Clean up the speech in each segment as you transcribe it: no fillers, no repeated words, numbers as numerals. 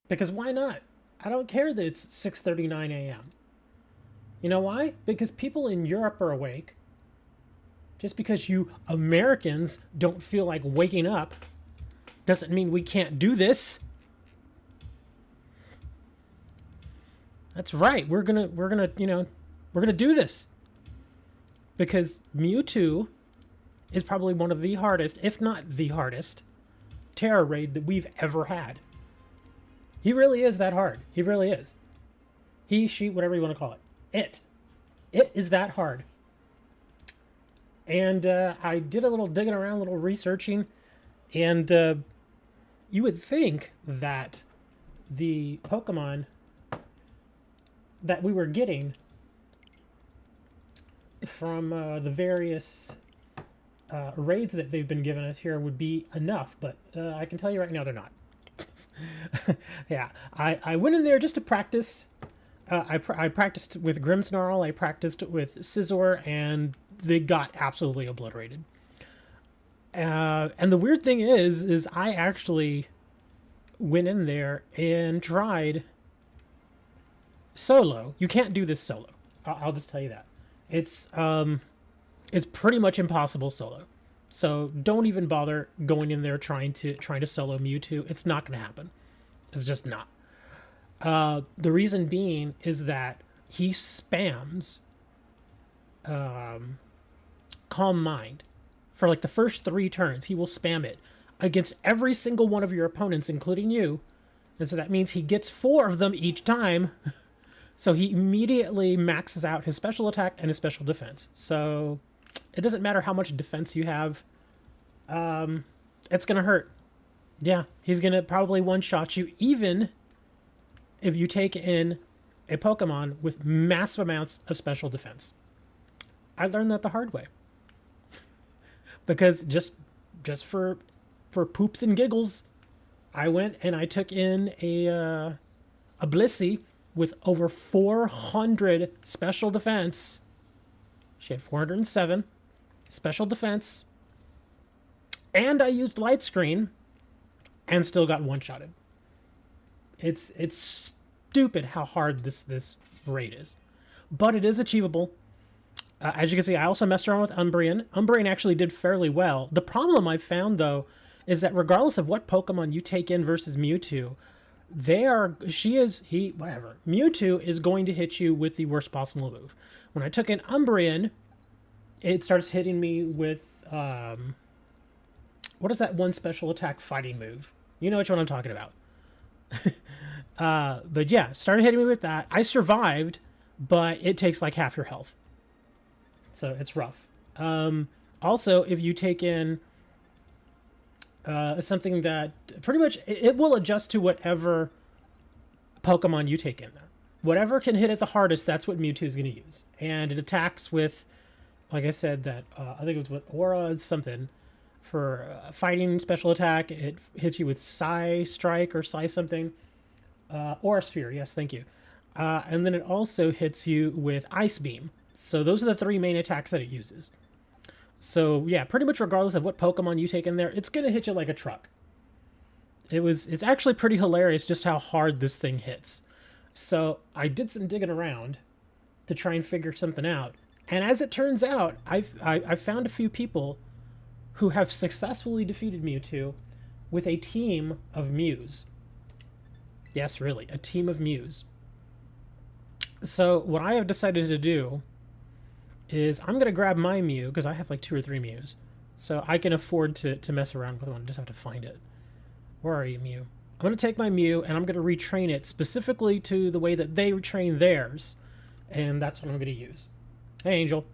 Because why not? I don't care that it's 6:39 a.m. You know why? Because people in Europe are awake. Just because you Americans don't feel like waking up doesn't mean we can't do this. That's right. We're gonna do this. Because MewTwo is probably one of the hardest, if not the hardest, Tera raid that we've ever had. He really is that hard. He really is. He, she, whatever you want to call it. It is that hard. And I did a little digging around, a little researching, and you would think that the Pokemon that we were getting from the various raids that they've been giving us here would be enough, but I can tell you right now they're not. Yeah, I went in there just to practice. I practiced with Grimmsnarl, I practiced with Scizor, and they got absolutely obliterated. And the weird thing is I actually went in there and tried solo. You can't do this solo. I'll just tell you that. It's pretty much impossible solo. So don't even bother going in there trying to solo Mewtwo. It's not going to happen. It's just not. The reason being is that he spams Calm Mind for like the first 3 turns. He will spam it against every single one of your opponents, including you. And so that means he gets 4 of them each time. So he immediately maxes out his special attack and his special defense. So it doesn't matter how much defense you have. It's going to hurt. Yeah, he's going to probably one-shot you, even if you take in a Pokemon with massive amounts of special defense. I learned that the hard way. Because just for poops and giggles, I went and I took in a Blissey with over 400 special defense. She had 407 special defense. And I used Light Screen and still got one-shotted. It's stupid how hard this raid is. But it is achievable. As you can see, I also messed around with Umbreon. Umbreon actually did fairly well. The problem I found, though, is that regardless of what Pokemon you take in versus Mewtwo, Mewtwo is going to hit you with the worst possible move. When I took in Umbreon, it starts hitting me with, what is that one special attack fighting move? You know which one I'm talking about. But yeah, started hitting me with that. I survived, but it takes like half your health. So it's rough. Also, if you take in something that pretty much it will adjust to whatever Pokemon you take in there. Whatever can hit it the hardest, that's what Mewtwo is going to use. And it attacks with, like I said, that I think it was with Aura something for fighting special attack. It hits you with Psy Strike or Psy something. Aura Sphere, yes, thank you. And then it also hits you with Ice Beam. So those are the 3 main attacks that it uses. So yeah, pretty much regardless of what Pokemon you take in there, it's gonna hit you like a truck. It's actually pretty hilarious just how hard this thing hits. So I did some digging around to try and figure something out. And as it turns out, I've found a few people who have successfully defeated Mewtwo with a team of Mews. Yes, really, a team of Mews. So what I have decided to do is I'm going to grab my Mew, because I have like 2 or 3 Mews. So I can afford to mess around with one. I just have to find it. Where are you, Mew? I'm going to take my Mew, and I'm going to retrain it specifically to the way that they retrain theirs. And that's what I'm going to use. Hey, Angel.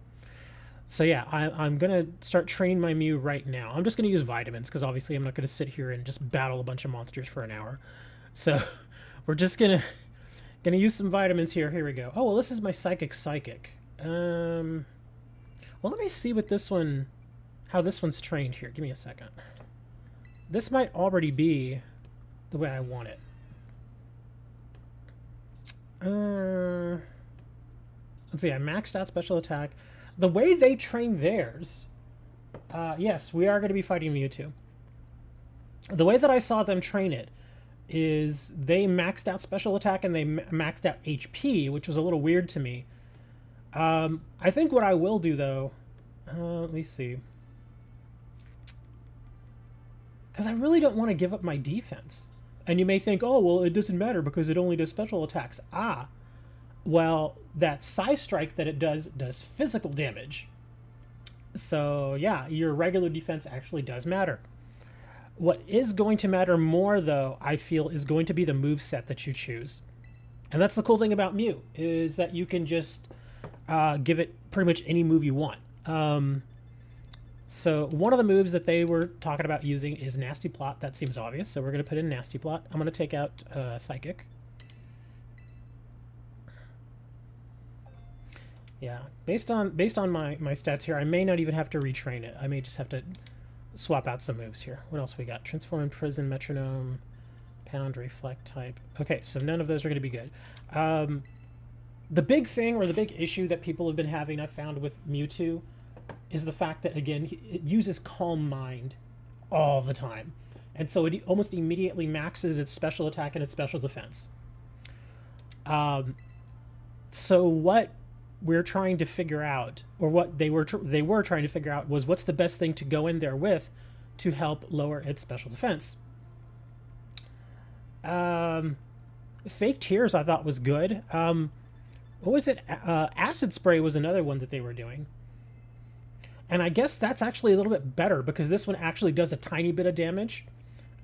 So yeah, I'm going to start training my Mew right now. I'm just going to use vitamins, because obviously I'm not going to sit here and just battle a bunch of monsters for an hour. So we're just going to use some vitamins here. Here we go. Oh, well, this is my Psychic. Well, let me see what this one, how this one's trained here. Give me a second. This might already be the way I want it. Let's see, I maxed out special attack. The way they train theirs, yes, we are going to be fighting Mewtwo. The way that I saw them train it is they maxed out special attack and they maxed out HP, which was a little weird to me. I think what I will do, though... let me see. Because I really don't want to give up my defense. And you may think, oh, well, it doesn't matter because it only does special attacks. Ah, well, that Psy Strike that it does physical damage. So, yeah, your regular defense actually does matter. What is going to matter more, though, I feel, is going to be the moveset that you choose. And that's the cool thing about Mew, is that you can just give it pretty much any move you want. So one of the moves that they were talking about using is Nasty Plot. That seems obvious, so we're going to put in Nasty Plot. I'm going to take out Psychic. Yeah, based on my stats here, I may not even have to retrain it. I may just have to swap out some moves here. What else we got? Transform, Imprison, Metronome, Pound, Reflect type. Okay, so none of those are going to be good. The big thing, or the big issue that people have been having, I've found with Mewtwo, is the fact that, again, it uses Calm Mind all the time. And so it almost immediately maxes its special attack and its special defense. So what we're trying to figure out, or what they were trying to figure out, was what's the best thing to go in there with to help lower its special defense. Fake Tears I thought was good. What was it? Acid Spray was another one that they were doing. And I guess that's actually a little bit better, because this one actually does a tiny bit of damage,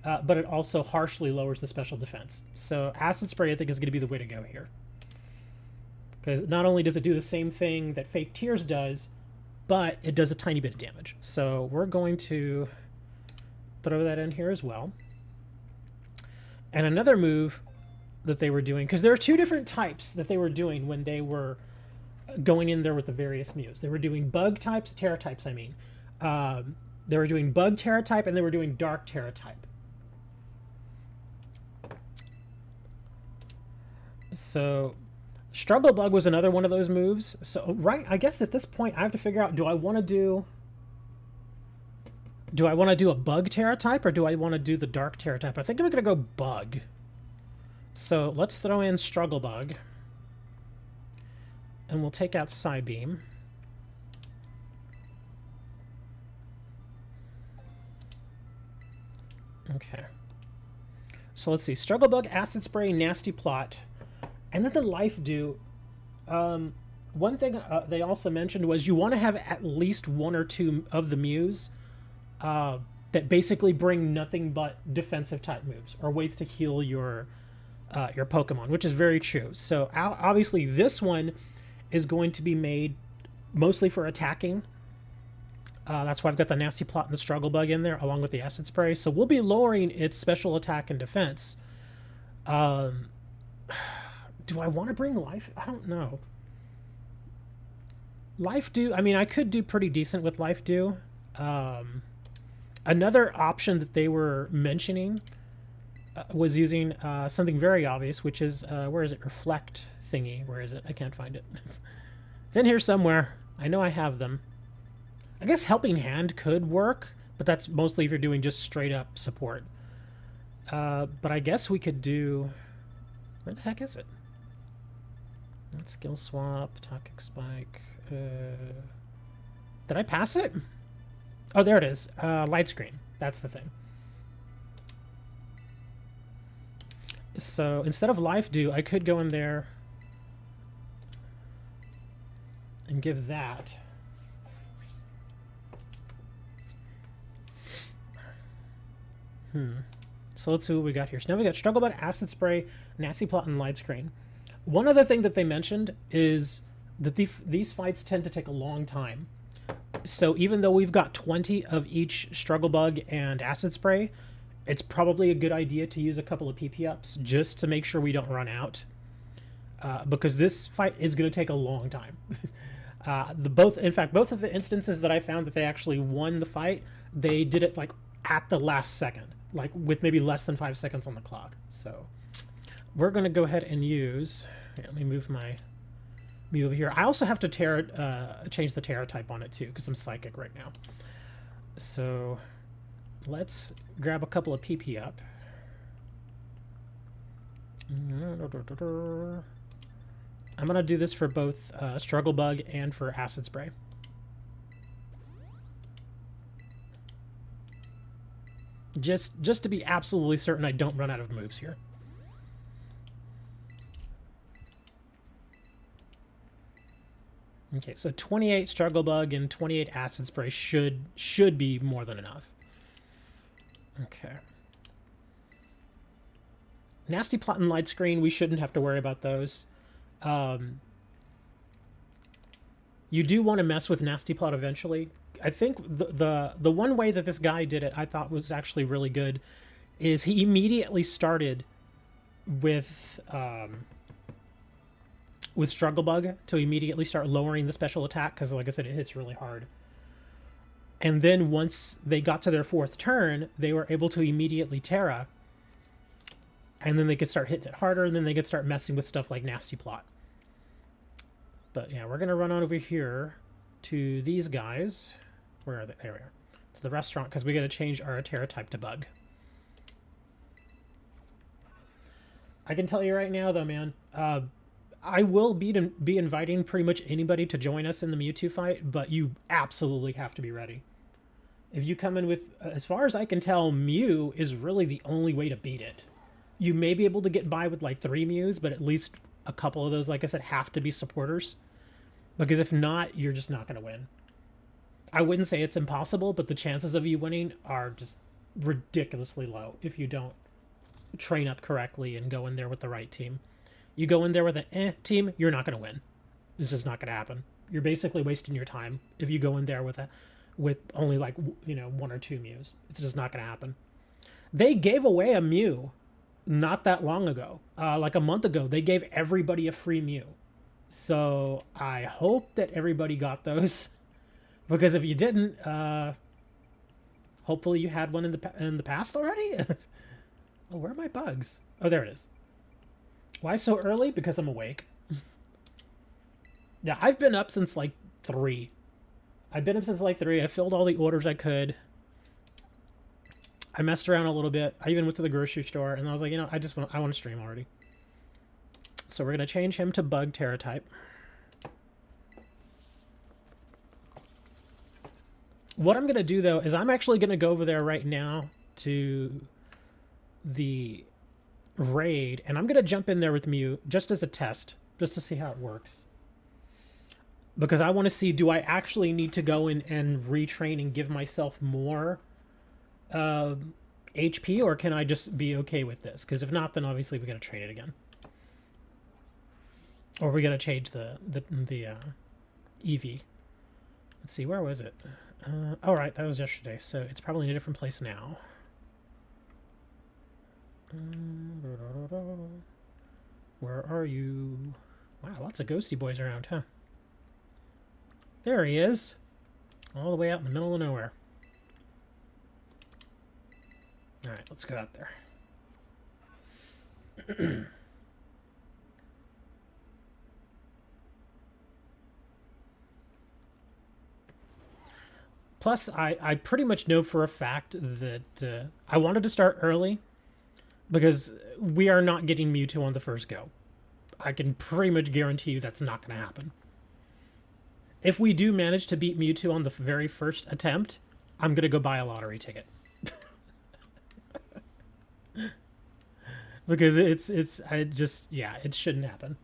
but it also harshly lowers the special defense. So Acid Spray, I think, is going to be the way to go here. Because not only does it do the same thing that Fake Tears does, but it does a tiny bit of damage. So we're going to throw that in here as well. And another move that they were doing, because there are two different types that they were doing when they were going in there with the various Mews. They were doing Bug types, Tera types, I mean. They were doing Bug Tera type, and they were doing Dark Tera type. So Struggle Bug was another one of those moves. So, right, I guess at this point I have to figure out, do I want to do a Bug Tera type, or do I want to do the Dark Tera type? I think I'm going to go Bug. So let's throw in Struggle Bug. And we'll take out Psybeam. Okay. So let's see. Struggle Bug, Acid Spray, Nasty Plot. And then the Life Dew. One thing they also mentioned was you want to have at least one or two of the Mews that basically bring nothing but defensive type moves, or ways to heal your Pokemon, which is very true. So obviously this one is going to be made mostly for attacking. That's why I've got the Nasty Plot and the Struggle Bug in there, along with the Acid Spray. So we'll be lowering its special attack and defense. Do I want to bring Life? I don't know. Life Dew, I mean, I could do pretty decent with Life Dew. Another option that they were mentioning was using something very obvious, which is, where is it? Reflect thingy. Where is it? I can't find it. It's in here somewhere. I know I have them. I guess Helping Hand could work, but that's mostly if you're doing just straight up support. But I guess we could do... Where the heck is it? Not Skill Swap, Toxic Spike. Did I pass it? Oh, there it is. Light Screen. That's the thing. So instead of Life Dew, I could go in there and give that. So let's see what we got here. So now we got Struggle Bug, Acid Spray, Nasty Plot, and Light Screen. One other thing that they mentioned is that these fights tend to take a long time. So even though we've got 20 of each Struggle Bug and Acid Spray, it's probably a good idea to use a couple of PP ups just to make sure we don't run out. Because this fight is going to take a long time. In fact, both of the instances that I found that they actually won the fight, they did it like at the last second, like with maybe less than 5 seconds on the clock. So we're going to go ahead and use... Here, let me move my Mew over here. I also have to change the Tera type on it too, because I'm Psychic right now. So let's grab a couple of PP up. I'm gonna do this for both Struggle Bug and for Acid Spray. Just to be absolutely certain I don't run out of moves here. Okay, so 28 Struggle Bug and 28 Acid Spray should be more than enough. Okay. Nasty Plot and Light Screen, we shouldn't have to worry about those. You do want to mess with Nasty Plot eventually. I think the one way that this guy did it, I thought was actually really good, is he immediately started with Struggle Bug to immediately start lowering the special attack, because like I said, it hits really hard. And then once they got to their 4th turn, they were able to immediately Tera, and then they could start hitting it harder, and then they could start messing with stuff like Nasty Plot. But yeah, we're going to run on over here to these guys. Where are they? There we are. To the restaurant, because we got to change our Tera type to Bug. I can tell you right now, though, man, I will be inviting pretty much anybody to join us in the Mewtwo fight, but you absolutely have to be ready. If you come in with, as far as I can tell, Mew is really the only way to beat it. You may be able to get by with like 3 Mews, but at least a couple of those, like I said, have to be supporters. Because if not, you're just not going to win. I wouldn't say it's impossible, but the chances of you winning are just ridiculously low if you don't train up correctly and go in there with the right team. You go in there with an team, you're not going to win. This is not going to happen. You're basically wasting your time if you go in there with only like, 1 or 2 Mews. It's just not going to happen. They gave away a Mew not that long ago. Like a month ago, they gave everybody a free Mew. So I hope that everybody got those, because if you didn't, hopefully you had one in the past already. Oh, where are my bugs? Oh, there it is. Why so early? Because I'm awake. Yeah, I've been up since like 3. I've been up since like 3. I filled all the orders I could. I messed around a little bit. I even went to the grocery store, and I was like, I want to stream already. So we're going to change him to Bug Tera type. What I'm going to do, though, is I'm actually going to go over there right now to the raid, and I'm going to jump in there with Mew just as a test, just to see how it works. Because I want to see, do I actually need to go in and retrain and give myself more HP, or can I just be okay with this? Because if not, then obviously we got to train it again. Or we got to change the EV. Let's see, where was it? Oh, right, that was yesterday, so it's probably in a different place now. Where are you? Wow, lots of ghosty boys around, huh? There he is. All the way out in the middle of nowhere. Alright, let's go out there. Plus, I pretty much know for a fact that I wanted to start early because we are not getting Mewtwo on the first go. I can pretty much guarantee you that's not going to happen. If we do manage to beat Mewtwo on the very first attempt, I'm going to go buy a lottery ticket. Because it shouldn't happen.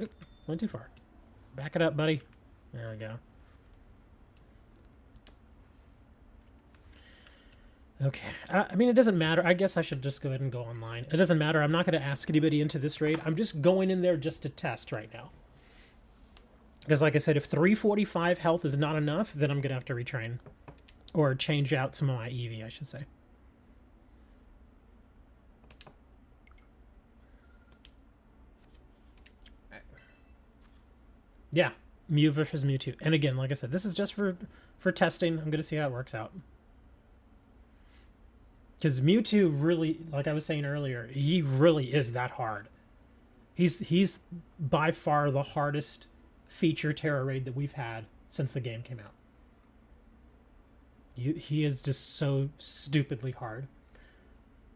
Oop, went too far. Back it up, buddy. There we go. Okay. I mean, it doesn't matter. I guess I should just go ahead and go online. It doesn't matter. I'm not going to ask anybody into this raid. I'm just going in there just to test right now. Because like I said, if 345 health is not enough, then I'm going to have to retrain. Or change out some of my EV, I should say. Yeah, Mew versus Mewtwo. And again, like I said, this is just for testing. I'm going to see how it works out. Because Mewtwo really, like I was saying earlier, he really is that hard. He's by far the hardest feature Tera raid that we've had since the game came out. He is just so stupidly hard.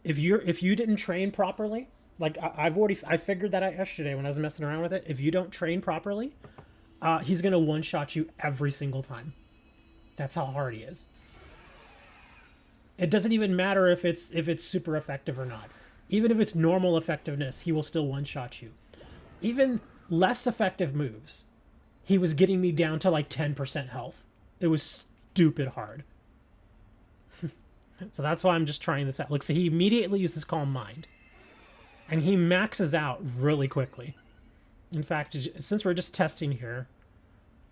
If you didn't train properly, like I figured that out yesterday when I was messing around with it. If you don't train properly, he's gonna one shot you every single time. That's how hard he is. It doesn't even matter if it's super effective or not. Even if it's normal effectiveness, he will still one shot you. Even less effective moves, he was getting me down to like 10% health. It was stupid hard. So that's why I'm just trying this out. Look, so he immediately uses Calm Mind. And he maxes out really quickly. In fact, since we're just testing here,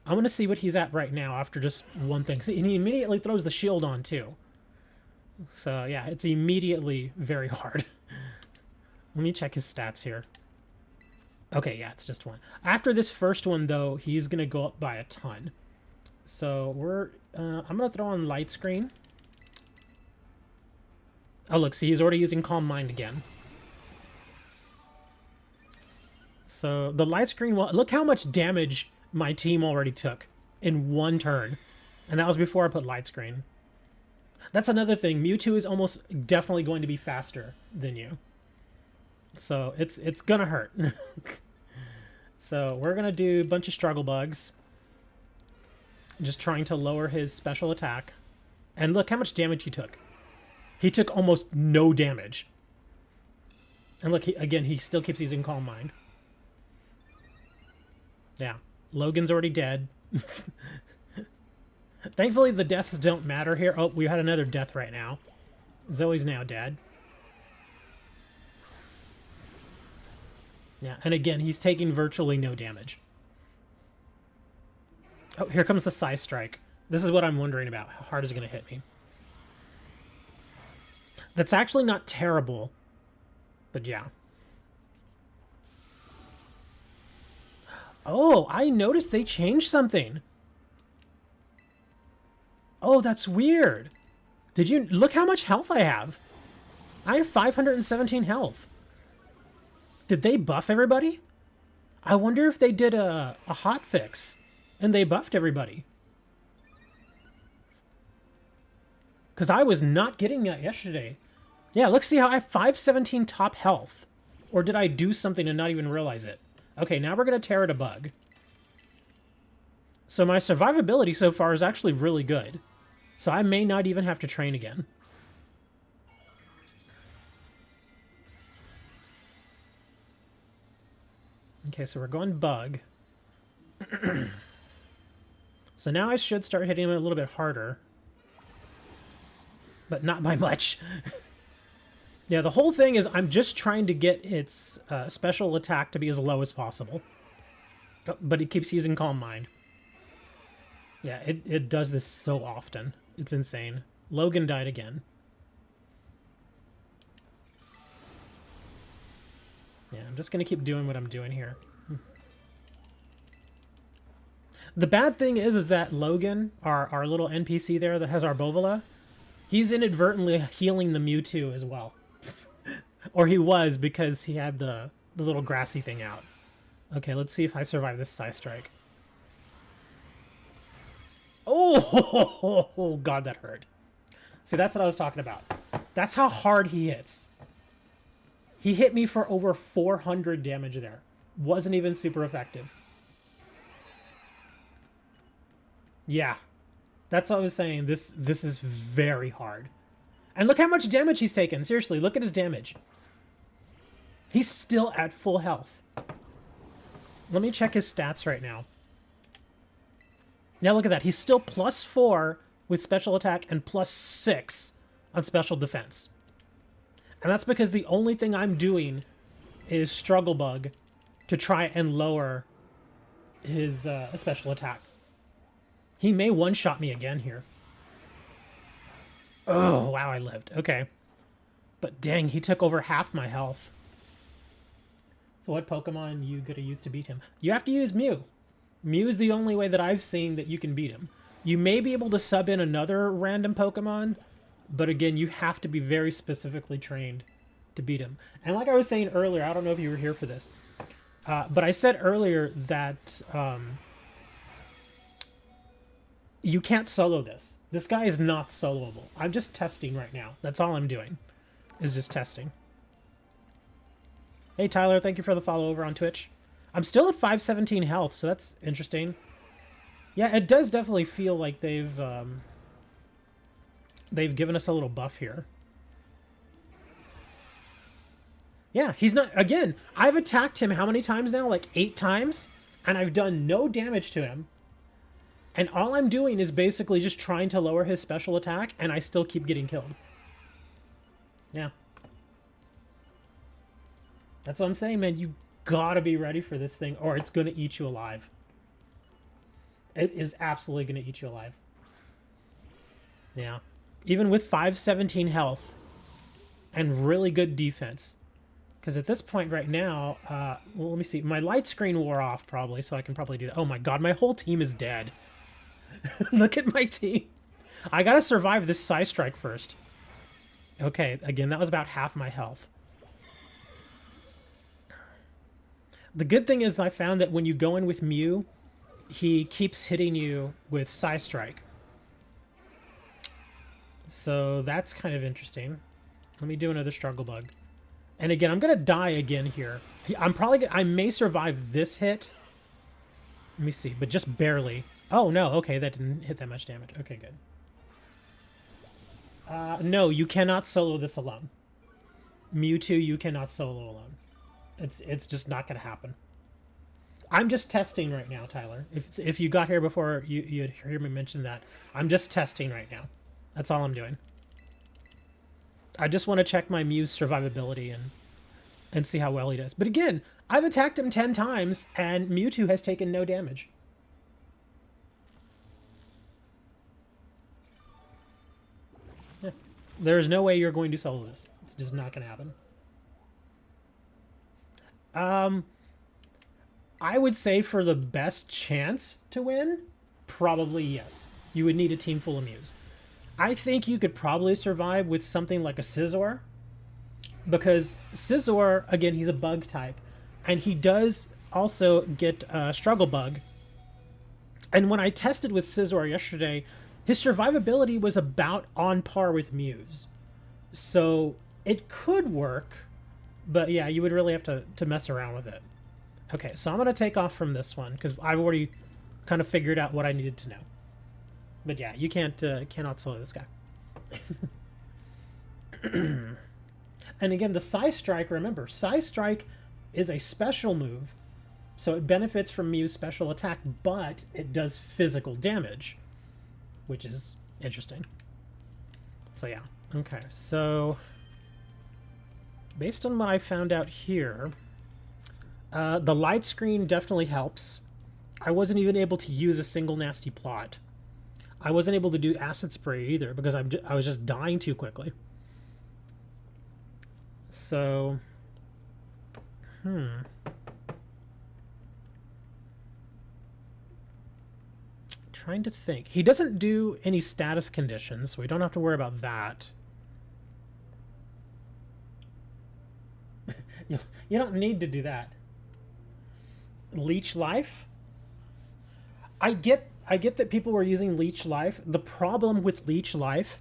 I'm going to see what he's at right now after just one thing. See, and he immediately throws the shield on too. So yeah, it's immediately very hard. Let me check his stats here. Okay, yeah, it's just one. After this first one, though, he's going to go up by a ton. So I'm going to throw on Light Screen. Oh, look, see, he's already using Calm Mind again. So the Light Screen, well, look how much damage my team already took in one turn. And that was before I put Light Screen. That's another thing. Mewtwo is almost definitely going to be faster than you. So it's gonna hurt. So we're gonna do a bunch of Struggle Bugs. Just trying to lower his special attack. And look how much damage he took. He took almost no damage. And look, again, he still keeps using Calm Mind. Yeah, Logan's already dead. Thankfully, the deaths don't matter here. Oh, we had another death right now. Zoe's now dead. Yeah, and again, he's taking virtually no damage. Oh, here comes the Psy Strike. This is what I'm wondering about. How hard is it going to hit me? That's actually not terrible, but yeah. Oh, I noticed they changed something. Oh, that's weird. Did you look how much health I have? I have 517 health. Did they buff everybody? I wonder if they did a hot fix and they buffed everybody. Because I was not getting that yesterday. Yeah, let's see how I have 517 top health. Or did I do something and not even realize it? Okay, now we're going to Tera to bug. So my survivability so far is actually really good. So I may not even have to train again. Okay, so we're going bug. So now I should start hitting him a little bit harder. But not by much. Yeah, the whole thing is I'm just trying to get its special attack to be as low as possible. But it keeps using Calm Mind. Yeah, it does this so often. It's insane. Logan died again. Yeah, I'm just going to keep doing what I'm doing here. The bad thing is that Logan, our little NPC there that has our Bovola, he's inadvertently healing the Mewtwo as well. Or he was, because he had the little grassy thing out. Okay, let's see if I survive this Psy Strike. Oh, God, that hurt. See, that's what I was talking about. That's how hard he hits. He hit me for over 400 damage there. Wasn't even super effective. Yeah. That's what I was saying. This is very hard. And look how much damage he's taken. Seriously, look at his damage. He's still at full health. Let me check his stats right now. Now look at that. He's still +4 with special attack and +6 on special defense. And that's because the only thing I'm doing is Struggle Bug to try and lower his special attack. He may one-shot me again here. Oh, wow, I lived. Okay. But dang, he took over half my health. So what Pokemon you gonna use to beat him? You have to use Mew. Mew is the only way that I've seen that you can beat him. You may be able to sub in another random Pokemon, but again, you have to be very specifically trained to beat him. And like I was saying earlier, I don't know if you were here for this, but I said earlier that You can't solo this. This guy is not soloable. I'm just testing right now. That's all I'm doing, is just testing. Hey, Tyler, thank you for the follow over on Twitch. I'm still at 517 health, so that's interesting. Yeah, it does definitely feel like they've given us a little buff here. Yeah, he's not... Again, I've attacked him how many times now? Like 8 times? And I've done no damage to him. And all I'm doing is basically just trying to lower his special attack, and I still keep getting killed. Yeah. That's what I'm saying, man. You gotta be ready for this thing, or it's gonna eat you alive. It is absolutely gonna eat you alive. Yeah. Even with 517 health and really good defense. Because at this point right now, well, let me see. My light screen wore off probably, so I can probably do that. Oh my god, my whole team is dead. Look at my team. I gotta survive this side strike first. Okay, again, that was about half my health. The good thing is I found that when you go in with Mew, he keeps hitting you with Psy Strike. So that's kind of interesting. Let me do another Struggle Bug. And again, I'm going to die again here. I may survive this hit. Let me see, but just barely. Oh, no, okay, that didn't hit that much damage. Okay, good. No, you cannot solo this alone. MewTwo, you cannot solo alone. It's just not going to happen. I'm just testing right now, Tyler. If you got here before you'd hear me mention that, I'm just testing right now. That's all I'm doing. I just want to check my Mew's survivability and see how well he does. But again, I've attacked him 10 times, and MewTwo has taken no damage. Yeah. There's no way you're going to solo this. It's just not going to happen. I would say for the best chance to win, probably yes. You would need a team full of Mews. I think you could probably survive with something like a Scizor, because Scizor, again, he's a bug type, and he does also get Struggle Bug. And when I tested with Scizor yesterday, his survivability was about on par with Mew's. So it could work, but yeah, you would really have to mess around with it. Okay, so I'm going to take off from this one, because I've already kind of figured out what I needed to know. But yeah, you cannot solo this guy. And again, the Psy Strike, remember, Psy Strike is a special move, so it benefits from Mew's special attack, but it does physical damage, which is interesting. So yeah, okay, so based on what I found out here, the light screen definitely helps. I wasn't even able to use a single nasty plot. I wasn't able to do acid spray either because I was just dying too quickly. So, trying to think. He doesn't do any status conditions, so we don't have to worry about that. You don't need to do that. Leech Life? I get that people were using Leech Life. The problem with Leech Life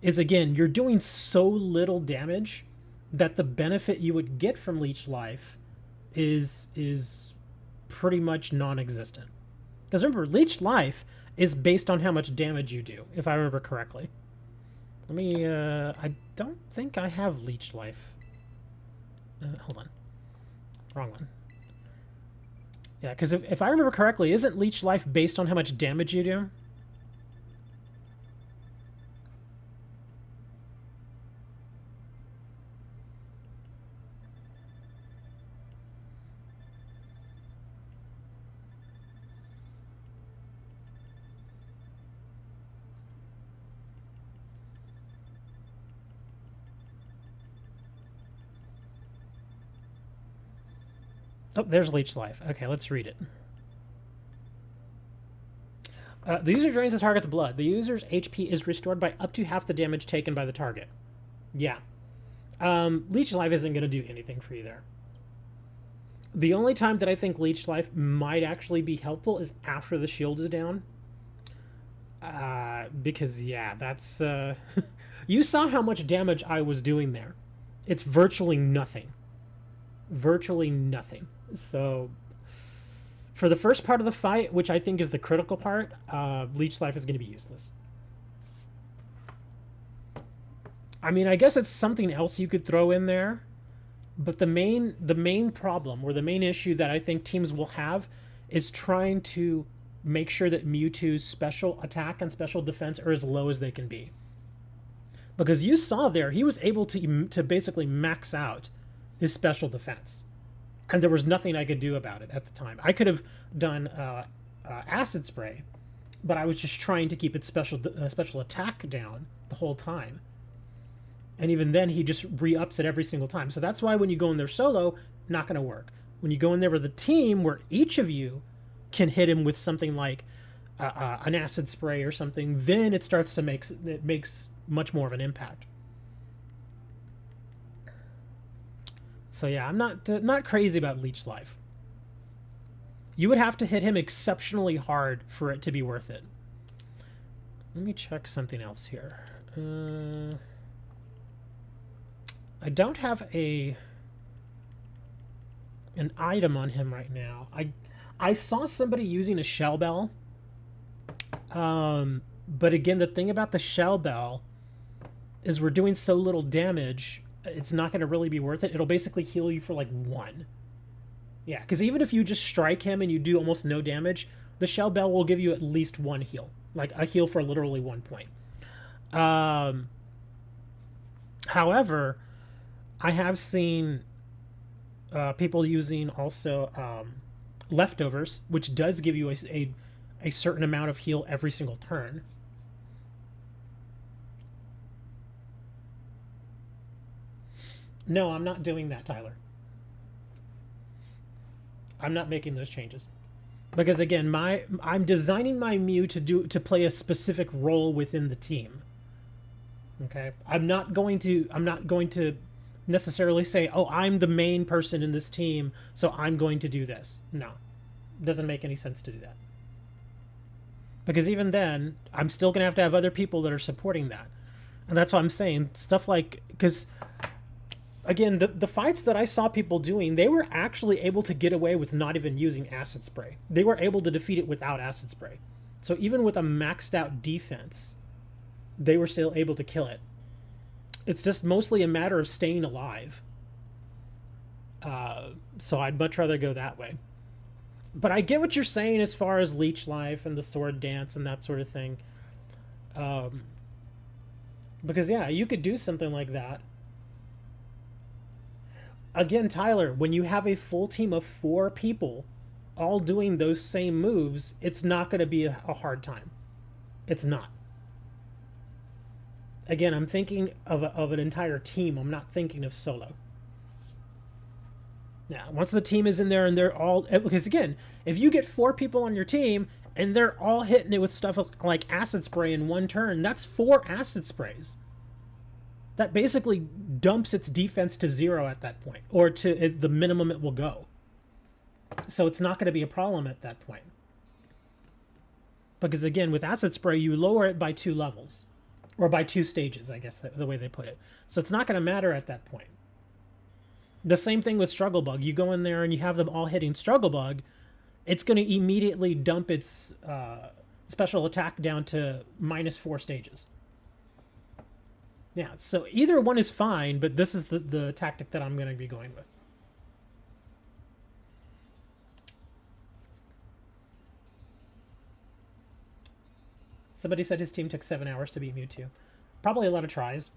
is, again, you're doing so little damage that the benefit you would get from Leech Life is pretty much non-existent. Because remember, Leech Life is based on how much damage you do, if I remember correctly. Let me, I don't think I have Leech Life. Hold on. Wrong one. Yeah, because if I remember correctly, isn't Leech Life based on how much damage you do? Oh, there's Leech Life. Okay, let's read it. The user drains the target's blood. The user's HP is restored by up to half the damage taken by the target. Yeah. Leech Life isn't going to do anything for you there. The only time that I think Leech Life might actually be helpful is after the shield is down. Because, yeah, that's... you saw how much damage I was doing there. It's virtually nothing. Virtually nothing. So, for the first part of the fight, which I think is the critical part, Leech Life is going to be useless. I mean, I guess it's something else you could throw in there, but the main problem, or the main issue that I think teams will have, is trying to make sure that Mewtwo's special attack and special defense are as low as they can be. Because you saw there, he was able to basically max out his special defense. And there was nothing I could do about it at the time. I could have done Acid Spray, but I was just trying to keep its special attack down the whole time. And even then, he just re-ups it every single time. So that's why when you go in there solo, not going to work. When you go in there with a team where each of you can hit him with something like an Acid Spray or something, then it starts to makes much more of an impact. So yeah, I'm not crazy about Leech Life. You would have to hit him exceptionally hard for it to be worth it. Let me check something else here. I don't have an item on him right now. I saw somebody using a Shell Bell. But again, the thing about the Shell Bell is we're doing so little damage, it's not going to really be worth it. It'll basically heal you for like 1. Yeah, because even if you just strike him and you do almost no damage, the Shell Bell will give you at least 1 heal. Like a heal for literally 1 point. However, I have seen people using also Leftovers, which does give you a certain amount of heal every single turn. No, I'm not doing that, Tyler. I'm not making those changes. Because again, I'm designing my Mew to play a specific role within the team. Okay? I'm not going to necessarily say, "Oh, I'm the main person in this team, so I'm going to do this." No. It doesn't make any sense to do that. Because even then, I'm still going to have other people that are supporting that. And that's what I'm saying. Stuff like... Because, again, the fights that I saw people doing, they were actually able to get away with not even using Acid Spray. They were able to defeat it without Acid Spray. So even with a maxed out defense, they were still able to kill it. It's just mostly a matter of staying alive. So I'd much rather go that way. But I get what you're saying as far as Leech Life and the Sword Dance and that sort of thing. Because, yeah, you could do something like that. Again, Tyler, when you have a full team of 4 people all doing those same moves, it's not going to be a hard time. It's not. Again, I'm thinking of an entire team. I'm not thinking of solo. Now, once the team is in there and they're all... Because, again, if you get 4 people on your team and they're all hitting it with stuff like Acid Spray in 1 turn, that's 4 Acid Sprays. That basically dumps its defense to 0 at that point. Or to the minimum it will go. So it's not going to be a problem at that point. Because, again, with Acid Spray, you lower it by 2 levels. Or by 2 stages, I guess, the way they put it. So it's not going to matter at that point. The same thing with Struggle Bug. You go in there and you have them all hitting Struggle Bug, it's going to immediately dump its special attack down to -4 stages. Yeah, so either one is fine, but this is the tactic that I'm going to be going with. Somebody said his team took 7 hours to beat Mewtwo. Probably a lot of tries.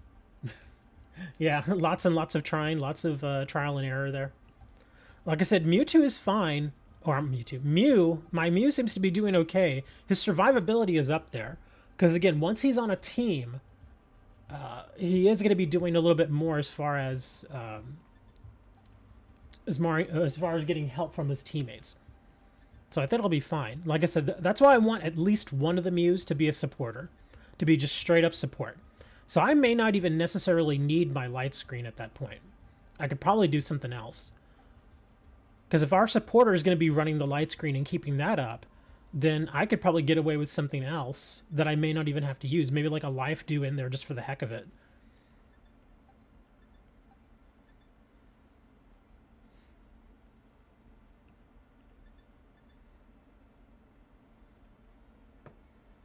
Yeah, lots and lots of trying, lots of trial and error there. Like I said, Mewtwo is fine. Or Mew, my Mew seems to be doing okay. His survivability is up there. Because again, once he's on a team, he is going to be doing a little bit more as far as getting help from his teammates. So I think it'll be fine. Like I said, that's why I want at least one of the Mews to be a supporter. To be just straight up support. So I may not even necessarily need my light screen at that point. I could probably do something else. Because if our supporter is going to be running the light screen and keeping that up, then I could probably get away with something else that I may not even have to use. Maybe like a life do in there just for the heck of it.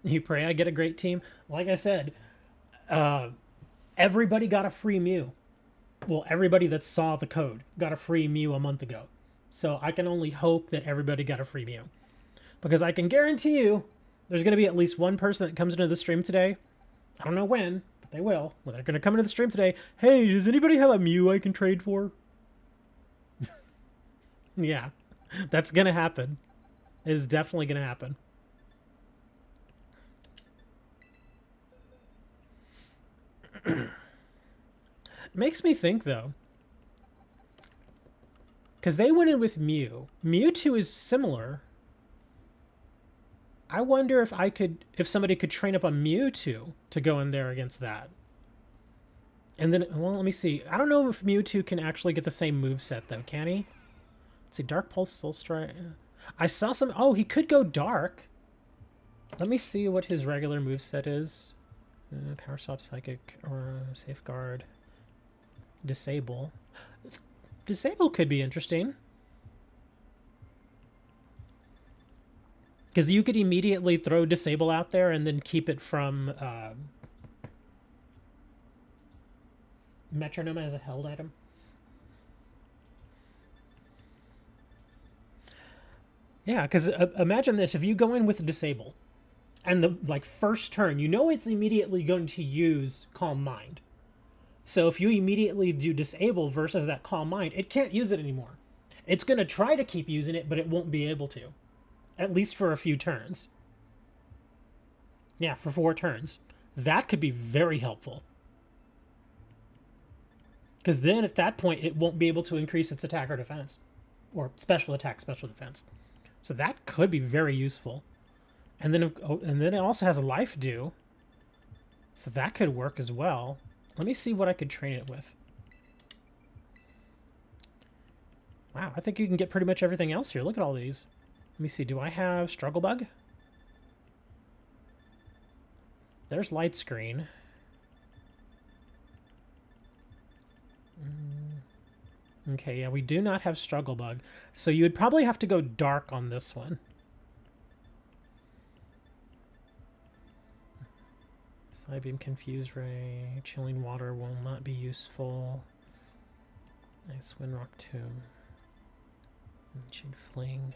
You pray I get a great team. Like I said, everybody got a free Mew. Well, everybody that saw the code got a free Mew a month ago. So I can only hope that everybody got a free Mew. Because I can guarantee you there's going to be at least one person that comes into the stream today. I don't know when, but they will. Well, they're going to come into the stream today. Hey, does anybody have a Mew I can trade for? Yeah, that's going to happen. It is definitely going to happen. Makes me think, though, because they went in with Mew. MewTwo is similar. I wonder if somebody could train up a Mewtwo to go in there against that. And then, well, let me see. I don't know if Mewtwo can actually get the same moveset, though, can he? Let's see, Dark Pulse, Soul Strike. I saw some... Oh, he could go Dark. Let me see what his regular moveset is. Power Stop, Psychic, or Safeguard. Disable. Disable could be interesting. Because you could immediately throw Disable out there and then keep it from Metronome as a held item. Yeah, because imagine this. If you go in with Disable, and the first turn, you know it's immediately going to use Calm Mind. So if you immediately do Disable versus that Calm Mind, it can't use it anymore. It's going to try to keep using it, but it won't be able to. At least for a few turns. Yeah, for 4 turns. That could be very helpful. Because then at that point, it won't be able to increase its attack or defense. Or special attack, special defense. So that could be very useful. And then it also has a life due. So that could work as well. Let me see what I could train it with. Wow, I think you can get pretty much everything else here. Look at all these. Let me see, do I have Struggle Bug? There's Light Screen. Okay, yeah, we do not have Struggle Bug. So you would probably have to go Dark on this one. Psybeam, Confuse Ray, Chilling Water will not be useful. Nice Windrock Tomb. Ancient Fling.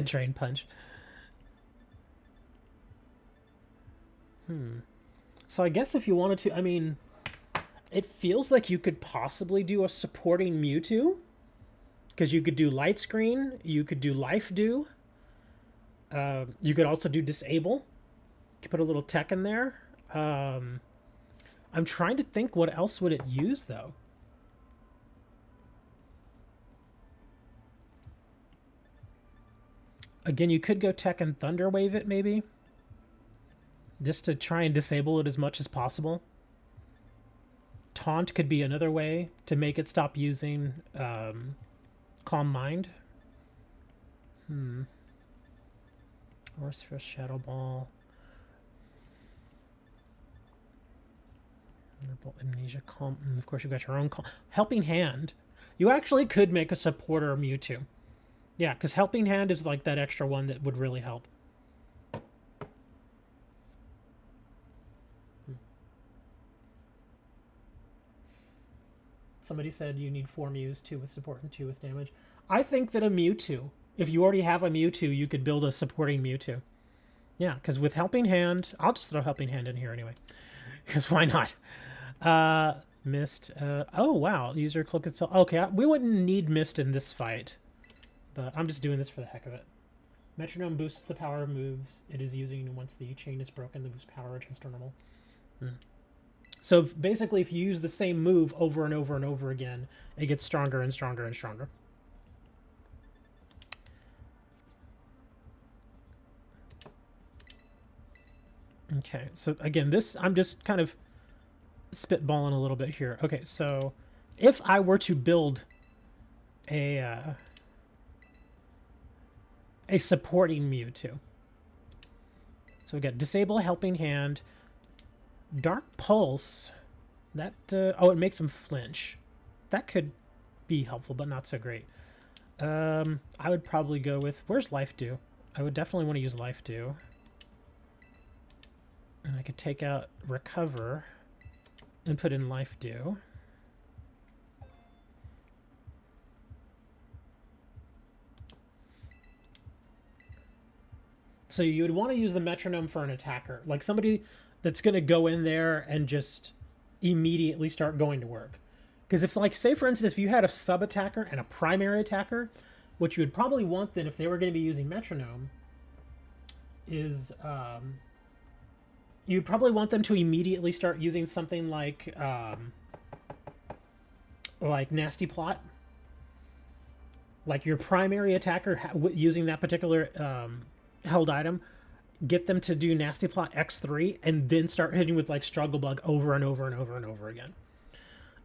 Drain Punch. So I guess if you wanted to, I mean, it feels like you could possibly do a supporting Mewtwo. Because you could do Light Screen, you could do Life Dew, you could also do Disable. You could put a little tech in there. I'm trying to think what else would it use, though. Again, you could go Tech and Thunder Wave it, maybe. Just to try and disable it as much as possible. Taunt could be another way to make it stop using Calm Mind. Horse for Shadow Ball. Amnesia, Calm. Of course, you've got your own Helping Hand. You actually could make a supporter Mewtwo. Yeah, because Helping Hand is like that extra one that would really help. Somebody said you need 4 Mews, 2 with support and 2 with damage. I think that a Mewtwo, if you already have a Mewtwo, you could build a supporting Mewtwo. Yeah, because with Helping Hand, I'll just throw Helping Hand in here anyway. Because why not? Mist. Oh, wow. User click itself. Okay, we wouldn't need Mist in this fight. But I'm just doing this for the heck of it. Metronome boosts the power of moves it is using once the chain is broken. The boost power returns to normal. So basically, if you use the same move over and over and over again, it gets stronger and stronger and stronger. Okay, so again, this I'm just kind of spitballing a little bit here. Okay, so if I were to build a supporting Mewtwo, so we got Disable Helping Hand, Dark Pulse. That oh, it makes him flinch. That could be helpful, but not so great. I would probably go with, where's Life Dew? I would definitely want to use Life Dew. And I could take out Recover and put in Life Dew. So you would want to use the metronome for an attacker, like somebody that's going to go in there and just immediately start going to work. Because if, like, say for instance, if you had a sub attacker and a primary attacker, what you would probably want then if they were going to be using metronome is you'd probably want them to immediately start using something like Nasty Plot. Like your primary attacker using that particular held item, get them to do Nasty Plot X3 and then start hitting with like Struggle Bug over and over and over and over again.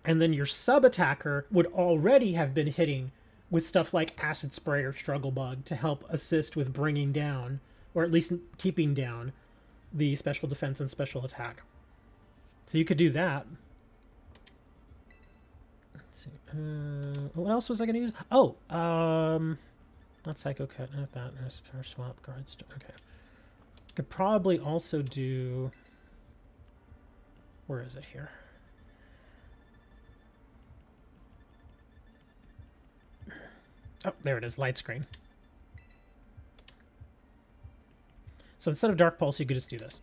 And then your sub attacker would already have been hitting with stuff like Acid Spray or Struggle Bug to help assist with bringing down, or at least keeping down, the special defense and special attack. So you could do that. Let's see. What else was I going to use? Oh, not Psycho Cut, not that. Power Swap, Guards. Okay. Could probably also do... Where is it here? Oh, there it is, Light Screen. So instead of Dark Pulse, you could just do this.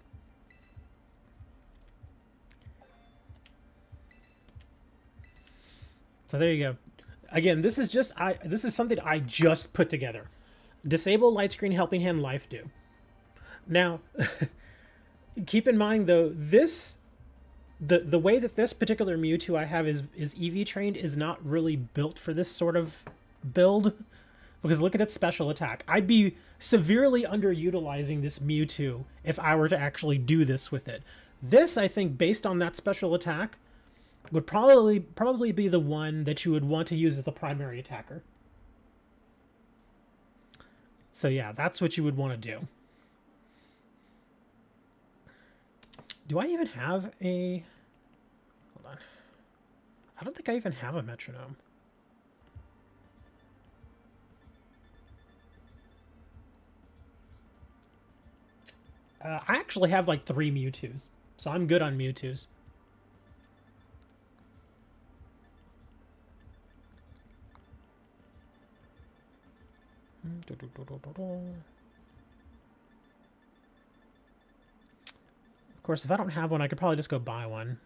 So there you go. Again, this is just this is something I just put together. Disable Light Screen, Helping Hand, Life Dew. Now, keep in mind though, this the way that this particular Mewtwo I have is EV trained is not really built for this sort of build, because look at its special attack. I'd be severely underutilizing this Mewtwo if I were to actually do this with it. This, I think, based on that special attack, would probably be the one that you would want to use as the primary attacker. So yeah, that's what you would want to do. Do I even have a... Hold on. I don't think I even have a metronome. I actually have like 3 Mewtwo's, so I'm good on Mewtwo's. Of course, if I don't have one, I could probably just go buy one.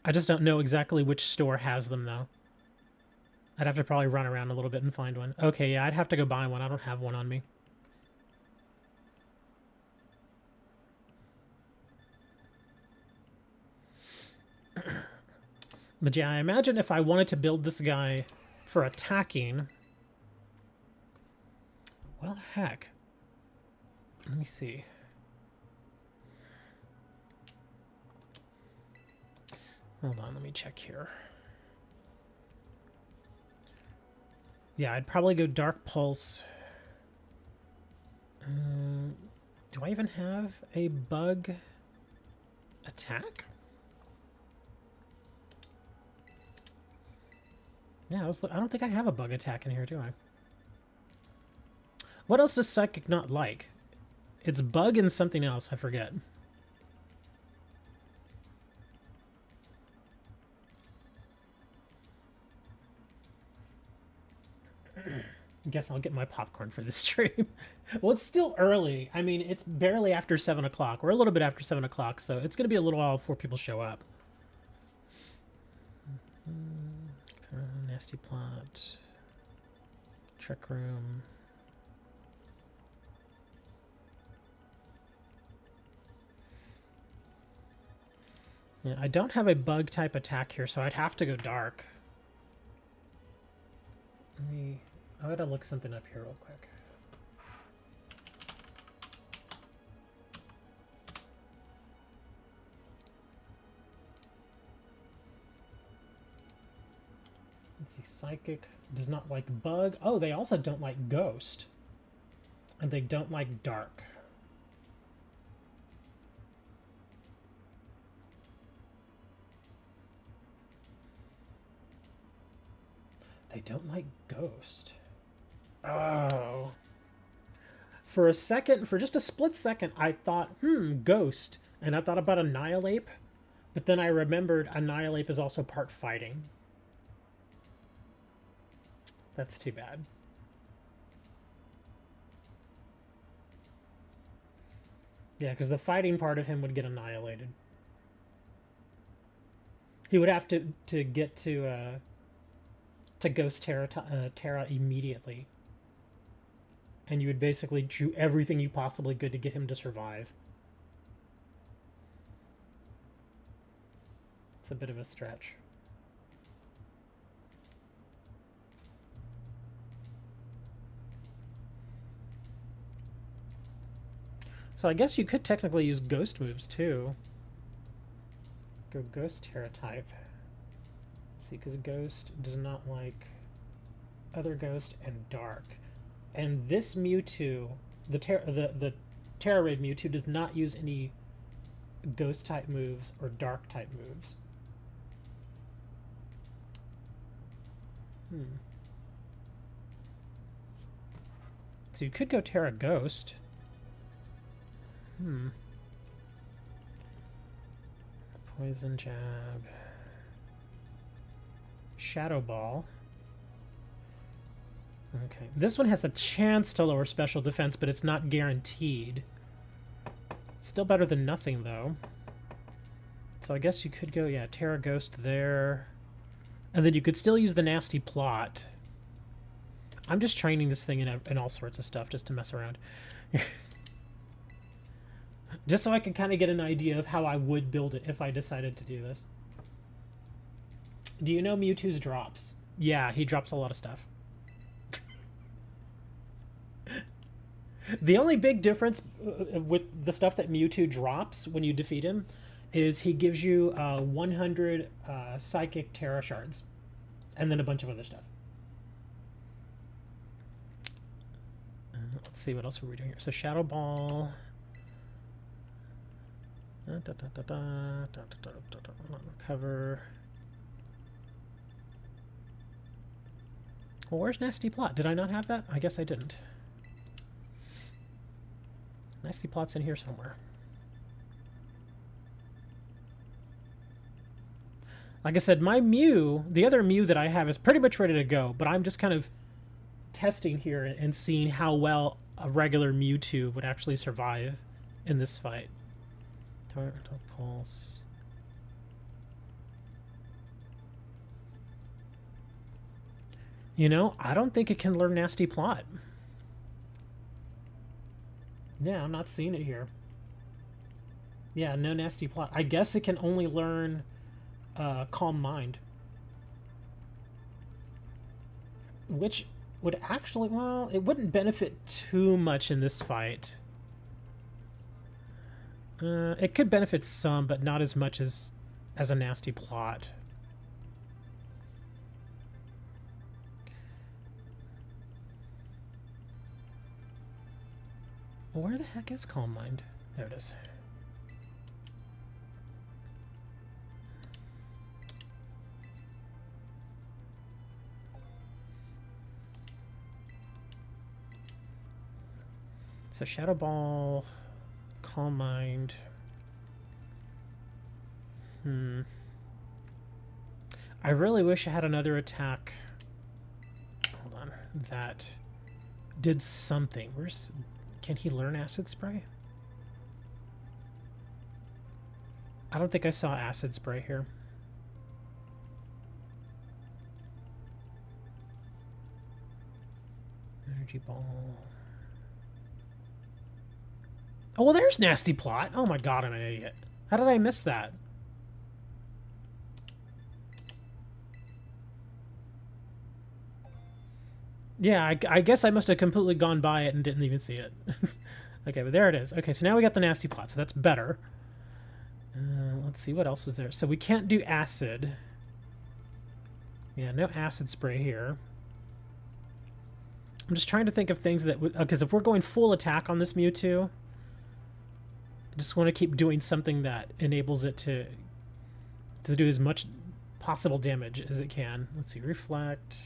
I just don't know exactly which store has them, though. I'd have to probably run around a little bit and find one. Okay, yeah, I'd have to go buy one. I don't have one on me. But yeah, I imagine if I wanted to build this guy for attacking... Well, heck. Let me see. Hold on, let me check here. Yeah, I'd probably go Dark Pulse. Do I even have a bug attack? Yeah, I don't think I have a bug attack in here, do I? What else does Psychic not like? It's bug and something else, I forget. Guess I'll get my popcorn for this stream. Well, it's still early. I mean, it's barely after 7 o'clock. We're a little bit after 7 o'clock, so it's going to be a little while before people show up. Nasty Plot. Trick Room. Yeah, I don't have a bug type attack here, so I'd have to go dark. I gotta look something up here real quick. Let's see. Psychic does not like bug. Oh, they also don't like ghost. And they don't like dark. They don't like ghost. Oh. For a second, for just a split second, I thought, ghost. And I thought about Annihilate. But then I remembered Annihilate is also part fighting. That's too bad. Yeah, because the fighting part of him would get annihilated. He would have to get to Ghost Tera immediately. And you would basically do everything you possibly could to get him to survive. It's a bit of a stretch. So I guess you could technically use ghost moves too. Go Ghost Tera type. See, because Ghost does not like other Ghost and Dark. And this Mewtwo, the Tera Raid Mewtwo does not use any Ghost type moves or Dark type moves. So you could go Tera Ghost. Poison Jab. Shadow Ball. Okay. This one has a chance to lower special defense, but it's not guaranteed. Still better than nothing, though. So I guess you could go, yeah, Tera Ghost there. And then you could still use the Nasty Plot. I'm just training this thing in all sorts of stuff just to mess around. Just so I can kind of get an idea of how I would build it if I decided to do this. Do you know Mewtwo's drops? Yeah, he drops a lot of stuff. The only big difference with the stuff that Mewtwo drops when you defeat him is he gives you 100 Psychic Tera Shards. And then a bunch of other stuff. Let's see, what else are we doing here? So Shadow Ball... Recover. Well, where's Nasty Plot? Did I not have that? I guess I didn't. Nasty Plot's in here somewhere. Like I said, my Mew, the other Mew that I have is pretty much ready to go, but I'm just kind of testing here and seeing how well a regular Mewtwo would actually survive in this fight. Torrential Pulse. You know, I don't think it can learn Nasty Plot. Yeah, I'm not seeing it here. Yeah, no Nasty Plot. I guess it can only learn Calm Mind. Which would actually, well, it wouldn't benefit too much in this fight. It could benefit some, but not as much as a Nasty Plot. Where the heck is Calm Mind? There it is. So Shadow Ball, Calm Mind. I really wish I had another attack. Hold on. That did something. Where's... Can he learn Acid Spray? I don't think I saw Acid Spray here. Energy Ball. Oh, well, there's Nasty Plot. Oh my god, I'm an idiot. How did I miss that? Yeah, I guess I must have completely gone by it and didn't even see it. Okay, but there it is. Okay, so now we got the Nasty Plot, so that's better. Let's see, what else was there? So we can't do Acid. Yeah, no acid spray here. I'm just trying to think of things that would... Because if we're going full attack on this Mewtwo, I just want to keep doing something that enables it to do as much possible damage as it can. Let's see, Reflect.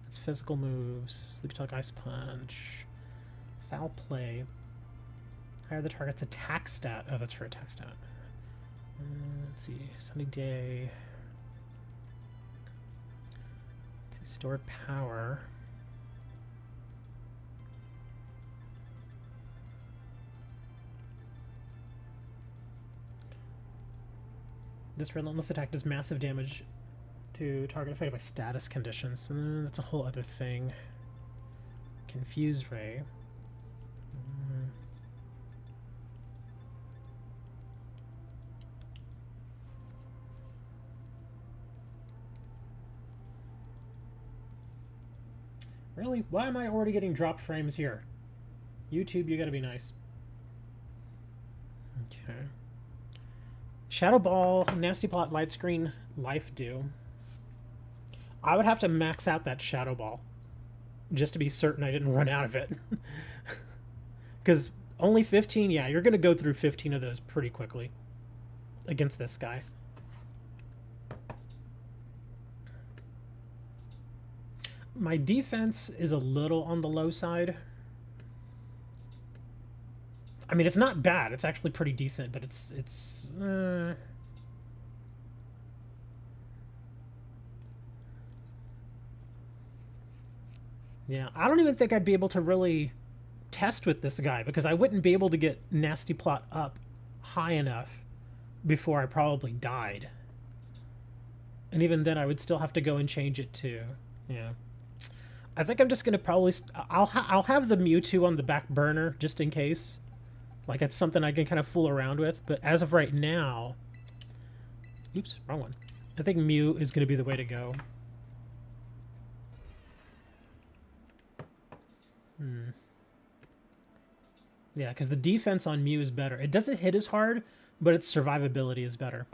It's physical moves. Sleepy Talk, Ice Punch. Foul Play. Higher the target's attack stat. Oh, that's for attack stat. Let's see, Sunny Day. Let's see, Stored Power. This relentless attack does massive damage to target affected by status conditions. That's a whole other thing. Confuse Ray. Really? Why am I already getting dropped frames here? YouTube, you gotta be nice. Okay. Shadow Ball, Nasty Plot, Light Screen, Life Dew. I would have to max out that Shadow Ball just to be certain I didn't run out of it. Because only 15, yeah, you're going to go through 15 of those pretty quickly against this guy. My defense is a little on the low side. I mean, it's not bad. It's actually pretty decent, but it's yeah, I don't even think I'd be able to really test with this guy because I wouldn't be able to get Nasty Plot up high enough before I probably died. And even then, I would still have to go and change it to, yeah. I think I'm just gonna probably I'll have the Mewtwo on the back burner just in case. Like, it's something I can kind of fool around with. But as of right now... Oops, wrong one. I think Mew is going to be the way to go. Yeah, because the defense on Mew is better. It doesn't hit as hard, but its survivability is better.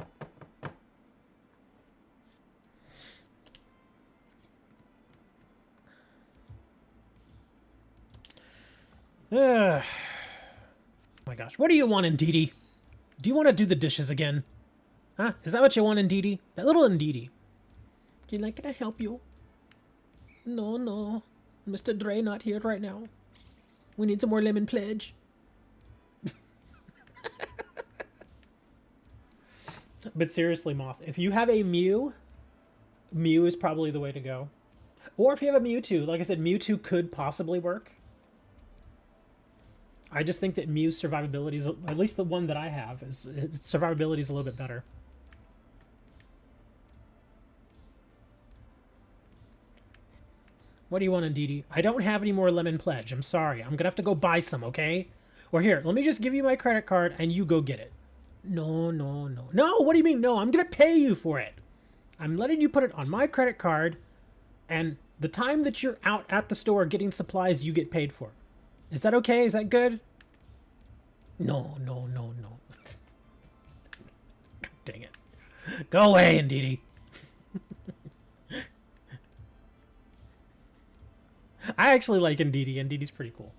Ugh. Oh my gosh. What do you want, Indeedee? Do you want to do the dishes again? Huh? Is that what you want, Indeedee? That little Indeedee. Do you like, can I help you? No, no. Mr. Dre not here right now. We need some more lemon pledge. But seriously, Moth, if you have a Mew, Mew is probably the way to go. Or if you have a Mewtwo, like I said, Mewtwo could possibly work. I just think that Mew's survivability is, at least the one that I have, its survivability is a little bit better. What do you want, Indeedee? I don't have any more lemon pledge. I'm sorry. I'm gonna have to go buy some, okay? Or here, let me just give you my credit card and you go get it. No, no, no. No, what do you mean no? I'm gonna pay you for it. I'm letting you put it on my credit card, and the time that you're out at the store getting supplies, you get paid for. Is that okay? Is that good? No, no, no, no. God dang it. Go away, Indeedee. I actually like Indeedee. Indeedee's pretty cool.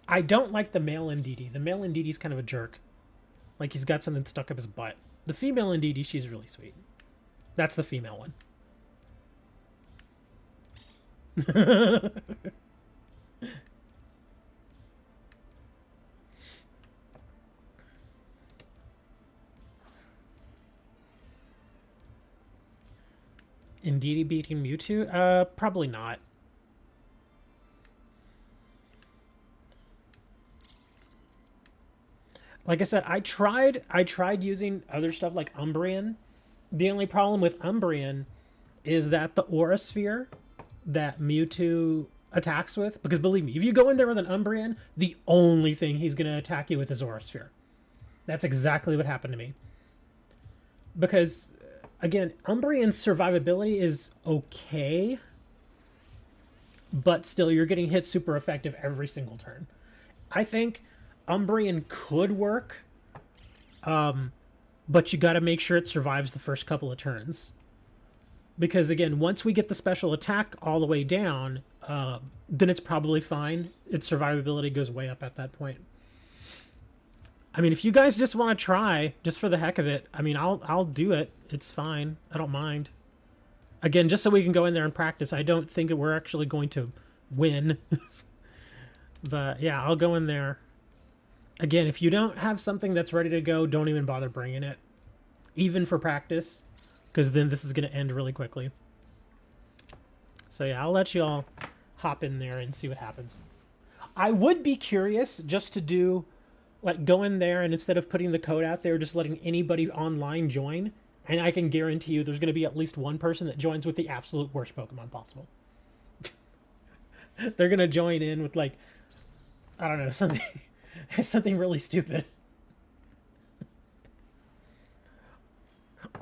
I don't like the male Indeedee. The male Indeedee's kind of a jerk. Like he's got something stuck up his butt. The female Indeedee, she's really sweet. That's the female one. Indeedee beating Mewtwo? Probably not. Like I said, I tried using other stuff like Umbreon. The only problem with Umbreon is that the Aura Sphere that Mewtwo attacks with, because believe me, if you go in there with an Umbreon, the only thing he's going to attack you with is Aura Sphere. That's exactly what happened to me. Because, again, Umbreon's survivability is okay, but still, you're getting hit super effective every single turn. I think Umbreon could work, but you got to make sure it survives the first couple of turns. Because again, once we get the special attack all the way down, then it's probably fine. Its survivability goes way up at that point. I mean, if you guys just want to try, just for the heck of it, I mean, I'll do it. It's fine. I don't mind. Again, just so we can go in there and practice. I don't think that we're actually going to win. But yeah, I'll go in there. Again, if you don't have something that's ready to go, don't even bother bringing it. Even for practice. Because then this is going to end really quickly. So yeah, I'll let you all hop in there and see what happens. I would be curious just to do, like, go in there and instead of putting the code out there, just letting anybody online join. And I can guarantee you there's going to be at least one person that joins with the absolute worst Pokemon possible. They're going to join in with, like, I don't know, something really stupid.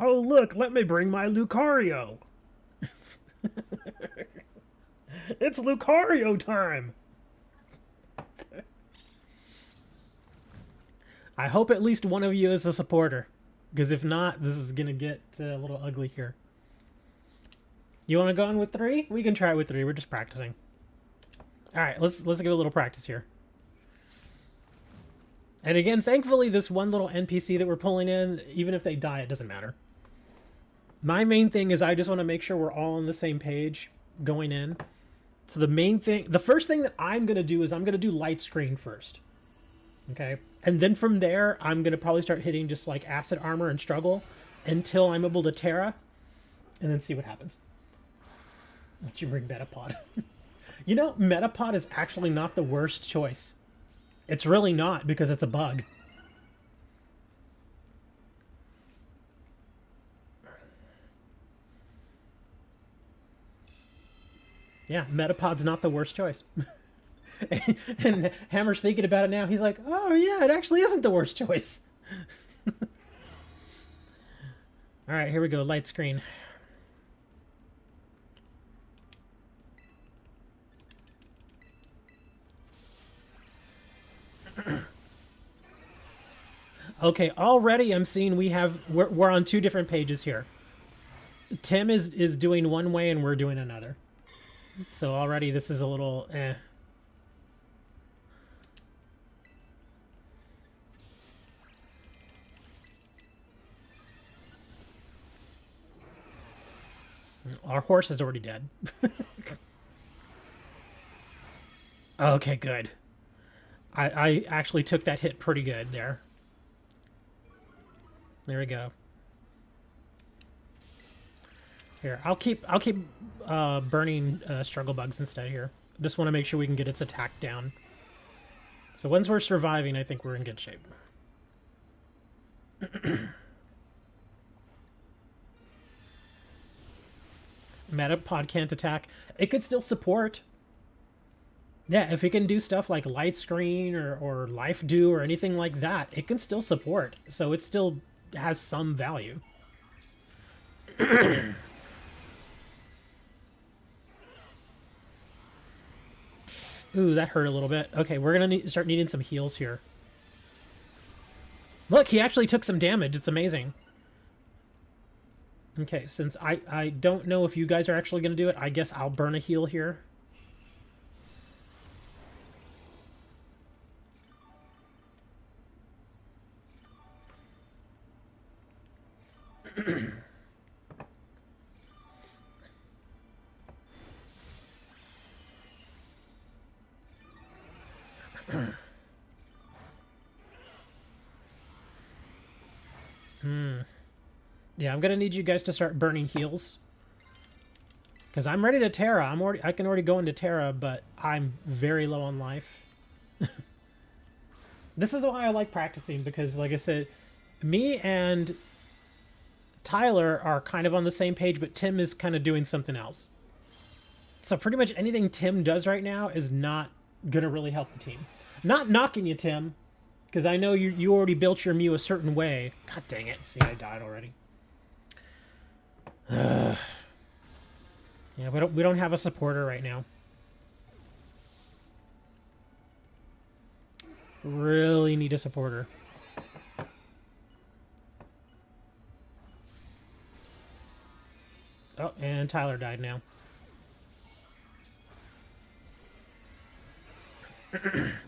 Oh, look, let me bring my Lucario. It's Lucario time. I hope at least one of you is a supporter. Because if not, this is going to get a little ugly here. You want to go in with 3? We can try it with 3. We're just practicing. Alright, let's give a little practice here. And again, thankfully, this one little NPC that we're pulling in, even if they die, it doesn't matter. My main thing is I just want to make sure we're all on the same page going in. So the first thing that I'm going to do is I'm going to do light screen first. Okay? And then from there, I'm going to probably start hitting just like acid armor and struggle until I'm able to Tera. And then see what happens. Let you bring Metapod. You know, Metapod is actually not the worst choice. It's really not, because it's a bug. Yeah, Metapod's not the worst choice. And Hammer's thinking about it now. He's like, oh yeah, it actually isn't the worst choice. Alright, here we go. Light screen. Okay, already I'm seeing we're on 2 different pages here. Tim is doing one way and we're doing another. So already this is a little eh. Our horse is already dead. Okay, good. I actually took that hit pretty good there. There we go. Here, I'll keep burning struggle bugs instead here. Just want to make sure we can get its attack down. So once we're surviving, I think we're in good shape. Metapod can't attack. It could still support. Yeah, if it can do stuff like light screen or life dew or anything like that, it can still support. So it still has some value. Ooh, that hurt a little bit. Okay, we're going to start needing some heals here. Look, he actually took some damage. It's amazing. Okay, since I don't know if you guys are actually going to do it, I guess I'll burn a heal here. Yeah, I'm gonna need you guys to start burning heals. Because I'm ready to Tera. I can already go into Tera, but I'm very low on life. This is why I like practicing, because like I said, me and Tyler are kind of on the same page, but Tim is kind of doing something else. So pretty much anything Tim does right now is not gonna really help the team. Not knocking you, Tim, because I know you already built your Mew a certain way. God dang it. See, I died already. Yeah, we don't have a supporter right now. Really need a supporter. Oh, and Tyler died now.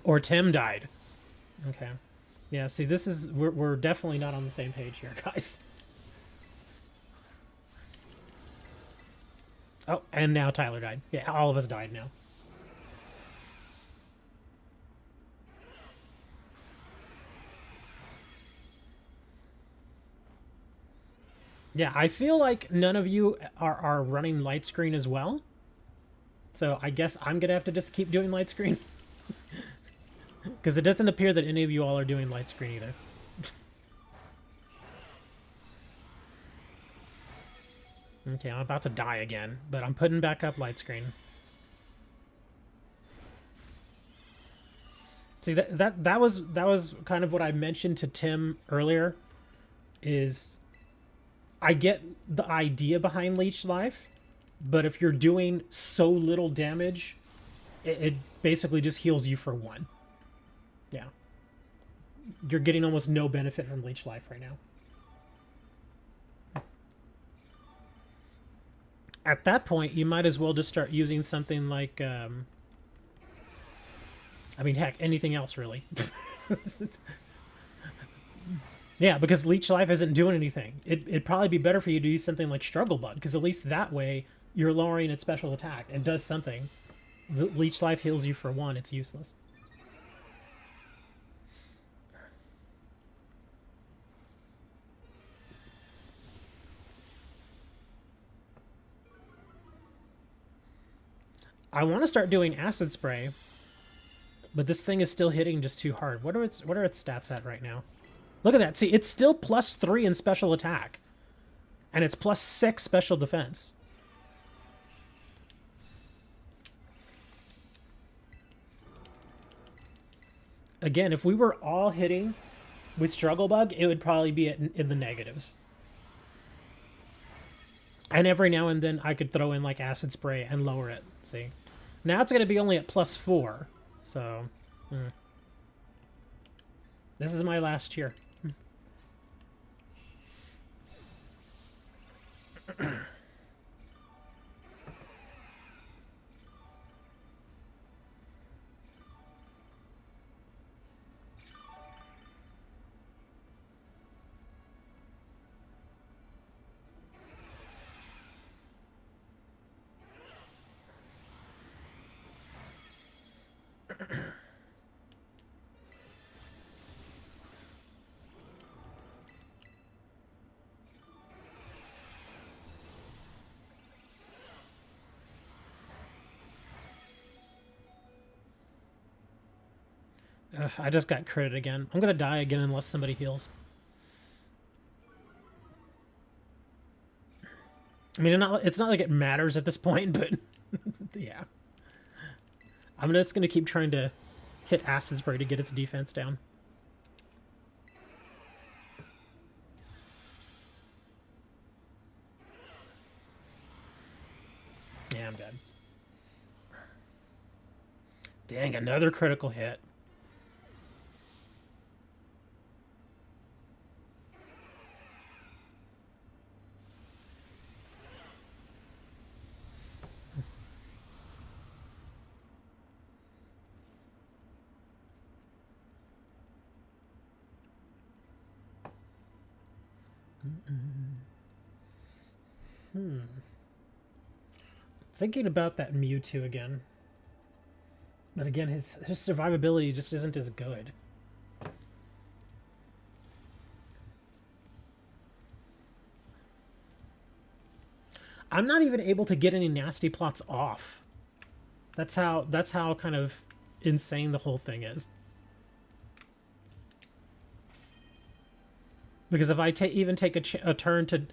Or Tim died. Okay. Yeah, see, this is... We're definitely not on the same page here, guys. Oh, and now Tyler died. Yeah, all of us died now. Yeah, I feel like none of you are running light screen as well. So I guess I'm going to have to just keep doing light screen. Because it doesn't appear that any of you all are doing light screen either. Okay, I'm about to die again, but I'm putting back up light screen. See, that was kind of what I mentioned to Tim earlier, is I get the idea behind Leech Life, but if you're doing so little damage, it basically just heals you for 1. Yeah. You're getting almost no benefit from Leech Life right now. At that point, you might as well just start using something like... I mean, heck, anything else, really. Yeah, because Leech Life isn't doing anything. It'd probably be better for you to use something like Struggle Bug, because at least that way you're lowering its special attack and does something. Leech Life heals you for 1, it's useless. I want to start doing Acid Spray, but this thing is still hitting just too hard. What are its stats at right now? Look at that. See, it's still +3 in special attack. And it's +6 special defense. Again, if we were all hitting with Struggle Bug, it would probably be in the negatives. And every now and then I could throw in like Acid Spray and lower it. See? Now it's going to be only at +4. So, this is my last year. Ugh, I just got critted again. I'm gonna die again unless somebody heals. I mean, it's not like it matters at this point, but yeah. I'm just gonna keep trying to hit Acid Spray to get its defense down. Yeah, I'm dead. Dang, another critical hit. Thinking about that Mewtwo again. But again, his survivability just isn't as good. I'm not even able to get any nasty plots off. That's how kind of insane the whole thing is. Because if I even take a turn to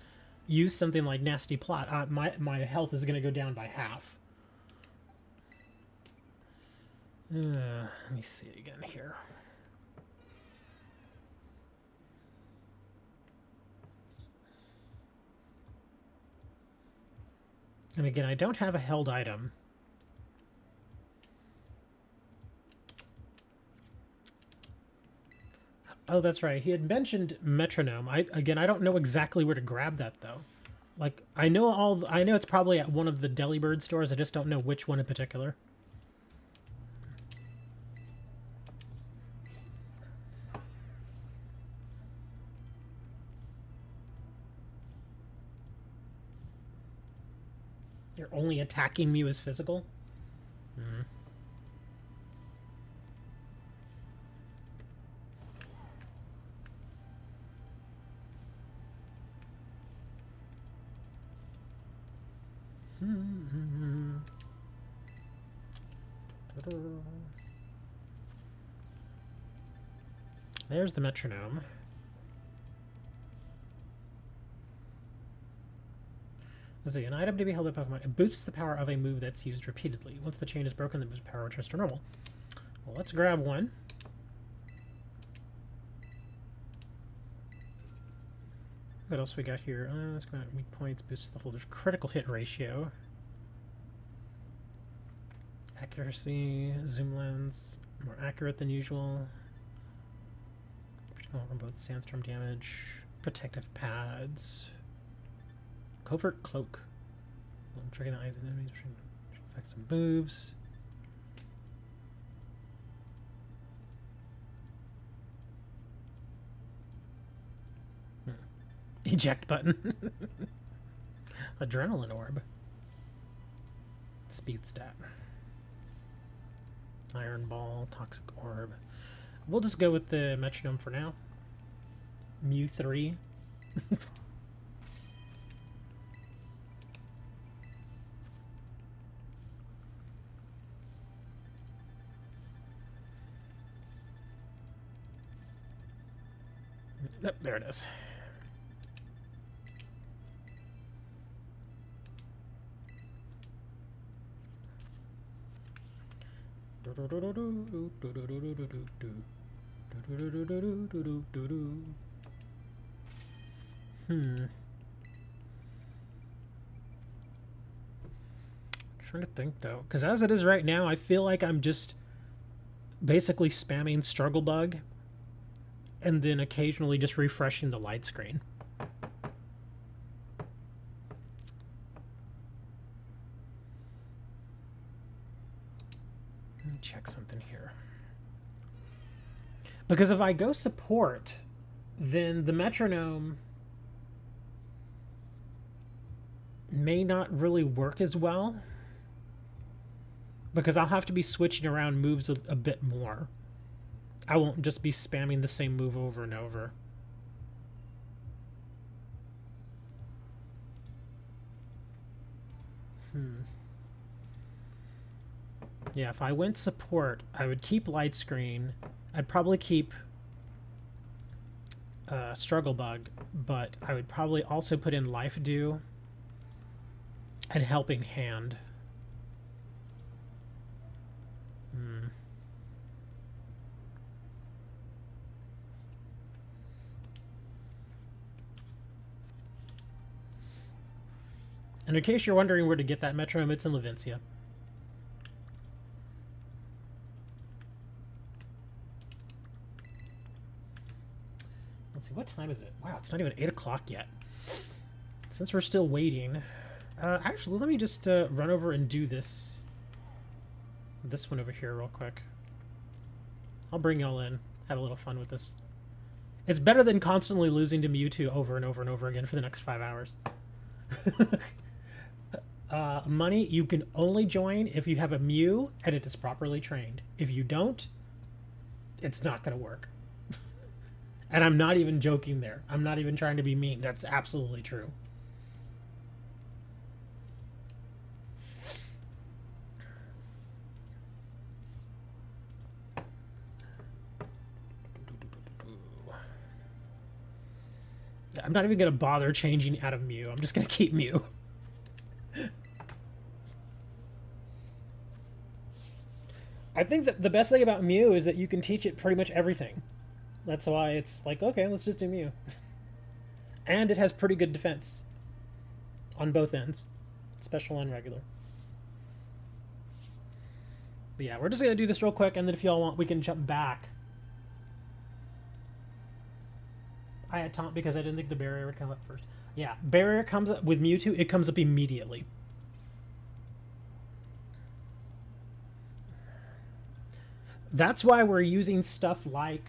use something like Nasty Plot, my health is going to go down by half. Let me see it again here. And again, I don't have a held item. Oh, that's right. He had mentioned metronome. Again, I don't know exactly where to grab that, though. Like, I know it's probably at one of the Delibird stores. I just don't know which one in particular. Your only attacking Mew is physical? Mm. There's the metronome. Let's see, an item to be held by Pokemon. It boosts the power of a move that's used repeatedly. Once the chain is broken, the move's power returns to normal. Well, let's grab one. What else we got here? Let's go at weak points, boosts the holder's critical hit ratio. Accuracy, zoom lens, more accurate than usual. From both sandstorm damage, protective pads, covert cloak. Trigger the eyes of enemies, affect some moves. Eject button. Adrenaline orb. Speed stat. Iron ball, toxic orb. We'll just go with the metronome for now. MewTwo. Yep, there it is. Trying to think though, because as it is right now, I feel like I'm just basically spamming Struggle Bug and then occasionally just refreshing the light screen. Let me check something here. Because if I go support, then the metronome may not really work as well. Because I'll have to be switching around moves a bit more. I won't just be spamming the same move over and over. Yeah, if I went support, I would keep light screen. I'd probably keep Struggle Bug, but I would probably also put in Life Dew and Helping Hand. And in case you're wondering where to get that metronome, it's in Levincia. Let's see, what time is it? Wow, it's not even 8 o'clock yet. Since we're still waiting, actually, let me just run over and do this one over here real quick. I'll bring y'all in, have a little fun with this. It's better than constantly losing to Mewtwo over and over and over again for the next 5 hours. Money, you can only join if you have a Mew and it is properly trained. If you don't, it's not going to work. And I'm not even joking there. I'm not even trying to be mean. That's absolutely true. I'm not even going to bother changing out of Mew. I'm just going to keep Mew. I think that the best thing about Mew is that you can teach it pretty much everything. That's why it's like, okay, let's just do Mew. And it has pretty good defense on both ends, special and regular. But yeah, we're just going to do this real quick, and then if y'all want, we can jump back. I had taunt because I didn't think the barrier would come up first. Yeah, barrier comes up with Mewtwo. It comes up immediately. That's why we're using stuff like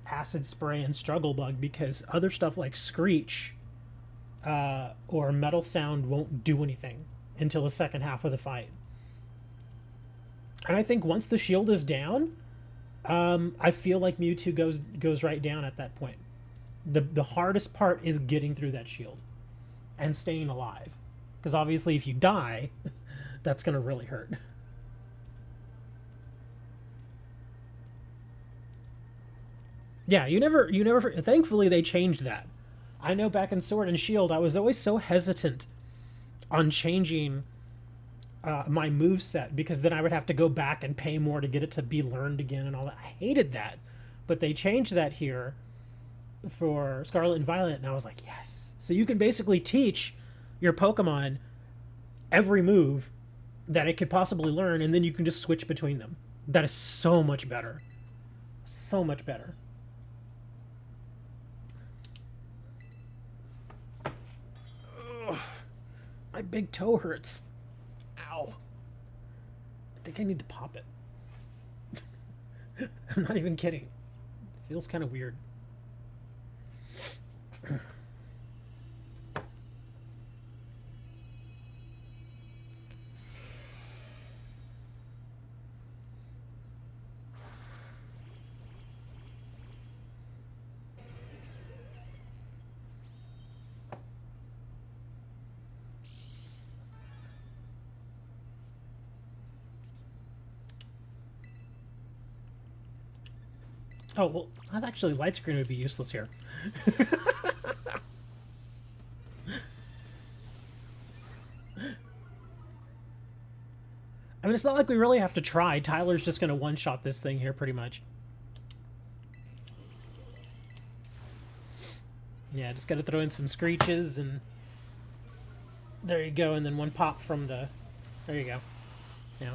Acid Spray and Struggle Bug, because other stuff like Screech or Metal Sound won't do anything until the second half of the fight. And I think once the shield is down, I feel like Mewtwo goes right down at that point. The hardest part is getting through that shield and staying alive, because obviously if you die, that's gonna really hurt. Yeah, you never. Thankfully, they changed that. I know back in Sword and Shield, I was always so hesitant on changing my move set, because then I would have to go back and pay more to get it to be learned again and all that. I hated that, but they changed that here for Scarlet and Violet, and I was like, yes. So you can basically teach your Pokemon every move that it could possibly learn, and then you can just switch between them. That is so much better. So much better. Ugh, my big toe hurts. Ow. I think I need to pop it. I'm not even kidding. It feels kind of weird. Oh, well, actually, light screen would be useless here. I mean, it's not like we really have to try. Tyler's just going to one-shot this thing here, pretty much. Yeah, just got to throw in some screeches, and there you go, and then one pop from the... There you go. Yeah.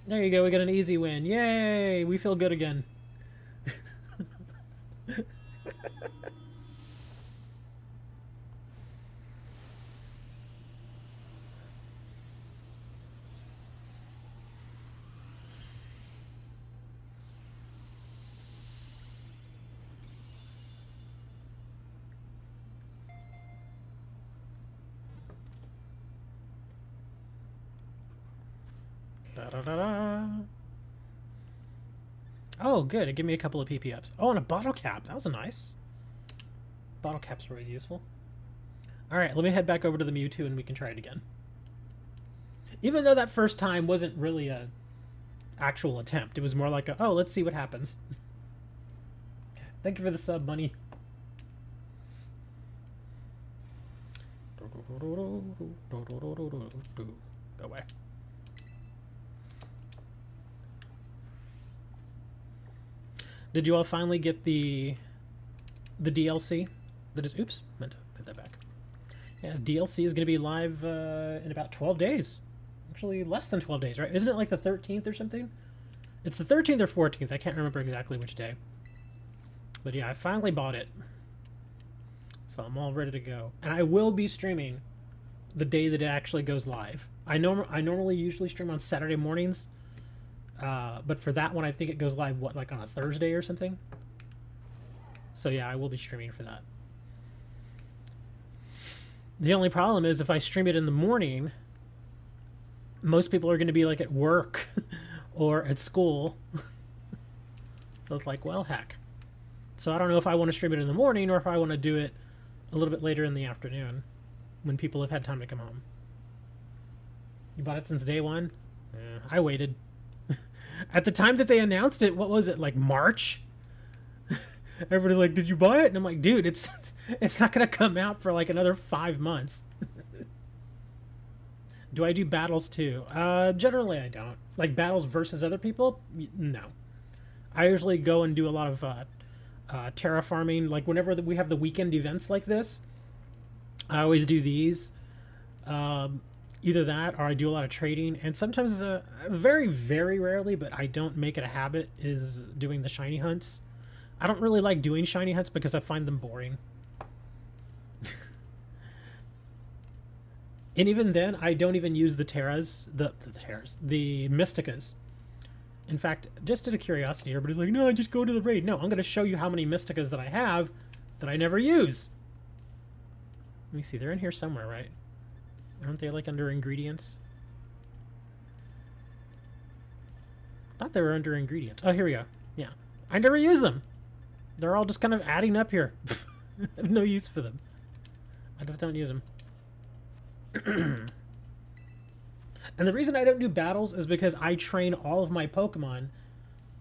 There you go, we got an easy win. Yay! We feel good again. Da-da-da-da. Oh, good. It gave me a couple of PP ups. Oh, and a bottle cap. That was nice. Bottle caps are always useful. Alright, let me head back over to the Mewtwo and we can try it again. Even though that first time wasn't really a actual attempt. It was more like a, oh, let's see what happens. Thank you for the sub, money. Go away. Did you all finally get the DLC? That is, oops, meant to put that back. Yeah, DLC is going to be live in about 12 days. Actually, less than 12 days, right? Isn't it like the 13th or something? It's the 13th or 14th. I can't remember exactly which day. But yeah, I finally bought it. So I'm all ready to go. And I will be streaming the day that it actually goes live. I normally usually stream on Saturday mornings. But for that one, I think it goes live, what, like on a Thursday or something? So yeah, I will be streaming for that. The only problem is if I stream it in the morning, most people are going to be like at work or at school. So it's like, well, heck. So I don't know if I want to stream it in the morning or if I want to do it a little bit later in the afternoon when people have had time to come home. You bought it since day one? Yeah, I waited. At the time that they announced it, what was it, like March? Everybody's like, did you buy it? And I'm like, dude, it's not going to come out for like another 5 months. Do I do battles too? Generally I don't. Like battles versus other people? No. I usually go and do a lot of terraforming. Like whenever we have the weekend events like this, I always do these. Either that, or I do a lot of trading, and sometimes, very, very rarely, but I don't make it a habit, is doing the shiny hunts. I don't really like doing shiny hunts because I find them boring. And even then, I don't even use the Teras, the Mysticas. In fact, just out of curiosity, everybody's like, no, just go to the raid. No, I'm going to show you how many Mysticas that I have that I never use. Let me see, they're in here somewhere, right? Aren't they like under ingredients? I thought they were under ingredients. Oh, here we go. Yeah. I never use them. They're all just kind of adding up here. I have no use for them. I just don't use them. And the reason I don't do battles is because I train all of my Pokemon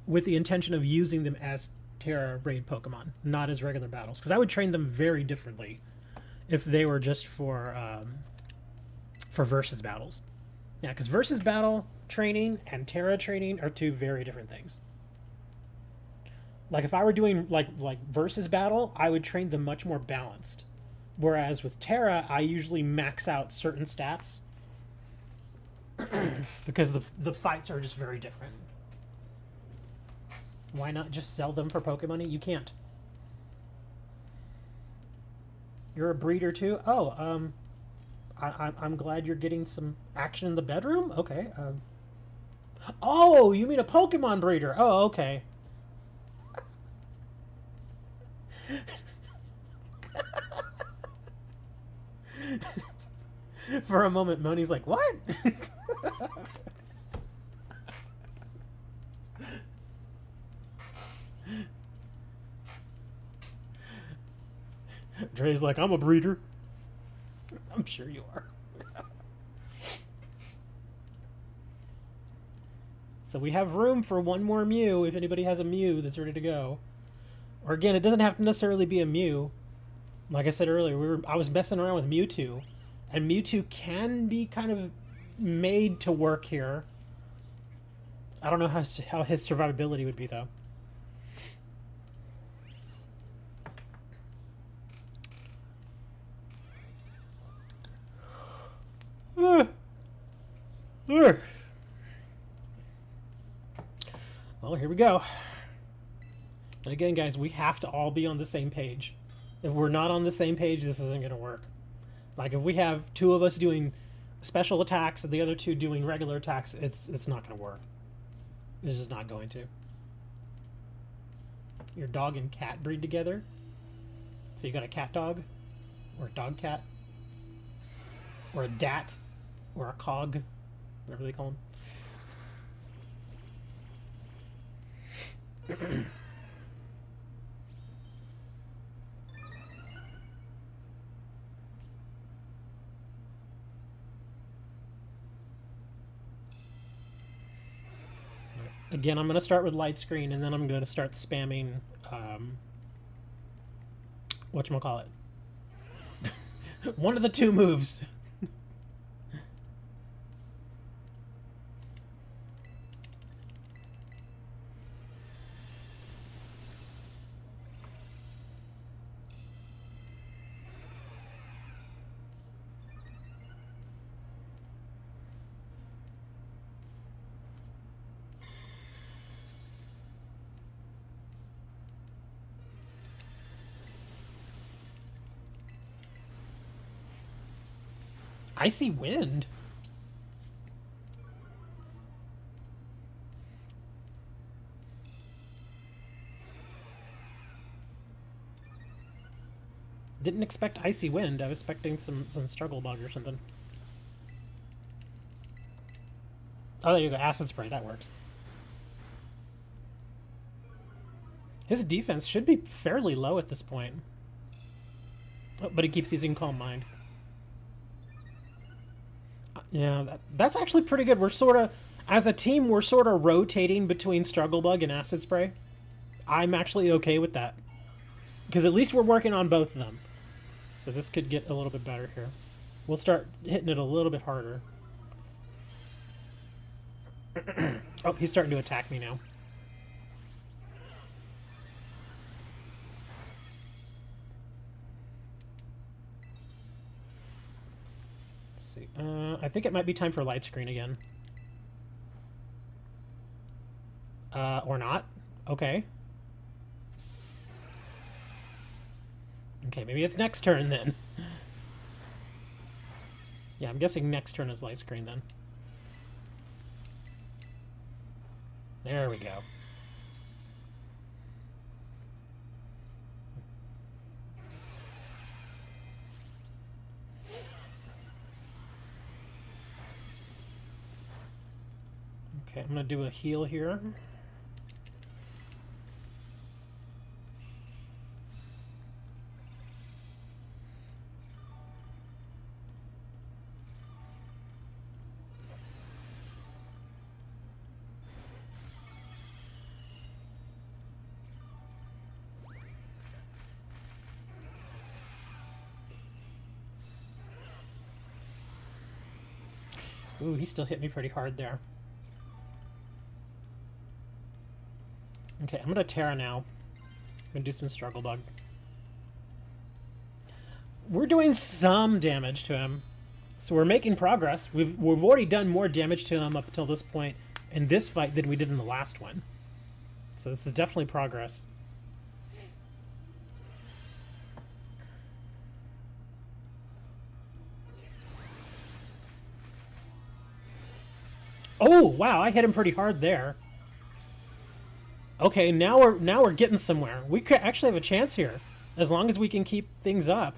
with the intention of using them as Tera raid Pokemon, not as regular battles. Because I would train them very differently if they were just for versus battles. Yeah, because versus battle training and Tera training are two very different things. Like if I were doing like versus battle, I would train them much more balanced. Whereas with Tera, I usually max out certain stats because the fights are just very different. Why not just sell them for Pokemoney? You can't. You're a breeder too? Oh, I'm glad you're getting some action in the bedroom? Okay. Oh, you mean a Pokemon breeder? Oh, okay. For a moment, Moni's like, what? Dre's like, I'm a breeder. I'm sure you are. So we have room for one more Mew if anybody has a Mew that's ready to go. Or again, it doesn't have to necessarily be a Mew. Like I said earlier, I was messing around with MewTwo, and MewTwo can be kind of made to work here. I don't know how his survivability would be though. Well, here we go. And again, guys, we have to all be on the same page. If we're not on the same page, this isn't going to work. Like, if we have two of us doing special attacks and the other two doing regular attacks, it's not going to work. It's just not going to. Your dog and cat breed together. So you got a cat dog, or a dog cat, or a dat, or a cog, whatever they call them. Again, I'm going to start with light screen, and then I'm going to start spamming, whatchamacallit. One of the two moves. Icy wind? Didn't expect icy wind. I was expecting some struggle bug or something. Oh, there you go. Acid spray. That works. His defense should be fairly low at this point. Oh, but he keeps using Calm Mind. Yeah, that's actually pretty good. We're sort of, as a team, we're sort of rotating between Struggle Bug and Acid Spray. I'm actually okay with that. Because at least we're working on both of them. So this could get a little bit better here. We'll start hitting it a little bit harder. Oh, he's starting to attack me now. see. I think it might be time for light screen again. Or not. Okay. Okay, maybe it's next turn then. Yeah, I'm guessing next turn is light screen then. There we go. Okay, I'm gonna do a heal here. Ooh, he still hit me pretty hard there. Okay, I'm gonna Tera now. I'm gonna do some Struggle Bug. We're doing some damage to him, so we're making progress. We've already done more damage to him up until this point in this fight than we did in the last one. So this is definitely progress. Oh wow, I hit him pretty hard there. Okay, now we're getting somewhere. We could actually have a chance here, as long as we can keep things up.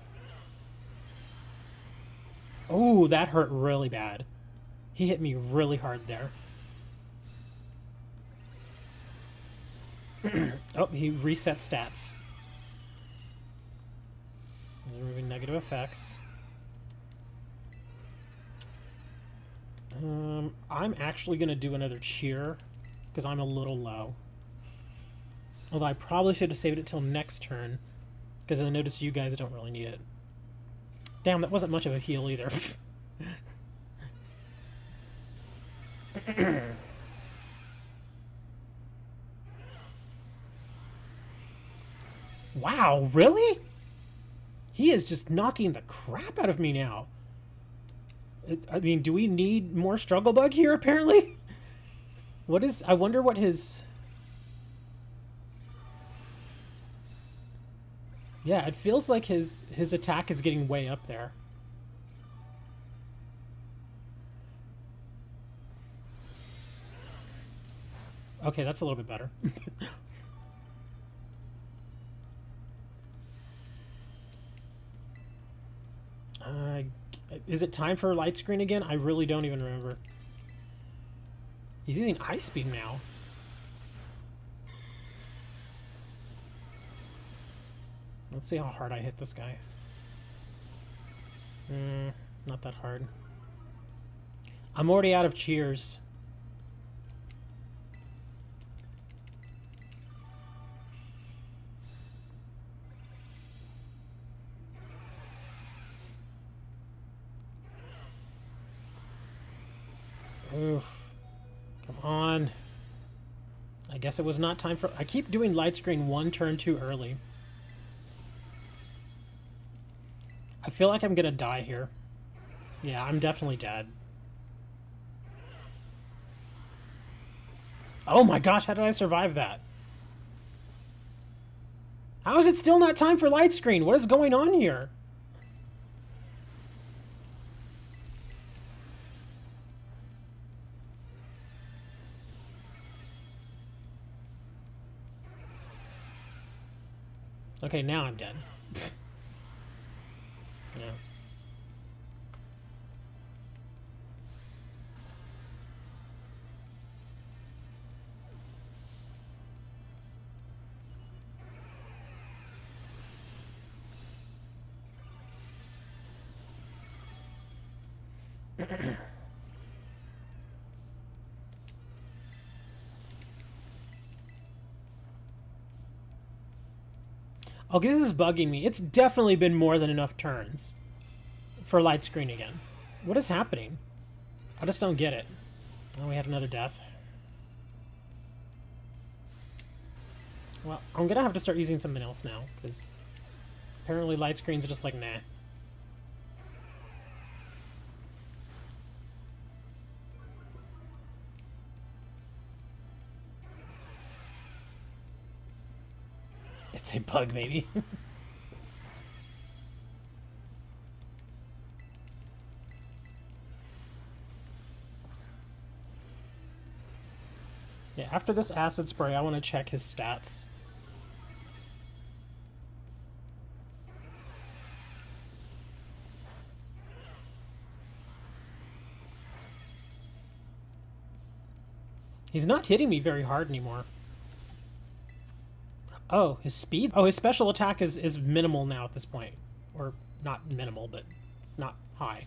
Oh, that hurt really bad. He hit me really hard there. Oh, he reset stats. Removing negative effects. I'm actually going to do another cheer, because I'm a little low. Although I probably should have saved it till next turn, because I noticed you guys don't really need it. Damn, that wasn't much of a heal either. Wow, really? He is just knocking the crap out of me now. I mean, do we need more Struggle Bug here, apparently? What is... I wonder what his... Yeah, it feels like his attack is getting way up there. Okay, that's a little bit better. Is it time for light screen again? I really don't even remember. He's using Ice Beam now. Let's see how hard I hit this guy. Not that hard. I'm already out of cheers. Oof. Come on. I guess it was not time for... I keep doing light screen one turn too early. I feel like I'm gonna die here. Yeah, I'm definitely dead. Oh my gosh, how did I survive that? How is it still not time for light screen? What is going on here? Okay, now I'm dead. Yeah. Okay, this is bugging me. It's definitely been more than enough turns for light screen again. What is happening? I just don't get it. Oh, we had another death. Well, I'm gonna have to start using something else now, because apparently light screens are just like, nah. It's a bug, maybe. Yeah, after this acid spray, I want to check his stats. He's not hitting me very hard anymore. Oh, his speed? Oh, his special attack is minimal now at this point. Or, not minimal, but not high.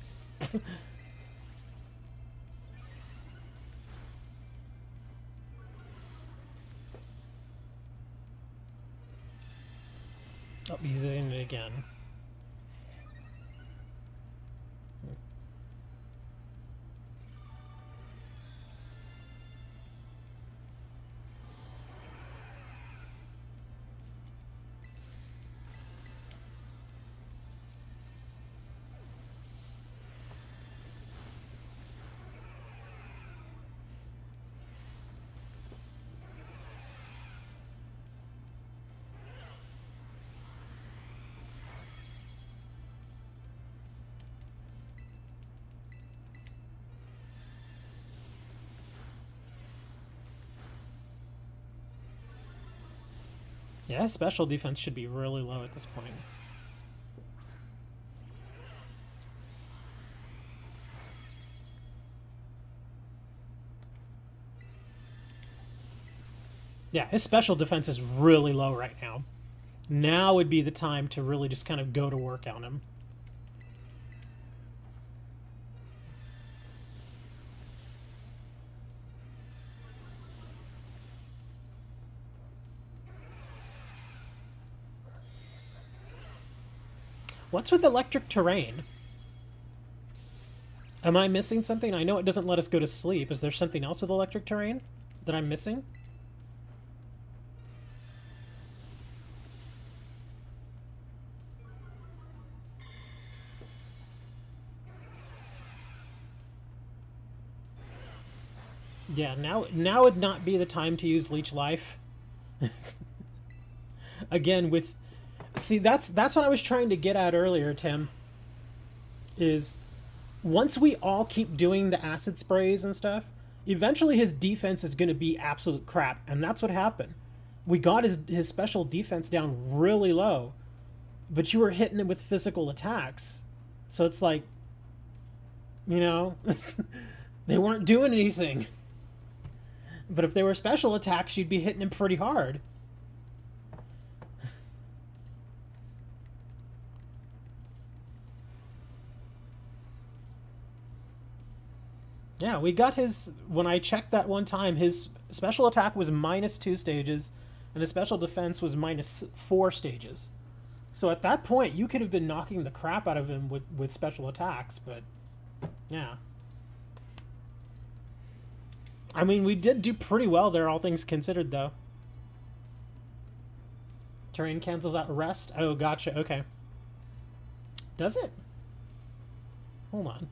Oh, he's in it again. Yeah, his special defense should be really low at this point. Yeah, his special defense is really low right now. Now would be the time to really just kind of go to work on him. What's with electric terrain? Am I missing something? I know it doesn't let us go to sleep. Is there something else with electric terrain that I'm missing? Yeah, now would not be the time to use Leech Life. Again, with... See, that's what I was trying to get at earlier, Tim. Is once we all keep doing the acid sprays and stuff, eventually his defense is going to be absolute crap. And that's what happened. We got his special defense down really low, but you were hitting him with physical attacks. So it's like, you know, they weren't doing anything. But if they were special attacks, you'd be hitting him pretty hard. Yeah, we got his... When I checked that one time, his special attack was -2 stages, and his special defense was -4 stages. So at that point, you could have been knocking the crap out of him with special attacks, but... Yeah. I mean, we did do pretty well there, all things considered, though. Terrain cancels out rest? Oh, gotcha, okay. Does it? Hold on.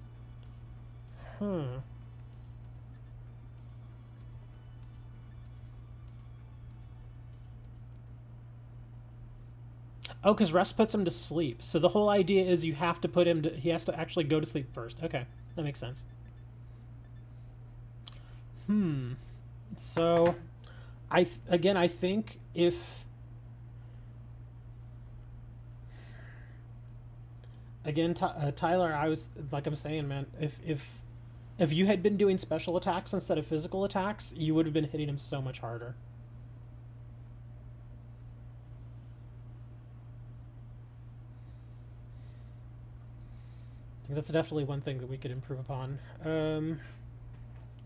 Oh, because rest puts him to sleep. So the whole idea is you have to put him to... He has to actually go to sleep first. Okay, that makes sense. So, I think if... Again, Tyler, I was... Like I'm saying, man, if you had been doing special attacks instead of physical attacks, you would have been hitting him so much harder. I think that's definitely one thing that we could improve upon.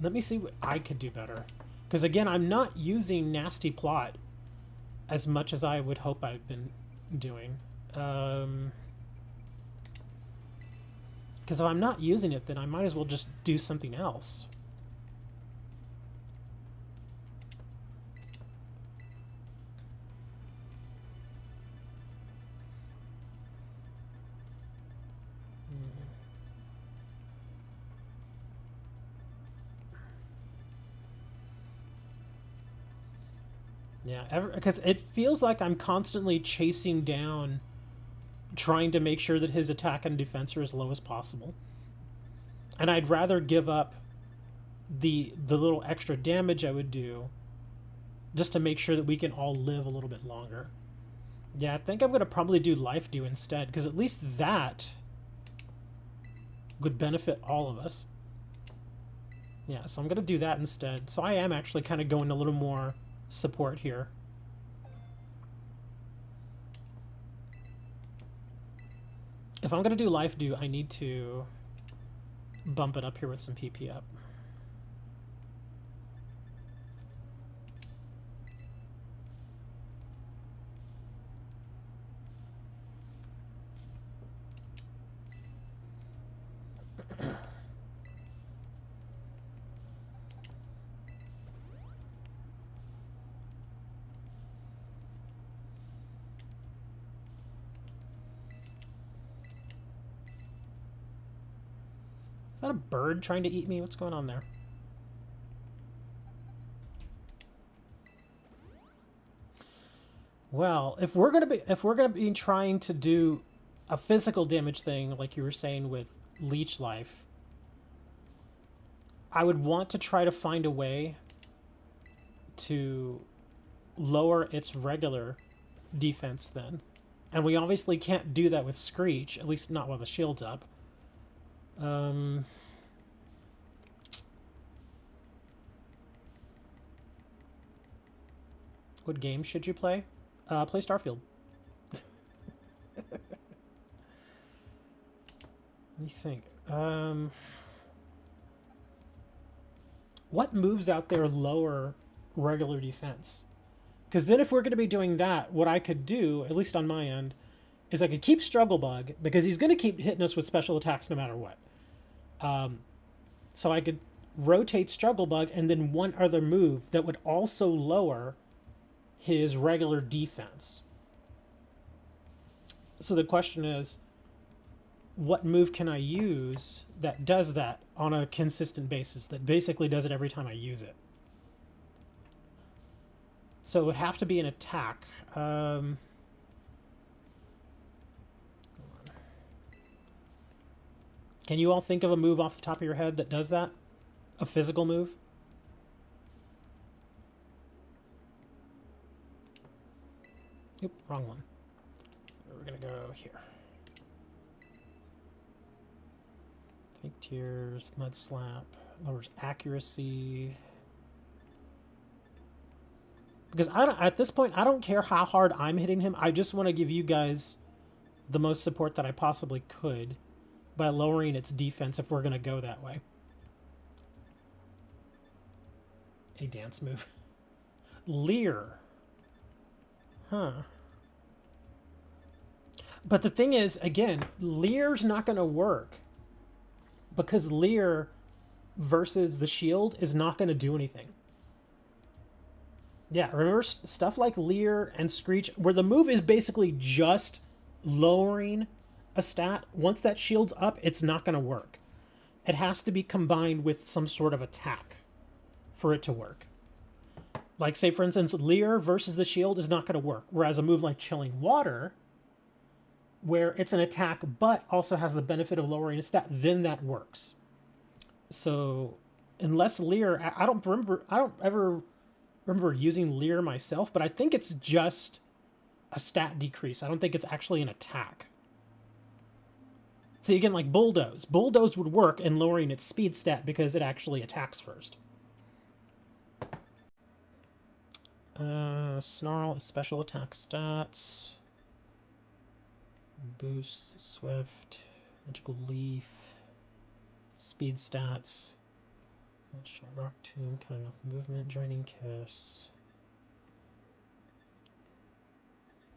Let me see what I could do better. Because again, I'm not using Nasty Plot as much as I would hope I've been doing. Because if I'm not using it, then I might as well just do something else. Yeah, because it feels like I'm constantly chasing down, trying to make sure that his attack and defense are as low as possible. And I'd rather give up the little extra damage I would do just to make sure that we can all live a little bit longer. Yeah, I think I'm going to probably do Life Dew instead, because at least that would benefit all of us. Yeah, so I'm going to do that instead. So I am actually kind of going a little more support here. If I'm going to do Life Dew, I need to bump it up here with some PP up. Is that a bird trying to eat me? What's going on there? Well, if we're gonna be trying to do a physical damage thing, like you were saying with Leech Life, I would want to try to find a way to lower its regular defense then. And we obviously can't do that with Screech, at least not while the shield's up. What game should you play? Play Starfield. Let me think. What moves out there lower regular defense? Because then if we're going to be doing that, what I could do, at least on my end, is I could keep Struggle Bug, because he's going to keep hitting us with special attacks no matter what. So I could rotate Struggle Bug and then one other move that would also lower his regular defense. So the question is, what move can I use that does that on a consistent basis, that basically does it every time I use it? So it would have to be an attack. Can you all think of a move off the top of your head that does that? A physical move? Oop, wrong one. We're gonna go here. Fake Tears, Mud Slap, lowers accuracy. Because at this point, I don't care how hard I'm hitting him. I just want to give you guys the most support that I possibly could by lowering its defense if we're going to go that way. A dance move. Leer. Huh. But the thing is, again, Leer's not going to work. Because Leer versus the shield is not going to do anything. Yeah, remember stuff like Leer and Screech, where the move is basically just lowering a stat. Once that shield's up, it's not going to work. It has to be combined with some sort of attack for it to work. Like, say, for instance, Leer versus the shield is not going to work. Whereas a move like Chilling Water, where it's an attack but also has the benefit of lowering a stat, then that works. So, unless Leer... I don't ever remember using Leer myself, but I think it's just a stat decrease. I don't think it's actually an attack. See, again, like Bulldoze. Bulldoze would work in lowering its speed stat because it actually attacks first. Snarl is special attack stats. Boost, Swift, Magical Leaf, speed stats. Rock Tomb, cutting off movement, joining kiss.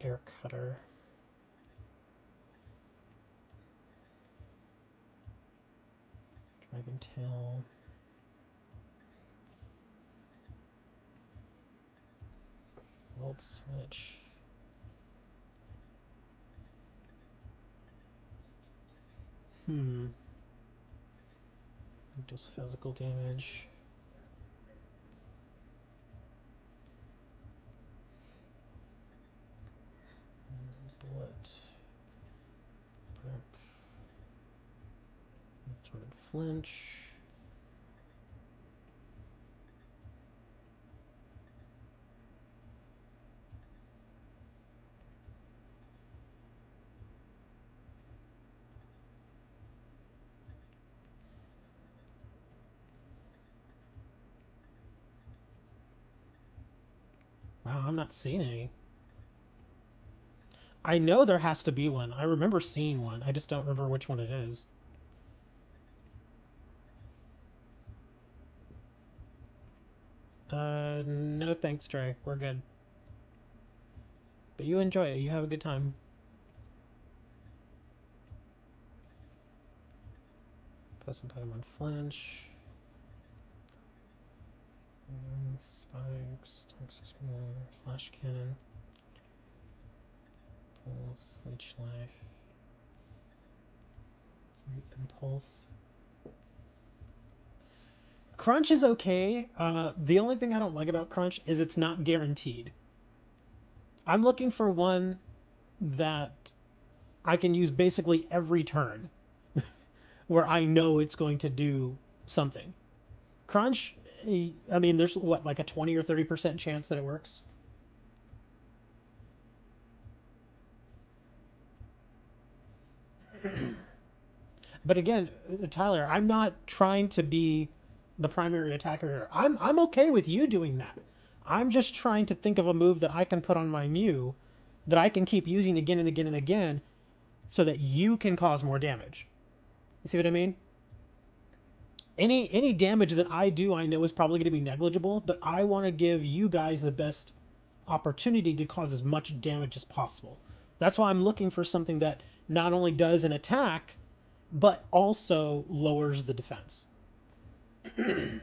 Air Cutter. Dragon Tail. Volt Switch. Does physical damage. Bullet. Brick. Threaded flinch. Wow, I'm not seeing any. I know there has to be one. I remember seeing one. I just don't remember which one it is. No thanks, Trey. We're good. But you enjoy it. You have a good time. Put some Pokemon flinch. Spikes. Toxic Flash Cannon. Pulse. Leech Life. Impulse. Crunch is okay. The only thing I don't like about Crunch is it's not guaranteed. I'm looking for one that I can use basically every turn where I know it's going to do something. Crunch, I mean, there's what, like a 20 or 30% chance that it works? But again, Tyler, I'm not trying to be the primary attacker here. I'm okay with you doing that. I'm just trying to think of a move that I can put on my Mew that I can keep using again and again and again so that you can cause more damage. You see what I mean? Any damage that I do, I know is probably going to be negligible, but I want to give you guys the best opportunity to cause as much damage as possible. That's why I'm looking for something that not only does an attack, but also lowers the defense. James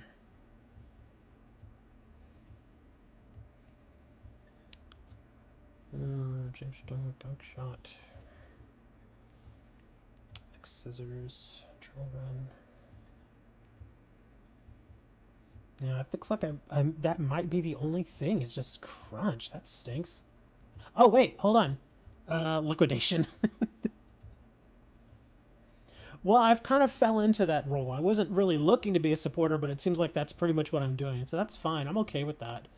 Stone, Dog Shot. X Scissors, Drill Run. Yeah, it looks like that might be the only thing. It's just Crunch. That stinks. Oh, wait, hold on. Liquidation. Well, I've kind of fell into that role. I wasn't really looking to be a supporter, but it seems like that's pretty much what I'm doing. So that's fine. I'm okay with that.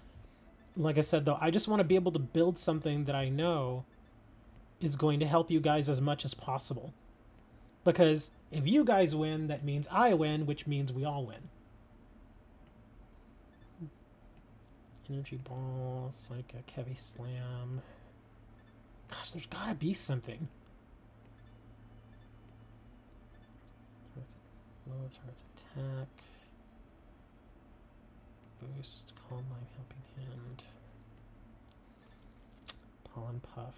Like I said, though, I just want to be able to build something that I know is going to help you guys as much as possible. Because if you guys win, that means I win, which means we all win. Energy Ball, Psychic, Heavy Slam. Gosh, there's gotta be something. Low target's attack. Boost, Calm Mind, Helping Hand. Pollen Puff.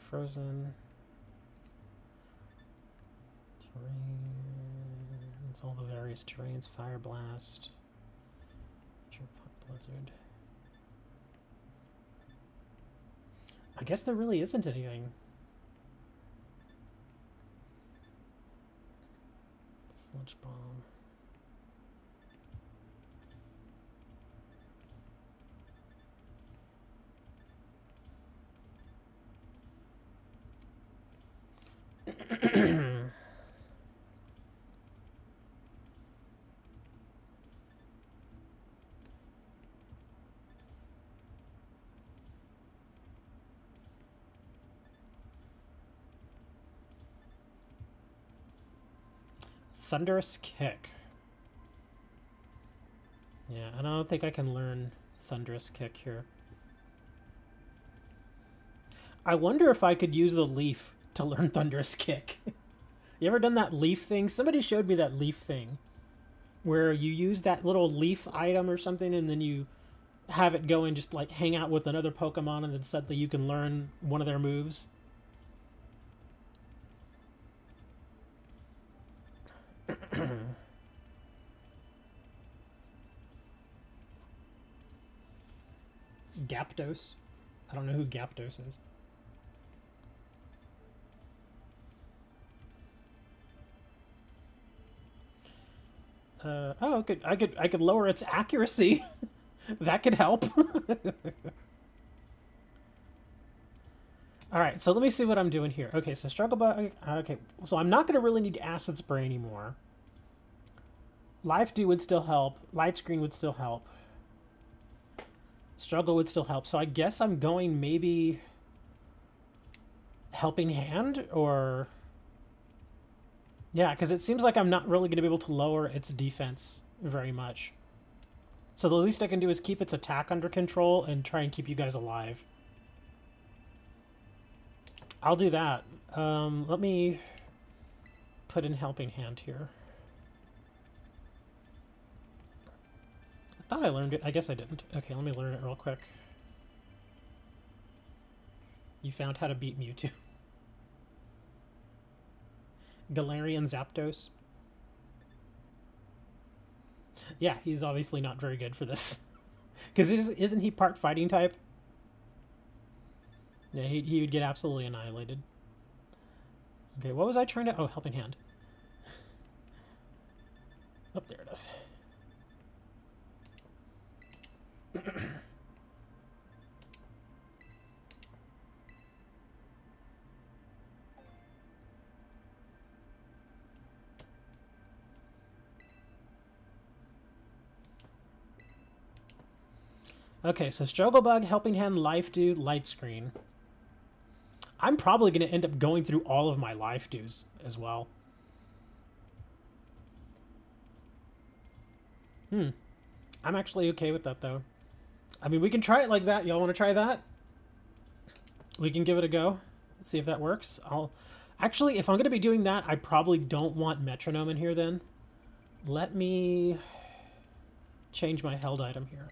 Frozen. Terrain. It's all the various terrains. Fire Blast. Blizzard. I guess there really isn't anything. Sludge Bomb. Thunderous Kick. Yeah, I don't think I can learn Thunderous Kick here. I wonder if I could use the leaf to learn Thunderous Kick. You ever done that leaf thing? Somebody showed me that leaf thing. Where you use that little leaf item or something and then you have it go and just like hang out with another Pokemon and then suddenly you can learn one of their moves. Gyarados. I don't know who Gapdos is. Oh, I could lower its accuracy. That could help. All right, so let me see what I'm doing here. Okay, so Struggle Bug. Okay, so I'm not going to really need Acid Spray anymore. Life Dew would still help. Light Screen would still help. Struggle would still help. So I guess I'm going maybe Helping Hand or... Yeah, because it seems like I'm not really going to be able to lower its defense very much. So the least I can do is keep its attack under control and try and keep you guys alive. I'll do that. Let me put in Helping Hand here. I thought I learned it. I guess I didn't. Okay, let me learn it real quick. You found how to beat Mewtwo. Galarian Zapdos. Yeah, he's obviously not very good for this. Because isn't he part fighting type? Yeah, he would get absolutely annihilated. Okay, what was I trying to... Oh, Helping Hand. Oh, there it is. Okay, so Struggle Bug, Helping Hand, Life Dew, Light Screen. I'm probably going to end up going through all of my Life Dews as well. I'm actually okay with that, though. I mean, we can try it like that. Y'all want to try that? We can give it a go. Let's see if that works. Actually, if I'm going to be doing that, I probably don't want Metronome in here then. Let me change my held item here.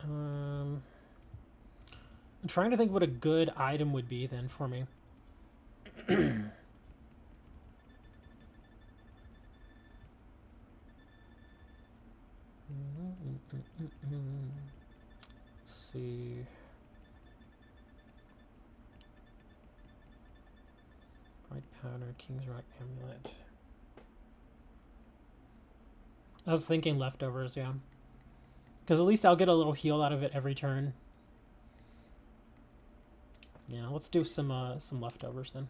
I'm trying to think what a good item would be then for me. Let's see. White Powder, King's Rock Amulet. I was thinking Leftovers, yeah. Because at least I'll get a little heal out of it every turn. Yeah, let's do some Leftovers then.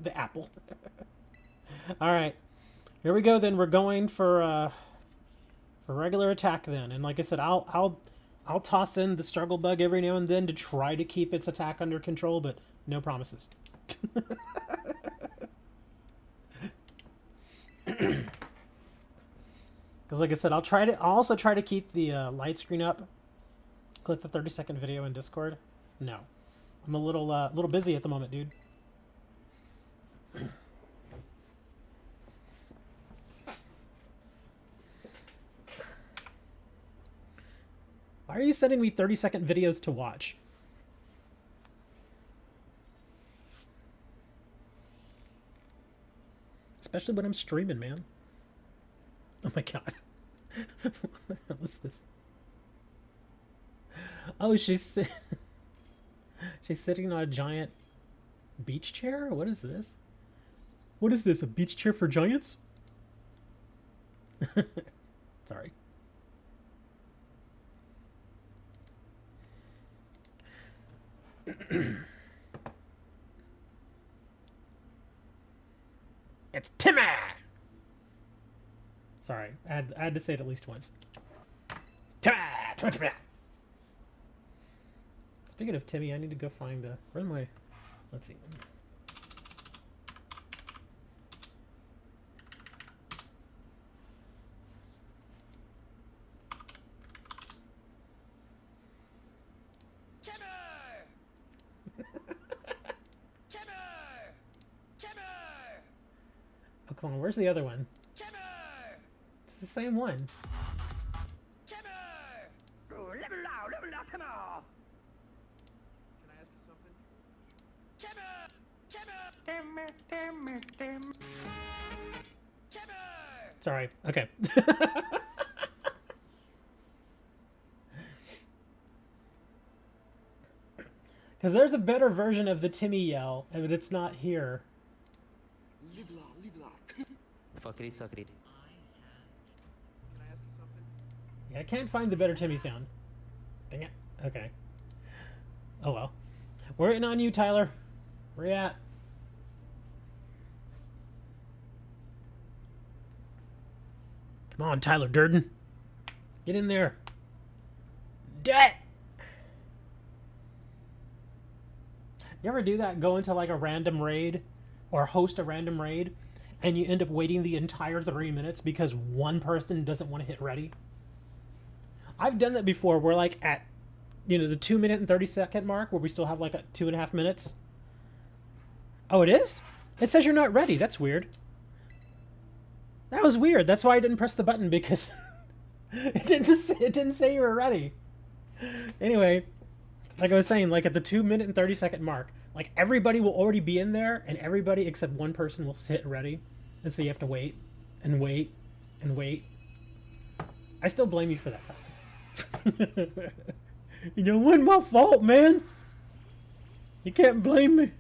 The apple. All right, here we go. Then we're going for regular attack then, and like I said, I'll toss in the Struggle Bug every now and then to try to keep its attack under control, but no promises. Because like I said, I'll also try to keep the light screen up. Click the 30-second video in Discord. No, I'm a little busy at the moment, dude. Why are you sending me 30-second videos to watch? Especially when I'm streaming, man. Oh my god. What the hell is this? Oh, she's sitting on a giant beach chair? What is this? What is this, a beach chair for giants? Sorry. It's Timmy! Sorry, I had to say it at least once. Timmy! Timmy! Speaking of Timmy, I need to go find the... Where's my... Let's see. Oh, come on, where's the other one? It's the same one. Sorry. Okay. Because there's a better version of the Timmy yell, but it's not here. Fuckity suckity. Yeah, I can't find the better Timmy sound. Dang it. Okay. Oh well. We're waiting on you, Tyler. Where you at? Come on, Tyler Durden. Get in there. Do it! You ever do that? Go into like a random raid or host a random raid and you end up waiting the entire 3 minutes because one person doesn't want to hit ready? I've done that before. We're like at, you know, the 2 minute and 30-second mark where we still have like a 2.5 minutes. Oh, it is? It says you're not ready. That's weird. That was weird. That's why I didn't press the button, because it didn't say you were ready. Anyway, like I was saying, like at the 2 minute and 30-second mark, like everybody will already be in there, and everybody except one person will hit ready, and so you have to wait and wait and wait. I still blame you for that fact. You know, it wasn't my fault, man. You can't blame me.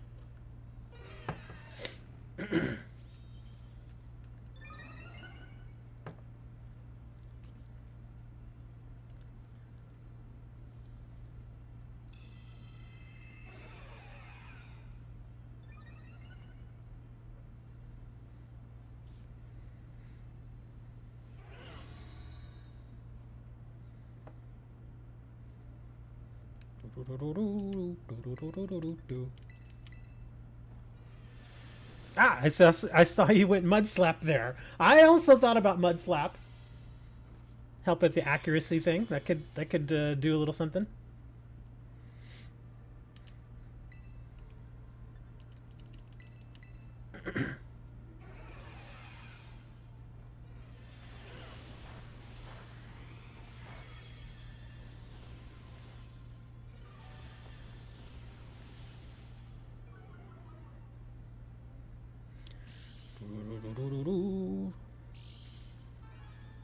Ah, I saw you went mud slap there. I also thought about mud slap. Help at the accuracy thing. That could do a little something.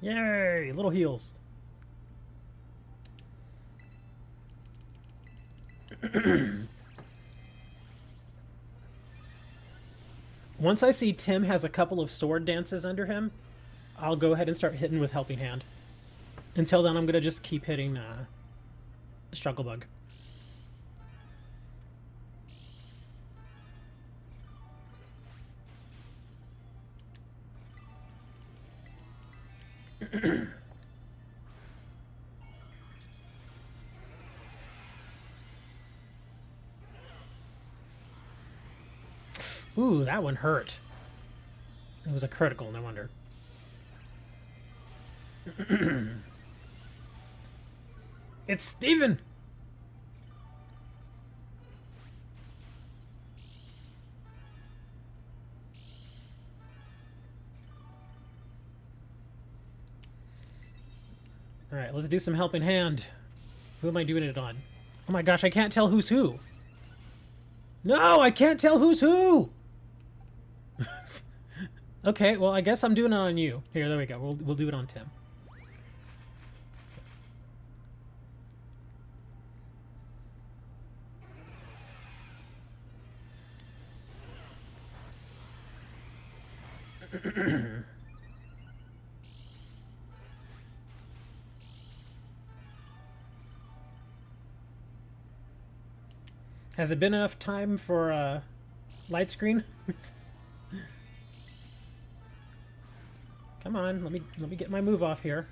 Yay! Little heals. Once I see Tim has a couple of sword dances under him, I'll go ahead and start hitting with Helping Hand. Until then, I'm going to just keep hitting Struggle Bug. Ooh, that one hurt. It was a critical, no wonder. It's Steven! Alright, let's do some Helping Hand. Who am I doing it on? Oh my gosh, I can't tell who's who. No, I can't tell who's who! Okay, well, I guess I'm doing it on you. Here, there we go. We'll do it on Tim. Has it been enough time for light screen? Come on, let me get my move off here.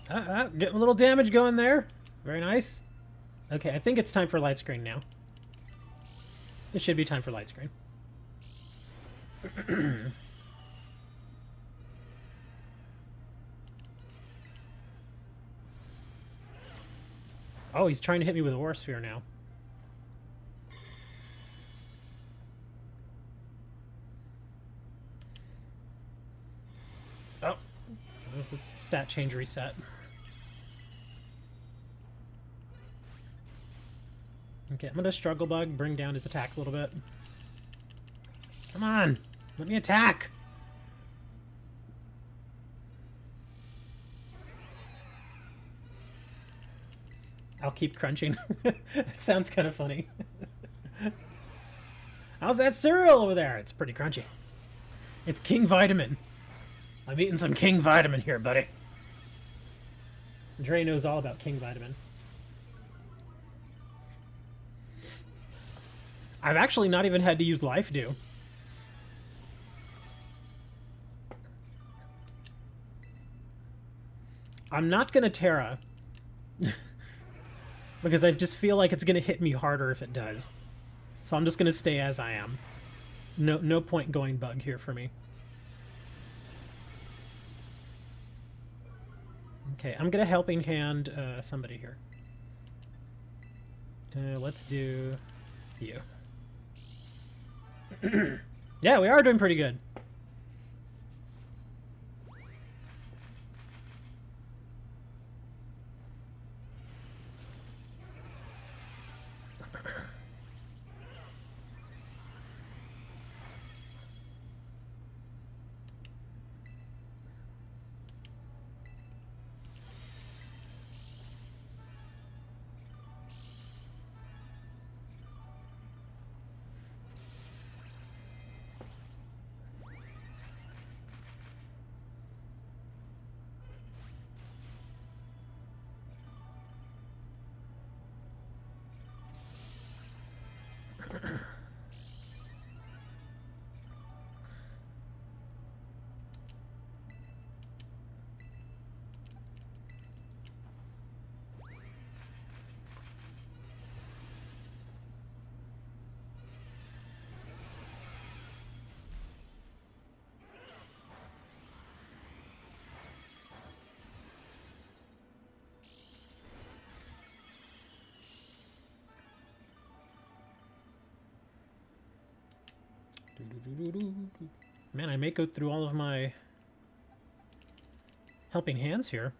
Getting a little damage going there. Very nice. Okay, I think it's time for light screen now. It should be time for light screen. Oh, he's trying to hit me with a War Sphere now. Oh, stat change reset. Okay, I'm gonna struggle bug, bring down his attack a little bit. Come on! Let me attack! I'll keep crunching. That sounds kind of funny. How's that cereal over there? It's pretty crunchy. It's King Vitamin. I'm eating some King Vitamin here, buddy. Dre knows all about King Vitamin. I've actually not even had to use Life Dew. I'm not gonna Tera. Because I just feel like it's gonna hit me harder if it does. So I'm just gonna stay as I am. No point going bug here for me. Okay, I'm gonna helping hand somebody here. Let's do you. Yeah, we are doing pretty good. Man, I may go through all of my helping hands here.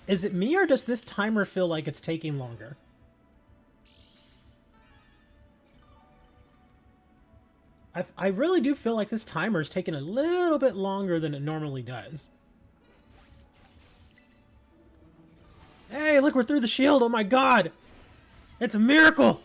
Is it me, or does this timer feel like it's taking longer? I really do feel like this timer is taking a little bit longer than it normally does. Hey, look, we're through the shield. Oh my god. It's a miracle.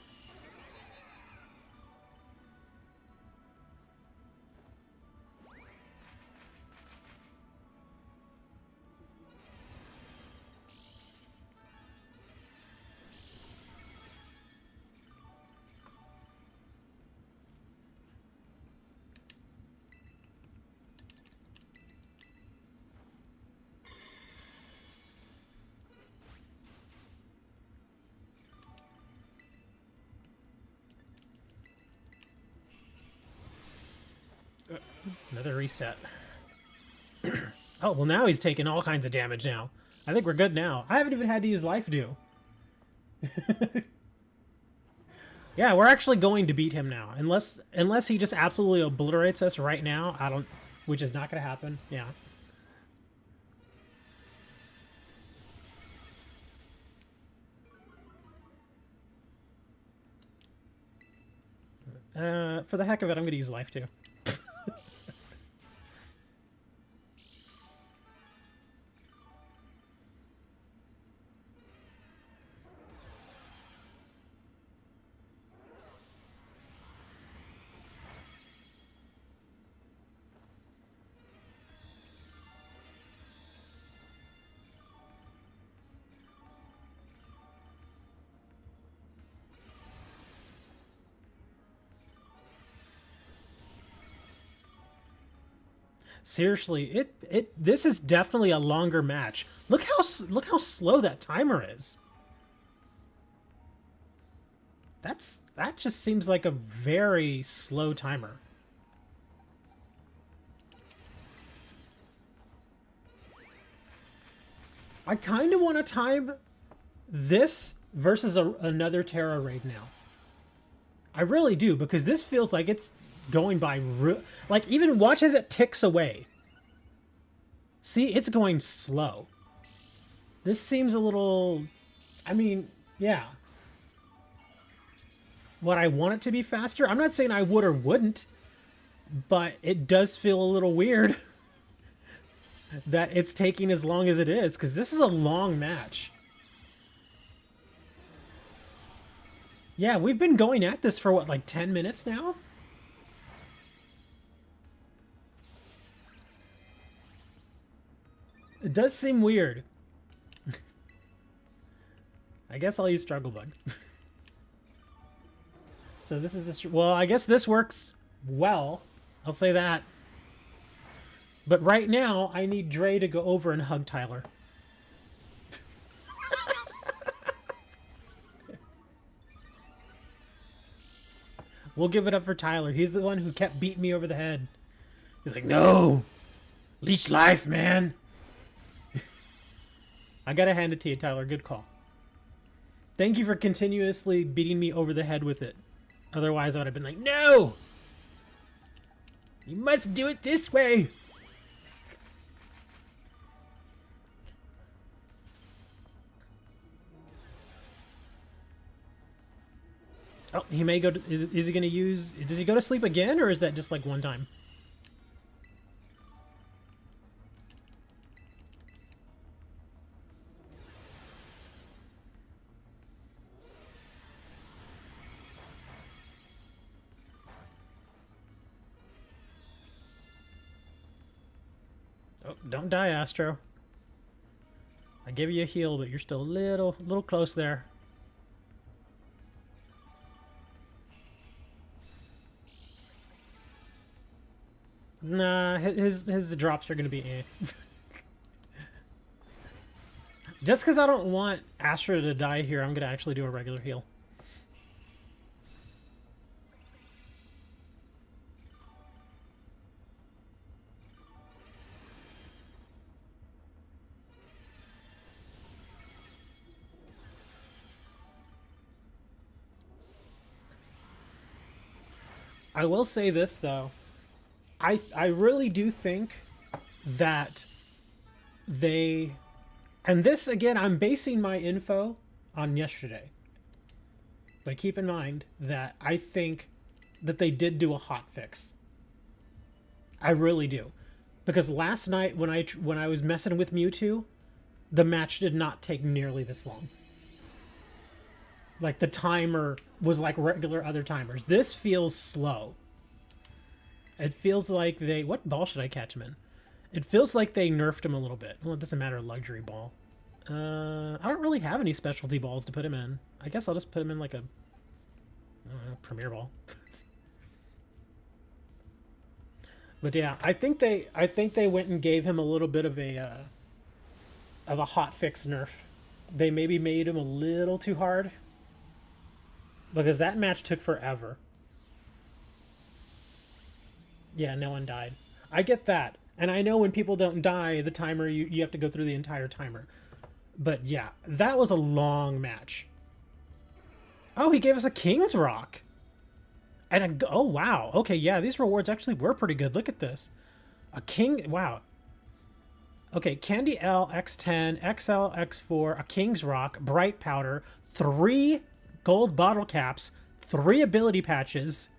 Another reset. Oh, well now he's taking all kinds of damage now. I think we're good now. I haven't even had to use Life Dew. Yeah, we're actually going to beat him now. Unless he just absolutely obliterates us right now. Which is not going to happen. Yeah. For the heck of it, I'm going to use Life Dew. Seriously, this is definitely a longer match. Look how slow that timer is. That just seems like a very slow timer. I kind of want to time this versus another Tera raid now. I really do, because this feels like it's going by like, even watch as it ticks away. See, it's going slow. This seems a little... I mean, yeah. Would I want it to be faster? I'm not saying I would or wouldn't, but it does feel a little weird that it's taking as long as it is, because this is a long match. Yeah, we've been going at this for, what, like 10 minutes now? It does seem weird. I guess I'll use Struggle Bug. So this is this. Well, I guess this works well. I'll say that. But right now, I need Dre to go over and hug Tyler. We'll give it up for Tyler. He's the one who kept beating me over the head. He's like, no! Leech life, man! I gotta hand it to you, Tyler. Good call. Thank you for continuously beating me over the head with it. Otherwise, I would have been like, no! You must do it this way! Oh, he may go to... Is he going to use... Does he go to sleep again, or is that just like one time? Oh, don't die, Astro. I give you a heal, but you're still a little close there. Nah, his drops are gonna be eh. Just because I don't want Astro to die here, I'm gonna actually do a regular heal. I will say this though. I really do think that they, and this again, I'm basing my info on yesterday. But keep in mind that I think that they did do a hot fix. I really do. Because last night when I was messing with MewTwo, the match did not take nearly this long. Like, the timer was like regular other timers. This feels slow. It feels like they... What ball should I catch him in? It feels like they nerfed him a little bit. Well, it doesn't matter, luxury ball. I don't really have any specialty balls to put him in. I guess I'll just put him in like a... I don't know, premier ball. But yeah, I think they went and gave him a little bit of a hot fix nerf. They maybe made him a little too hard. Because that match took forever. Yeah, no one died. I get that. And I know when people don't die, the timer, you have to go through the entire timer. But yeah, that was a long match. Oh, he gave us a King's Rock. And oh, wow. Okay, yeah, these rewards actually were pretty good. Look at this. A King... Wow. Okay, Candy L, X10, XL, X4, a King's Rock, Bright Powder, 3 gold bottle caps, 3 ability patches,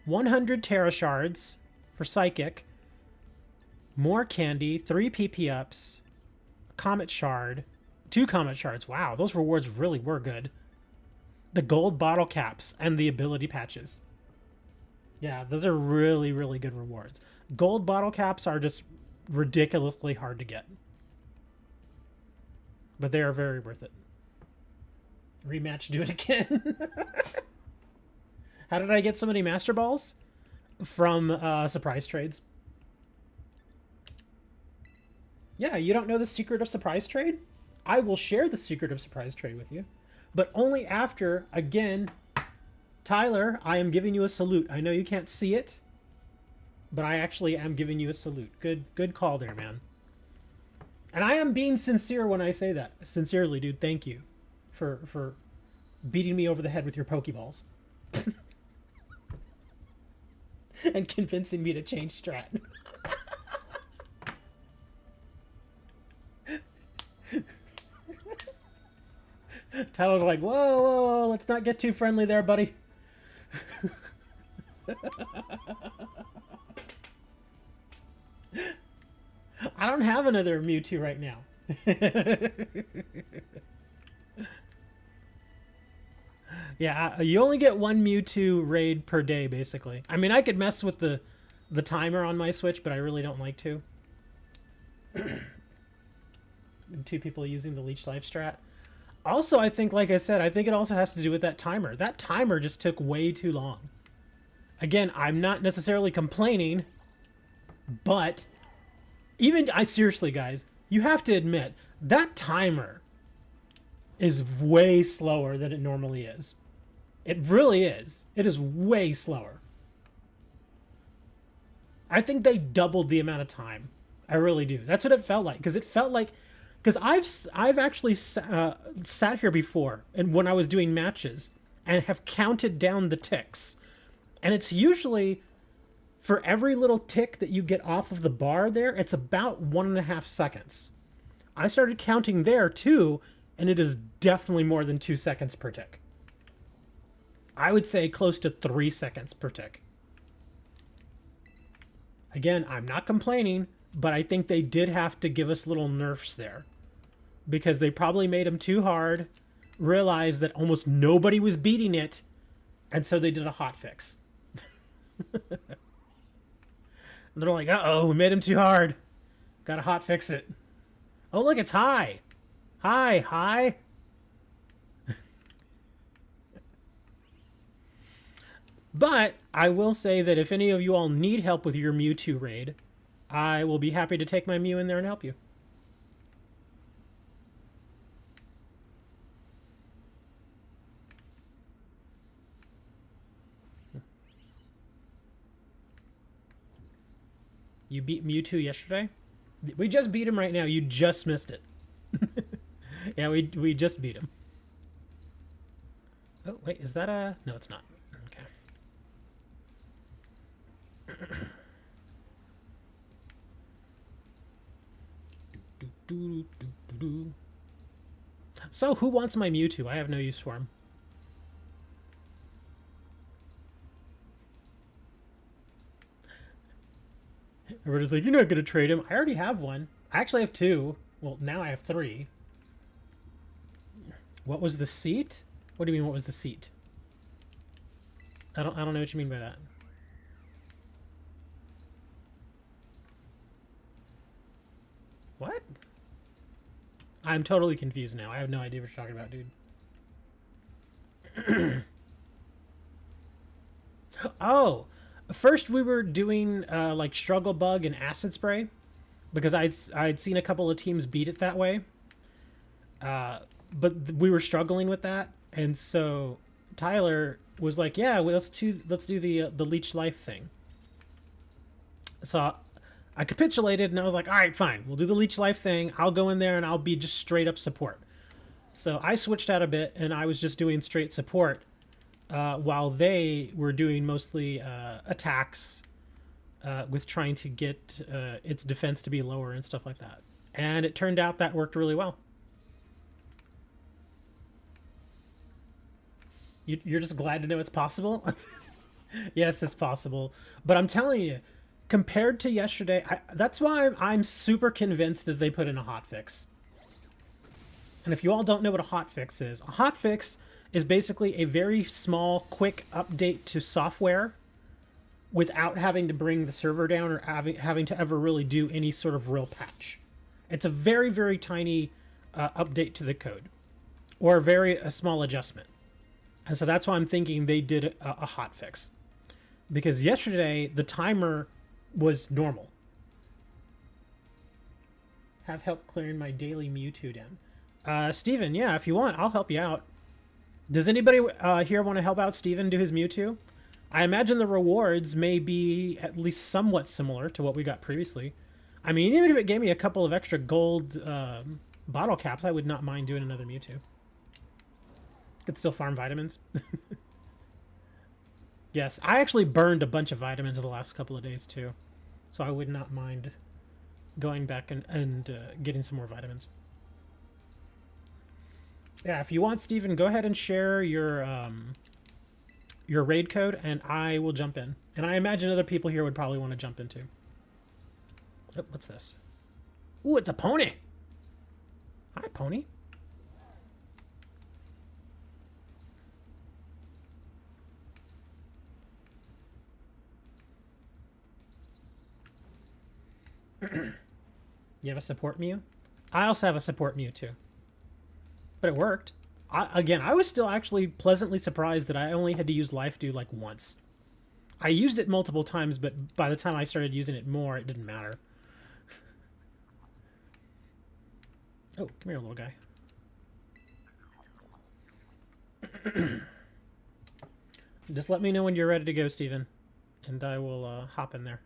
100 Tera shards for Psychic, more candy, 3 PP ups, Comet Shard, 2 Comet Shards. Wow, those rewards really were good. The gold bottle caps and the ability patches. Yeah, those are really, really good rewards. Gold bottle caps are just ridiculously hard to get. But they are very worth it. Rematch, do it again. How did I get so many Master Balls? From surprise trades. Yeah, you don't know the secret of surprise trade? I will share the secret of surprise trade with you. But only after, again, Tyler, I am giving you a salute. I know you can't see it, but I actually am giving you a salute. Good call there, man. And I am being sincere when I say that. Sincerely, dude, thank you for beating me over the head with your Pokeballs. and convincing me to change strat. Tyler's like, whoa, whoa, whoa, let's not get too friendly there, buddy. I don't have another Mewtwo right now. Yeah, you only get one Mewtwo raid per day, basically. I mean, I could mess with the timer on my Switch, but I really don't like to. 2 people using the Leech Life strat. Also, I think, like I said, I think it also has to do with that timer. That timer just took way too long. Again, I'm not necessarily complaining, but seriously, guys, you have to admit, that timer is way slower than it normally is. It really is. It is way slower. I think they doubled the amount of time. I really do. That's what it felt like. Because I've actually sat here before, and when I was doing matches, and have counted down the ticks. And it's usually, for every little tick that you get off of the bar there, it's about 1.5 seconds. I started counting there too, and it is definitely more than 2 seconds per tick. I would say close to 3 seconds per tick. Again, I'm not complaining, but I think they did have to give us little nerfs there. Because they probably made them too hard, realized that almost nobody was beating it, and so they did a hotfix. They're like, uh-oh, we made him too hard. Gotta hotfix it. Oh, look, it's high. Hi. But I will say that if any of you all need help with your Mewtwo raid, I will be happy to take my Mew in there and help you. You beat Mewtwo yesterday? We just beat him right now. You just missed it. Yeah, we just beat him. Oh, wait, is that a... No, it's not. Okay. So, who wants my Mewtwo? I have no use for him. Everybody's like, you're not going to trade him. I already have one. I actually have 2. Well, now I have 3. What was the seat? What do you mean, what was the seat? I don't know what you mean by that. What? I'm totally confused now. I have no idea what you're talking about, dude. Oh! First, we were doing like Struggle Bug and Acid Spray, because I'd seen a couple of teams beat it that way. But we were struggling with that, and so Tyler was like, "Yeah, well, let's do the Leech Life thing." So I capitulated, and I was like, "All right, fine, we'll do the Leech Life thing. I'll go in there and I'll be just straight up support." So I switched out a bit, and I was just doing straight support. While they were doing mostly attacks with trying to get its defense to be lower and stuff like that. And it turned out that worked really well. You're just glad to know it's possible? Yes, it's possible. But I'm telling you, compared to yesterday, that's why I'm super convinced that they put in a hotfix. And if you all don't know what a hotfix is, a hotfix is basically a very small, quick update to software without having to bring the server down or having to ever really do any sort of real patch. It's a very, very tiny update to the code, or a small adjustment. And so that's why I'm thinking they did a hotfix. Because yesterday, the timer was normal. Have help clearing my daily Mewtwo den. Steven, yeah, if you want, I'll help you out. Does anybody here want to help out Steven do his Mewtwo? I imagine the rewards may be at least somewhat similar to what we got previously. I mean, even if it gave me a couple of extra gold bottle caps, I would not mind doing another Mewtwo. Could still farm vitamins. Yes, I actually burned a bunch of vitamins the last couple of days too, so I would not mind going back and getting some more vitamins. Yeah, if you want, Steven, go ahead and share your raid code, and I will jump in. And I imagine other people here would probably want to jump in too. Oh, what's this? Ooh, it's a pony. Hi, pony. You have a support Mew? I also have a support Mew too. But it worked. I was still actually pleasantly surprised that I only had to use Life Dew like once. I used it multiple times, but by the time I started using it more, it didn't matter. Oh, come here, little guy. Just let me know when you're ready to go, Steven, and I will hop in there.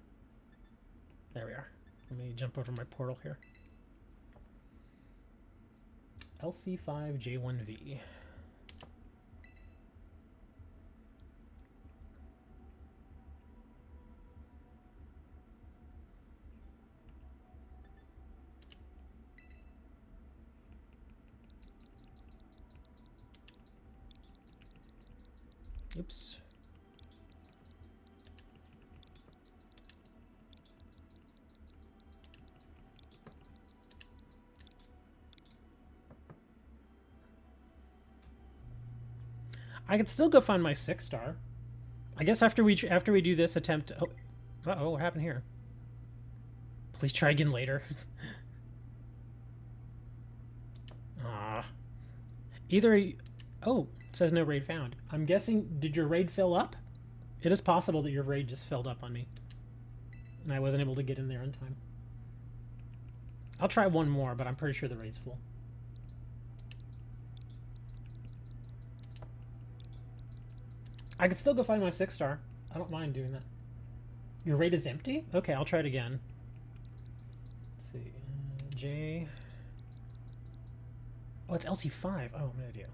There we are. Let me jump over my portal here. LC5J1V. Oops. I could still go find my 6-star. I guess after we do this attempt. Oh, uh-oh, what happened here? Please try again later. Ah. Either. Oh, it says no raid found. I'm guessing. Did your raid fill up? It is possible that your raid just filled up on me, and I wasn't able to get in there in time. I'll try one more, but I'm pretty sure the raid's full. I could still go find my 6-star. I don't mind doing that. Your raid is empty? Okay, I'll try it again. Let's see. J. Oh, it's LC5. Oh, I'm an idiot.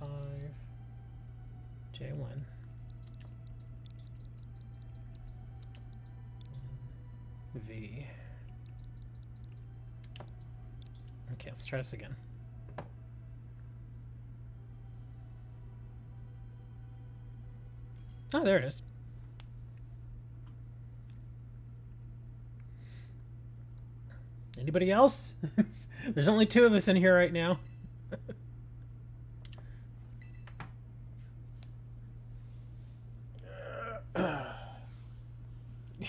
Hold on. 5. J1. V. Okay, let's try this again. Oh, there it is. Anybody else? There's only 2 of us in here right now.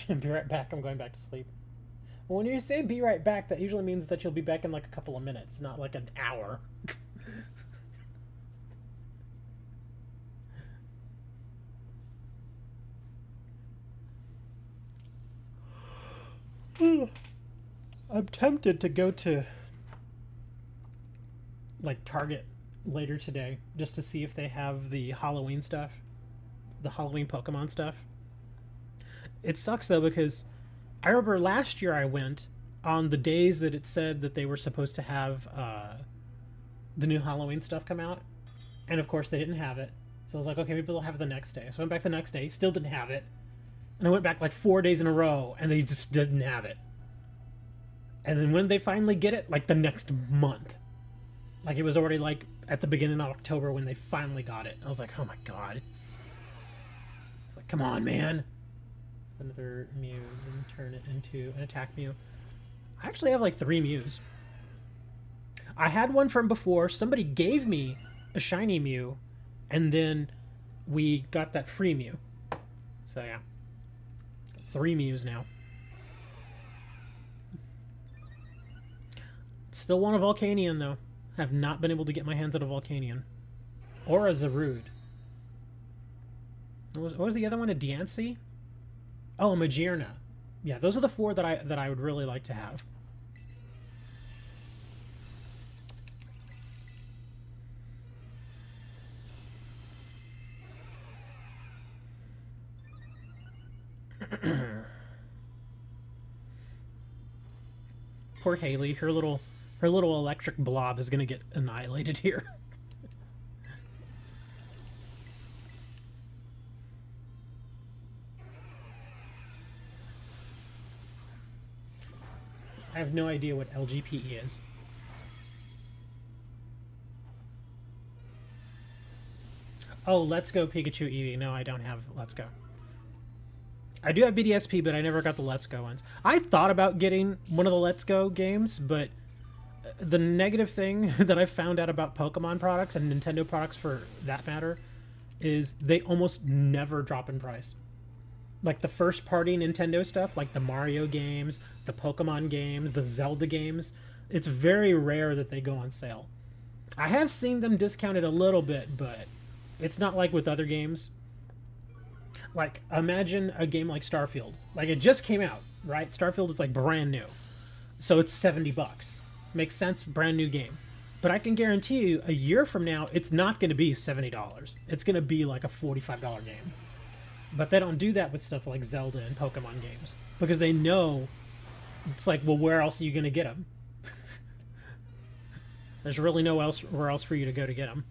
Be right back. I'm going back to sleep. Well, when you say be right back, that usually means that you'll be back in like a couple of minutes, not like an hour. I'm tempted to go to like Target later today just to see if they have the Halloween stuff, the Halloween Pokemon stuff. It sucks though because I remember last year I went on the days that it said that they were supposed to have the new Halloween stuff come out, and of course they didn't have it. So I was like, okay, maybe they'll have it the next day. So I went back the next day, still didn't have it, and I went back like 4 days in a row, and they just didn't have it. And then when they finally get it, like the next month, like it was already like at the beginning of October when they finally got it. I was like, oh my god. It's like, come on, man. Another Mew, and turn it into an attack Mew. I actually have like 3 Mews. I had one from before. Somebody gave me a shiny Mew, and then we got that free Mew. So yeah. 3 Mews now. Still want a Volcanion, though. Have not been able to get my hands on a Volcanion. Or a Zarude. What was the other one? A Diancie? Oh, a Magearna. Yeah, those are the 4 that I would really like to have. Poor Haley, her little electric blob is gonna get annihilated here. I have no idea what LGPE is. Oh, Let's Go Pikachu Eevee. No, I don't have Let's Go. I do have BDSP, but I never got the Let's Go ones. I thought about getting one of the Let's Go games, but the negative thing that I found out about Pokemon products and Nintendo products for that matter is they almost never drop in price. Like the first party Nintendo stuff, like the Mario games, the Pokemon games, the Zelda games, it's very rare that they go on sale. I have seen them discounted a little bit, but it's not like with other games. Like, imagine a game like Starfield. Like, it just came out, right? Starfield is like brand new. So it's $70. Makes sense, brand new game. But I can guarantee you, a year from now, it's not going to be $70. It's going to be like a $45 game. But they don't do that with stuff like Zelda and Pokemon games. Because they know, it's like, well, where else are you going to get them? There's really nowhere else for you to go to get them.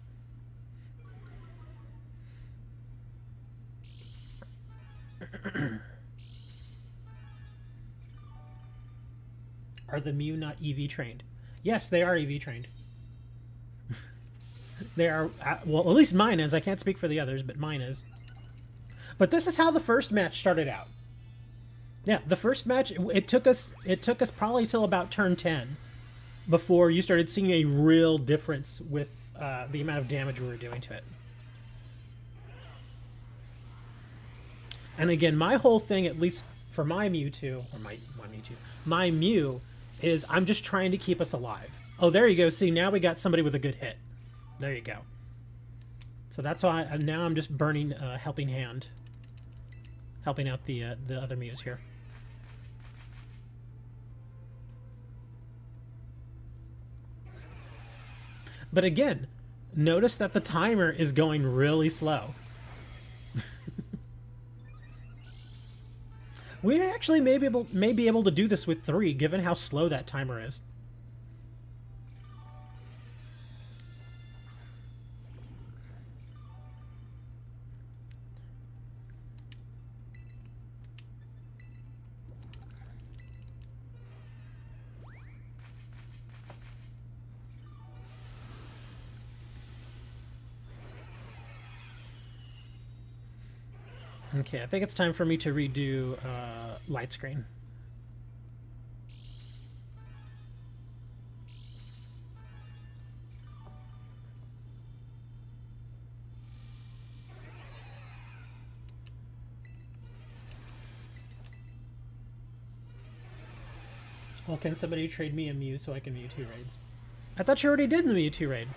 Are the Mew not EV trained? Yes, they are EV trained. They are, well, at least mine is. I can't speak for the others, but mine is. But this is how the first match started out. Yeah, the first match, it took us probably till about turn 10 before you started seeing a real difference with the amount of damage we were doing to it. And again, my whole thing, at least for my Mewtwo, or my Mew, is I'm just trying to keep us alive. Oh, there you go. See, now we got somebody with a good hit. There you go. So that's why now I'm just burning Helping Hand. Helping out the other Mews here. But again, notice that the timer is going really slow. We actually may be able to do this with 3, given how slow that timer is. Okay, I think it's time for me to redo light screen. Well, can somebody trade me a Mew so I can Mewtwo raids? I thought you already did the Mewtwo raid.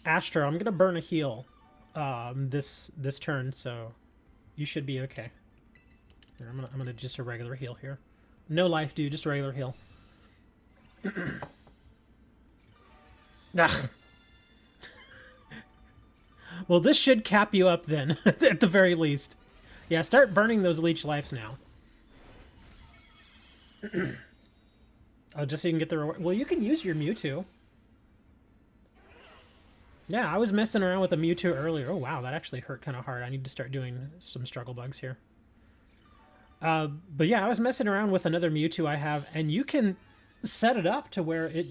Astro, I'm gonna burn a heal this turn, so you should be okay. Here, I'm gonna just a regular heal here. No life, dude, just a regular heal. Ah. Well, this should cap you up then, at the very least. Yeah, start burning those leech lives now. Oh, just so you can get the reward. Well, you can use your Mewtwo. Yeah, I was messing around with a Mewtwo earlier. Oh, wow, that actually hurt kind of hard. I need to start doing some struggle bugs here. But yeah, I was messing around with another Mewtwo I have, and you can set it up to where it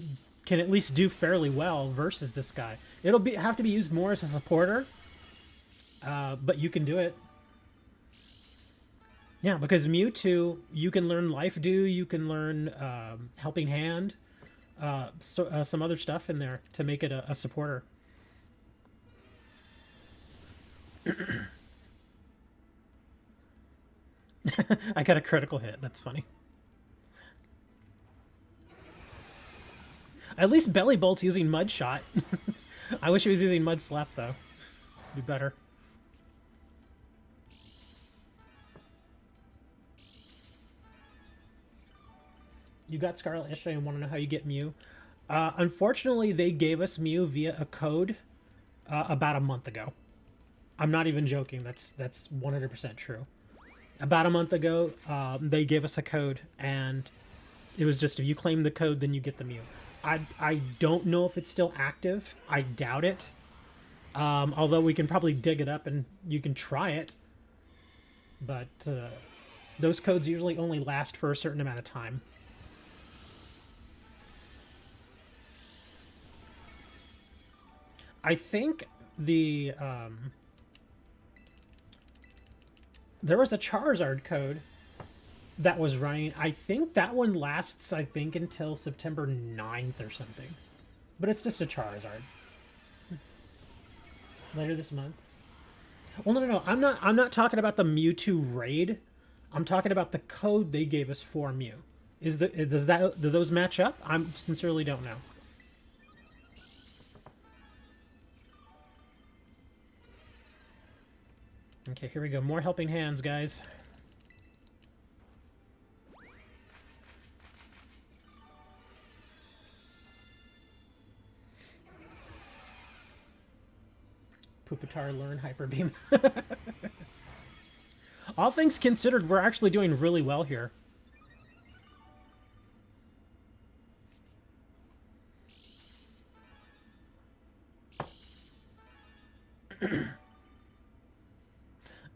can at least do fairly well versus this guy. It'll have to be used more as a supporter, but you can do it. Yeah, because Mewtwo, you can learn Life Dew, you can learn Helping Hand, some other stuff in there to make it a supporter. I got a critical hit. That's funny. At least Belly Bolt's using Mud Shot. I wish he was using Mud Slap, though. Be better. You got Scarlet yesterday and want to know how you get Mew. Unfortunately, they gave us Mew via a code about a month ago. I'm not even joking. That's 100% true. About a month ago, they gave us a code, and it was just if you claim the code, then you get the Mew. I don't know if it's still active. I doubt it. Although we can probably dig it up and you can try it. But those codes usually only last for a certain amount of time. I think the there was a Charizard code that was running. I think that one lasts, I think, until September 9th or something. But it's just a Charizard. Later this month. Well, no. I'm not talking about the Mewtwo raid. I'm talking about the code they gave us for Mew. Do those match up? I sincerely don't know. Okay, here we go. More helping hands, guys. Pupitar, learn Hyper Beam. All things considered, we're actually doing really well here.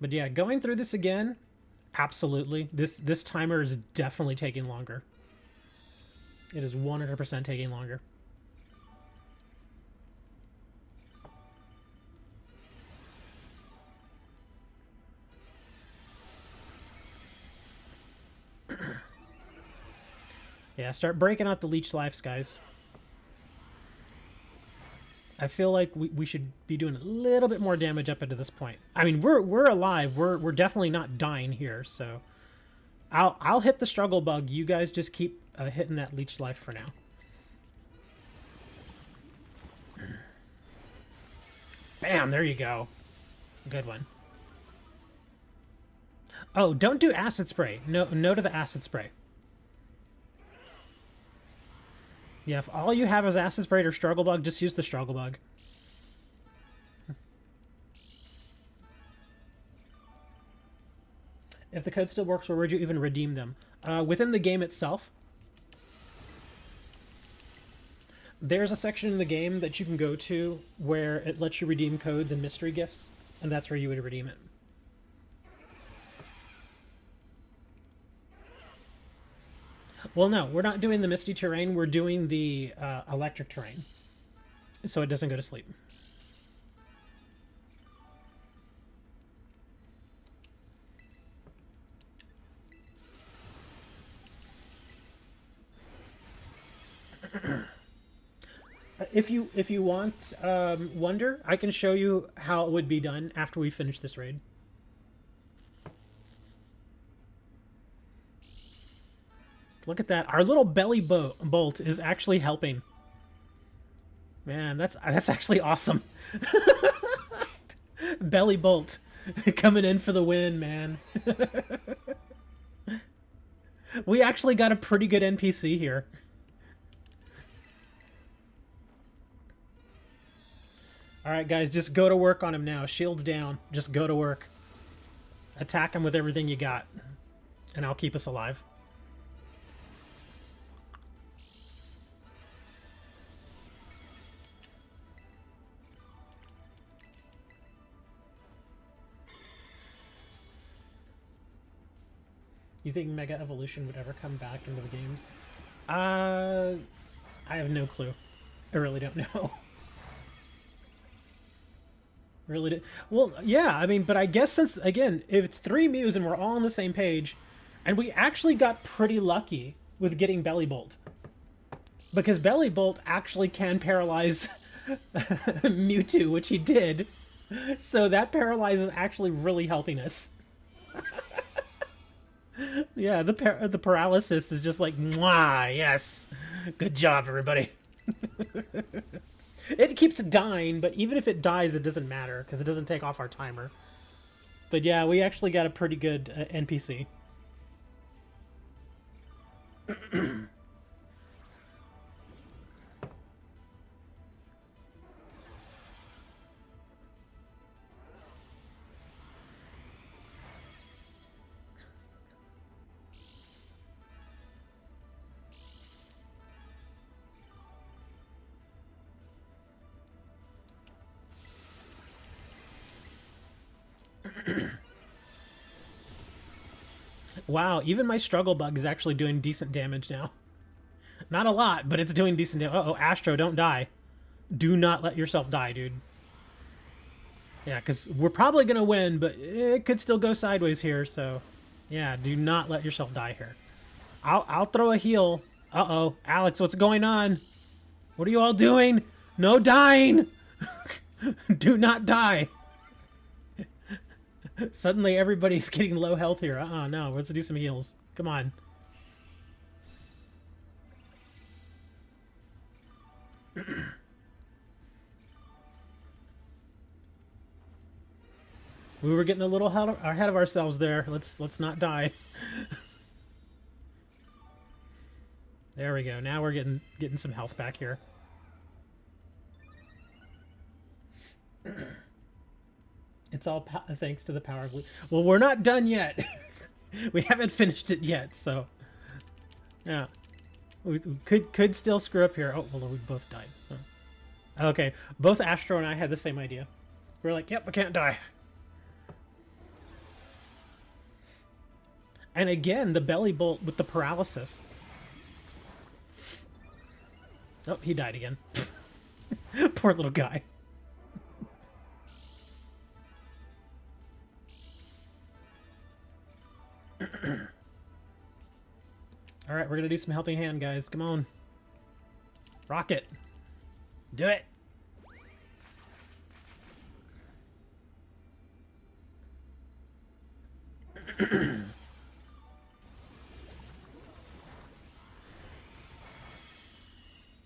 But yeah, going through this again, absolutely. This timer is definitely taking longer. It is 100% taking longer. Yeah, start breaking out the leech lives, guys. I feel like we should be doing a little bit more damage up into this point. I mean, we're alive. We're definitely not dying here. So, I'll hit the struggle bug. You guys just keep hitting that leech life for now. Bam! There you go. Good one. Oh, don't do acid spray. No to the acid spray. Yeah, if all you have is acid spray or struggle bug, just use the struggle bug. If the code still works, where would you even redeem them? Within the game itself. There's a section in the game that you can go to where it lets you redeem codes and mystery gifts, and that's where you would redeem it. Well, no, we're not doing the misty terrain. We're doing the electric terrain, so it doesn't go to sleep. If you want Wonder, I can show you how it would be done after we finish this raid. Look at that. Our little belly bolt is actually helping. Man, that's actually awesome. Belly bolt coming in for the win, man. We actually got a pretty good NPC here. Alright, guys, just go to work on him now. Shields down. Just go to work. Attack him with everything you got. And I'll keep us alive. You think Mega Evolution would ever come back into the games? I have no clue. I really don't know. Really did. Well, yeah, I mean, but I guess since, again, if it's 3 Mews and we're all on the same page, and we actually got pretty lucky with getting Belly Bolt. Because Belly Bolt actually can paralyze Mewtwo, which he did. So that paralyze is actually really helping us. Yeah, the paralysis is just like, mwah, yes. Good job, everybody. It keeps dying, but even if it dies, it doesn't matter, because it doesn't take off our timer. But yeah, we actually got a pretty good NPC. Wow, even my struggle bug is actually doing decent damage now. Not a lot, but it's doing decent damage. Uh-oh, Astro, don't die. Do not let yourself die, dude. Yeah, because we're probably going to win, but it could still go sideways here, so... Yeah, do not let yourself die here. I'll throw a heal. Uh-oh. Alex, what's going on? What are you all doing? No dying! Do not die! Suddenly everybody's getting low health here. No. Let's do some heals. Come on. We were getting a little ahead of ourselves there. Let's not die. There we go. Now we're getting some health back here. It's all thanks to the power of... Well, we're not done yet. We haven't finished it yet, so... Yeah. We could still screw up here. Oh, well, we both died. Huh. Okay, both Astro and I had the same idea. We're like, yep, I can't die. And again, the belly bolt with the paralysis. Oh, he died again. Poor little guy. Alright, we're gonna do some helping hand, guys. Come on. Rocket. Do it.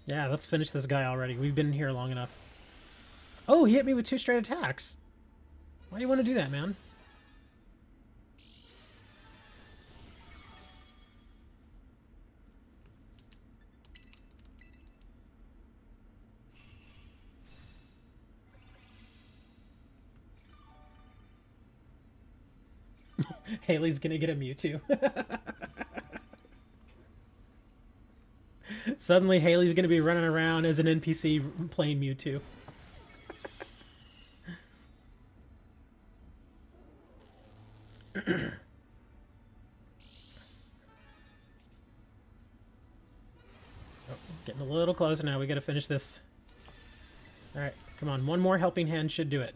Yeah, let's finish this guy already. We've been here long enough. Oh, he hit me with 2 straight attacks. Why do you want to do that, man? Haley's gonna get a Mewtwo. Suddenly, Haley's gonna be running around as an NPC playing Mewtwo. Oh, getting a little closer now. We gotta finish this. Alright, come on. One more helping hand should do it.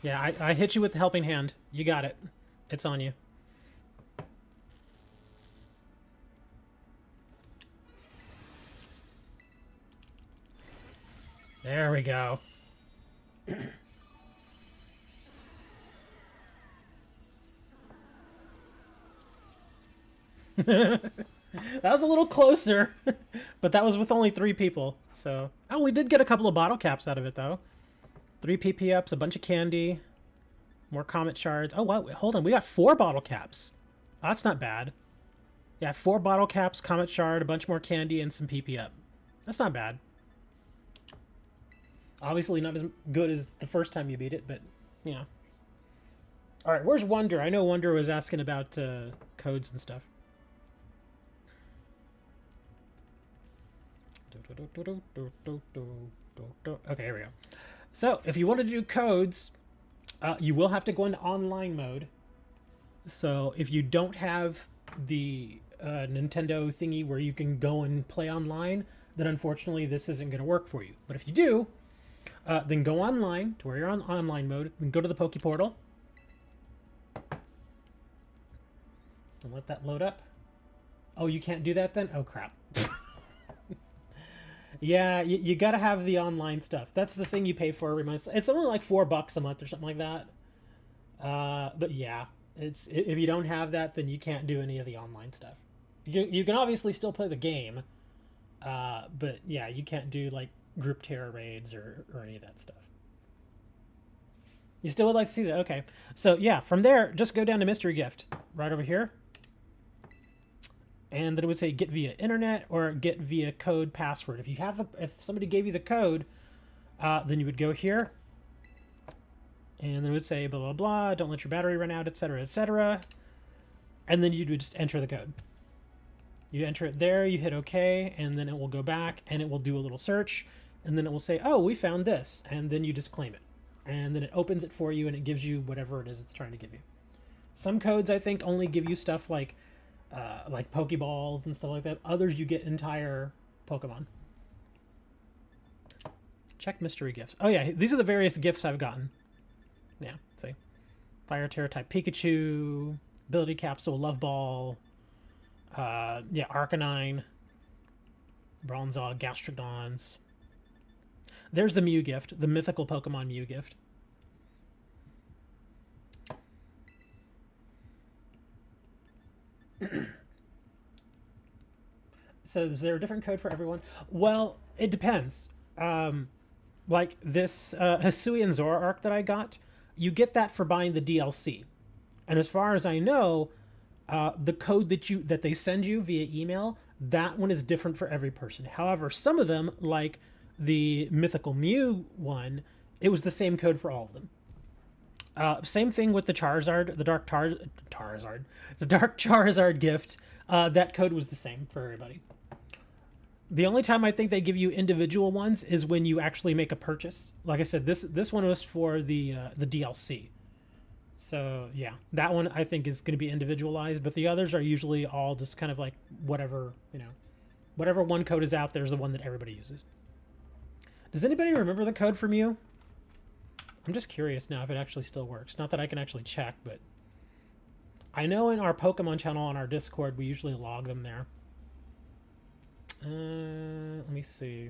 Yeah, I hit you with the helping hand. You got it. It's on you. There we go. That was a little closer, but that was with only 3 people. So, oh, we did get a couple of bottle caps out of it, though. 3 PP ups, a bunch of candy, more comet shards. Oh, wow, hold on. We got 4 bottle caps. Oh, that's not bad. Yeah, 4 bottle caps, comet shard, a bunch more candy, and some PP up. That's not bad. Obviously not as good as the first time you beat it, but, yeah. All right, where's Wonder? I know Wonder was asking about codes and stuff. Okay, here we go. So, if you want to do codes, you will have to go into online mode. So, if you don't have the Nintendo thingy where you can go and play online, then unfortunately this isn't going to work for you. But if you do, then go online to where you're on online mode, and go to the Poke Portal. And let that load up. Oh, you can't do that then? Oh, crap. Yeah, you gotta have the online stuff. That's the thing you pay for every month. It's only like $4 a month or something like that. But yeah, if you don't have that, then you can't do any of the online stuff. You can obviously still play the game, but yeah, you can't do like group Tera raids or any of that stuff. You still would like to see that? Okay. So yeah, from there, just go down to Mystery Gift right over here. And then it would say get via internet or get via code password. If somebody gave you the code, then you would go here, and then it would say blah blah blah. Don't let your battery run out, etc., etc. and then you would just enter the code. You enter it there, you hit OK, and then it will go back and it will do a little search, and then it will say, oh, we found this, and then you just claim it. And then it opens it for you and it gives you whatever it is it's trying to give you. Some codes, I think, only give you stuff like Pokeballs and stuff like that. Others, you get entire Pokemon. Check mystery gifts. Oh yeah, these are the various gifts I've gotten. Yeah, see. Fire Tera type Pikachu, Ability Capsule, Love Ball, yeah, Arcanine, Bronzong, Gastrodons. There's the Mew gift, the mythical Pokemon Mew gift. So is there a different code for everyone? Well, it depends. Like this Hisuian Zoroark that I got, you get that for buying the DLC. And as far as I know, the code that they send you via email, that one is different for every person. However, some of them, like the Mythical Mew one, it was the same code for all of them. Same thing with the Charizard, the Dark Charizard gift. That code was the same for everybody. The only time I think they give you individual ones is when you actually make a purchase. Like I said, this one was for the DLC. So yeah, that one I think is going to be individualized, but the others are usually all just kind of like whatever, whatever one code is out there is the one that everybody uses. Does anybody remember the code from you? I'm just curious now if it actually still works. Not that I can actually check, but I know in our Pokemon channel on our Discord, we usually log them there. Let me see.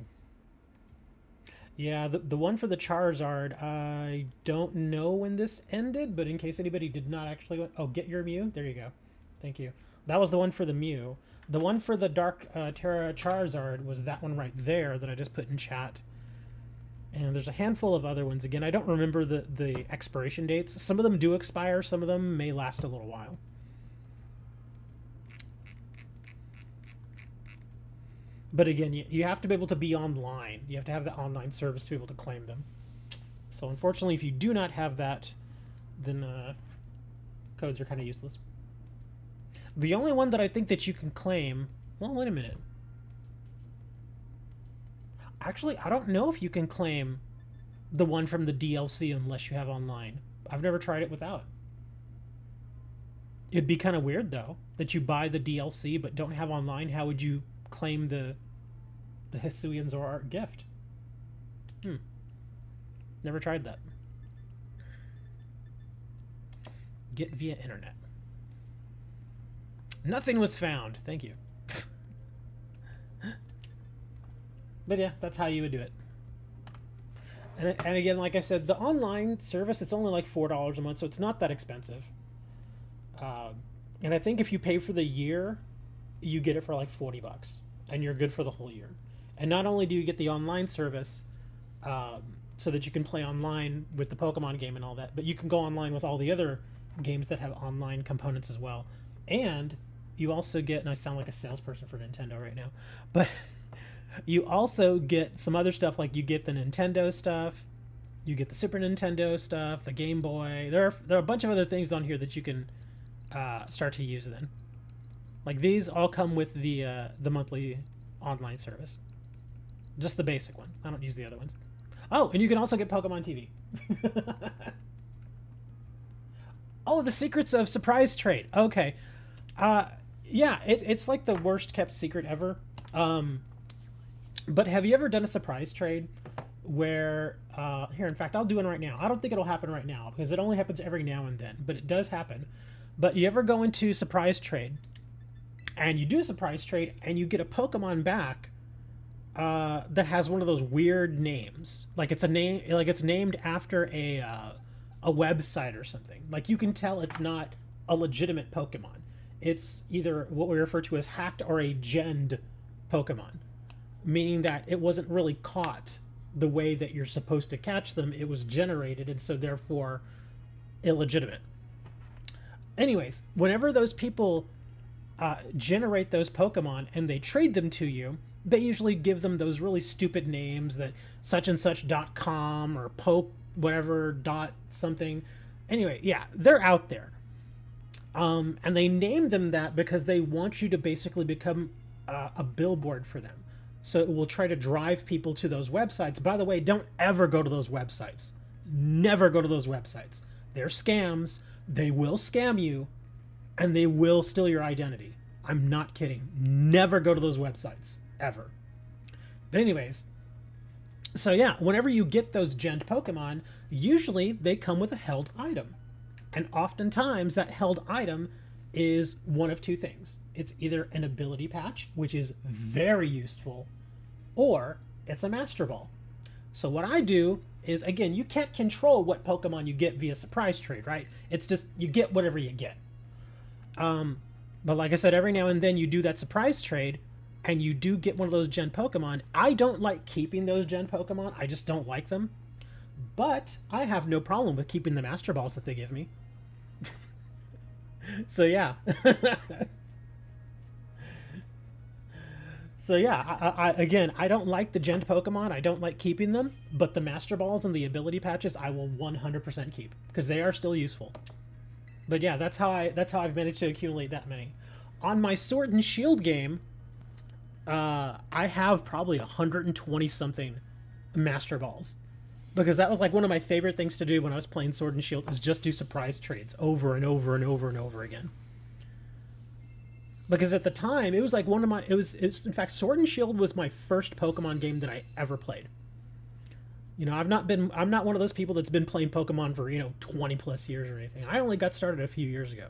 Yeah, the one for the Charizard, I don't know when this ended, but in case anybody did not actually... Oh, get your Mew? There you go. Thank you. That was the one for the Mew. The one for the Dark Tera Charizard was that one right there that I just put in chat. And there's a handful of other ones. Again, I don't remember the expiration dates. Some of them do expire. Some of them may last a little while. But again, you have to be able to be online. You have to have the online service to be able to claim them. So unfortunately, if you do not have that, then codes are kind of useless. The only one that I think that you can claim... Well, wait a minute. Actually, I don't know if you can claim the one from the DLC unless you have online. I've never tried it without. It'd be kind of weird, though, that you buy the DLC but don't have online. How would you claim the Hisuian Zoroark gift? Never tried that. Get via internet. Nothing was found. Thank you. But yeah, that's how you would do it. And again, like I said, the online service, it's only like $4 a month, so it's not that expensive. And I think if you pay for the year, you get it for like $40, and you're good for the whole year. And not only do you get the online service, so that you can play online with the Pokemon game and all that, but you can go online with all the other games that have online components as well. And you also get, and I sound like a salesperson for Nintendo right now, but you also get some other stuff, like you get the Nintendo stuff, you get the Super Nintendo stuff, the Game Boy. There are a bunch of other things on here that you can start to use then. Like these all come with the monthly online service. Just the basic one. I don't use the other ones. Oh, and you can also get Pokemon TV. Oh, the secrets of surprise trade. Okay. Yeah, it's like the worst kept secret ever. But have you ever done a surprise trade where, here, in fact, I'll do one right now. I don't think it'll happen right now because it only happens every now and then, but it does happen. But you ever go into surprise trade and you do a surprise trade and you get a Pokemon back that has one of those weird names. Like it's a name, like it's named after a website or something. Like you can tell it's not a legitimate Pokemon. It's either what we refer to as hacked or a genned Pokemon. Meaning that it wasn't really caught the way that you're supposed to catch them. It was generated, and so therefore illegitimate. Anyways, whenever those people generate those Pokemon and they trade them to you, they usually give them those really stupid names that such and such.com or poke whatever dot something. Anyway, yeah, they're out there. And they named them that because they want you to basically become a billboard for them. So it will try to drive people to those websites. By the way, don't ever go to those websites. Never go to those websites. They're scams. They will scam you, and they will steal your identity. I'm not kidding. Never go to those websites. Ever. But anyways, so yeah, whenever you get those gent Pokemon, usually they come with a held item. And oftentimes that held item is one of two things. It's either an ability patch, which is very useful, or it's a Master Ball. So what I do is, again, you can't control what Pokemon you get via surprise trade, right? It's just, you get whatever you get. But like I said, every now and then you do that surprise trade, and you do get one of those gen Pokemon. I don't like keeping those gen Pokemon. I just don't like them. But I have no problem with keeping the Master Balls that they give me. So yeah. So yeah, again, I don't like the gent Pokemon. I don't like keeping them, but the Master Balls and the ability patches I will 100% keep because they are still useful. But yeah, that's how I've managed to accumulate that many. On my Sword and Shield game, I have probably 120 something Master Balls. Because that was like one of my favorite things to do when I was playing Sword and Shield, is just do surprise trades over and over and over and over again. Because at the time, it was like one of my, it's in fact, Sword and Shield was my first Pokemon game that I ever played. You know, I'm not one of those people that's been playing Pokemon for, 20 plus years or anything. I only got started a few years ago.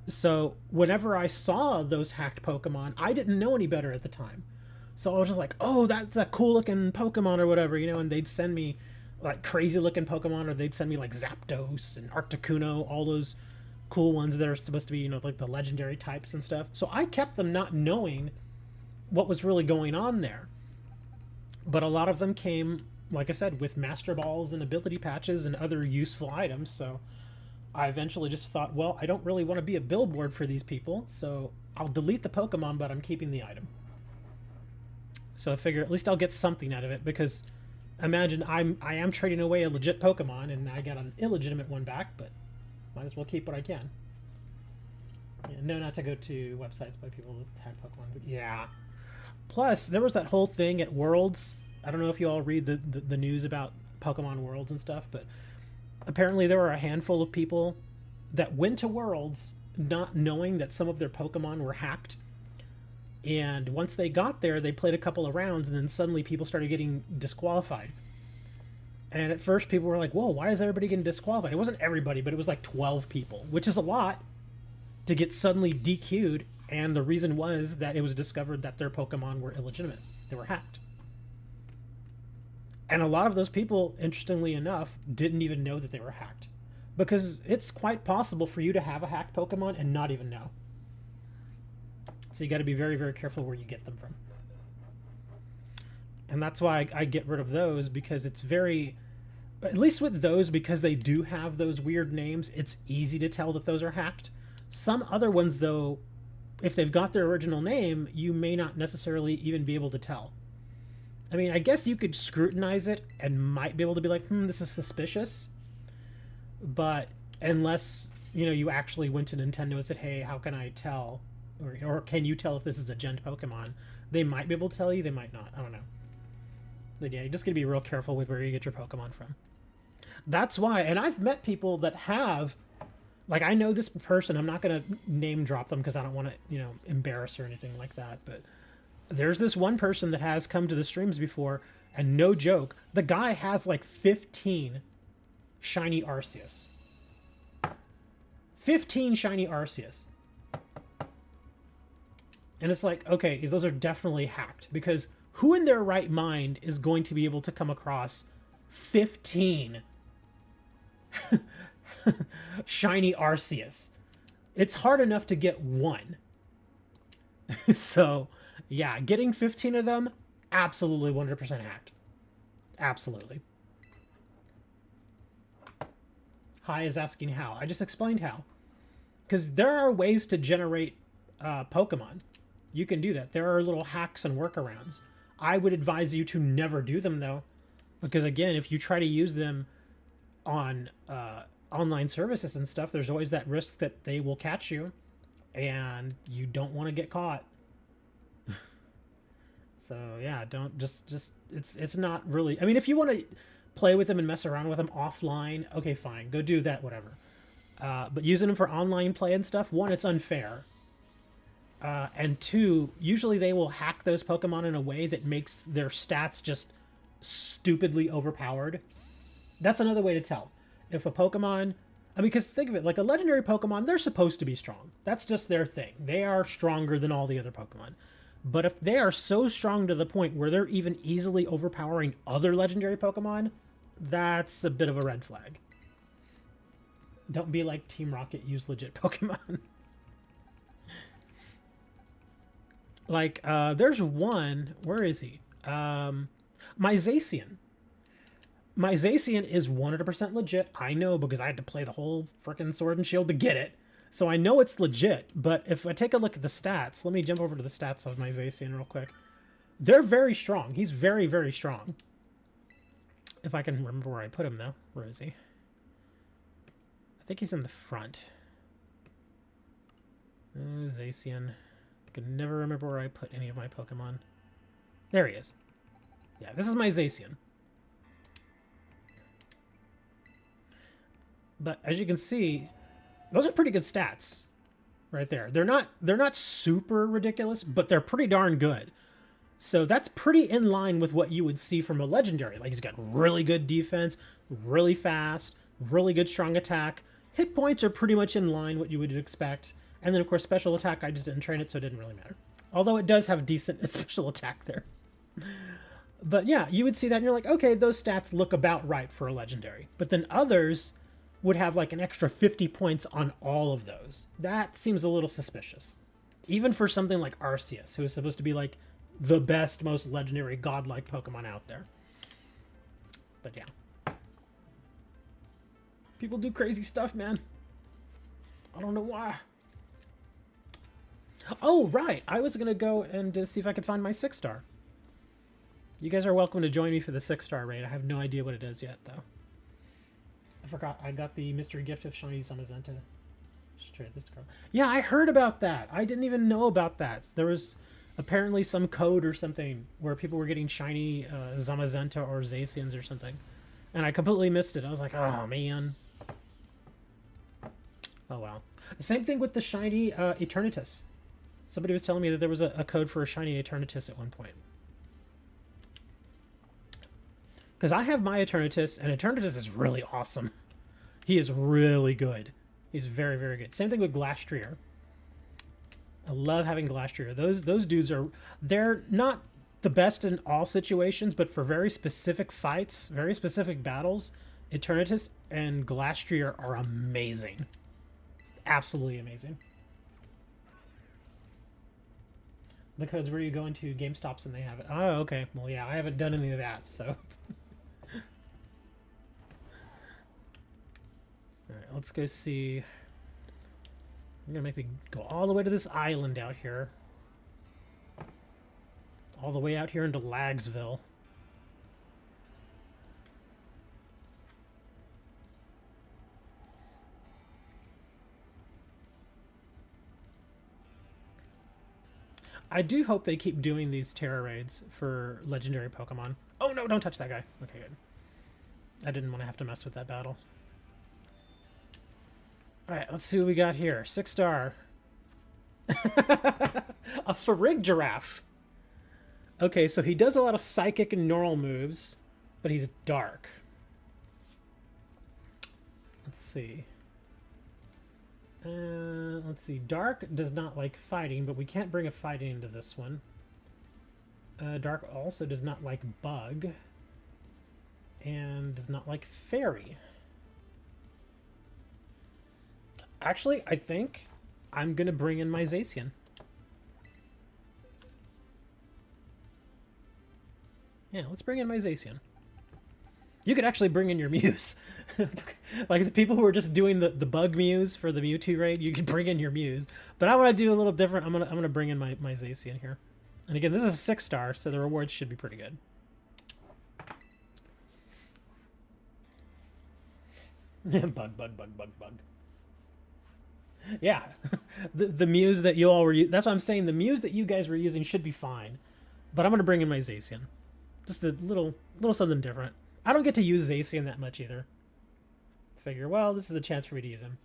So whenever I saw those hacked Pokemon, I didn't know any better at the time. So I was just like, oh, that's a cool looking Pokemon or whatever, and they'd send me like crazy looking Pokemon, or they'd send me like Zapdos and Articuno, all those cool ones that are supposed to be, like the legendary types and stuff. So I kept them not knowing what was really going on there. But a lot of them came, like I said, with Master Balls and ability patches and other useful items. So I eventually just thought, well, I don't really want to be a billboard for these people, so I'll delete the Pokemon, but I'm keeping the item. So I figure at least I'll get something out of it, because imagine I am trading away a legit Pokemon and I got an illegitimate one back, but might as well keep what I can. Yeah, no, not to go to websites by people with tag Pokemon. Yeah. Plus, there was that whole thing at Worlds. I don't know if you all read the news about Pokemon Worlds and stuff, but apparently there were a handful of people that went to Worlds not knowing that some of their Pokemon were hacked. And once they got there, they played a couple of rounds, and then suddenly people started getting disqualified. And at first people were like, whoa, why is everybody getting disqualified? It wasn't everybody, but it was like 12 people, which is a lot to get suddenly DQ'd. And the reason was that it was discovered that their Pokemon were illegitimate. They were hacked. And a lot of those people, interestingly enough, didn't even know that they were hacked. Because it's quite possible for you to have a hacked Pokemon and not even know. So you got to be very, very careful where you get them from. And that's why I get rid of those, because it's very... At least with those, because they do have those weird names, it's easy to tell that those are hacked. Some other ones, though, if they've got their original name, you may not necessarily even be able to tell. I mean, I guess you could scrutinize it and might be able to be like, this is suspicious. But unless, you actually went to Nintendo and said, hey, how can I tell? Or can you tell if this is a gent Pokemon? They might be able to tell you, they might not. I don't know. But yeah, you just gotta be real careful with where you get your Pokemon from. That's why, and I've met people that have, like, I know this person, I'm not gonna name drop them because I don't want to, embarrass or anything like that, but there's this one person that has come to the streams before, and no joke, the guy has like 15 shiny Arceus. 15 shiny Arceus. And it's like, okay, those are definitely hacked, because who in their right mind is going to be able to come across 15 shiny Arceus? It's hard enough to get one. So, yeah, getting 15 of them, absolutely 100% hacked. Absolutely. Hi is asking how. I just explained how. Because there are ways to generate Pokemon. You can do that. There are little hacks and workarounds. I would advise you to never do them, though, because again, if you try to use them on online services and stuff, there's always that risk that they will catch you, and you don't want to get caught. So yeah, don't just it's not really. I mean, if you want to play with them and mess around with them offline, okay, fine, go do that, whatever. But using them for online play and stuff, one, it's unfair. And two, usually they will hack those Pokemon in a way that makes their stats just stupidly overpowered. That's another way to tell. If a Pokemon... I mean, because think of it, like a legendary Pokemon, they're supposed to be strong. That's just their thing. They are stronger than all the other Pokemon. But if they are so strong to the point where they're even easily overpowering other legendary Pokemon, that's a bit of a red flag. Don't be like Team Rocket, use legit Pokemon. Like, there's one... Where is he? My Zacian. My Zacian is 100% legit. I know because I had to play the whole frickin' Sword and Shield to get it. So I know it's legit. But if I take a look at the stats... Let me jump over to the stats of my Zacian real quick. They're very strong. He's very, very strong. If I can remember where I put him, though. Where is he? I think he's in the front. Zacian. I can never remember where I put any of my Pokemon. There he is. Yeah, this is my Zacian. But as you can see, those are pretty good stats right there. They're not super ridiculous, but they're pretty darn good. So that's pretty in line with what you would see from a legendary. Like, he's got really good defense, really fast, really good strong attack. Hit points are pretty much in line what you would expect. And then, of course, special attack, I just didn't train it, so it didn't really matter. Although it does have decent special attack there. But yeah, you would see that and you're like, okay, those stats look about right for a legendary. But then others would have like an extra 50 points on all of those. That seems a little suspicious. Even for something like Arceus, who is supposed to be like the best, most legendary, godlike Pokemon out there. But yeah. People do crazy stuff, man. I don't know why. Oh, right. I was going to go and see if I could find my 6-star. You guys are welcome to join me for the 6-star raid. I have no idea what it is yet, though. I forgot. I got the mystery gift of shiny Zamazenta. Straight this girl. Yeah, I heard about that. I didn't even know about that. There was apparently some code or something where people were getting shiny Zamazenta or Zacians or something. And I completely missed it. I was like, oh, man. Oh, well. The same thing with the shiny Eternatus. Somebody was telling me that there was a code for a shiny Eternatus at one point. Because I have my Eternatus, and Eternatus is really awesome. He is really good. He's very, very good. Same thing with Glastrier. I love having Glastrier. Those dudes are... They're not the best in all situations, but for very specific fights, very specific battles, Eternatus and Glastrier are amazing. Absolutely amazing. The code's where you go into GameStops and they have it. Oh, okay. Well, yeah, I haven't done any of that, so... Alright, let's go see... I'm gonna make me go all the way to this island out here. All the way out here into Lagsville. I do hope they keep doing these Tera raids for legendary Pokemon. Oh no, don't touch that guy. Okay, good. I didn't want to have to mess with that battle. Alright, let's see what we got here. 6-star. A Farig Giraffe. Okay, so he does a lot of psychic and neural moves, but he's dark. Let's see. Let's see. Dark does not like fighting, but we can't bring a fighting into this one. Dark also does not like bug. And does not like fairy. Actually, I think I'm going to bring in my Zacian. Yeah, let's bring in my Zacian. You could actually bring in your Mews. Like the people who are just doing the bug Mews for the Mewtwo raid, you could bring in your Mews. But I want to do a little different. I'm gonna bring in my Zacian here. And again, this is a 6-star, so the rewards should be pretty good. Bug. Yeah, the Mews that you all were. That's what I'm saying. The Mews that you guys were using should be fine, but I'm gonna bring in my Zacian. Just a little something different. I don't get to use Zacian that much either. Figure, well, this is a chance for me to use him.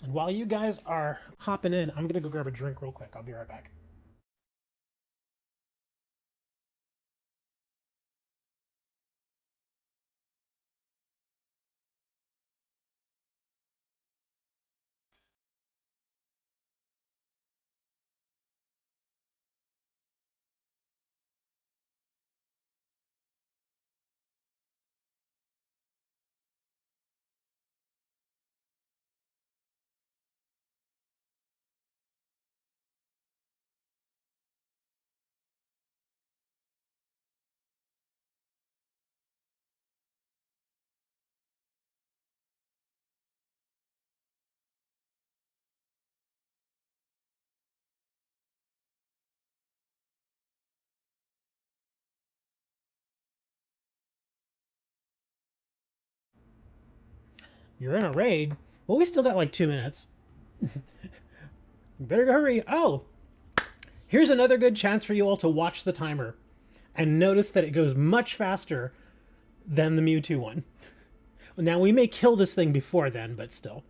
And while you guys are hopping in, I'm gonna go grab a drink real quick. I'll be right back. You're in a raid. Well, we still got like 2 minutes. Better hurry. Oh, here's another good chance for you all to watch the timer and notice that it goes much faster than the MewTwo one. Now, we may kill this thing before then, but still.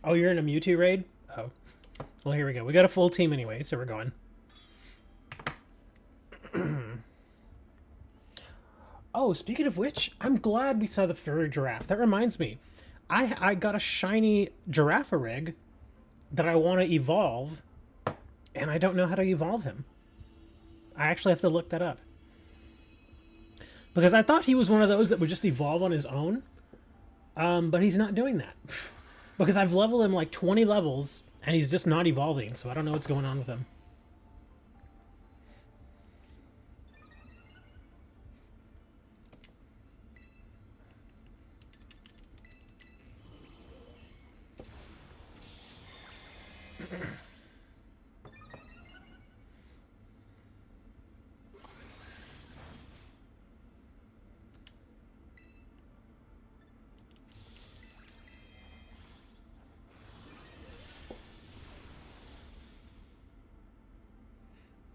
Oh, you're in a MewTwo raid? Oh. Well, here we go. We got a full team anyway, so we're going. Oh, speaking of which, I'm glad we saw the furry giraffe. That reminds me. I got a shiny giraffe rig that I want to evolve, and I don't know how to evolve him. I actually have to look that up. Because I thought he was one of those that would just evolve on his own, but he's not doing that. Because I've leveled him like 20 levels, and he's just not evolving, so I don't know what's going on with him.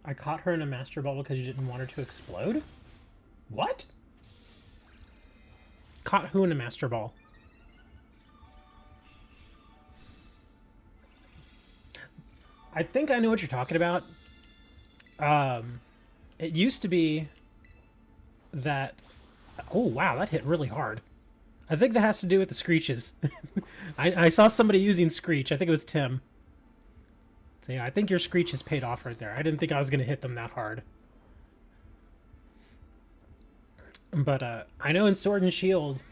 I caught her in a master ball because you didn't want her to explode? What? Caught who in a master ball? I think I know what you're talking about. It used to be that... Oh, wow, that hit really hard. I think that has to do with the screeches. I saw somebody using screech. I think it was Tim. So yeah, I think your screech has paid off right there. I didn't think I was going to hit them that hard. But I know in Sword and Shield,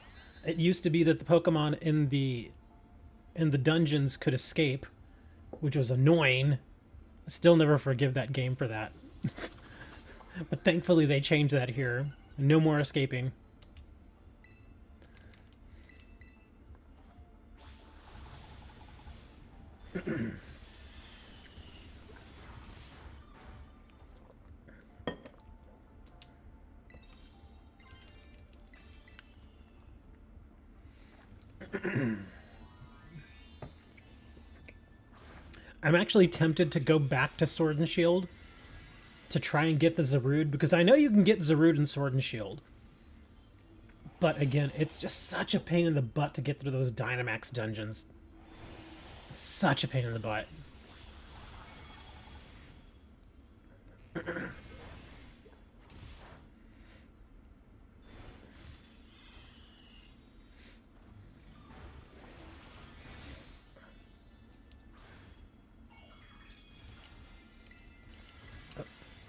it used to be that the Pokemon in the dungeons could escape, which was annoying. I still never forgive that game for that. But thankfully they changed that here. No more escaping. I'm actually tempted to go back to Sword and Shield to try and get the Zarude, because I know you can get Zarude in Sword and Shield. But again, it's just such a pain in the butt to get through those Dynamax dungeons. Such a pain in the butt.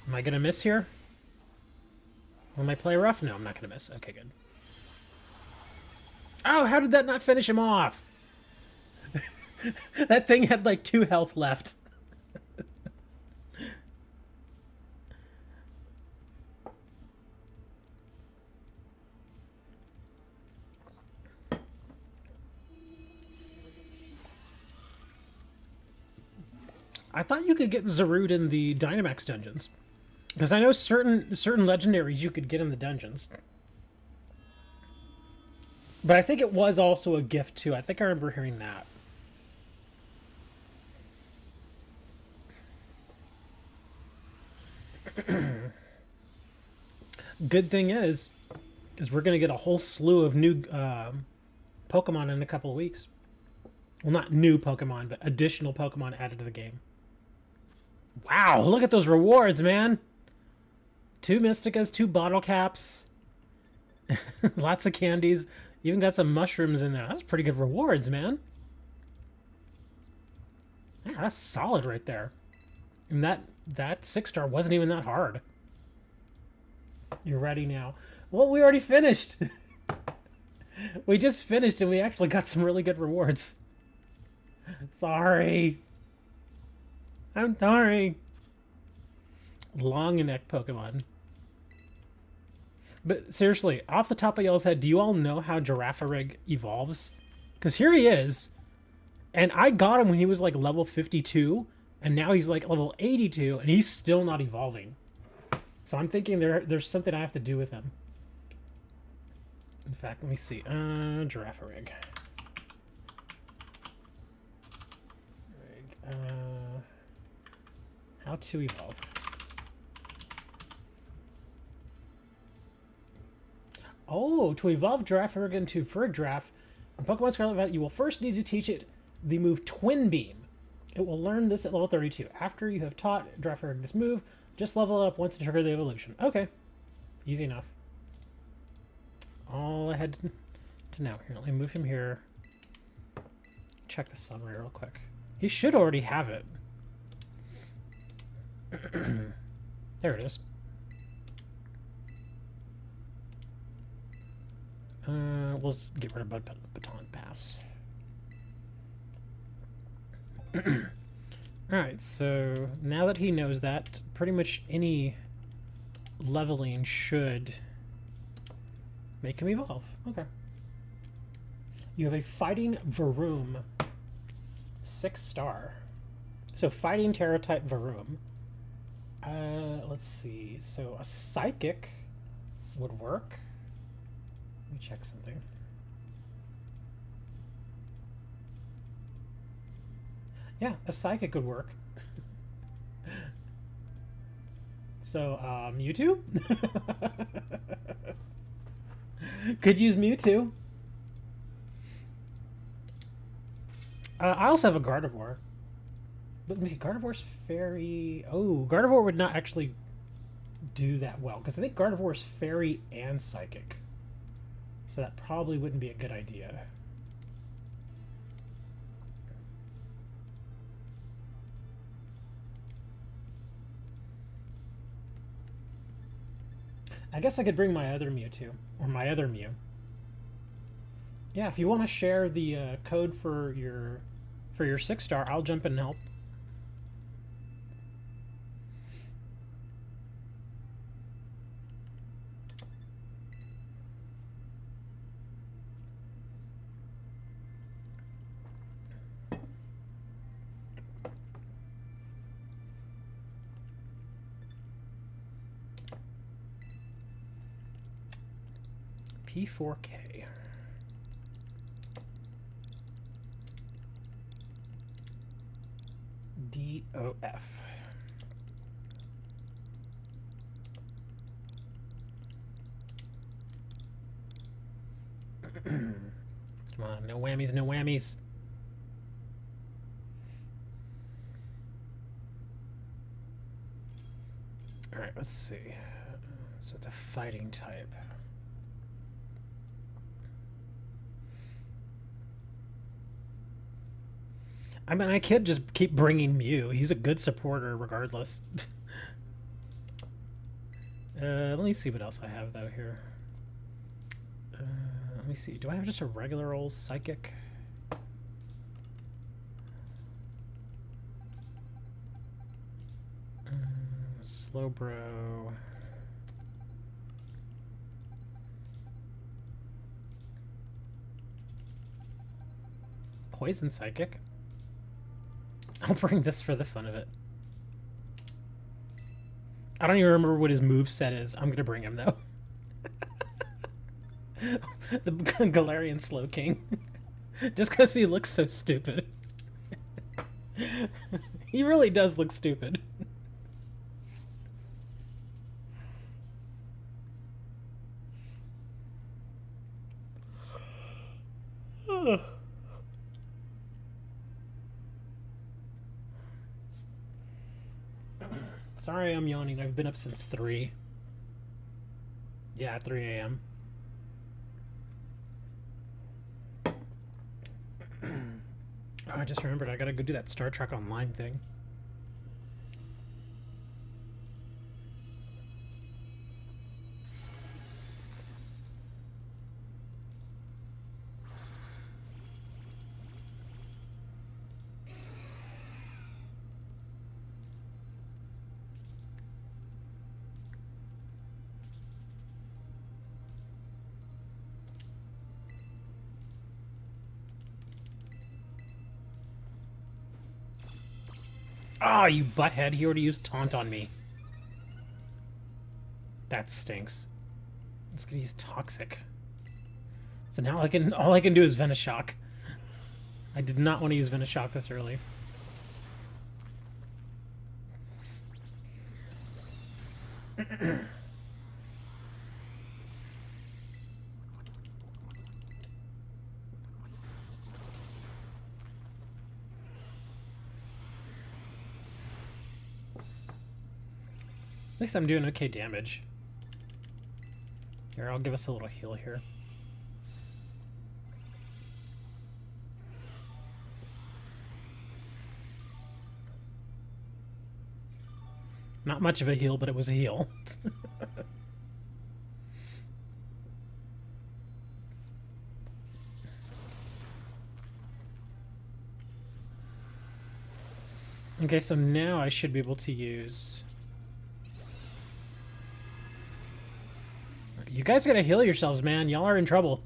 Am I gonna miss here? Will I play rough? No, I'm not gonna miss. Okay, good. Oh, how did that not finish him off? That thing had like 2 health left. I thought you could get Zarude in the Dynamax dungeons. Because I know certain legendaries you could get in the dungeons. But I think it was also a gift too. I think I remember hearing that. Good thing is we're going to get a whole slew of new Pokemon in a couple of weeks. Well, not new Pokemon, but additional Pokemon added to the game. Wow, look at those rewards, man. 2 Mysticas, 2 bottle caps. Lots of candies. Even got some mushrooms in there. That's pretty good rewards, man. Yeah, that's solid right there. And that 6-star wasn't even that hard. You're ready now. Well, we already finished. We just finished and we actually got some really good rewards. Sorry. I'm sorry. Long neck Pokemon. But seriously, off the top of y'all's head, do you all know how Girafarig evolves? Because here he is. And I got him when he was like level 52. And now he's like level 82. And he's still not evolving. So I'm thinking there's something I have to do with him. In fact, let me see. Girafarig. How to evolve. Oh, to evolve Girafarig into Farigiraf in Pokemon Scarlet Violet, you will first need to teach it the move Twin Beam. It will learn this at level 32. After you have taught Girafarig this move, just level it up once to trigger the evolution. Okay. Easy enough. All I had to know. Here, let me move him here. Check the summary real quick. He should already have it. There it is. We'll get rid of Baton Pass. Alright, so now that he knows that, pretty much any leveling should make him evolve. Okay. You have a Fighting Varoom. 6-star. So Fighting Tera type Varoom. Let's see. So a Psychic would work. Let me check something. Yeah, a Psychic would work. So, Mewtwo? Could use Mewtwo. I also have a Gardevoir. But let me see, Gardevoir's Fairy... Oh, Gardevoir would not actually do that well, because I think Gardevoir's Fairy and Psychic. So that probably wouldn't be a good idea. I guess I could bring my other Mewtwo, or my other Mew. Yeah, if you want to share the code for your 6-star, I'll jump in and help. P4K. DOF. Come on, no whammies, no whammies. All right, let's see. So it's a fighting type. I mean, I can't just keep bringing Mew. He's a good supporter regardless. Let me see what else I have, though, here. Let me see. Do I have just a regular old Psychic? Slowbro. Poison Psychic. I'll bring this for the fun of it. I don't even remember what his moveset is. I'm gonna bring him though. The Galarian Slow King. Just because he looks so stupid. He really does look stupid. Sorry I'm yawning. I've been up since 3. Yeah, 3 a.m. Oh, I just remembered I gotta go do that Star Trek Online thing. Ah, oh, you butthead! He already used taunt on me. That stinks. I'm just gonna use toxic. So now all I can do is Venoshock. I did not want to use Venoshock this early. At least I'm doing okay damage. Here, I'll give us a little heal here. Not much of a heal, but it was a heal. Okay, so now I should be able to use... You guys gotta heal yourselves, man. Y'all are in trouble.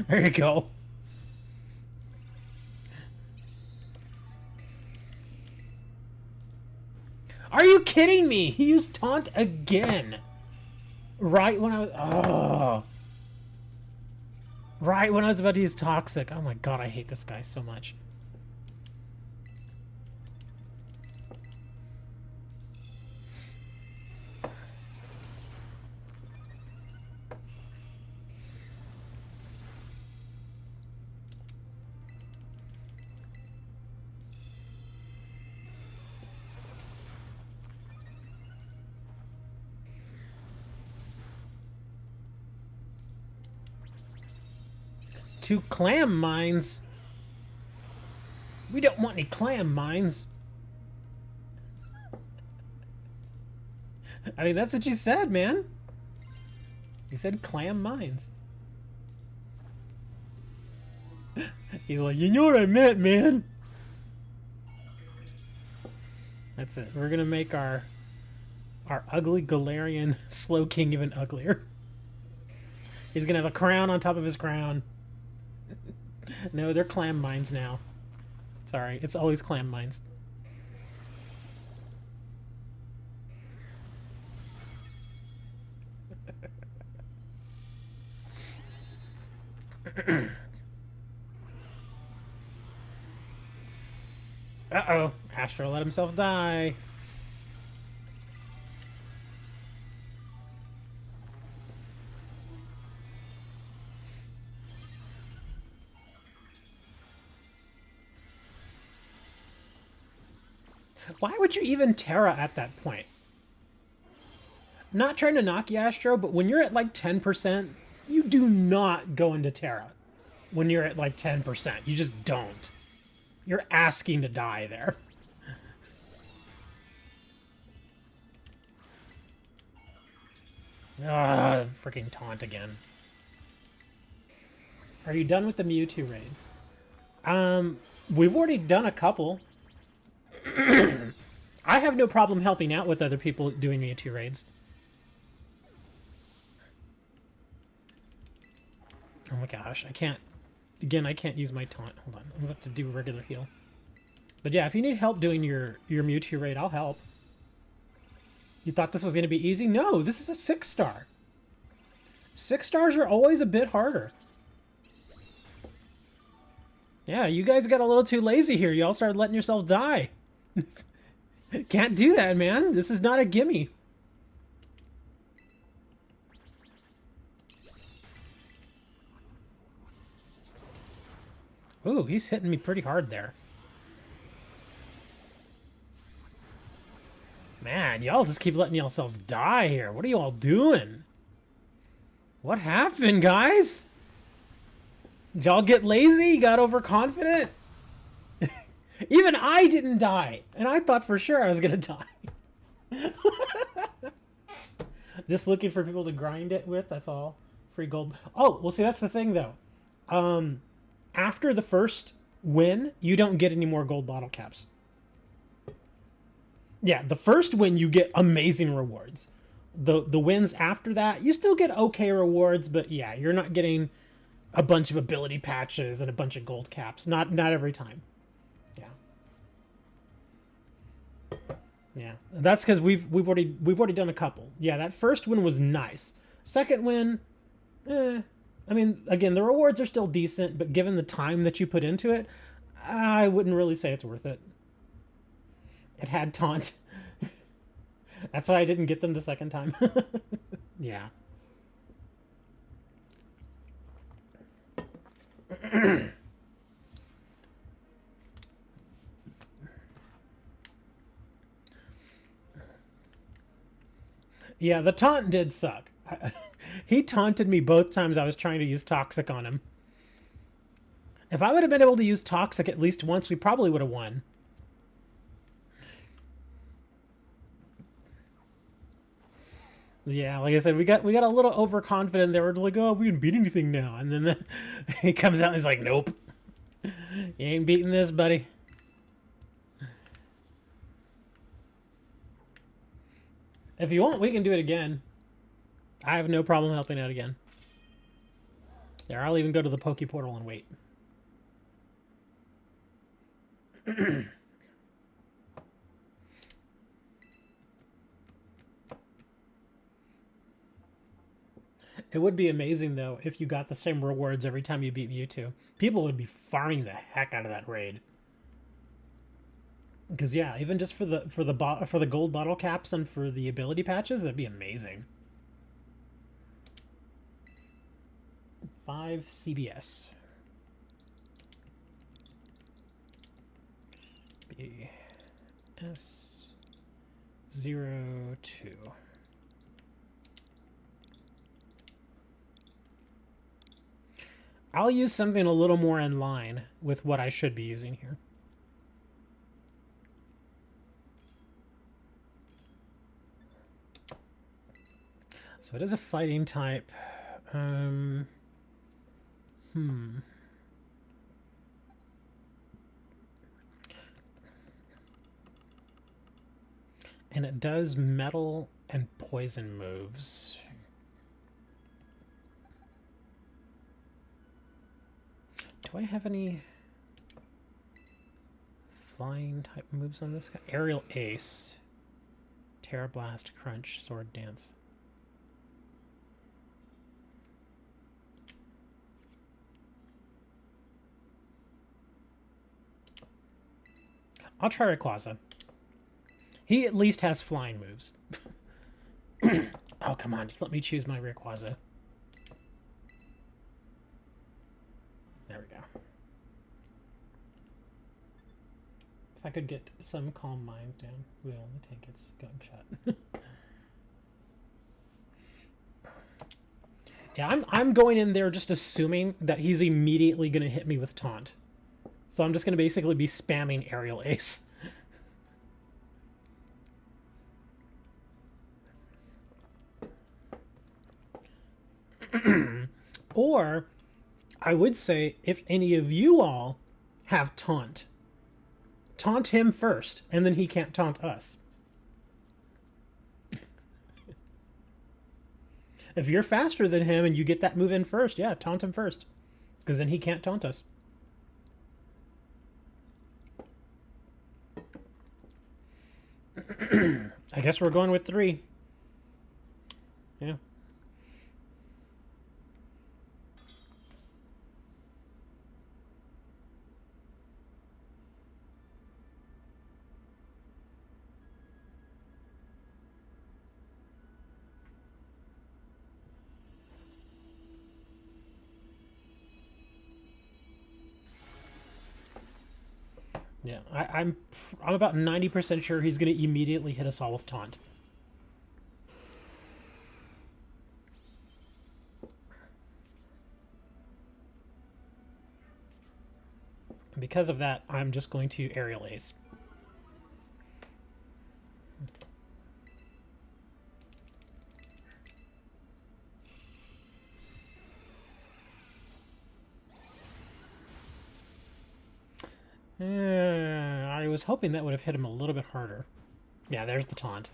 There you go. Are you kidding me? He used taunt again. Right when I was... Oh. Right when I was about to use toxic. Oh my god, I hate this guy so much. Two clam mines. We don't want any clam mines. I mean, that's what you said, man. You said clam mines. You're like, you know what I meant, man. That's it. We're gonna make our ugly Galarian Slow King even uglier. He's gonna have a crown on top of his crown. No, they're clam mines now. Sorry, it's always clam mines. Uh-oh. Astro let himself die. Why would you even Tera at that point? I'm not trying to knock you, Astro, but when you're at like 10%, you do not go into Tera. When you're at like 10%, you just don't. You're asking to die there. Ah, freaking taunt again. Are you done with the Mewtwo raids? We've already done a couple. I have no problem helping out with other people doing Mewtwo raids. Oh my gosh, I can't... Again, I can't use my taunt. Hold on, I'm about to do regular heal. But yeah, if you need help doing your Mewtwo raid, I'll help. You thought this was going to be easy? No, this is a 6-star. 6 stars are always a bit harder. Yeah, you guys got a little too lazy here. Y'all started letting yourself die. Can't do that, man. This is not a gimme. Ooh, he's hitting me pretty hard there. Man, y'all just keep letting yourselves die here. What are y'all doing? What happened, guys? Did y'all get lazy? Got overconfident? Even I didn't die. And I thought for sure I was going to die. Just looking for people to grind it with, that's all. Free gold. Oh, well, see, that's the thing, though. After the first win, you don't get any more gold bottle caps. Yeah, the first win, you get amazing rewards. The wins after that, you still get okay rewards, but yeah, you're not getting a bunch of ability patches and a bunch of gold caps. Not every time. Yeah. Yeah. That's because we've already done a couple. Yeah, that first win was nice. Second win, I mean, again, the rewards are still decent, but given the time that you put into it, I wouldn't really say it's worth it. It had taunt. That's why I didn't get them the second time. Yeah. Yeah, the taunt did suck. He taunted me both times I was trying to use Toxic on him. If I would have been able to use Toxic at least once, we probably would have won. Yeah, like I said, we got a little overconfident there. We're like, oh, we can beat anything now. And then he comes out and he's like, nope. You ain't beating this, buddy. If you want, we can do it again. I have no problem helping out again. There, I'll even go to the Poke Portal and wait. It would be amazing, though, if you got the same rewards every time you beat Mewtwo. People would be farming the heck out of that raid. Because yeah, even just for the gold bottle caps and for the ability patches, that'd be amazing. 5 CBS. BS02. I'll use something a little more in line with what I should be using here. So it is a fighting type. And it does metal and poison moves. Do I have any flying type moves on this guy? Aerial Ace. Tera Blast, Crunch, Sword Dance. I'll try Rayquaza. He at least has flying moves. Oh, come on. Just let me choose my Rayquaza. There we go. If I could get some Calm Minds down. We'll only take its gunshot. Yeah, I'm going in there just assuming that he's immediately going to hit me with Taunt. So I'm just going to basically be spamming Aerial Ace. Or, I would say, if any of you all have Taunt, taunt him first, and then he can't taunt us. If you're faster than him and you get that move in first, yeah, taunt him first. Because then he can't taunt us. I guess we're going with 3. Yeah. Yeah, I'm about 90% sure he's going to immediately hit us all with taunt. And because of that, I'm just going to aerial ace. I was hoping that would have hit him a little bit harder. Yeah, there's the taunt.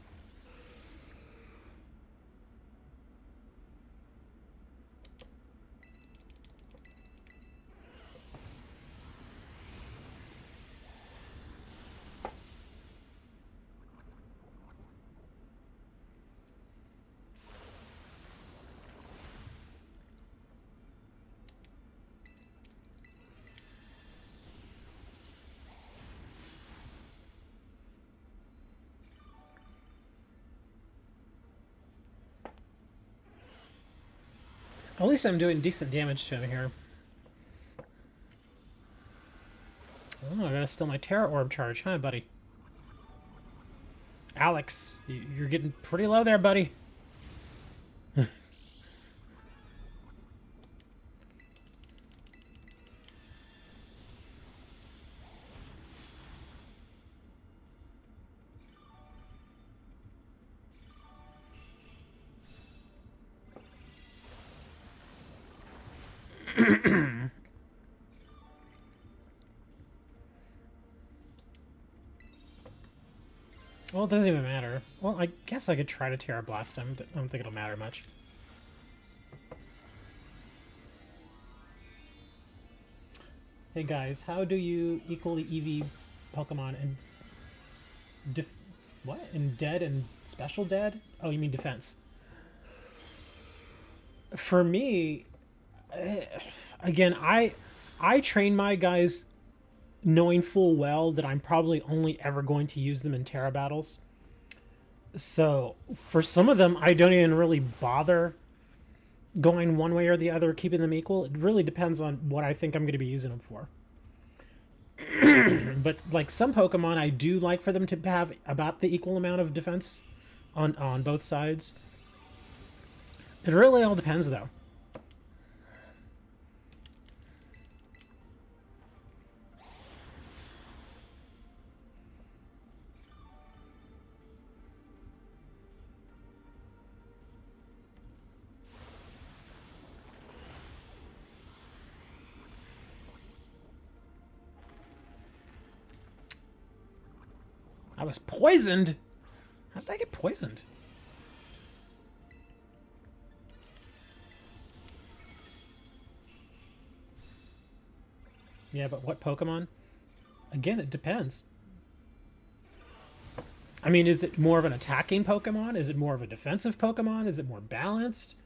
At least I'm doing decent damage to him here. Oh, I gotta steal my Tera Orb charge, huh, buddy? Alex, you're getting pretty low there, buddy. Well, it doesn't even matter. Well, I guess I could try to Terra Blast him, but I don't think it'll matter much. Hey guys, how do you equally EV Pokemon and what? In dead and special dead? Oh, you mean defense. For me, again, I train my guys knowing full well that I'm probably only ever going to use them in Terra battles. So for some of them, I don't even really bother going one way or the other, keeping them equal. It really depends on what I think I'm going to be using them for. But like some Pokemon, I do like for them to have about the equal amount of defense on both sides. It really all depends, though. I was poisoned? How did I get poisoned? Yeah, but what Pokemon? Again, it depends. I mean, is it more of an attacking Pokemon? Is it more of a defensive Pokemon? Is it more balanced?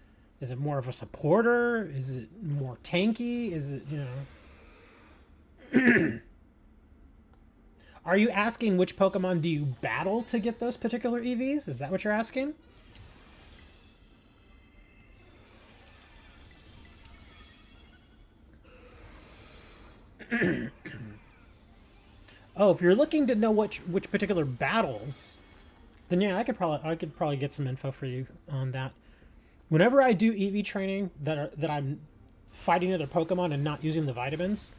Is it more of a supporter? Is it more tanky? Is it, you know... Are you asking which Pokemon do you battle to get those particular EVs? Is that what you're asking? Oh, if you're looking to know which particular battles, then yeah, I could probably get some info for you on that. Whenever I do EV training that I'm fighting other Pokemon and not using the vitamins,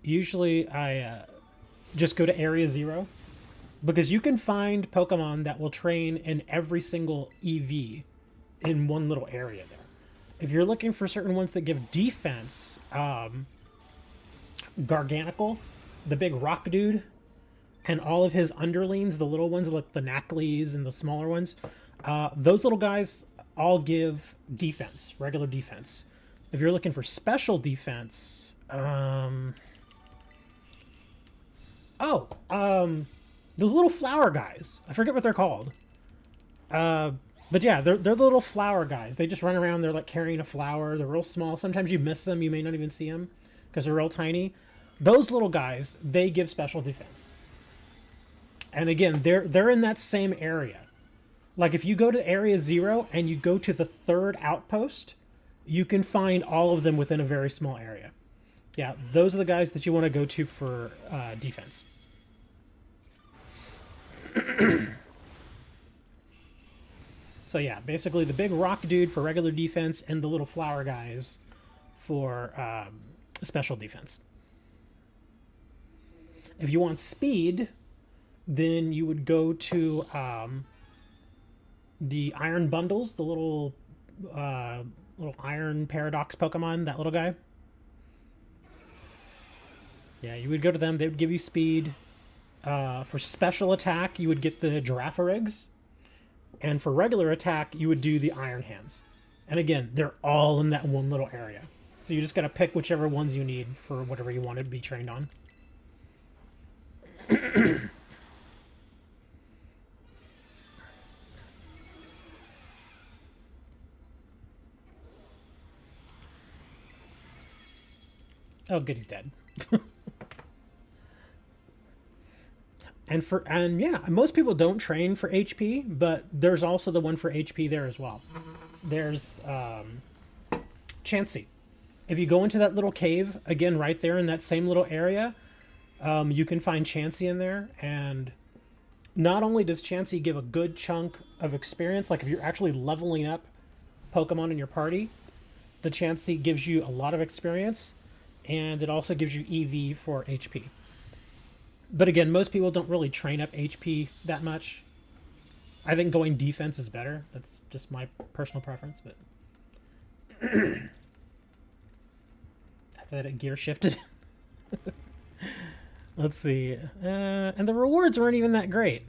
usually I just go to Area 0, because you can find Pokemon that will train in every single EV in one little area there. If you're looking for certain ones that give defense, Garganical, the big rock dude, and all of his underlings, the little ones like the Nackleys and the smaller ones, those little guys all give defense, regular defense. If you're looking for special defense, The little flower guys. I forget what they're called. But yeah, they're the little flower guys. They just run around. They're like carrying a flower. They're real small. Sometimes you miss them. You may not even see them because they're real tiny. Those little guys, they give special defense. And again, they're in that same area. Like if you go to area 0 and you go to the 3rd outpost, you can find all of them within a very small area. Yeah, those are the guys that you want to go to for defense. So yeah, basically the big rock dude for regular defense and the little flower guys for special defense. If you want speed, then you would go to the iron bundles, the little iron paradox Pokemon, that little guy. Yeah, you would go to them. They would give you speed. For special attack, you would get the Giraffarigs. And for regular attack, you would do the Iron Hands. And again, they're all in that one little area. So you just got to pick whichever ones you need for whatever you want to be trained on. Oh, good, he's dead. And yeah, most people don't train for HP, but there's also the one for HP there as well. There's Chansey. If you go into that little cave, again, right there in that same little area, you can find Chansey in there. And not only does Chansey give a good chunk of experience, like if you're actually leveling up Pokemon in your party, the Chansey gives you a lot of experience, and it also gives you EV for HP. But again, most people don't really train up HP that much. I think going defense is better. That's just my personal preference, but after that it gear shifted. Let's see. And the rewards weren't even that great.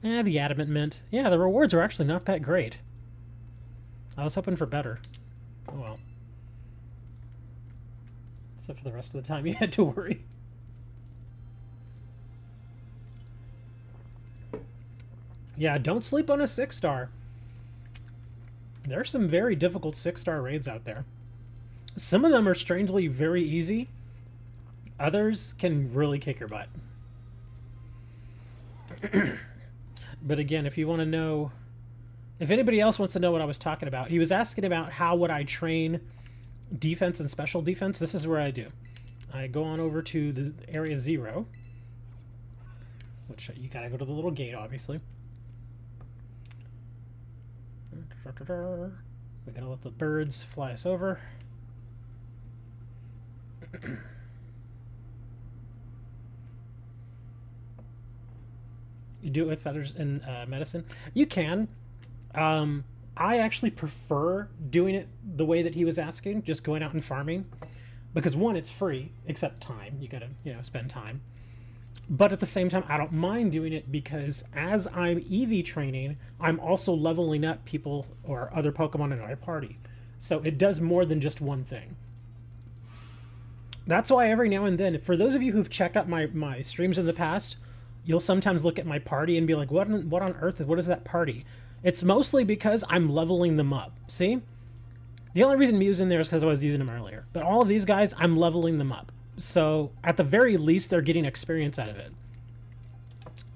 The Adamant Mint. Yeah, the rewards were actually not that great. I was hoping for better. Oh well. Except for the rest of the time you had to worry. Yeah, don't sleep on a 6-star. There's some very difficult 6-star raids out there. Some of them are strangely very easy. Others can really kick your butt. But again, if you want to know... If anybody else wants to know what I was talking about, he was asking about how would I train defense and special defense. This is where I do. I go on over to the area 0, which you gotta go to the little gate, obviously. We gotta let the birds fly us over. You do it with feathers and medicine. You can. I actually prefer doing it the way that he was asking, just going out and farming, because one, it's free, except time. You gotta, spend time. But at the same time, I don't mind doing it because as I'm EV training, I'm also leveling up people or other Pokemon in my party. So it does more than just one thing. That's why every now and then, for those of you who've checked out my streams in the past, you'll sometimes look at my party and be like, what on earth, what is that party? It's mostly because I'm leveling them up. See? The only reason Mew's in there is because I was using him earlier. But all of these guys, I'm leveling them up. So at the very least, they're getting experience out of it.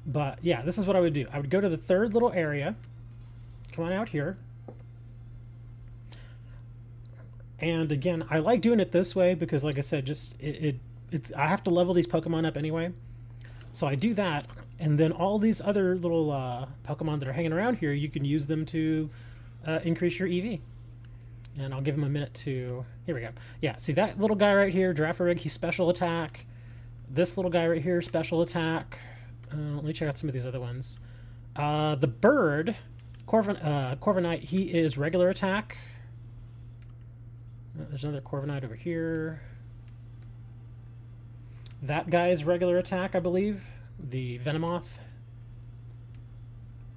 But yeah, this is what I would do. I would go to the 3rd little area. Come on out here. And again, I like doing it this way because, like I said, just I have to level these Pokemon up anyway. So I do that, and then all these other little Pokemon that are hanging around here, you can use them to increase your EV. And I'll give him a minute to... Here we go. Yeah, see that little guy right here, Girafarig, he's special attack. This little guy right here, special attack. Let me check out some of these other ones. The bird, Corviknight, he is regular attack. There's another Corviknight over here. That guy is regular attack, I believe. The Venomoth.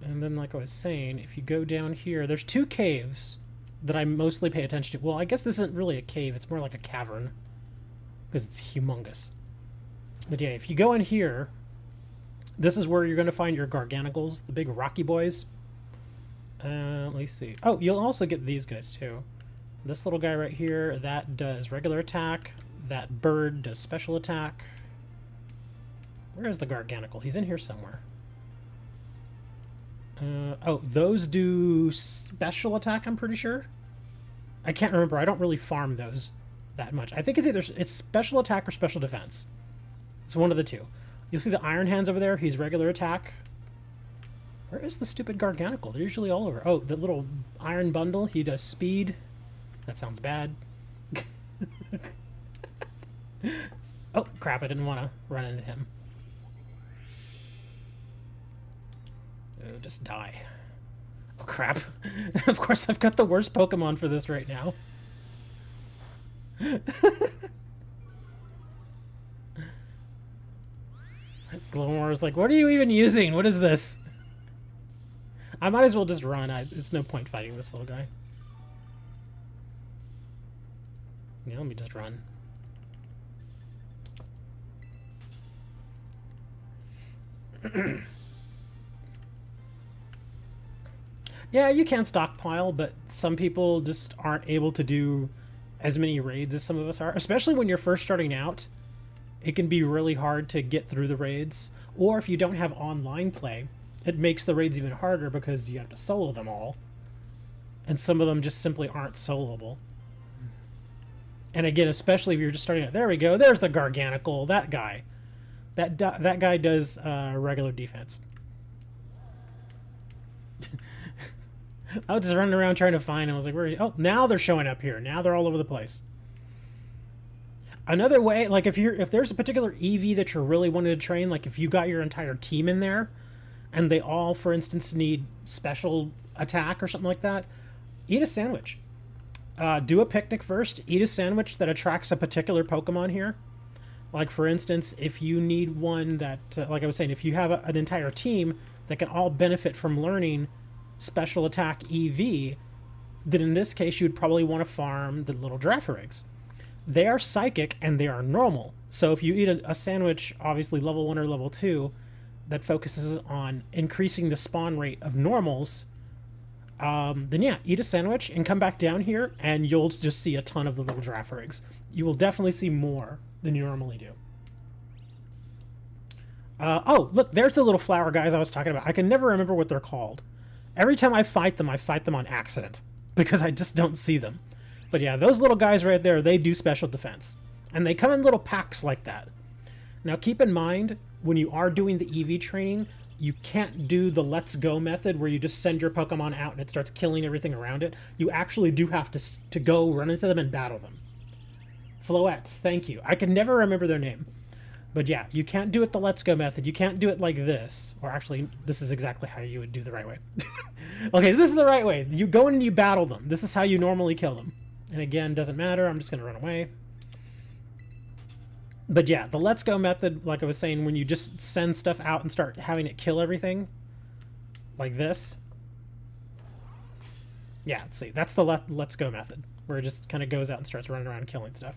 And then, like I was saying, if you go down here, there's 2 caves that I mostly pay attention to. Well, I guess this isn't really a cave. It's more like a cavern because it's humongous. But yeah, if you go in here, This is where you're going to find your Garganicles, the big rocky boys. Let me see. Oh, you'll also get these guys too. This little guy right here, that does regular attack. That bird does special attack. Where is the Garganicle? He's in here somewhere. Oh, those do special attack, I'm pretty sure. I can't remember. I don't really farm those that much. I think it's either it's special attack or special defense. It's one of the two. You'll see the Iron Hands over there. He's regular attack. Where is the stupid Garganicle? They're usually all over. Oh, the little Iron Bundle. He does speed. That sounds bad. Oh, crap. I didn't want to run into him. Oh, just die. Oh, crap. Of course, I've got the worst Pokemon for this right now. Glowmore's like, what are you even using? What is this? I might as well just run. It's no point fighting this little guy. Yeah, let me just run. Yeah, you can stockpile, but some people just aren't able to do as many raids as some of us are. Especially when you're first starting out, it can be really hard to get through the raids. Or if you don't have online play, it makes the raids even harder because you have to solo them all. And some of them just simply aren't soloable. And again, especially if you're just starting out. There we go. There's the Garganicle. That guy. That guy does regular defense. I was just running around trying to find him. I was like, where are you? Oh, now they're showing up here. Now they're all over the place. Another way, like if there's a particular EV that you're really wanting to train, like if you got your entire team in there and they all, for instance, need special attack or something like that, eat a sandwich. Do a picnic first. Eat a sandwich that attracts a particular Pokemon here. Like, for instance, if you need one that, like I was saying, if you have an entire team that can all benefit from learning special attack EV, then in this case you would probably want to farm the little Giraffarigs. They are psychic and they are normal. So if you eat a sandwich, obviously level 1 or level 2, that focuses on increasing the spawn rate of normals, then yeah, eat a sandwich and come back down here and you'll just see a ton of the little Giraffarigs. You will definitely see more than you normally do. Oh, look, there's the little flower guys I was talking about. I can never remember what they're called. Every time I fight them on accident because I just don't see them. But yeah, those little guys right there, they do special defense. And they come in little packs like that. Now keep in mind, when you are doing the EV training, you can't do the let's go method where you just send your Pokemon out and it starts killing everything around it. You actually do have to go run into them and battle them. Floettes, thank you. I can never remember their name. But yeah, you can't do it the let's go method. You can't do it like this. Or actually, this is exactly how you would do the right way. Okay, so this is the right way. You go in and you battle them. This is how you normally kill them. And again, doesn't matter. I'm just going to run away. But yeah, the let's go method, like I was saying, when you just send stuff out and start having it kill everything, like this. Yeah, let's see. That's the let's go method, where it just kind of goes out and starts running around killing stuff.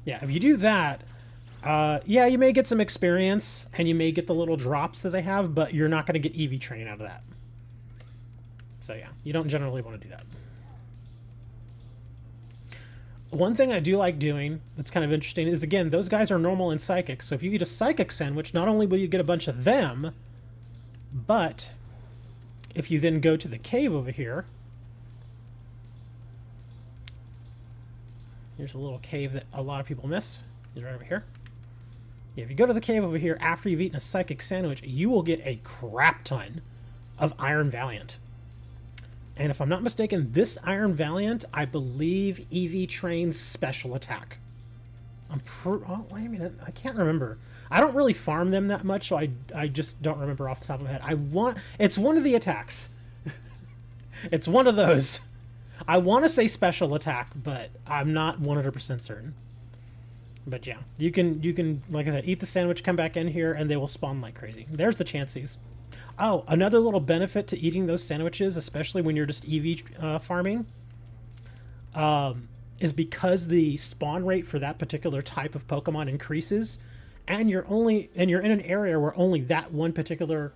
Yeah, if you do that, yeah, you may get some experience, and you may get the little drops that they have, but you're not going to get EV training out of that. So yeah, you don't generally want to do that. One thing I do like doing that's kind of interesting is, again, those guys are normal and psychic. So if you eat a psychic sandwich, not only will you get a bunch of them, but if you then go to the cave over here, here's a little cave that a lot of people miss. It's right over here. Yeah, if you go to the cave over here after you've eaten a psychic sandwich, you will get a crap ton of Iron Valiant. And if I'm not mistaken, this Iron Valiant, I believe EV trains special attack. Oh, wait a minute. I can't remember. I don't really farm them that much, so I just don't remember off the top of my head. It's one of the attacks. It's one of those. I want to say special attack, but I'm not 100% certain. But yeah, you can, like I said, eat the sandwich, come back in here, and they will spawn like crazy. There's the Chanseys. Oh, another little benefit to eating those sandwiches, especially when you're just EV farming, is because the spawn rate for that particular type of Pokemon increases, and you're in an area where only that one particular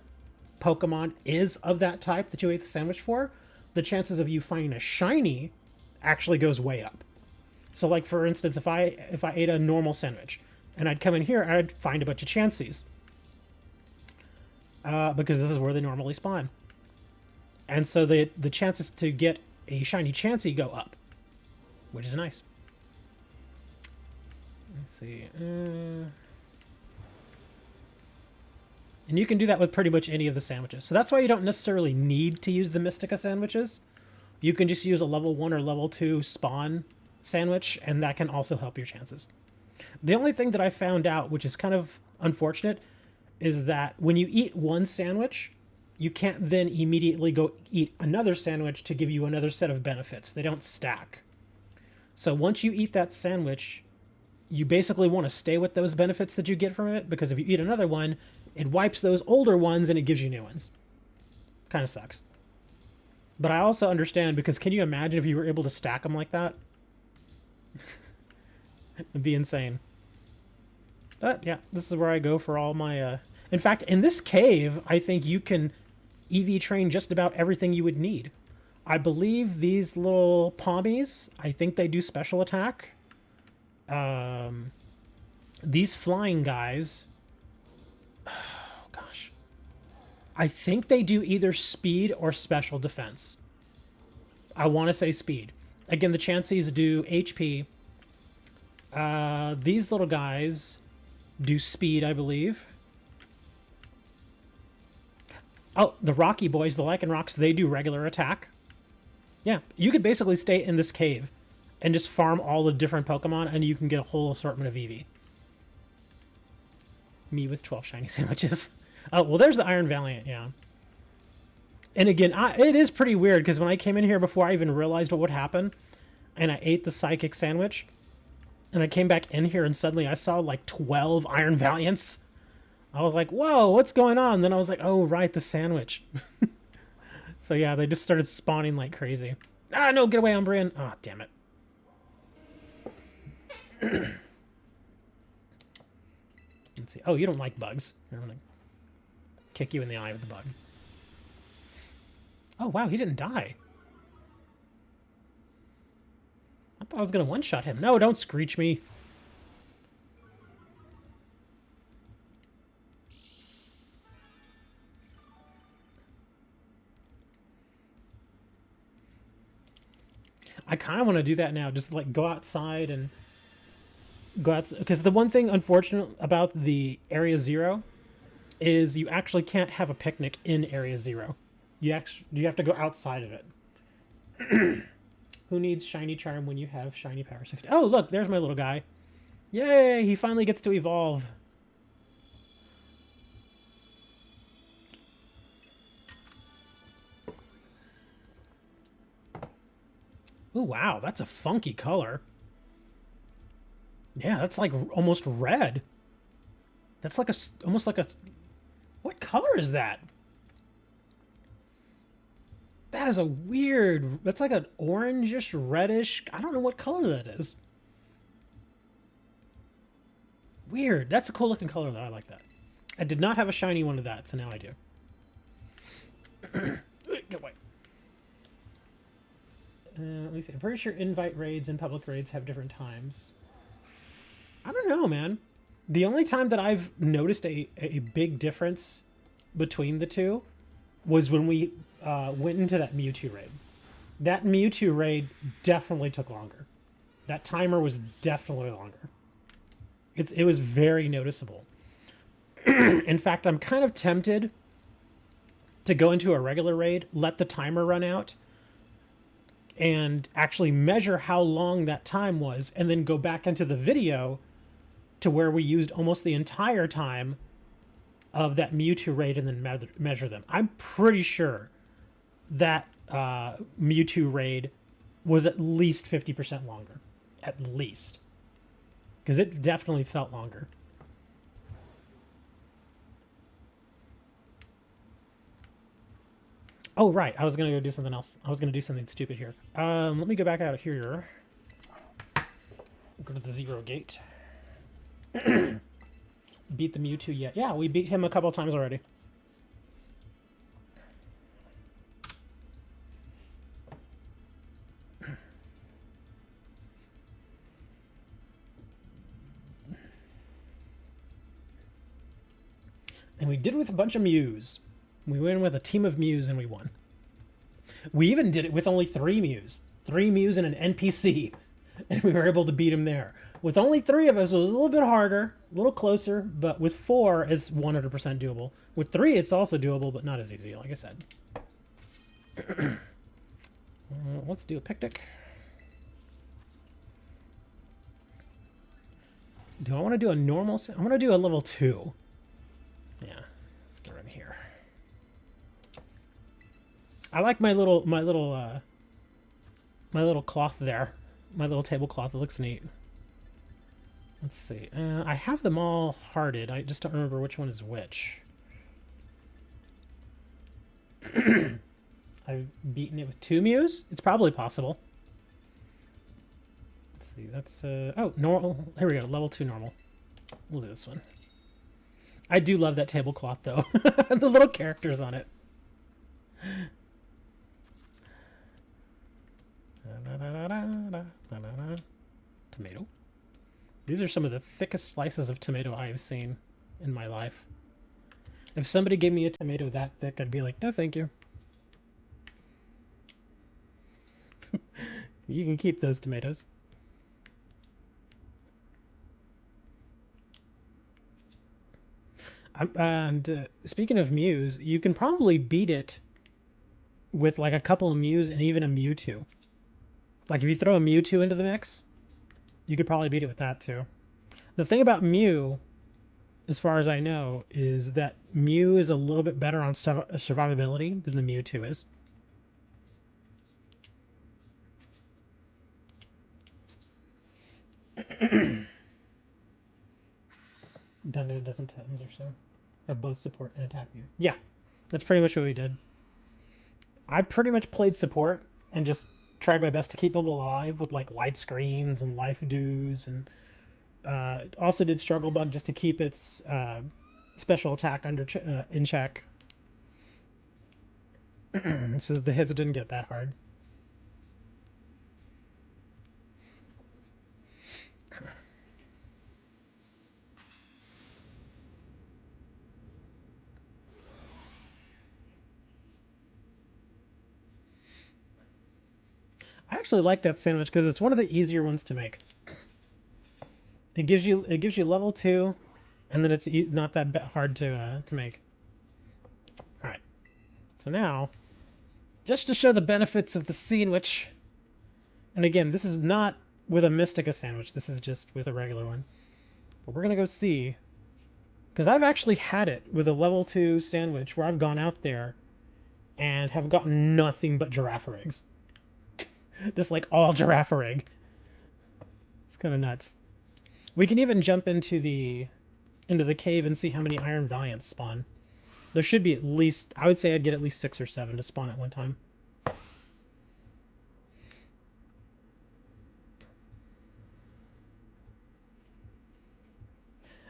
Pokemon is of that type that you ate the sandwich for, the chances of you finding a shiny actually goes way up. So like for instance, if I ate a normal sandwich and I'd come in here, I'd find a bunch of Chanseys. Because this is where they normally spawn. And so the chances to get a shiny Chansey go up, which is nice. Let's see. And you can do that with pretty much any of the sandwiches. So that's why you don't necessarily need to use the Mystica sandwiches. You can just use a level 1 or level 2 spawn sandwich, and that can also help your chances. The only thing that I found out, which is kind of unfortunate, is that when you eat one sandwich, you can't then immediately go eat another sandwich to give you another set of benefits. They don't stack. So once you eat that sandwich, you basically want to stay with those benefits that you get from it, because if you eat another one, it wipes those older ones and it gives you new ones. Kind of sucks. But I also understand, because can you imagine if you were able to stack them like that? It'd be insane. But yeah, this is where I go for all my... In fact, in this cave, I think you can EV train just about everything you would need. I believe these little pommies, I think they do special attack. These flying guys... Oh, gosh. I think they do either speed or special defense. I want to say speed. Again, the Chanseys do HP. These little guys do speed, I believe. Oh, the Rocky boys, the Lycanrocs, they do regular attack. Yeah, you could basically stay in this cave and just farm all the different Pokemon, and you can get a whole assortment of Eevee. Me with 12 shiny sandwiches. Oh, well, there's the Iron Valiant, yeah. And again, it is pretty weird, because when I came in here before I even realized what would happen, and I ate the Psychic sandwich, and I came back in here, and suddenly I saw like 12 Iron Valiants. I was like, whoa, what's going on? Then I was like, oh, right, the sandwich. So yeah, they just started spawning like crazy. Ah, no, get away, Umbreon. Ah, oh, damn it. Let's see. Oh, you don't like bugs. I'm gonna kick you in the eye with the bug. Oh, wow, he didn't die. I thought I was gonna one-shot him. No, don't screech me. I kind of want to do that now. Just like go outside and go out, because the one thing unfortunate about the Area 0 is you actually can't have a picnic in Area 0. You have to go outside of it. Who needs Shiny Charm when you have Shiny Power 60? Oh, look, there's my little guy. Yay, he finally gets to evolve. Ooh, wow, that's a funky color. Yeah, that's like almost red. That's like almost like a... What color is that? That is a weird... That's like an orangish, reddish... I don't know what color that is. Weird. That's a cool looking color, though. I like that. I did not have a shiny one of that, so now I do. Get away. Let me see. I'm pretty sure invite raids and public raids have different times. I don't know, man. The only time that I've noticed a big difference between the two was when we went into that Mewtwo raid. That Mewtwo raid definitely took longer. That timer was definitely longer. It was very noticeable. In fact, I'm kind of tempted to go into a regular raid, let the timer run out, and actually measure how long that time was, and then go back into the video to where we used almost the entire time of that Mewtwo raid and then measure them. I'm pretty sure that Mewtwo raid was at least 50% longer. At least. Because it definitely felt longer. Oh, right. I was going to go do something else. I was going to do something stupid here. Let me go back out of here. Go to the 0 gate. beat the Mewtwo yet. Yeah, we beat him a couple times already. And we did it with a bunch of Mews. We went with a team of Mews and we won. We even did it with only 3 Mews. 3 Mews and an NPC. And we were able to beat him there. With only 3 of us, it was a little bit harder, a little closer, but with 4, it's 100% doable. With 3, it's also doable, but not as easy, like I said. Let's do a picnic. Do I want to do a normal? I'm going to do a level 2. Yeah, let's get right here. I like my little cloth there, my little tablecloth. It looks neat. Let's see. I have them all hearted. I just don't remember which one is which. I've beaten it with 2 Mews. It's probably possible. Let's see. That's oh, normal. Here we go. Level 2 normal. We'll do this one. I do love that tablecloth though. The little characters on it. Tomato. These are some of the thickest slices of tomato I have seen in my life. If somebody gave me a tomato that thick, I'd be like, no, thank you. You can keep those tomatoes. And speaking of Mews, you can probably beat it with like a couple of Mews and even a Mewtwo. Like if you throw a Mewtwo into the mix, you could probably beat it with that too. The thing about Mew, as far as I know, is that Mew is a little bit better on survivability than the Mewtwo is. Done doesn't times or so. Have both support and attack Mew. Yeah, that's pretty much what we did. I pretty much played support and just tried my best to keep them alive with like light screens and life dews, and also did struggle bug just to keep its special attack under in check, so the hits didn't get that hard. I actually like that sandwich because it's one of the easier ones to make. It gives you level 2, and then it's not that hard to make. All right, so now, just to show the benefits of the sandwich, and again, this is not with a Mystica sandwich. This is just with a regular one. But we're gonna go see, because I've actually had it with a level 2 sandwich where I've gone out there and have gotten nothing but giraffe eggs. Just like all giraffe egg. It's kind of nuts. We can even jump into the cave and see how many Iron Valiants spawn. There should be at least, I would say I'd get at least 6 or 7 to spawn at one time.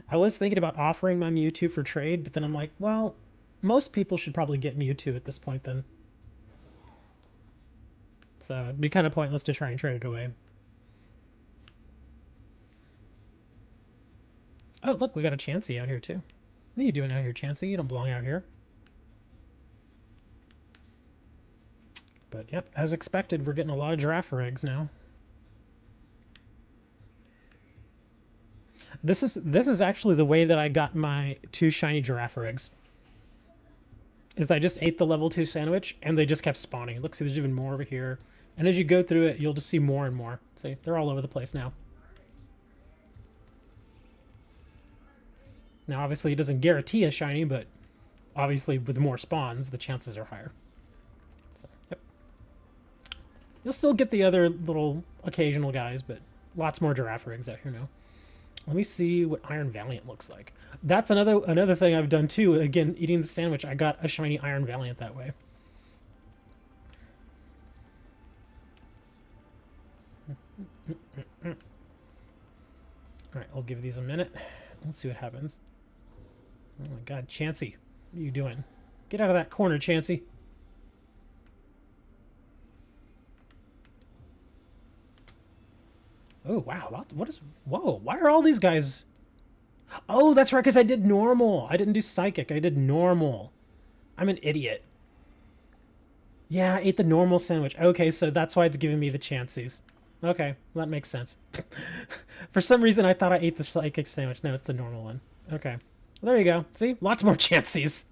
I was thinking about offering my Mewtwo for trade, but then I'm like, well, most people should probably get Mewtwo at this point then. So it'd be kind of pointless to try and trade it away. Oh, look, we got a Chansey out here too. What are you doing out here, Chansey? You don't belong out here. But yep, as expected, we're getting a lot of giraffe eggs now. This is actually the way that I got my 2 shiny giraffe eggs. Is I just ate the level 2 sandwich and they just kept spawning. Look, see, there's even more over here. And as you go through it, you'll just see more and more. See, they're all over the place now. Now, obviously, it doesn't guarantee a shiny, but obviously, with more spawns, the chances are higher. So, yep. You'll still get the other little occasional guys, but lots more giraffe eggs out here now. Let me see what Iron Valiant looks like. That's another thing I've done too. Again, eating the sandwich, I got a shiny Iron Valiant that way. Alright, I'll give these a minute. Let's see what happens. Oh my god, Chansey. What are you doing? Get out of that corner, Chansey. Oh, wow. What is... Whoa, why are all these guys... Oh, that's right, because I did normal. I didn't do psychic. I did normal. I'm an idiot. Yeah, I ate the normal sandwich. Okay, so that's why it's giving me the Chanseys. Okay, well, that makes sense. For some reason, I thought I ate the psychic sandwich. No, it's the normal one. Okay. Well, there you go. See? Lots more Chanseys.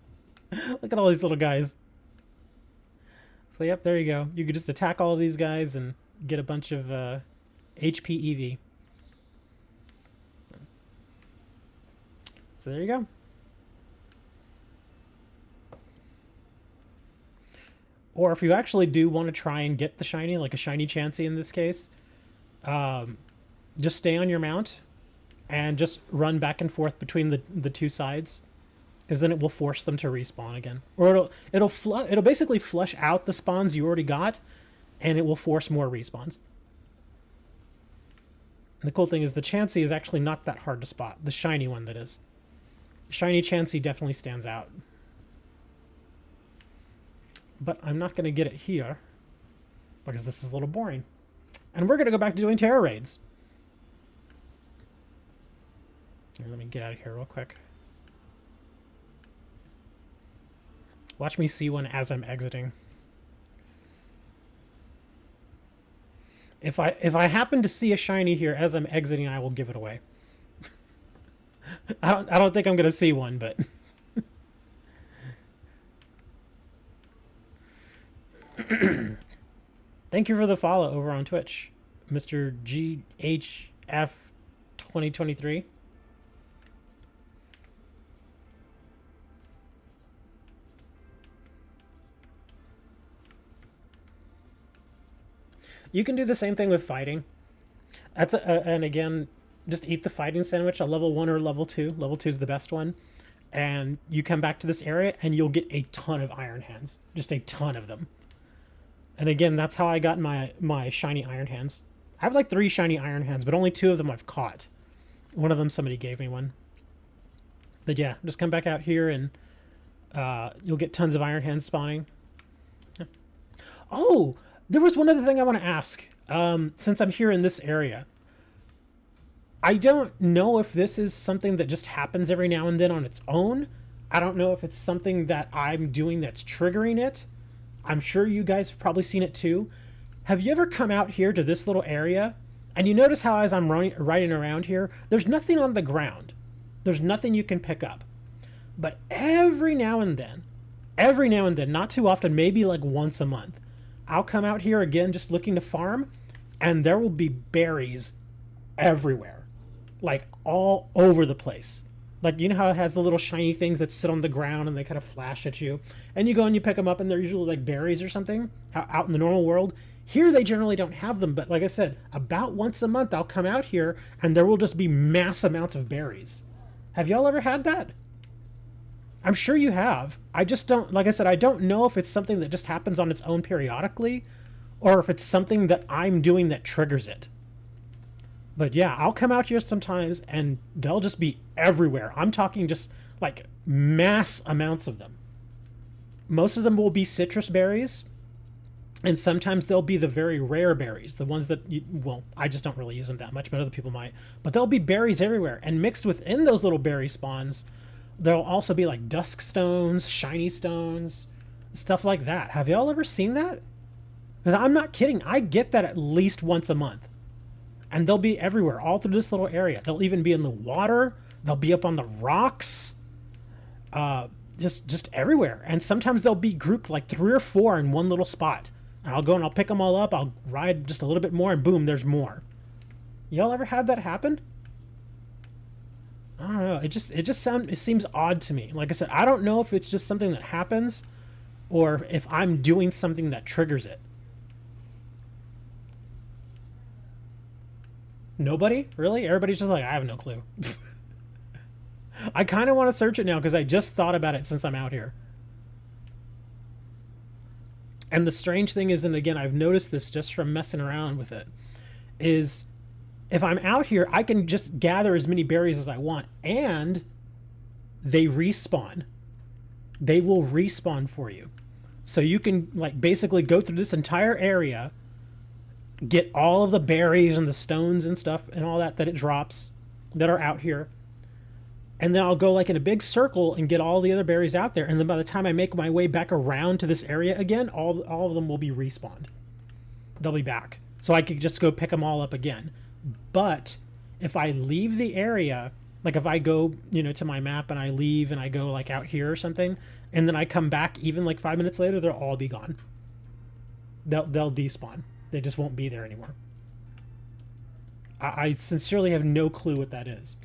Look at all these little guys. So, yep, there you go. You could just attack all of these guys and get a bunch of HP EV. So there you go. Or if you actually do want to try and get the shiny, like a shiny Chansey in this case, just stay on your mount and just run back and forth between the two sides, because then it will force them to respawn again. Or it'll basically flush out the spawns you already got, and it will force more respawns. And the cool thing is the Chansey is actually not that hard to spot. The shiny one, that is. Shiny Chansey definitely stands out. But I'm not going to get it here, because this is a little boring. And we're going to go back to doing Tera raids. Here, let me get out of here real quick. Watch me see one as I'm exiting. If I happen to see a shiny here as I'm exiting, I will give it away. I don't think I'm going to see one, but... Thank you for the follow over on Twitch, Mr. GHF 2023. You can do the same thing with fighting. That's and again, just eat the fighting sandwich, a level 1 or level 2. Level 2 is the best one. And you come back to this area and you'll get a ton of Iron Hands. Just a ton of them. And again, that's how I got my shiny Iron Hands. I have like 3 shiny Iron Hands, but only 2 of them I've caught. One of them somebody gave me one. But yeah, just come back out here and you'll get tons of Iron Hands spawning. Yeah. Oh, there was one other thing I want to ask. Since I'm here in this area. I don't know if this is something that just happens every now and then on its own. I don't know if it's something that I'm doing that's triggering it. I'm sure you guys have probably seen it too. Have you ever come out here to this little area and you notice how as I'm riding around here, there's nothing on the ground. There's nothing you can pick up. But every now and then, not too often, maybe like once a month, I'll come out here again just looking to farm, and there will be berries everywhere. Like all over the place. Like, you know how it has the little shiny things that sit on the ground and they kind of flash at you? And you go and you pick them up and they're usually like berries or something out in the normal world. Here they generally don't have them, but like I said, about once a month I'll come out here and there will just be mass amounts of berries. Have y'all ever had that? I'm sure you have. I just don't, like I said, I don't know if it's something that just happens on its own periodically or if it's something that I'm doing that triggers it. But yeah, I'll come out here sometimes and they'll just be everywhere. I'm talking just like mass amounts of them. Most of them will be citrus berries. And sometimes they'll be the very rare berries. The ones that, well, I just don't really use them that much, but other people might. But there'll be berries everywhere. And mixed within those little berry spawns, there'll also be like dusk stones, shiny stones, stuff like that. Have y'all ever seen that? Because I'm not kidding. I get that at least once a month. And they'll be everywhere, all through this little area. They'll even be in the water. They'll be up on the rocks. Just everywhere. And sometimes they'll be grouped like 3 or 4 in one little spot. And I'll go and I'll pick them all up. I'll ride just a little bit more and boom, there's more. Y'all ever had that happen? I don't know. It seems odd to me. Like I said, I don't know if it's just something that happens or if I'm doing something that triggers it. Nobody? Really? Everybody's just like, I have no clue. I kind of want to search it now because I just thought about it since I'm out here. And the strange thing is, and again, I've noticed this just from messing around with it, is if I'm out here, I can just gather as many berries as I want. And they respawn. They will respawn for you. So you can like basically go through this entire area, get all of the berries and the stones and stuff and all that it drops that are out here. And then I'll go like in a big circle and get all the other berries out there. And then by the time I make my way back around to this area again, all of them will be respawned. They'll be back. So I could just go pick them all up again. But if I leave the area, like if I go, to my map and I leave and I go like out here or something, and then I come back even like 5 minutes later, they'll all be gone. They'll despawn. They just won't be there anymore. I sincerely have no clue what that is.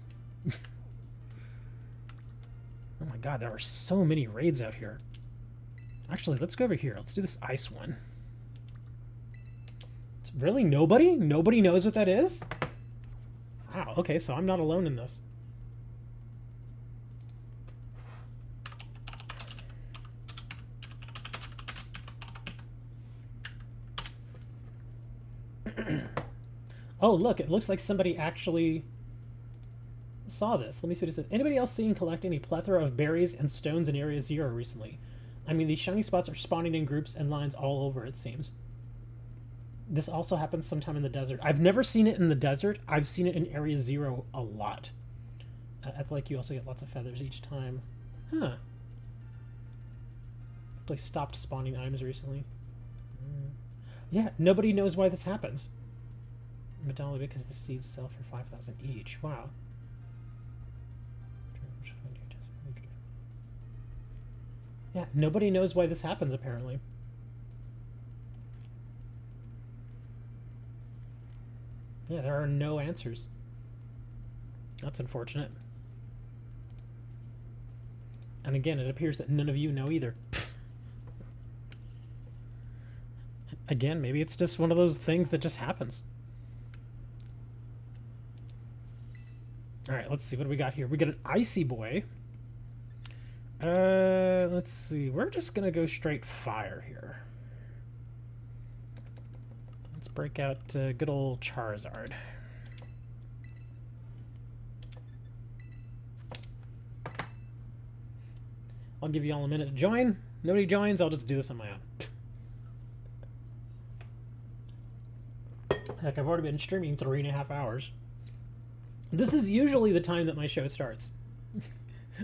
Oh my god, there are so many raids out here. Actually, let's go over here. Let's do this ice one. It's really nobody? Nobody knows what that is? Wow, okay, so I'm not alone in this. Oh, look, it looks like somebody actually saw this. Let me see what it says. Anybody else seen collecting a plethora of berries and stones in Area 0 recently? I mean, these shiny spots are spawning in groups and lines all over, it seems. This also happens sometime in the desert. I've never seen it in the desert. I've seen it in Area 0 a lot. I feel like you also get lots of feathers each time. Huh. They stopped spawning items recently. Yeah, nobody knows why this happens. But only because the seeds sell for 5,000 each. Wow. Yeah, nobody knows why this happens, apparently. Yeah, there are no answers. That's unfortunate. And again, it appears that none of you know either. Again, maybe it's just one of those things that just happens. Alright, let's see. What do we got here? We got an Icy Boy. Let's see. We're just gonna go straight fire here. Let's break out good old Charizard. I'll give you all a minute to join. Nobody joins, I'll just do this on my own. Heck, I've already been streaming 3.5 hours. This is usually the time that my show starts.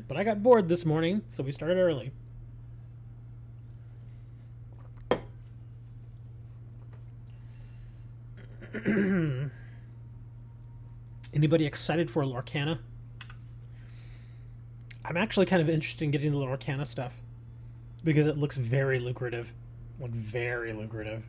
But I got bored this morning, so we started early. Anybody excited for Lorcana? I'm actually kind of interested in getting the Lorcana stuff because it looks very lucrative. Like, very lucrative.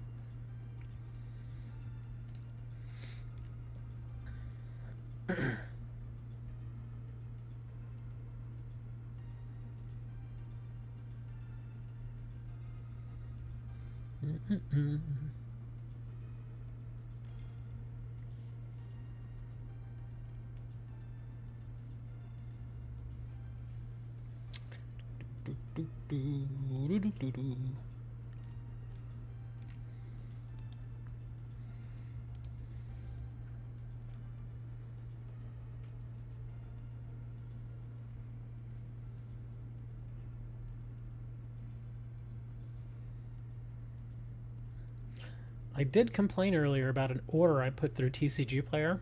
I did complain earlier about an order I put through TCG Player,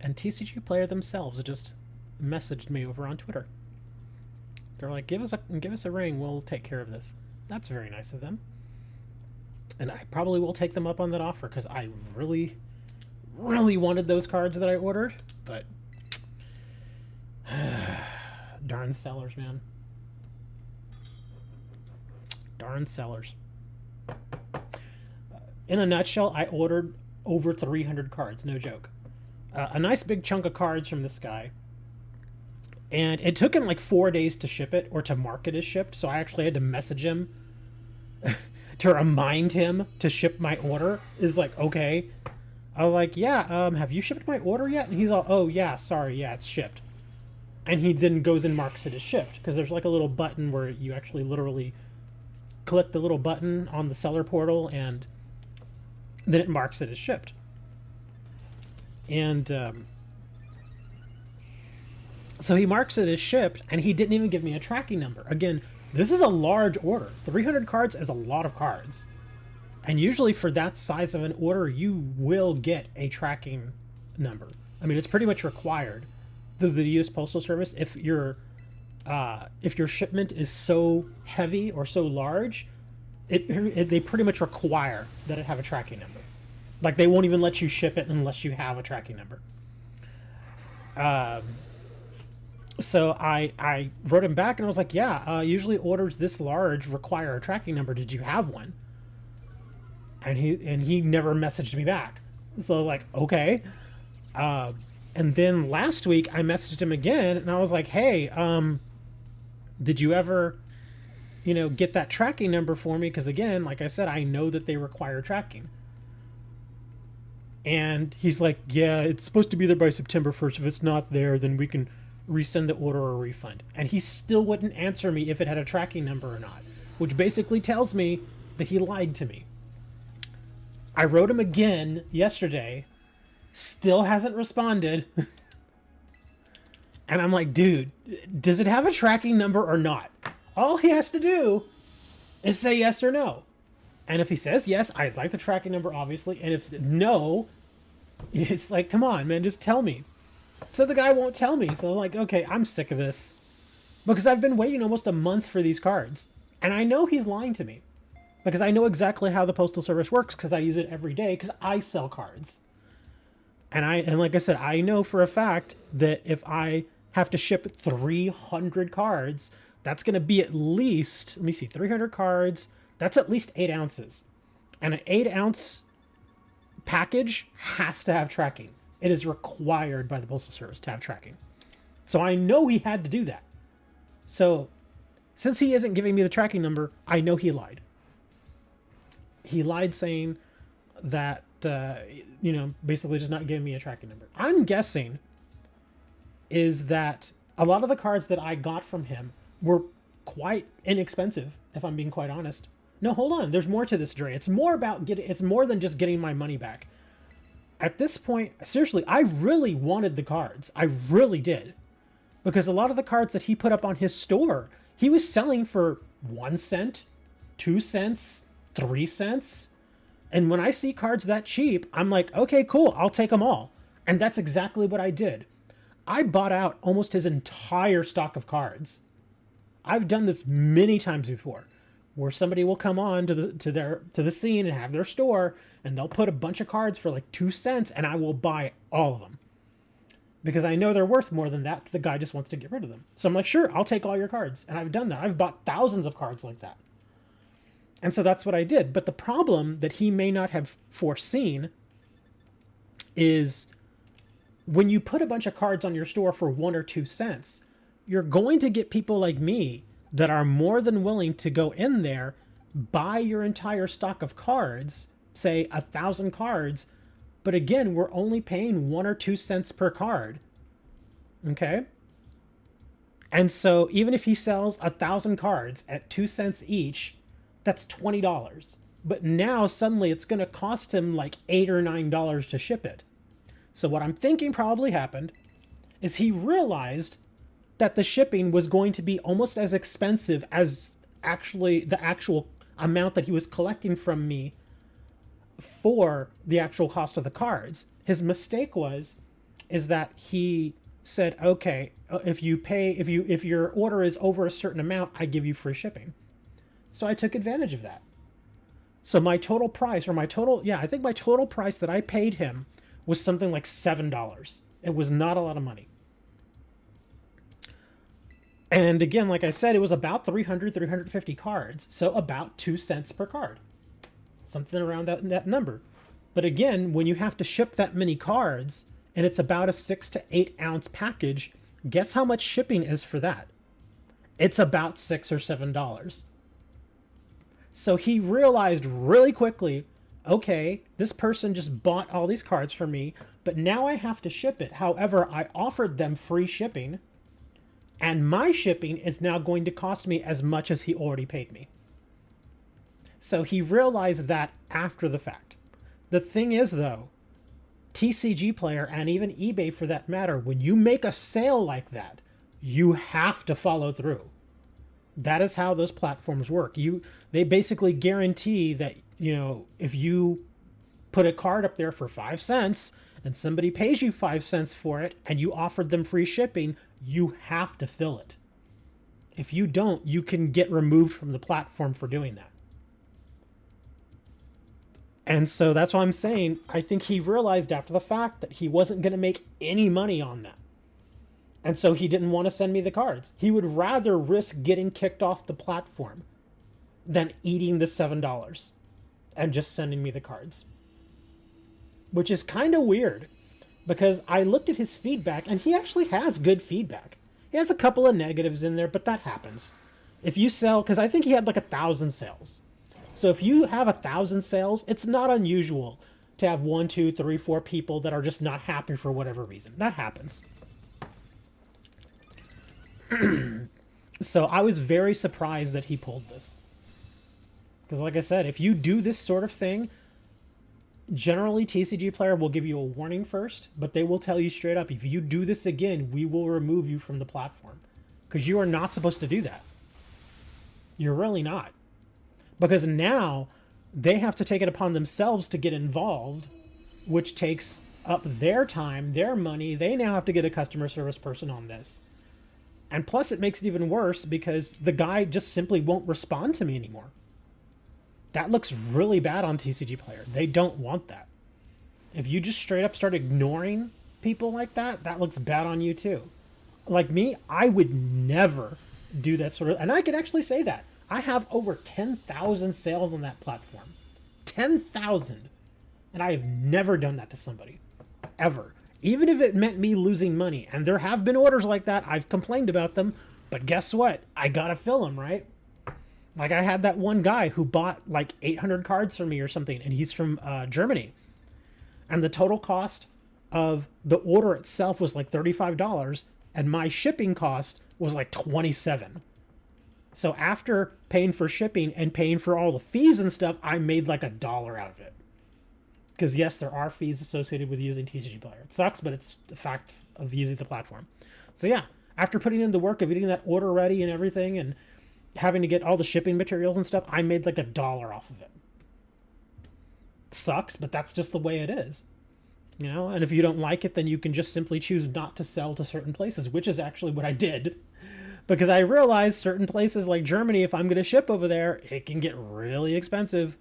and TCG Player themselves just messaged me over on Twitter. They're like, give us a ring, we'll take care of this. That's very nice of them. And I probably will take them up on that offer, because I really, really wanted those cards that I ordered, but darn sellers, man. Darn sellers. In a nutshell, I ordered over 300 cards, no joke. A nice big chunk of cards from this guy. And it took him like 4 days to ship it, or to mark it as shipped, so I actually had to message him to remind him to ship my order. Is like, okay. I was like, yeah, have you shipped my order yet? And he's all, oh yeah, sorry, yeah, it's shipped. And he then goes and marks it as shipped, because there's like a little button where you actually literally click the little button on the seller portal, and then it marks it as shipped. And So he marks it as shipped, and he didn't even give me a tracking number. Again, this is a large order. 300 cards is a lot of cards. And usually for that size of an order, you will get a tracking number. I mean, it's pretty much required through the U.S. Postal Service. If your shipment is so heavy or so large, they pretty much require that it have a tracking number. Like, they won't even let you ship it unless you have a tracking number. So I wrote him back and I was like, yeah, usually orders this large require a tracking number. Did you have one? And he never messaged me back. So I was like, okay. And then last week I messaged him again and I was like, hey, did you ever, get that tracking number for me? Because again, like I said, I know that they require tracking. And he's like, yeah, it's supposed to be there by September 1st. If it's not there, then we can resend the order or refund. And he still wouldn't answer me if it had a tracking number or not, which basically tells me that he lied to me. I wrote him again yesterday, still hasn't responded. And I'm like, dude, does it have a tracking number or not? All he has to do is say yes or no. And if he says yes, I'd like the tracking number, obviously. And if no, it's like, come on, man, just tell me. So the guy won't tell me. So I'm like, okay, I'm sick of this. Because I've been waiting almost a month for these cards. And I know he's lying to me. Because I know exactly how the Postal Service works because I use it every day because I sell cards. And like I said, I know for a fact that if I have to ship 300 cards, that's going to be at least, let me see, 300 cards, that's at least 8 ounces. And an 8-ounce package has to have tracking. It is required by the Postal Service to have tracking. So I know he had to do that. So since he isn't giving me the tracking number, I know he lied. He lied saying that, basically just not giving me a tracking number. I'm guessing is that a lot of the cards that I got from him were quite inexpensive, if I'm being quite honest. No, hold on. There's more to this, Dre. It's more than just getting my money back. At this point, seriously, I really wanted the cards. I really did. Because a lot of the cards that he put up on his store, he was selling for 1 cent, 2 cents, 3 cents. And when I see cards that cheap, I'm like, okay, cool, I'll take them all. And that's exactly what I did. I bought out almost his entire stock of cards. I've done this many times before, where somebody will come on to the scene and have their store, and they'll put a bunch of cards for like 2 cents, and I will buy all of them. Because I know they're worth more than that, but the guy just wants to get rid of them. So I'm like, sure, I'll take all your cards. And I've done that. I've bought thousands of cards like that. And so that's what I did. But the problem that he may not have foreseen is when you put a bunch of cards on your store for 1 or 2 cents, you're going to get people like me that are more than willing to go in there, buy your entire stock of cards, say 1,000 cards, but again, we're only paying 1 or 2 cents per card. Okay? And so even if he sells 1,000 cards at 2 cents each, that's $20. But now suddenly it's going to cost him like $8 or $9 to ship it. So what I'm thinking probably happened is he realized that the shipping was going to be almost as expensive as actually the actual amount that he was collecting from me for the actual cost of the cards. His mistake is that he said, okay, if your order is over a certain amount, I give you free shipping. So I took advantage of that. So my total price, I think my total price that I paid him was something like $7. It was not a lot of money. And again, like I said, it was about 350 cards. So about 2 cents per card. Something around that number. But again, when you have to ship that many cards, and it's about a 6 to 8 ounce package, guess how much shipping is for that? It's about $6 or $7. So he realized really quickly, okay, this person just bought all these cards from me, but now I have to ship it. However, I offered them free shipping, and my shipping is now going to cost me as much as he already paid me. So he realized that after the fact. The thing is, though, TCG Player, and even eBay for that matter, when you make a sale like that, you have to follow through. That is how those platforms work. They basically guarantee that, if you put a card up there for 5 cents and somebody pays you 5 cents for it and you offered them free shipping, you have to fill it. If you don't, you can get removed from the platform for doing that. And so that's why I'm saying, I think he realized after the fact that he wasn't going to make any money on that. And so he didn't want to send me the cards. He would rather risk getting kicked off the platform than eating the $7 and just sending me the cards. Which is kind of weird, because I looked at his feedback and he actually has good feedback. He has a couple of negatives in there, but that happens. If you sell, because I think he had like 1,000 sales. So if you have 1,000 sales, it's not unusual to have 1, 2, 3, 4 people that are just not happy for whatever reason. That happens. So I was very surprised that he pulled this. Because like I said, if you do this sort of thing, generally TCG Player will give you a warning first, but they will tell you straight up, if you do this again, we will remove you from the platform. Because you are not supposed to do that. You're really not. Because now they have to take it upon themselves to get involved, which takes up their time, their money. They now have to get a customer service person on this. And plus it makes it even worse because the guy just simply won't respond to me anymore. That looks really bad on TCG Player. They don't want that. If you just straight up start ignoring people like that, that looks bad on you too. Like me, I would never do that sort of... And I can actually say that. I have over 10,000 sales on that platform. 10,000. And I have never done that to somebody. Ever. Even if it meant me losing money. And there have been orders like that. I've complained about them. But guess what? I gotta fill them, right? Like I had that one guy who bought like 800 cards from me or something. And he's from Germany. And the total cost of the order itself was like $35. And my shipping cost was like $27. So after paying for shipping and paying for all the fees and stuff, I made like $1 out of it. Because yes, there are fees associated with using TCG Player. It sucks, but it's the fact of using the platform. So yeah, after putting in the work of getting that order ready and everything and having to get all the shipping materials and stuff, I made like $1 off of it. It sucks, but that's just the way it is. And if you don't like it, then you can just simply choose not to sell to certain places, which is actually what I did. Because I realized certain places like Germany, if I'm going to ship over there, it can get really expensive.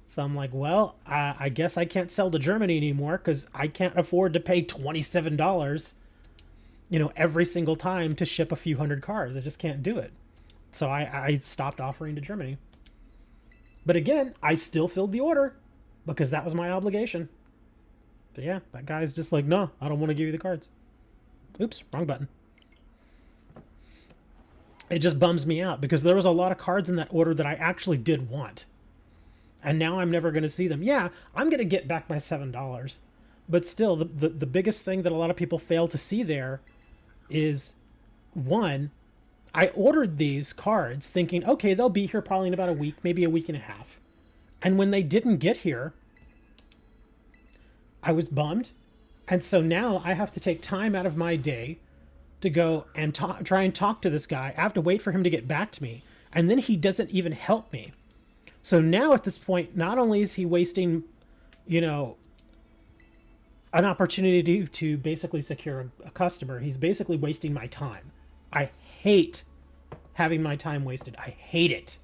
So I'm like, well, I guess I can't sell to Germany anymore because I can't afford to pay $27, every single time to ship a few hundred cards. I just can't do it. So I stopped offering to Germany. But again, I still filled the order because that was my obligation. But yeah, that guy's just like, no, I don't want to give you the cards. Oops, wrong button. It just bums me out because there was a lot of cards in that order that I actually did want. And now I'm never going to see them. Yeah, I'm going to get back my $7. But still, the biggest thing that a lot of people fail to see there is, one, I ordered these cards thinking, okay, they'll be here probably in about a week, maybe a week and a half. And when they didn't get here, I was bummed. And so now I have to take time out of my day to go and try and talk to this guy. I have to wait for him to get back to me. And then he doesn't even help me. So now at this point, not only is he wasting, an opportunity to basically secure a customer, he's basically wasting my time. I hate having my time wasted. I hate it.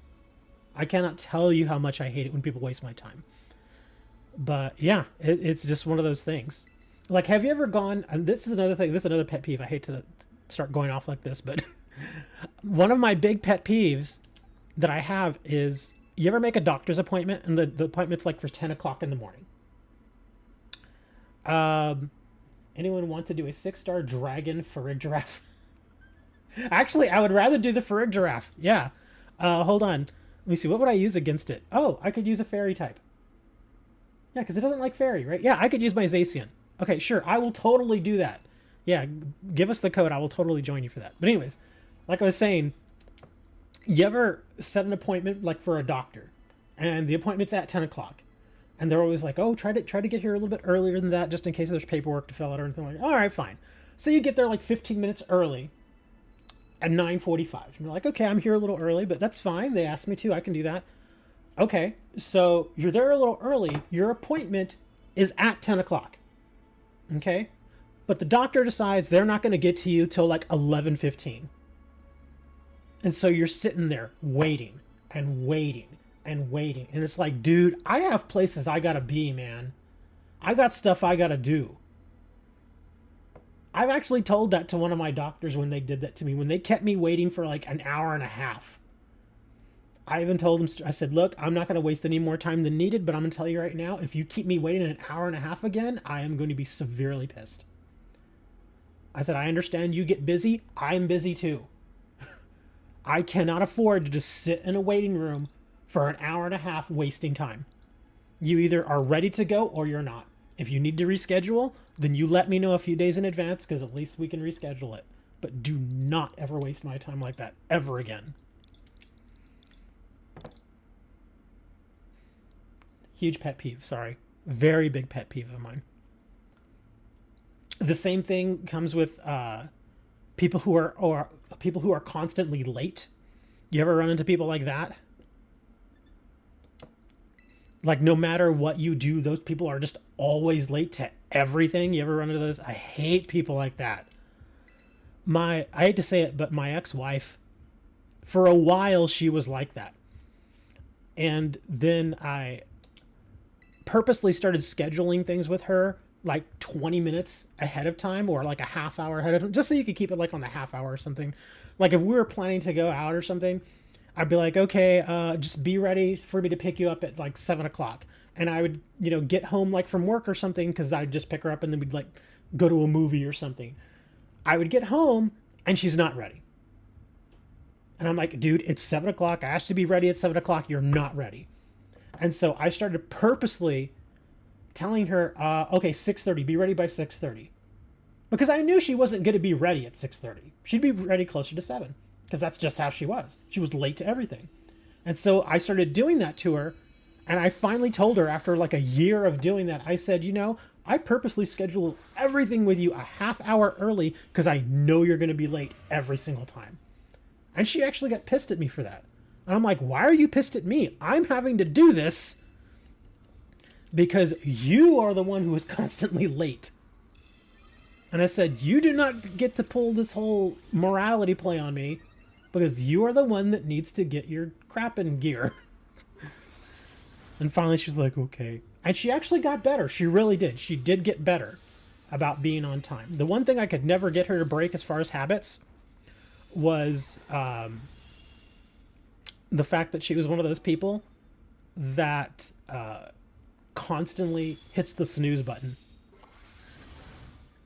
I cannot tell you how much I hate it when people waste my time. But yeah, it's just one of those things. Like, have you ever gone, and this is another thing, this is another pet peeve. I hate to start going off like this, but one of my big pet peeves that I have is, you ever make a doctor's appointment and the appointment's like for 10 o'clock in the morning? Anyone want to do a 6-star dragon Farig giraffe? Actually, I would rather do the Farig giraffe. Yeah. Hold on. Let me see. What would I use against it? Oh, I could use a fairy type. Yeah, because it doesn't like fairy, right? Yeah, I could use my Zacian. Okay, sure. I will totally do that. Yeah, give us the code. I will totally join you for that. But anyways, like I was saying, you ever set an appointment like for a doctor and the appointment's at 10 o'clock and they're always like, oh, try to get here a little bit earlier than that just in case there's paperwork to fill out or anything like that. All right, fine. So you get there like 15 minutes early at 9:45. And you're like, okay, I'm here a little early, but that's fine. They asked me to. I can do that. Okay, so you're there a little early. Your appointment is at 10 o'clock. Okay? But the doctor decides they're not going to get to you till like 11:15. And so you're sitting there waiting and waiting and waiting. And it's like, dude, I have places I got to be, man. I got stuff I got to do. I've actually told that to one of my doctors when they did that to me, when they kept me waiting for like an hour and a half. I even told them, I said, look, I'm not going to waste any more time than needed, but I'm going to tell you right now, if you keep me waiting an hour and a half again, I am going to be severely pissed. I said, I understand you get busy. I'm busy too. I cannot afford to just sit in a waiting room for an hour and a half wasting time. You either are ready to go or you're not. If you need to reschedule, then you let me know a few days in advance, because at least we can reschedule it. But do not ever waste my time like that ever again. Huge pet peeve, sorry. Very big pet peeve of mine. The same thing comes with people who are constantly late. You ever run into people like that? Like, no matter what you do, those people are just always late to everything. You ever run into those? I hate people like that. I hate to say it, but my ex-wife, for a while, she was like that. And then I purposely started scheduling things with her like 20 minutes ahead of time, or like a half hour ahead of time, just so you could keep it like on the half hour or something. Like if we were planning to go out or something, I'd be like, okay, just be ready for me to pick you up at like 7 o'clock. And I would, get home like from work or something, because I'd just pick her up and then we'd like go to a movie or something. I would get home and she's not ready. And I'm like, dude, it's 7 o'clock. I asked you to be ready at 7 o'clock. You're not ready. And so I started purposely telling her, okay, 6:30, be ready by 6:30. Because I knew she wasn't going to be ready at 6:30. She'd be ready closer to 7, because that's just how she was. She was late to everything. And so I started doing that to her, and I finally told her after like a year of doing that, I said, I purposely schedule everything with you a half hour early because I know you're going to be late every single time. And she actually got pissed at me for that. And I'm like, why are you pissed at me? I'm having to do this because you are the one who is constantly late. And I said, you do not get to pull this whole morality play on me, because you are the one that needs to get your crap in gear. And finally she's like, okay. And she actually got better. She really did. She did get better about being on time. The one thing I could never get her to break as far as habits was the fact that she was one of those people that constantly hits the snooze button.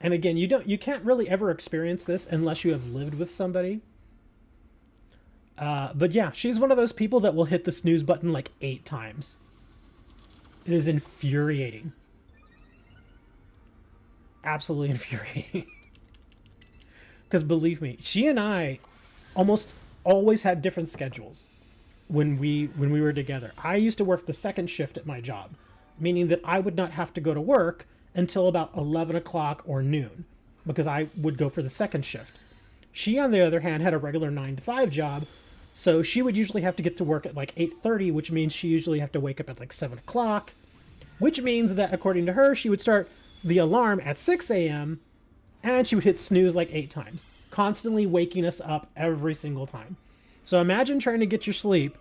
And again, you can't really ever experience this unless you have lived with somebody. But yeah, she's one of those people that will hit the snooze button like 8 times. It is infuriating. Absolutely infuriating. Because believe me, she and I almost always had different schedules when we were together. I used to work the second shift at my job, meaning that I would not have to go to work until about 11 o'clock or noon, because I would go for the second shift. She, on the other hand, had a regular 9-to-5 job, so she would usually have to get to work at like 8:30, which means she usually have to wake up at like 7 o'clock, which means that, according to her, she would start the alarm at 6 a.m., and she would hit snooze like 8 times, constantly waking us up every single time. So imagine trying to get your sleep,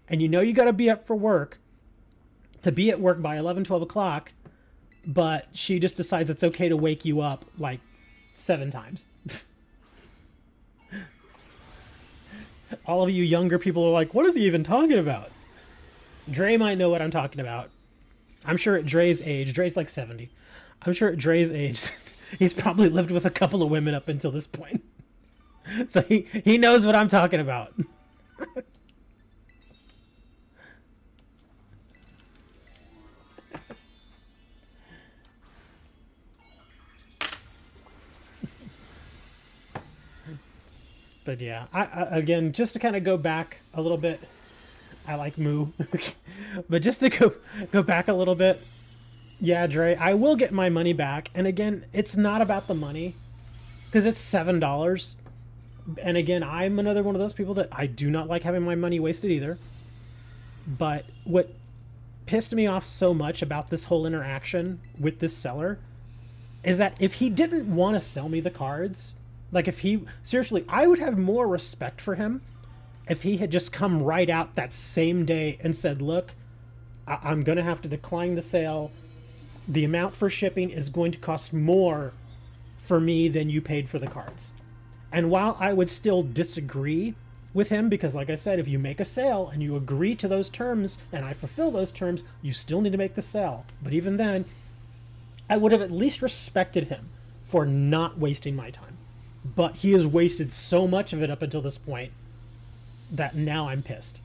and you got to be up for work, to be at work by 11, 12 o'clock, but she just decides it's okay to wake you up like 7 times. All of you younger people are like, what is he even talking about? Dre might know what I'm talking about. I'm sure at Dre's age, Dre's like 70. I'm sure at Dre's age, he's probably lived with a couple of women up until this point. So he knows what I'm talking about. But yeah, I again, just to kind of go back a little bit, I like Moo, but just to go back a little bit, yeah, Dre, I will get my money back. And again, it's not about the money, because it's $7. And again, I'm another one of those people that I do not like having my money wasted either. But what pissed me off so much about this whole interaction with this seller is that if he didn't want to sell me the cards, like if he, seriously, I would have more respect for him if he had just come right out that same day and said, look, I'm going to have to decline the sale. The amount for shipping is going to cost more for me than you paid for the cards. And while I would still disagree with him, because like I said, if you make a sale and you agree to those terms and I fulfill those terms, you still need to make the sale. But even then, I would have at least respected him for not wasting my time. But he has wasted so much of it up until this point that now I'm pissed.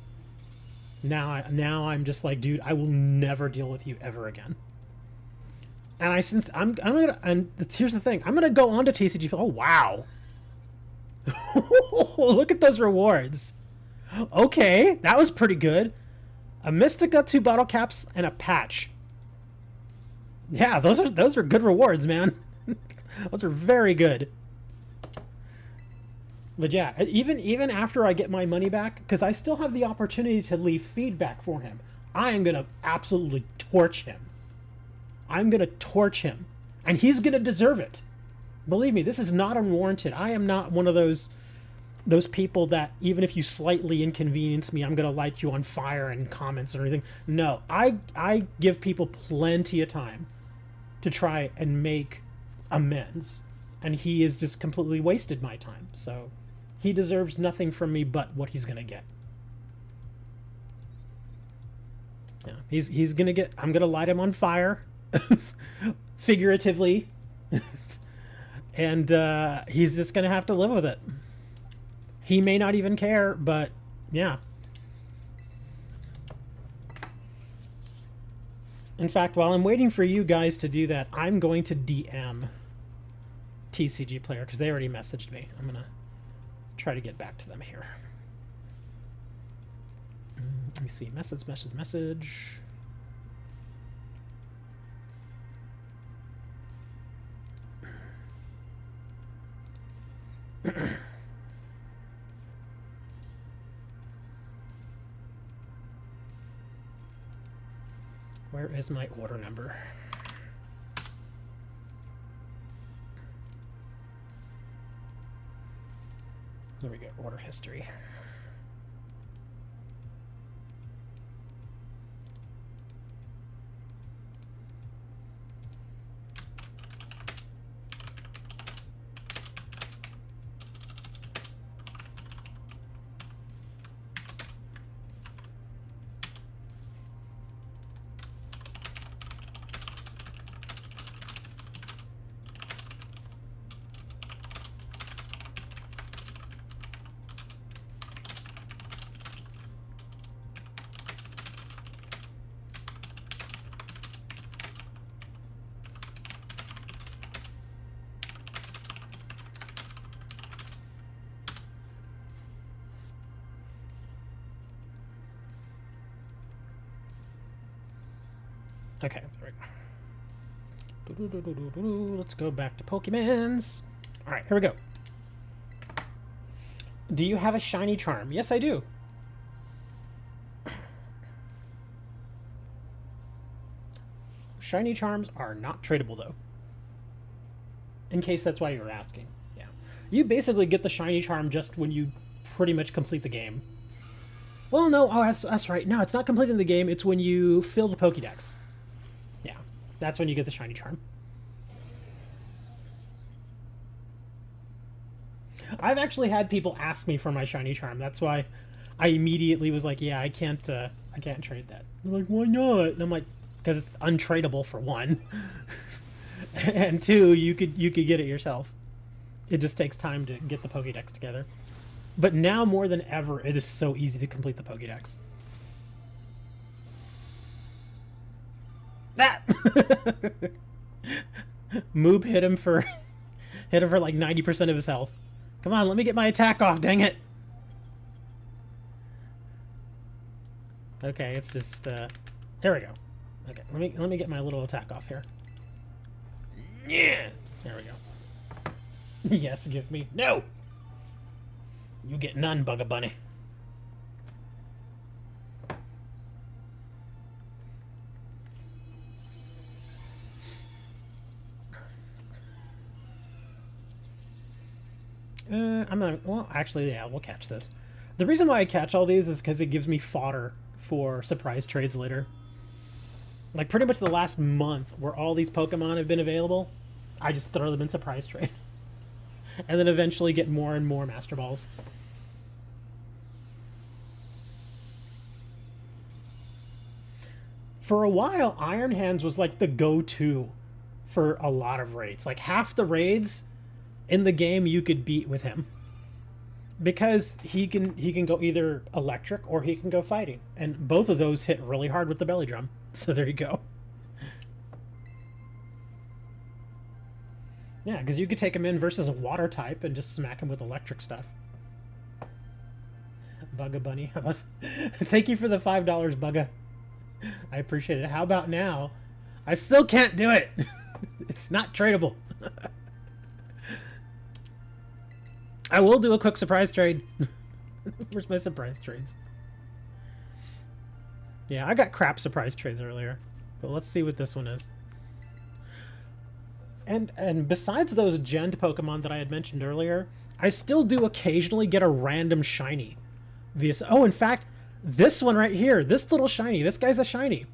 Now I'm just like, dude, I will never deal with you ever again. And I'm gonna, and here's the thing, I'm gonna go on to TCG. Oh wow, look at those rewards. Okay, that was pretty good. A Mystica, 2 bottle caps, and a patch. Yeah, those are good rewards, man. Those are very good. But yeah, even after I get my money back, because I still have the opportunity to leave feedback for him, I am going to absolutely torch him. I'm going to torch him. And he's going to deserve it. Believe me, this is not unwarranted. I am not one of those people that even if you slightly inconvenience me, I'm going to light you on fire in comments or anything. No, I give people plenty of time to try and make amends. And he has just completely wasted my time. So he deserves nothing from me but what he's going to get. Yeah, he's going to get... I'm going to light him on fire. Figuratively. And he's just going to have to live with it. He may not even care, but yeah. In fact, while I'm waiting for you guys to do that, I'm going to DM TCG Player because they already messaged me. I'm going to try to get back to them here. Let me see. Message. Where is my order number? There we go, order history. Okay, there we go. Let's go back to Pokemons. All right, here we go. Do you have a shiny charm? Yes, I do. Shiny charms are not tradable, though. In case that's why you were asking. Yeah. You basically get the shiny charm just when you pretty much complete the game. Well, no, oh, that's right. No, it's not completing the game. It's when you fill the Pokédex. Yeah, that's when you get the shiny charm. I've actually had people ask me for my shiny charm. That's why I immediately was like, yeah, I can't trade that. They're like, why not? And I'm like, because it's untradeable for one. And two, you could get it yourself. It just takes time to get the Pokédex together. But now more than ever, it is so easy to complete the Pokédex. That Moob hit him for like 90% of his health. Come on, let me get my attack off, dang it. Okay, it's just there we go. Okay, let me get my little attack off here. Yeah. There we go. Yes, give me. No. You get none, Bugga Bunny. I'm not. Well, actually, yeah, we'll catch this. The reason why I catch all these is because it gives me fodder for surprise trades later. Like, pretty much the last month where all these Pokemon have been available, I just throw them in surprise trade. And then eventually get more and more Master Balls. For a while, Iron Hands was like the go-to for a lot of raids. Like, half the raids in the game you could beat with him. Because he can go either electric or he can go fighting. And both of those hit really hard with the belly drum. So there you go. Yeah, because you could take him in versus a water type and just smack him with electric stuff. Bugga Bunny. Thank you for the $5, Bugga. I appreciate it. How about now? I still can't do it. It's not tradable. I will do a quick surprise trade. Where's my surprise trades? Yeah, I got crap surprise trades earlier. But let's see what this one is. And besides those gent Pokemon that I had mentioned earlier, I still do occasionally get a random shiny. Oh, in fact, this one right here, this little shiny, this guy's a shiny.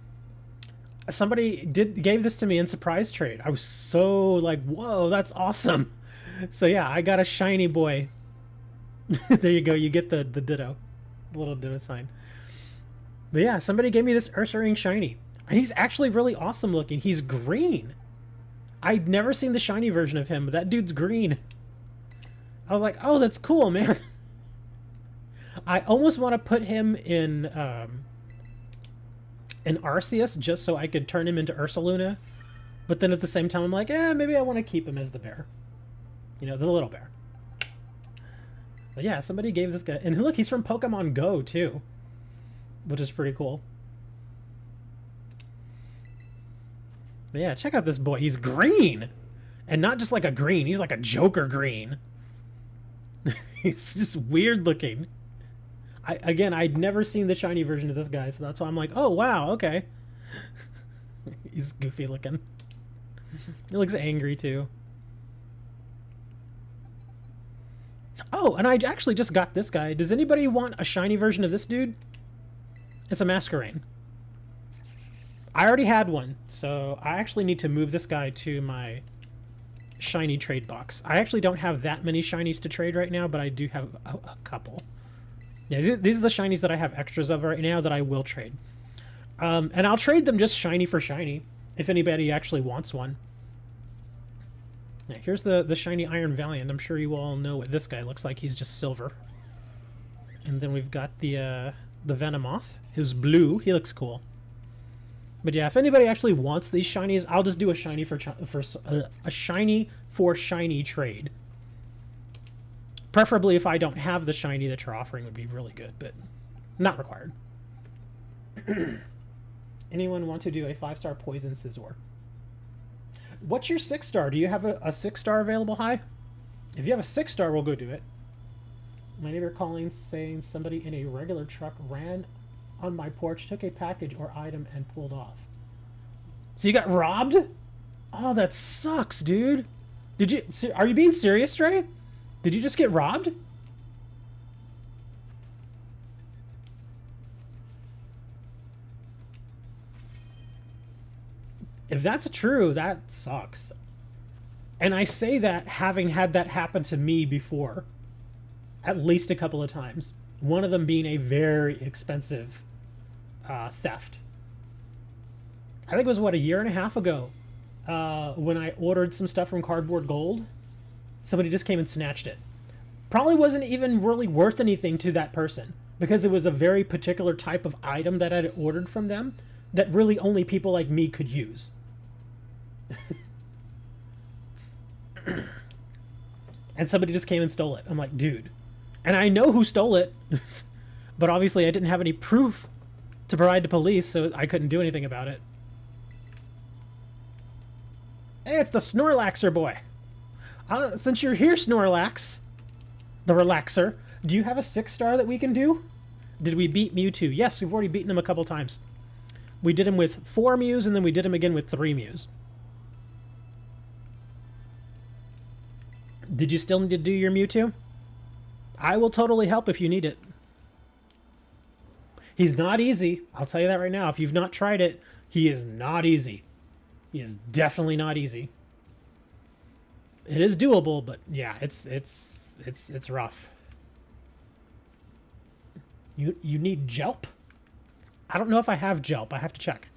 Somebody gave this to me in surprise trade. I was so like, whoa, that's awesome. So yeah, I got a shiny boy. There you go, you get the ditto. The little ditto sign. But yeah, somebody gave me this Ursaring shiny. And he's actually really awesome looking. He's green. I'd never seen the shiny version of him, but that dude's green. I was like, oh, that's cool, man. I almost want to put him in Arceus just so I could turn him into Ursaluna. But then at the same time, I'm like, maybe I want to keep him as the bear. You know, the little bear. But yeah, somebody gave this guy... And look, he's from Pokemon Go, too. Which is pretty cool. But yeah, check out this boy. He's green! And not just like a green. He's like a Joker green. He's just weird looking. Again, I'd never seen the shiny version of this guy, so that's why I'm like, oh, wow, okay. He's goofy looking. He looks angry, too. Oh, and I actually just got this guy. Does anybody want a shiny version of this dude? It's a Masquerain. I already had one, so I actually need to move this guy to my shiny trade box. I actually don't have that many shinies to trade right now, but I do have a couple. Yeah, these are the shinies that I have extras of right now that I will trade. And I'll trade them just shiny for shiny, if anybody actually wants one. Yeah, here's the shiny Iron Valiant. I'm sure you all know what this guy looks like. He's just silver. And then we've got the Venomoth, who's blue. He looks cool. But yeah, if anybody actually wants these shinies, I'll just do a shiny for shiny trade. Preferably if I don't have the shiny that you're offering would be really good, but not required. Anyone want to do a 5-star Poison Scizor? What's your 6-star? Do you have a 6-star available high? If you have a 6-star, we'll go do it. My neighbor calling saying somebody in a regular truck ran on my porch, took a package or item, and pulled off. So you got robbed? Oh, that sucks, dude. Are you being serious, Trey? Did you just get robbed? If that's true, that sucks. And I say that having had that happen to me before. At least a couple of times. One of them being a very expensive theft. I think it was, what, a year and a half ago. When I ordered some stuff from Cardboard Gold. Somebody just came and snatched it. Probably wasn't even really worth anything to that person. Because it was a very particular type of item that I had ordered from them. That really only people like me could use. And somebody just came and stole it. I'm like, dude. And I know who stole it. But obviously I didn't have any proof to provide to police, so I couldn't do anything about it. Hey, it's the Snorlaxer boy. Since you're here, Snorlax, the relaxer, Do you have a 6-star that we can do? Did we beat Mewtwo? Yes, we've already beaten him a couple times. We did him with 4 Mews, and then we did him again with 3 Mews. Did you still need to do your Mewtwo? I will totally help if you need it. He's not easy. I'll tell you that right now. If you've not tried it, he is not easy. He is definitely not easy. It is doable, but yeah, it's rough. You need Jelp? I don't know if I have Jelp. I have to check.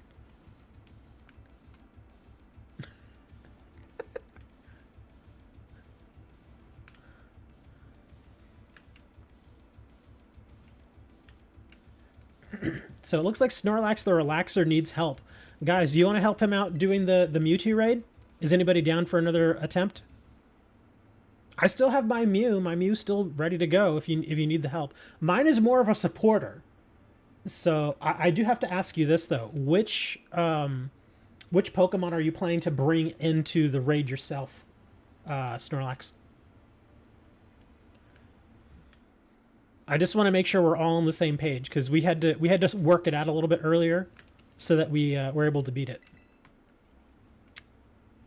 So it looks like Snorlax the Relaxer needs help. Guys, do you want to help him out doing the Mewtwo raid? Is anybody down for another attempt? I still have my Mew. My Mew's still ready to go if you need the help. Mine is more of a supporter. So I do have to ask you this though. Which Pokemon are you planning to bring into the raid yourself, Snorlax? I just want to make sure we're all on the same page because we had to work it out a little bit earlier so that we were able to beat it.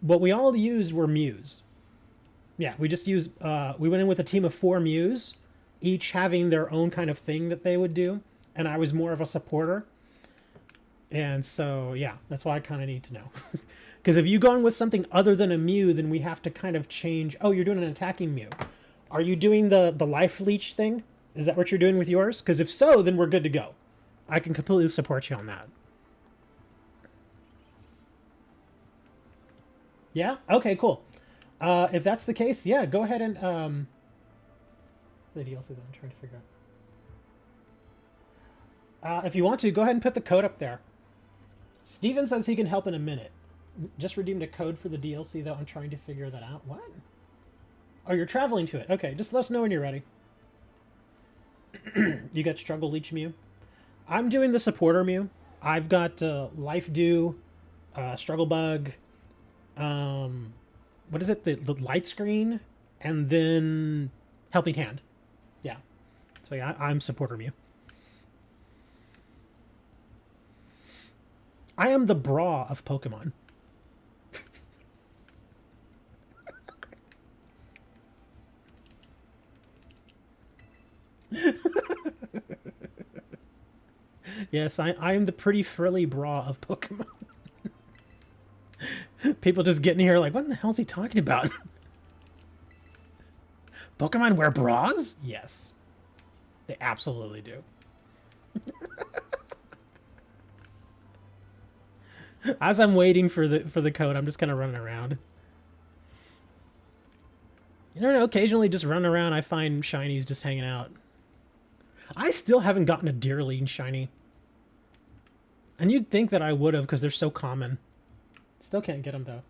What we all used were Mews. Yeah, we just used we went in with a team of 4 Mews, each having their own kind of thing that they would do, and I was more of a supporter. And so yeah, that's why I kind of need to know. Because if you go in with something other than a Mew, then we have to kind of change. Oh, you're doing an attacking Mew. Are you doing the life leech thing? Is that what you're doing with yours? Because if so, then we're good to go. I can completely support you on that. Yeah? Okay, cool. If that's the case, yeah, go ahead and... the DLC that I'm trying to figure out. If you want to, go ahead and put the code up there. Steven says he can help in a minute. Just redeemed a code for the DLC, though. I'm trying to figure that out. What? Oh, you're traveling to it. Okay, just let us know when you're ready. You got Struggle Leech Mew. I'm doing the supporter Mew. I've got Life Dew, Struggle Bug, what is it? The light screen, and then Helping Hand. Yeah. So yeah, I'm supporter Mew. I am the bra of Pokemon. Yes, I am the pretty frilly bra of Pokemon. People just getting here like, what in the hell is he talking about? Pokemon wear bras? Yes. They absolutely do. As I'm waiting for the code, I'm just kind of running around. You don't know, occasionally just running around, I find shinies just hanging out. I still haven't gotten a Deerling shiny. And you'd think that I would have because they're so common. Still can't get them though.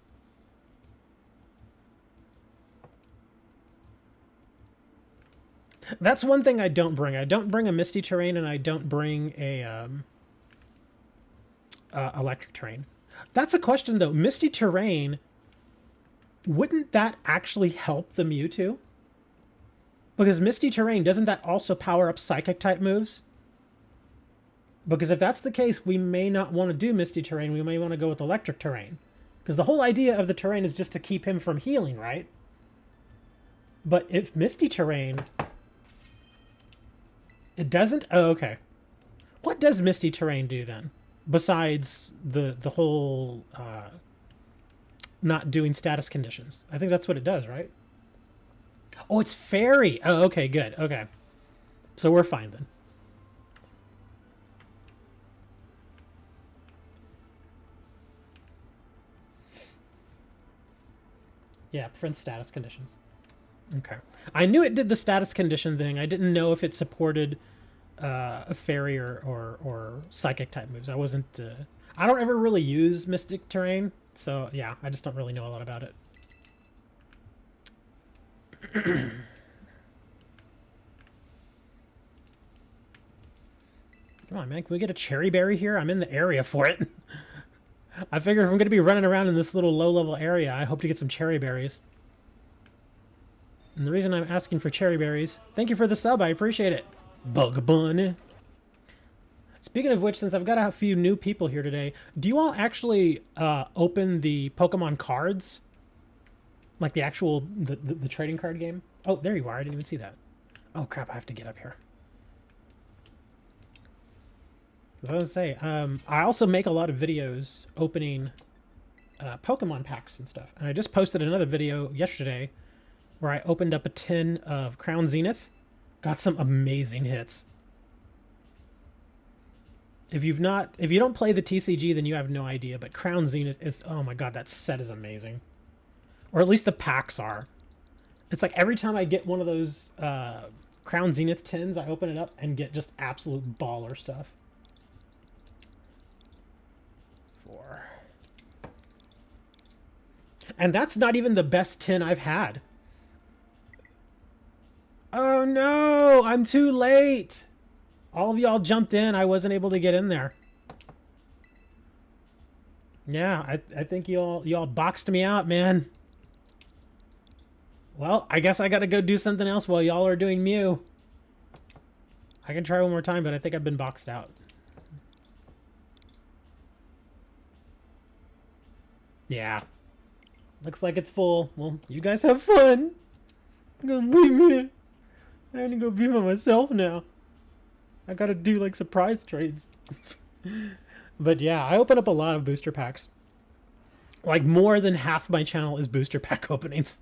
That's one thing I don't bring. I don't bring a Misty Terrain, and I don't bring a Electric Terrain. That's a question though. Misty Terrain, wouldn't that actually help the Mewtwo? Because Misty Terrain, doesn't that also power up Psychic type moves? Because if that's the case, we may not want to do Misty Terrain. We may want to go with Electric Terrain. Because the whole idea of the terrain is just to keep him from healing, right? But if Misty Terrain... It doesn't? Oh, okay. What does Misty Terrain do then? Besides the whole... not doing status conditions. I think that's what it does, right? Oh, it's Fairy! Oh, okay, good. Okay. So we're fine then. Yeah, prevent status conditions. Okay. I knew it did the status condition thing. I didn't know if it supported a fairy or psychic type moves. I wasn't... I don't ever really use Mystic Terrain, so yeah, I just don't really know a lot about it. Come on, man. Can we get a cherry berry here? I'm in the area for it. I figure if I'm going to be running around in this little low-level area, I hope to get some cherry berries. And the reason I'm asking for cherry berries, thank you for the sub, I appreciate it. Bug bun. Speaking of which, since I've got a few new people here today, do you all actually open the Pokemon cards? Like the actual, the trading card game? Oh, there you are, I didn't even see that. Oh crap, I have to get up here. I was going to say, I also make a lot of videos opening Pokemon packs and stuff. And I just posted another video yesterday where I opened up a tin of Crown Zenith. Got some amazing hits. If you don't play the TCG, then you have no idea. But Crown Zenith is, oh my god, that set is amazing. Or at least the packs are. It's like every time I get one of those Crown Zenith tins, I open it up and get just absolute baller stuff. 4. And that's not even the best tin I've had. Oh no, I'm too late. All of y'all jumped in. I wasn't able to get in there. Yeah, I think y'all boxed me out, man. Well, I guess I gotta go do something else while y'all are doing Mew. I can try one more time, but I think I've been boxed out. Yeah. Looks like it's full. Well, you guys have fun. I'm gonna leave me. I have to go be by myself now. I gotta do like surprise trades. But yeah, I open up a lot of booster packs. Like more than half my channel is booster pack openings.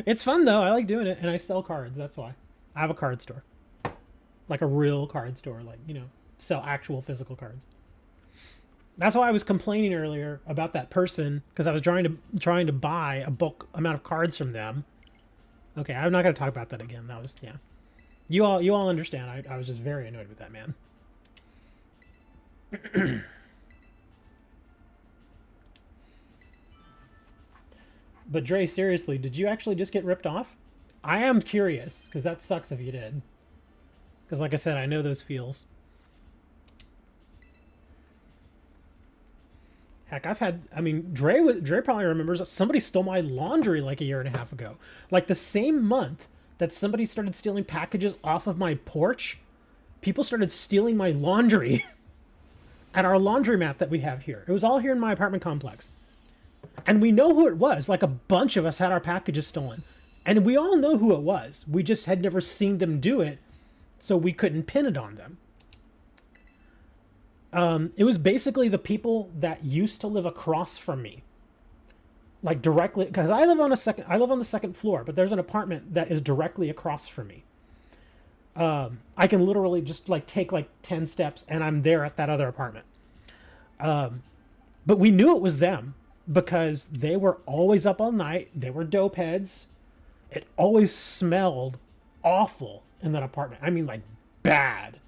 It's fun though, I like doing it, and I sell cards, that's why. I have a card store. Like a real card store, like, you know, sell actual physical cards. That's why I was complaining earlier about that person, because I was trying to buy a bulk amount of cards from them. Okay, I'm not gonna talk about that again. That was, yeah. You all understand. I was just very annoyed with that man. But Dre, seriously, did you actually just get ripped off? I am curious, because that sucks if you did. Because like I said, I know those feels. Heck, I've had, I mean, Dre probably remembers somebody stole my laundry like a year and a half ago. Like the same month that somebody started stealing packages off of my porch, people started stealing my laundry at our laundromat that we have here. It was all here in my apartment complex. And we know who it was. Like a bunch of us had our packages stolen. And we all know who it was. We just had never seen them do it, so we couldn't pin it on them. It was basically the people that used to live across from me. Like directly, because I live on the second floor, but there's an apartment that is directly across from me. I can literally just like take like 10 steps and I'm there at that other apartment. But we knew it was them because they were always up all night. They were dope heads. It always smelled awful in that apartment. I mean, like bad.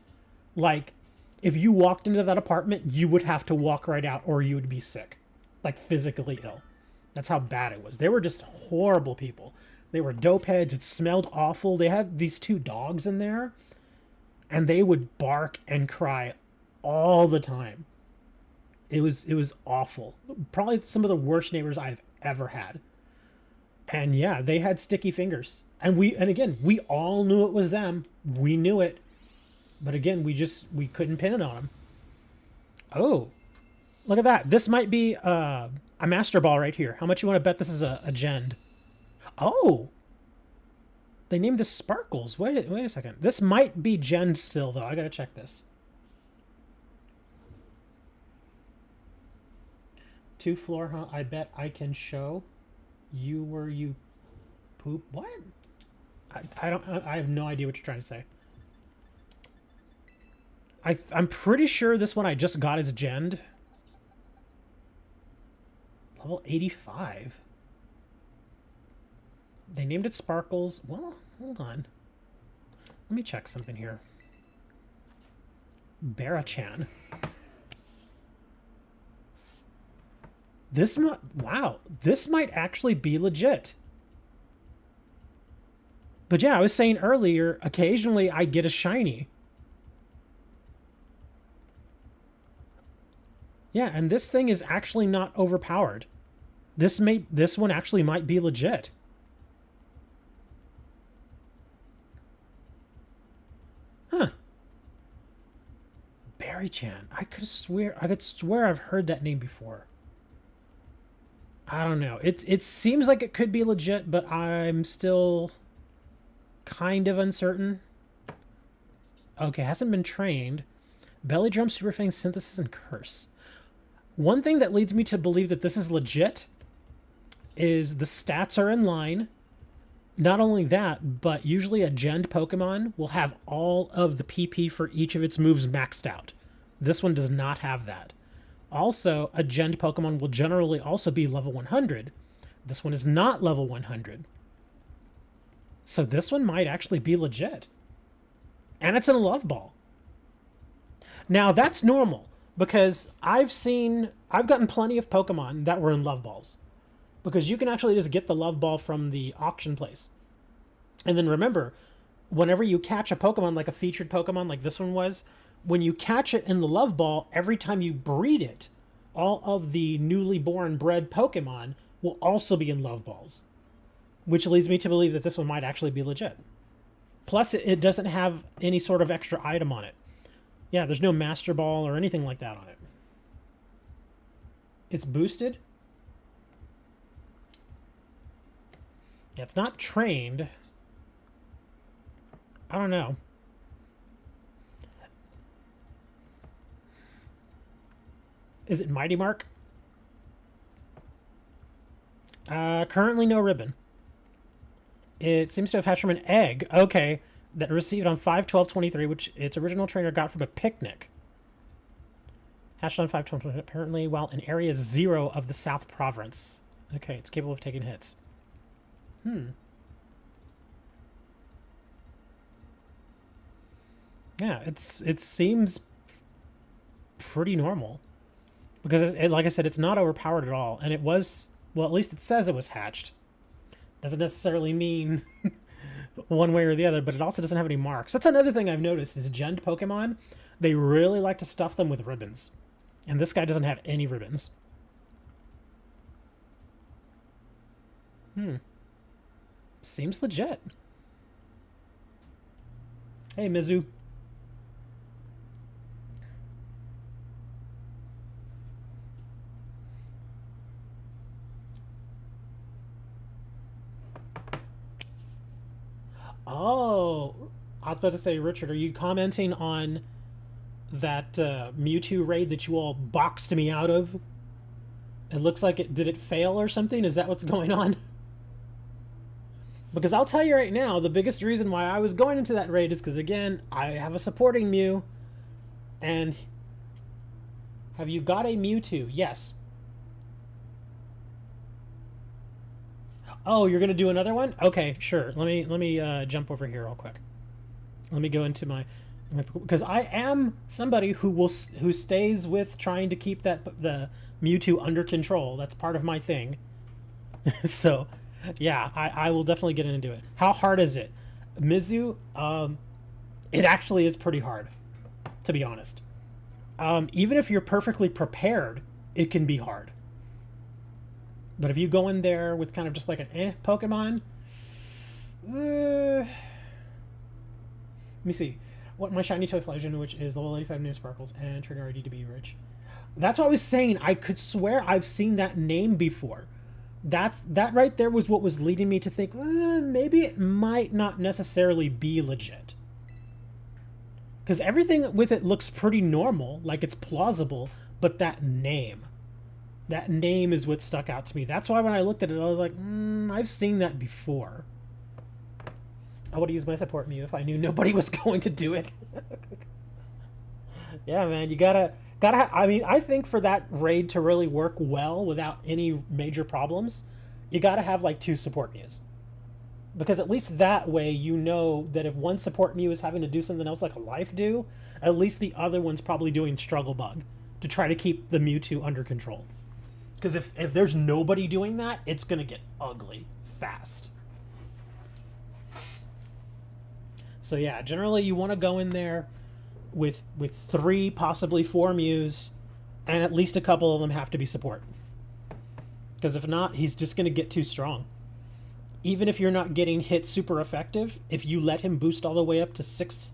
Like if you walked into that apartment, you would have to walk right out or you would be sick, like physically ill. That's how bad it was. They were just horrible people. They were dope heads. It smelled awful. They had these 2 dogs in there, and they would bark and cry all the time. It was awful. Probably some of the worst neighbors I've ever had. And yeah, they had sticky fingers. And again, we all knew it was them. We knew it. But again, we couldn't pin it on them. Oh, look at that. This might be a Master Ball right here. How much you want to bet this is a Gend? Oh! They named this Sparkles. Wait a second. This might be Gend still, though. I gotta check this. 2 floor, huh? I bet I can show you where you poop. What? I have no idea what you're trying to say. I'm pretty sure this one I just got is Gend. Level 85. They named it Sparkles. Well, hold on. Let me check something here. Barachan. Wow, this might actually be legit. But yeah, I was saying earlier, occasionally I get a shiny. Yeah, and this thing is actually not overpowered. This one actually might be legit. Fairy-chan. I could swear I've heard that name before. I don't know. It seems like it could be legit, but I'm still kind of uncertain. Okay, hasn't been trained. Belly Drum, Super Fang, Synthesis, and Curse. One thing that leads me to believe that this is legit is the stats are in line. Not only that, but usually a Gend Pokemon will have all of the PP for each of its moves maxed out. This one does not have that. Also, a Gend Pokemon will generally also be level 100. This one is not level 100. So this one might actually be legit. And it's in a Love Ball. Now, that's normal, because I've gotten plenty of Pokemon that were in Love Balls. Because you can actually just get the Love Ball from the auction place. And then remember, whenever you catch a Pokemon, like a featured Pokemon like this one was, when you catch it in the Love Ball, every time you breed it, all of the newly born bred Pokemon will also be in Love Balls. Which leads me to believe that this one might actually be legit. Plus, it doesn't have any sort of extra item on it. Yeah, there's no Master Ball or anything like that on it. It's boosted. Yeah, it's not trained. I don't know. Is it Mighty Mark? Currently no ribbon. It seems to have hatched from an egg. Okay. That received on 5/12/23, which its original trainer got from a picnic. Hatched on 5/12, apparently while in Area 0 of the South Province. Okay, it's capable of taking hits. Yeah, it seems pretty normal. Because, like I said, it's not overpowered at all. And it was, well, at least it says it was hatched. Doesn't necessarily mean one way or the other, but it also doesn't have any marks. That's another thing I've noticed is Gend Pokemon, they really like to stuff them with ribbons. And this guy doesn't have any ribbons. Seems legit. Hey, Mizu. Oh, I was about to say, Richard, are you commenting on that Mewtwo raid that you all boxed me out of? It looks like did it fail or something? Is that what's going on? Because I'll tell you right now, the biggest reason why I was going into that raid is because, again, I have a supporting Mew. And have you got a Mewtwo? Yes. Oh, you're gonna do another one? Okay, sure. Let me jump over here real quick. Let me go into my because I am somebody who stays with trying to keep the Mewtwo under control. That's part of my thing. So, yeah, I will definitely get into it. How hard is it, Mizu? It actually is pretty hard, to be honest. Even if you're perfectly prepared, it can be hard. But if you go in there with kind of just like an Pokemon, let me see. What my shiny toy legend, which is level 85 new sparkles and trigger ID to be rich. That's what I was saying. I could swear I've seen that name before. That right there was what was leading me to think maybe it might not necessarily be legit. Because everything with it looks pretty normal, like it's plausible, but that name is what stuck out to me. That's why when I looked at it, I was like, I've seen that before. I would have used my support Mew if I knew nobody was going to do it. Yeah, man, you gotta. I mean, I think for that raid to really work well without any major problems, you gotta have like 2 support Mews. Because at least that way you know that if one support Mew is having to do something else like a life do, at least the other one's probably doing struggle bug to try to keep the Mewtwo under control. Because if there's nobody doing that, it's going to get ugly fast. So yeah, generally you want to go in there with 3, possibly 4 Mews, and at least a couple of them have to be support. Because if not, he's just going to get too strong. Even if you're not getting hit super effective, if you let him boost all the way up to 6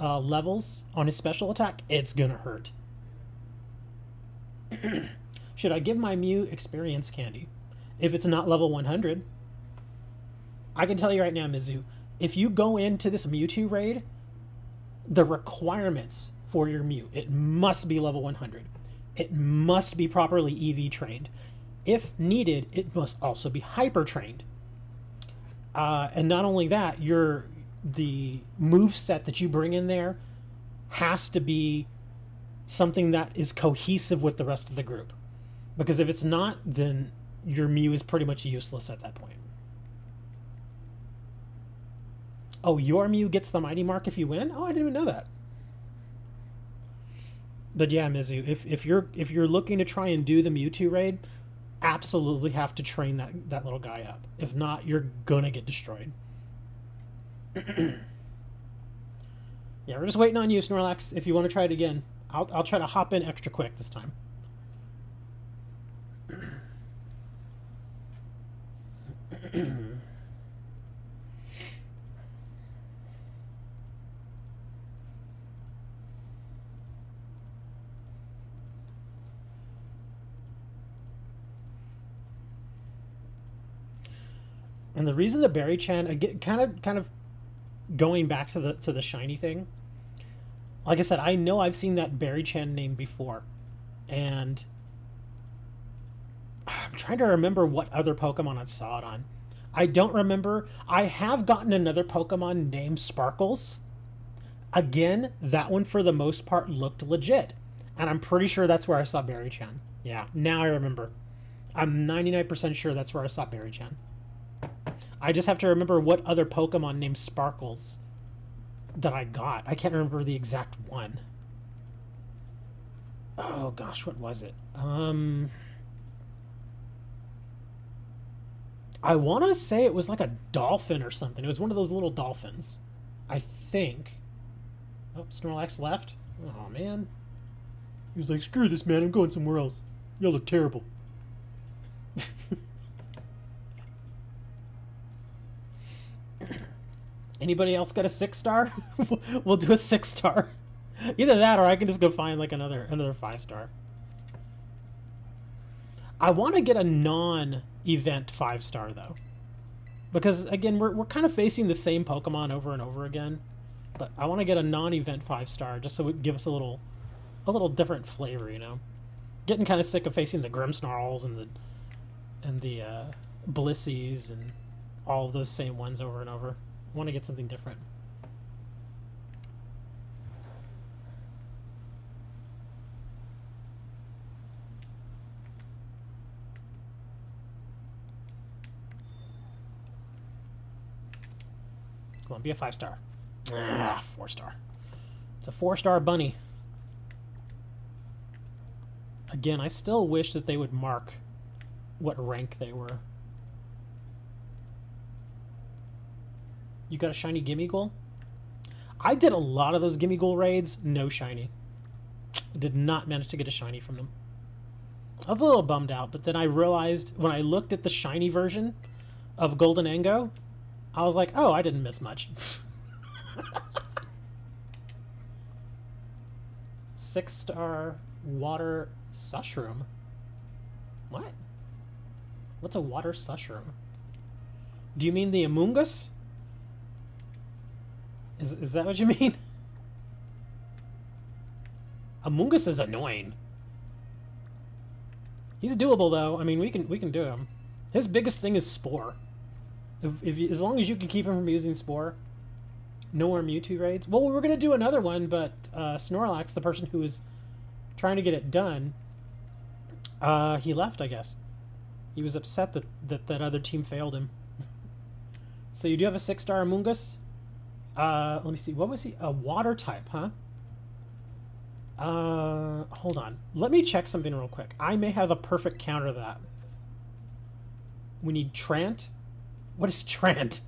levels on his special attack, it's gonna hurt. Should I give my Mew experience candy if it's not level 100? I can tell you right now, Mizu, if you go into this Mewtwo raid, the requirements for your Mew, it must be level 100. It must be properly EV trained. If needed, it must also be hyper trained. And not only that, the move set that you bring in there has to be something that is cohesive with the rest of the group. Because if it's not, then your Mew is pretty much useless at that point. Oh, your Mew gets the Mighty Mark if you win? Oh, I didn't even know that. But yeah, Mizu, if you're looking to try and do the Mewtwo raid, absolutely have to train that little guy up. If not, you're gonna get destroyed. Yeah, we're just waiting on you, Snorlax. If you want to try it again, I'll try to hop in extra quick this time. And the reason the Berry Chan, again, kind of going back to the shiny thing, like I said, I know I've seen that Berry Chan name before, and I'm trying to remember what other Pokemon I saw it on. I don't remember. I have gotten another Pokemon named Sparkles. Again, that one for the most part looked legit, and I'm pretty sure that's where I saw Berry Chan. Yeah, now I remember. I'm 99% sure that's where I saw Berry Chan. I just have to remember what other Pokemon named Sparkles that I got. I can't remember the exact one. Oh gosh, what was it? I want to say it was like a dolphin or something. It was one of those little dolphins, I think. Oh, Snorlax left. Oh man. He was like, screw this, man. I'm going somewhere else. Y'all are terrible. Anybody else got a 6-star? We'll do a 6-star. Either that, or I can just go find like another 5-star. I want to get a non-event 5-star though, because again, we're kind of facing the same Pokemon over and over again. But I want to get a non-event 5-star just so it gives us a little different flavor, you know. Getting kind of sick of facing the Grimmsnarls and the Blissies and all of those same ones over and over. I want to get something different. Come on, be a 5-star. Ah, 4-star. It's a 4-star bunny. Again, I still wish that they would mark what rank they were. You got a shiny Gimmighoul? I did a lot of those Gimmighoul raids, no shiny. I did not manage to get a shiny from them. I was a little bummed out, but then I realized when I looked at the shiny version of Golden Ango, I was like, oh, I didn't miss much. 6-star water Sushroom? What? What's a water Sushroom? Do you mean the Among Us? Is that what you mean? Among Us is annoying. He's doable though. I mean, we can do him. His biggest thing is Spore. As long as you can keep him from using Spore, no more Mewtwo raids. Well, we were gonna do another one, but Snorlax, the person who was trying to get it done, he left. I guess he was upset that other team failed him. So you do have a 6-star Among Us. Let me see. What was he? A water type, huh? Hold on. Let me check something real quick. I may have a perfect counter to that. We need Trant. What is Trant?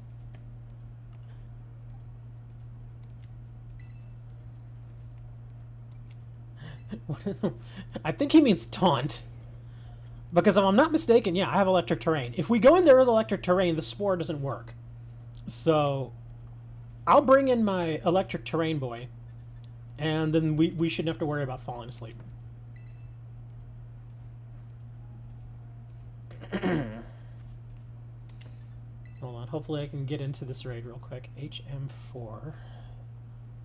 I think he means taunt. Because if I'm not mistaken, yeah, I have electric terrain. If we go in there with electric terrain, the Spore doesn't work. So I'll bring in my electric terrain boy And then we shouldn't have to worry about falling asleep. Hold on, hopefully I can get into this raid real quick. HM4.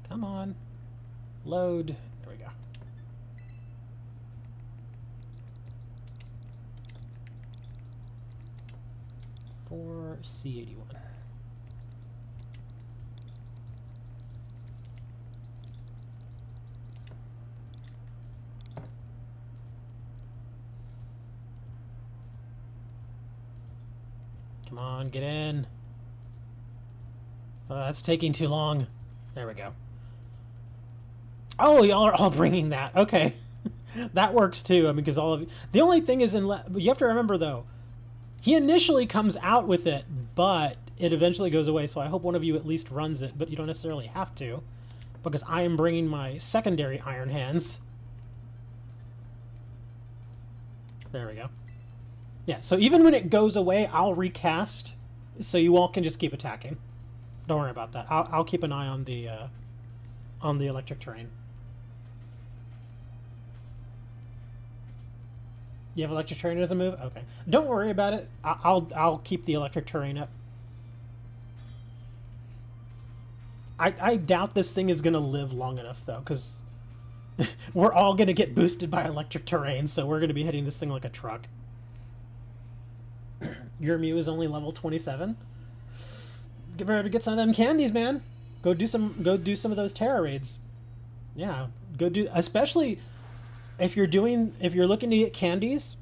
Come on. Load. There we go. For C81. Come on, get in. That's taking too long. There we go. Oh, y'all are all bringing that. Okay. That works too. I mean, because all of you... The only thing is, you have to remember, though, he initially comes out with it, but it eventually goes away, so I hope one of you at least runs it, but you don't necessarily have to, because I am bringing my secondary Iron Hands. There we go. Yeah, so even when it goes away, I'll recast, so you all can just keep attacking. Don't worry about that. I'll keep an eye on the electric terrain. You have electric terrain as a move? Okay. Don't worry about it. I'll keep the electric terrain up. I doubt this thing is going to live long enough, though, because we're all going to get boosted by electric terrain, so we're going to be hitting this thing like a truck. Your Mew is only level 27. Get ready to get some of them candies, man. Go do some of those Tera raids. Yeah, go do, especially if you're looking to get candies,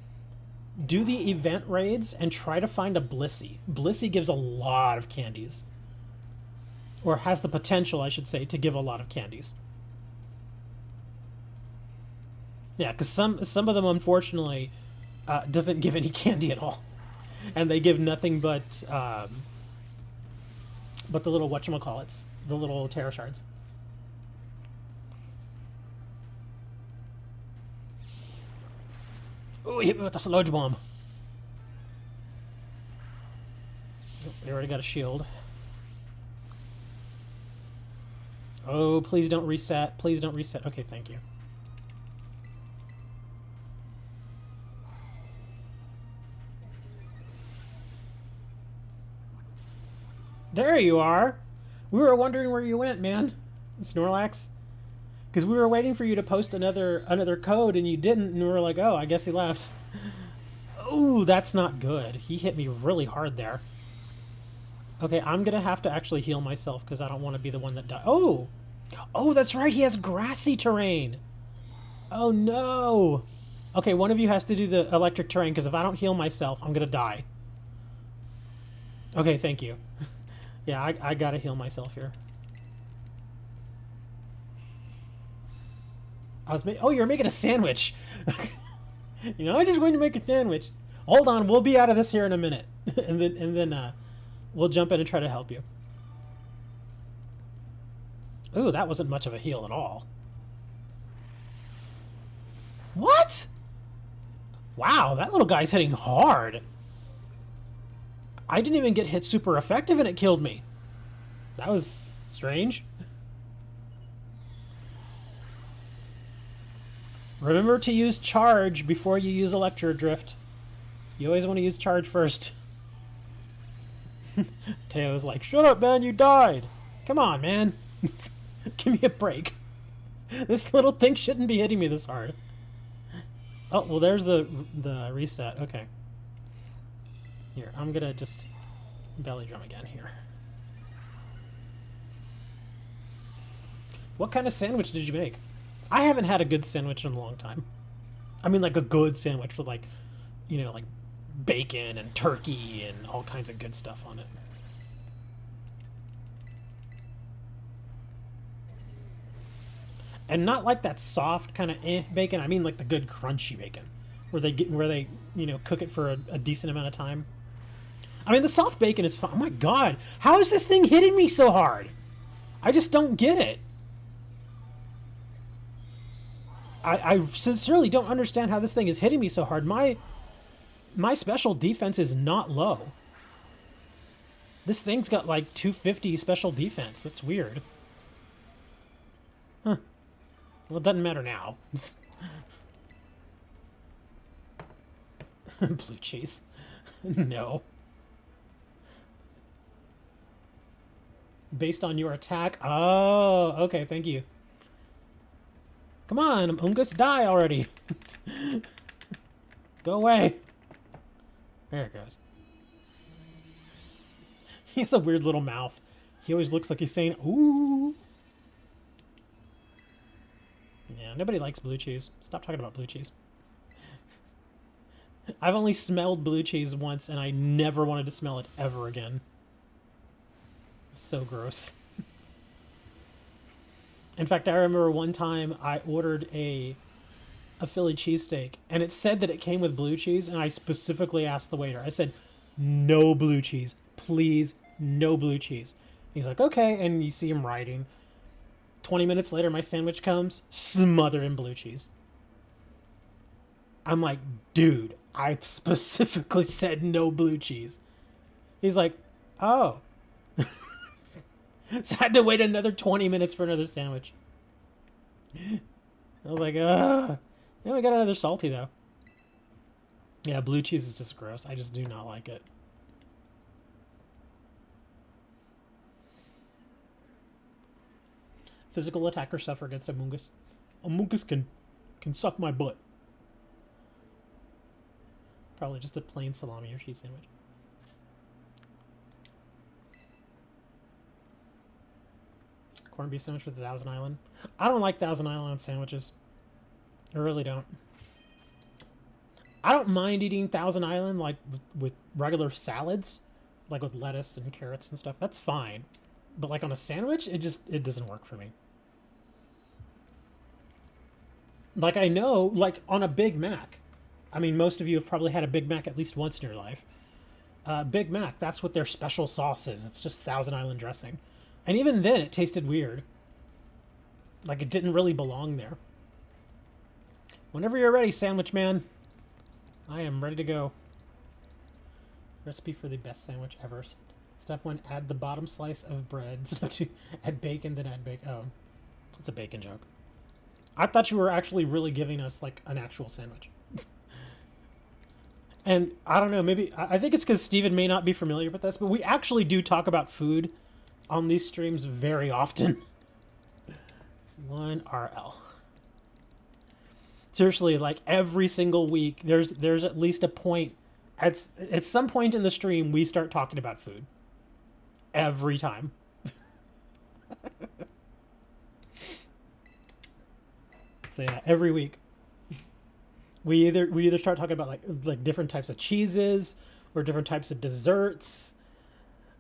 do the event raids and try to find a Blissey. Blissey gives a lot of candies. Or has the potential, I should say, to give a lot of candies. Yeah, because some of them, unfortunately, doesn't give any candy at all. And they give nothing but the little whatchamacallits, the little Tera shards. Oh, he hit me with the sludge bomb. Oh, we already got a shield. Oh, please don't reset. Please don't reset. Okay, thank you. There you are. We were wondering where you went, man. Snorlax. Because we were waiting for you to post another code and you didn't, and we were like, oh, I guess he left. Oh, that's not good. He hit me really hard there. Okay, I'm going to have to actually heal myself because I don't want to be the one that died. Oh! Oh, that's right. He has grassy terrain. Oh, no. Okay, one of you has to do the electric terrain because if I don't heal myself, I'm going to die. Okay, thank you. Yeah, I got to heal myself here. Oh, you're making a sandwich. You know, I'm just going to make a sandwich. Hold on, we'll be out of this here in a minute. and then we'll jump in and try to help you. Ooh, that wasn't much of a heal at all. What? Wow, that little guy's hitting hard. I didn't even get hit super effective and it killed me. That was strange. Remember to use charge before you use Electro Drift. You always want to use charge first. Teo's like, shut up, man, you died. Come on, man. Give me a break. This little thing shouldn't be hitting me this hard. Oh, well, there's the reset. Okay. Here, I'm gonna just belly drum again here. What kind of sandwich did you make? I haven't had a good sandwich in a long time. I mean, like a good sandwich with, like, you know, like bacon and turkey and all kinds of good stuff on it. And not like that soft kind of bacon. I mean, like the good crunchy bacon, where they you know, cook it for a decent amount of time. I mean, the soft bacon is fine. Oh my god, how is this thing hitting me so hard? I just don't get it. I sincerely don't understand how this thing is hitting me so hard. My special defense is not low. This thing's got like 250 special defense. That's weird. Huh. Well, it doesn't matter now. Blue cheese. No. Based on your attack. Oh, okay, thank you. Come on, Ungus, die already. Go away. There it goes. He has a weird little mouth. He always looks like he's saying, ooh. Yeah, nobody likes blue cheese. Stop talking about blue cheese. I've only smelled blue cheese once, and I never wanted to smell it ever again. So gross. In fact, I remember one time I ordered a Philly cheesesteak, and it said that it came with blue cheese, and I specifically asked the waiter. I said, no blue cheese. Please, no blue cheese. He's like, okay, and you see him writing. 20 minutes later, my sandwich comes, smothered in blue cheese. I'm like, dude, I specifically said no blue cheese. He's like, oh. So I had to wait another 20 minutes for another sandwich. I was like, ugh. Yeah, we got another salty, though. Yeah, blue cheese is just gross. I just do not like it. Physical attack or suffer against Amoongus. Amoongus can suck my butt. Probably just a plain salami or cheese sandwich. Corned beef sandwich with the Thousand Island. I don't like Thousand Island sandwiches. I really don't. I don't mind eating Thousand Island like with regular salads, like with lettuce and carrots and stuff. That's fine. But like on a sandwich, it doesn't work for me. Like I know, like on a Big Mac. I mean, most of you have probably had a Big Mac at least once in your life. Big Mac, that's what their special sauce is. It's just Thousand Island dressing. And even then, it tasted weird. Like it didn't really belong there. Whenever you're ready, sandwich man. I am ready to go. Recipe for the best sandwich ever. Step 1, add the bottom slice of bread. Step 2, add bacon, then add bacon. Oh, it's a bacon joke. I thought you were actually really giving us like an actual sandwich. And I don't know, maybe, I think it's because Steven may not be familiar with this, but we actually do talk about food on these streams very often. 1RL. Seriously, like every single week, there's at least a point, at some point in the stream, we start talking about food. Every time. So yeah, every week. We either start talking about like different types of cheeses or different types of desserts,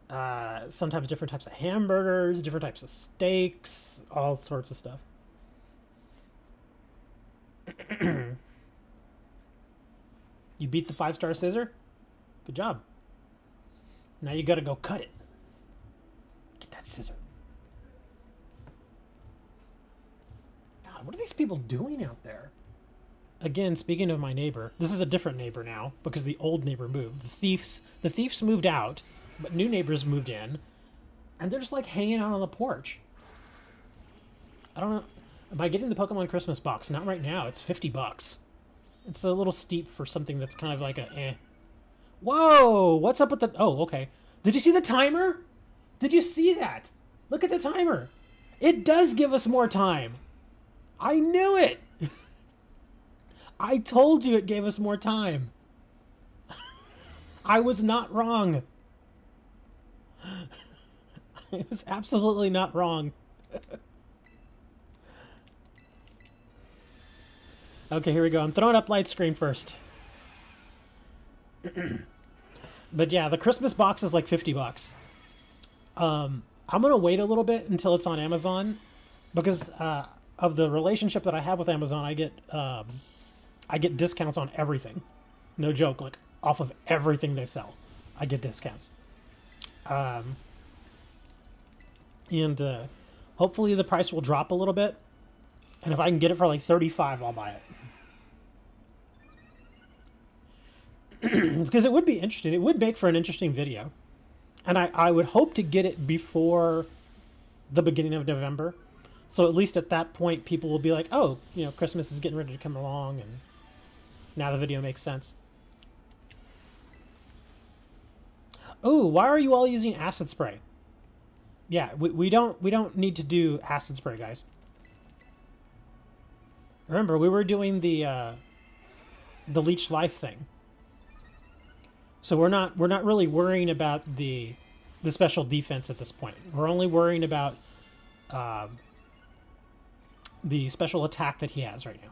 sometimes different types of hamburgers, different types of steaks, all sorts of stuff. You beat the 5-star scissor? Good job. Now you gotta go cut it. Get that scissor. God, what are these people doing out there? Again, speaking of my neighbor, this is a different neighbor now because the old neighbor moved. The thieves moved out, but new neighbors moved in, and they're just like hanging out on the porch. I don't know. Am I getting the Pokemon Christmas box? Not right now. It's $50. It's a little steep for something that's kind of like a eh. Whoa! What's up with the... Oh, okay. Did you see the timer? Did you see that? Look at the timer. It does give us more time. I knew it. I told you it gave us more time. I was not wrong. I was absolutely not wrong. Okay, here we go. I'm throwing up light screen first. But yeah, the Christmas box is like $50. I'm gonna wait a little bit until it's on Amazon because of the relationship that I have with Amazon. I get discounts on everything. No joke, like off of everything they sell, I get discounts. And hopefully the price will drop a little bit. And if I can get it for like $35, I'll buy it. Because it would be interesting. It would make for an interesting video. And I would hope to get it before the beginning of November. So at least at that point, people will be like, oh, you know, Christmas is getting ready to come along, and now the video makes sense. Oh, why are you all using acid spray? Yeah, we don't need to do acid spray, guys. Remember, we were doing the leech life thing. So we're not really worrying about the special defense at this point. We're only worrying about the special attack that he has right now.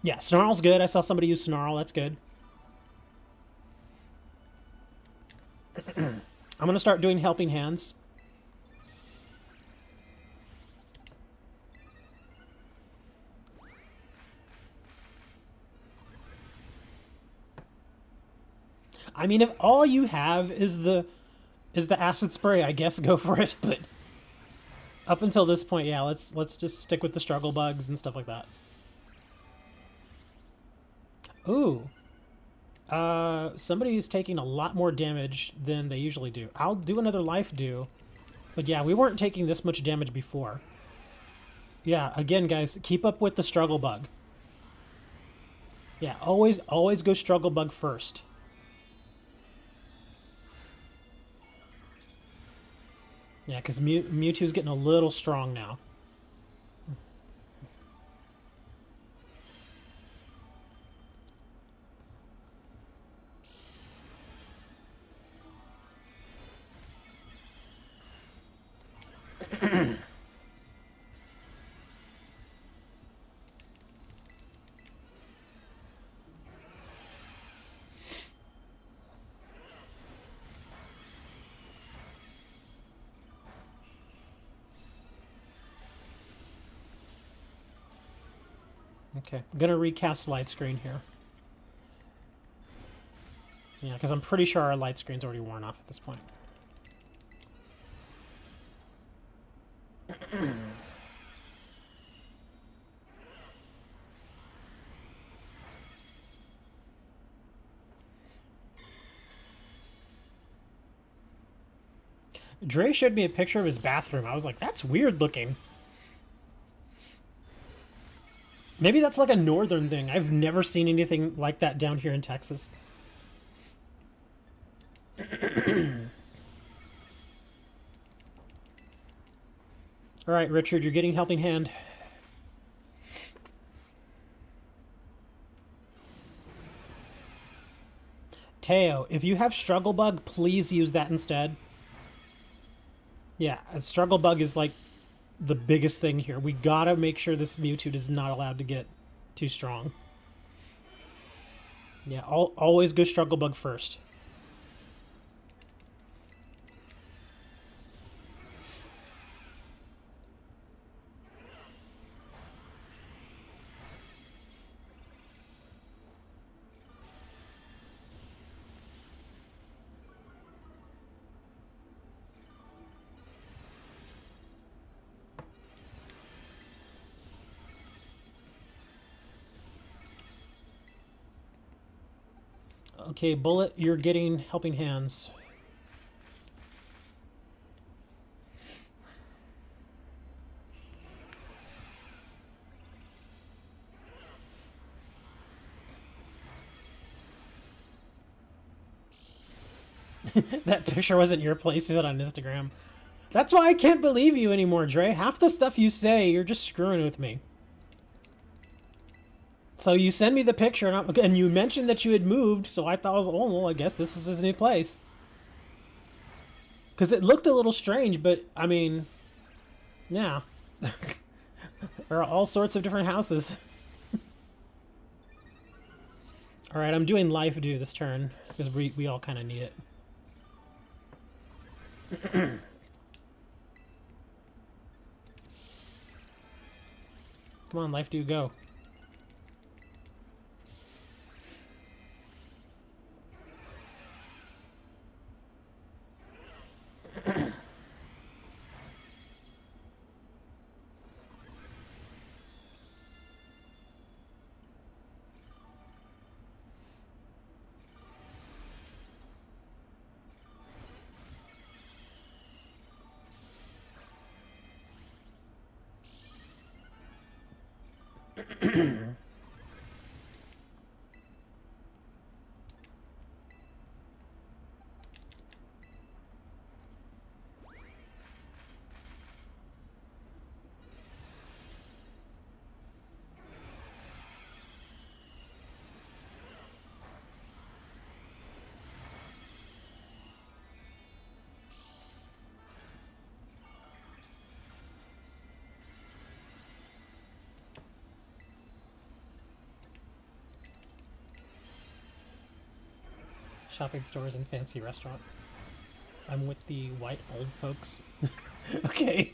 Yeah, Snarl's good. I saw somebody use Snarl. That's good. I'm going to start doing helping hands. I mean, if all you have is the acid spray, I guess go for it, but up until this point, yeah, let's just stick with the struggle bugs and stuff like that. Ooh. Somebody is taking a lot more damage than they usually do. I'll do another life do. But yeah, we weren't taking this much damage before. Yeah, again, guys, keep up with the struggle bug. Yeah, always go struggle bug first. Yeah, because Mewtwo's getting a little strong now. Okay, I'm gonna recast light screen here. Yeah, because I'm pretty sure our light screen's already worn off at this point. Dre showed me a picture of his bathroom. I was like, that's weird looking. Maybe that's like a northern thing. I've never seen anything like that down here in Texas. All right, Richard, you're getting helping hand. Teo, if you have struggle bug, please use that instead. Yeah, a struggle bug is like the biggest thing here. We gotta make sure this Mewtwo is not allowed to get too strong. Yeah, always go struggle bug first. Okay, Bullet, you're getting helping hands. That picture wasn't your place, is it, on Instagram? That's why I can't believe you anymore, Dre. Half the stuff you say, you're just screwing with me. So you send me the picture, and you mentioned that you had moved, so I thought, oh, well, I guess this is his new place. Because it looked a little strange, but, I mean, yeah. There are all sorts of different houses. Alright, I'm doing life do this turn, because we all kind of need it. Come on, life do, go. Shopping stores and fancy restaurant. I'm with the white old folks. Okay.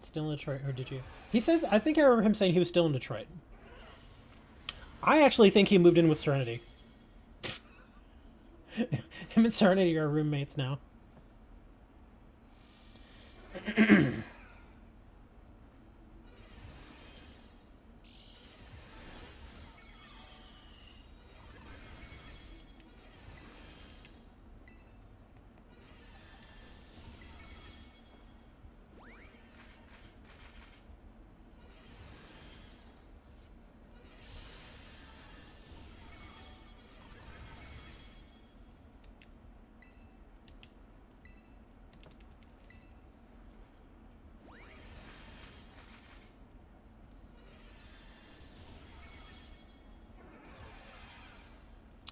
Still in Detroit, or did you? He says, I think I remember him saying he was still in Detroit. I actually think he moved in with Serenity. Him and Serenity are roommates now.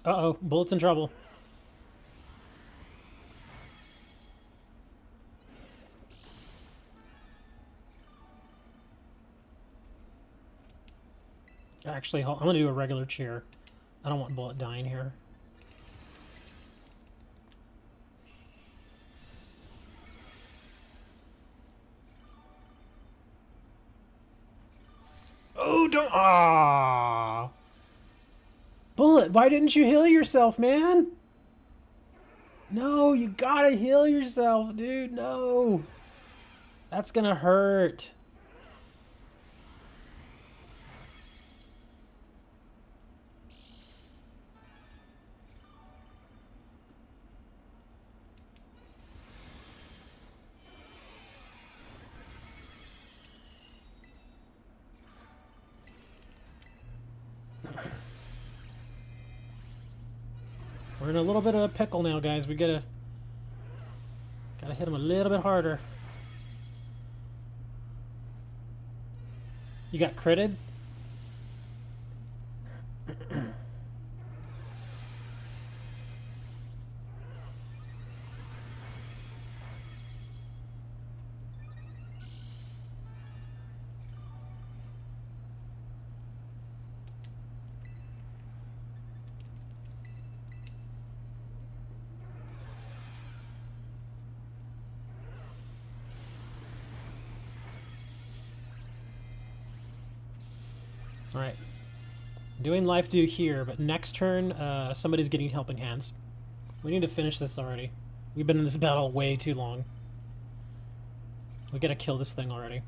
Uh-oh, Bullet's in trouble. Actually, I'm gonna do a regular cheer. I don't want Bullet dying here. Oh, don't... Ah. Bullet, why didn't you heal yourself, man? No, you gotta heal yourself, dude. No. That's gonna hurt. We're in a little bit of a pickle now, guys. We gotta hit him a little bit harder. You got critted? Alright. Doing life do here, but next turn, somebody's getting helping hands. We need to finish this already. We've been in this battle way too long. We gotta kill this thing already.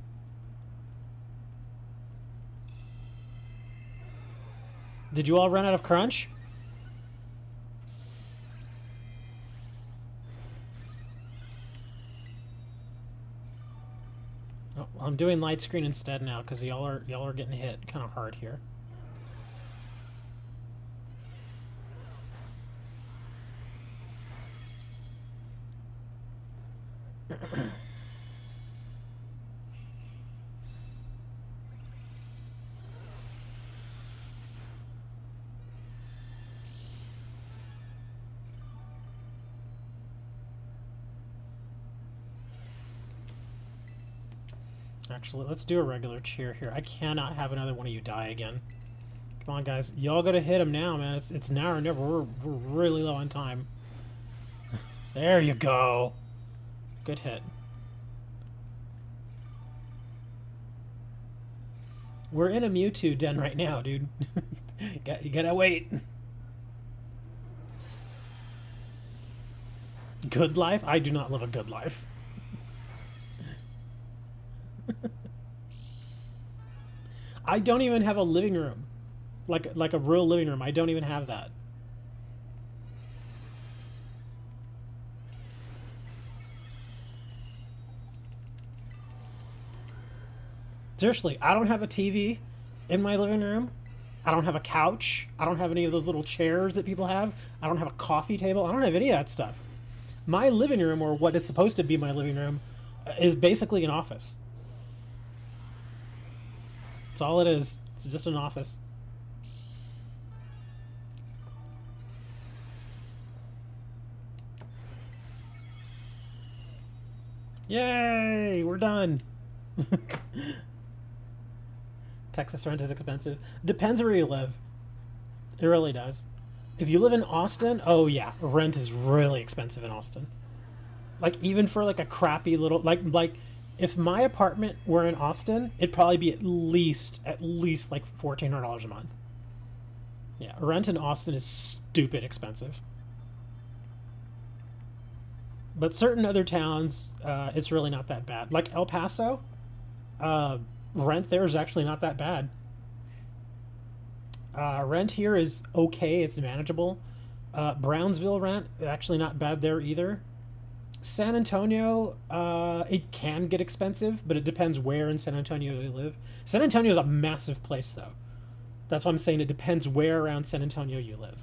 Did you all run out of crunch? Oh, I'm doing light screen instead now because y'all are getting hit kind of hard here. Actually, let's do a regular cheer here. I cannot have another one of you die again. Come on, guys. Y'all gotta hit him now, man. It's now or never. We're really low on time. There you go. Good hit. We're in a Mewtwo den right now, dude. You gotta wait. Good life? I do not live a good life. I don't even have a living room. Like a real living room. I don't even have that. Seriously, I don't have a TV in my living room. I don't have a couch. I don't have any of those little chairs that people have. I don't have a coffee table. I don't have any of that stuff. My living room, or what is supposed to be my living room, is basically an office. That's all it is. It's just an office. Yay! We're done. Texas rent is expensive. Depends where you live. It really does. If you live in Austin, oh yeah, rent is really expensive in Austin. Like even for like a crappy little like if my apartment were in Austin, it'd probably be at least like $1,400 a month. Yeah, rent in Austin is stupid expensive. But certain other towns, it's really not that bad. Like El Paso, rent there is actually not that bad. Rent here is okay, it's manageable. Brownsville rent, actually not bad there either. San Antonio, it can get expensive, but it depends where in San Antonio you live. San Antonio is a massive place, though. That's why I'm saying it depends where around San Antonio you live.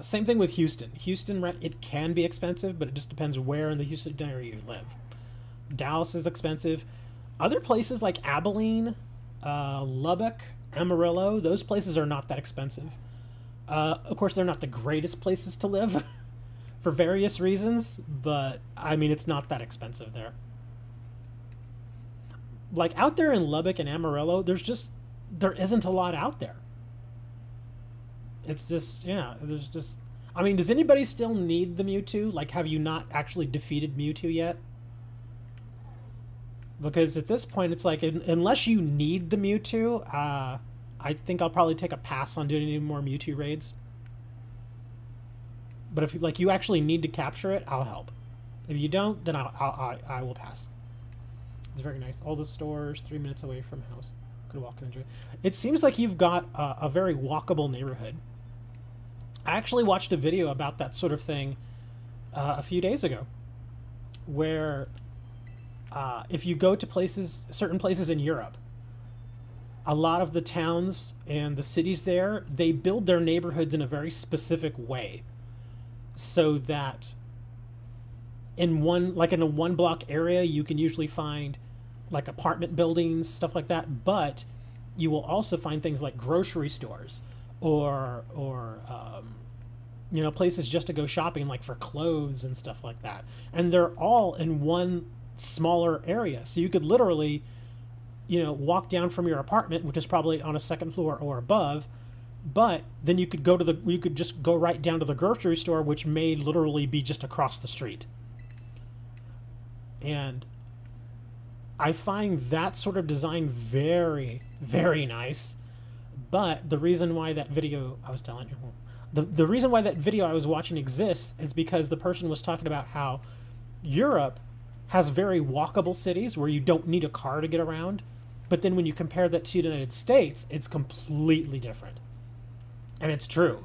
Same thing with Houston. Houston rent, it can be expensive, but it just depends where in the Houston area you live. Dallas is expensive. Other places like Abilene, Lubbock, Amarillo, those places are not that expensive. Of course, they're not the greatest places to live for various reasons, but I mean, it's not that expensive there. Like out there in Lubbock and Amarillo, there isn't a lot out there. It's just, yeah, there's just, I mean, does anybody still need the Mewtwo? Like, have you not actually defeated Mewtwo yet? Because at this point, it's like, unless you need the Mewtwo, I think I'll probably take a pass on doing any more Mewtwo raids. But if you actually need to capture it, I'll help. If you don't, then I will pass. It's very nice. All the stores, 3 minutes away from house. Could walk and enjoy. It seems like you've got a very walkable neighborhood. I actually watched a video about that sort of thing a few days ago, where if you go to certain places in Europe, a lot of the towns and the cities there, they build their neighborhoods in a very specific way, so that in a one block area, you can usually find like apartment buildings, stuff like that, but you will also find things like grocery stores or places just to go shopping, like for clothes and stuff like that. And they're all in one smaller area. So you could literally, walk down from your apartment, which is probably on a second floor or above, but then you could just go right down to the grocery store, which may literally be just across the street. And I find that sort of design very, very nice. But the reason why that video I was telling you, the reason why that video I was watching exists is because the person was talking about how Europe has very walkable cities where you don't need a car to get around. But then when you compare that to the United States, it's completely different. And it's true.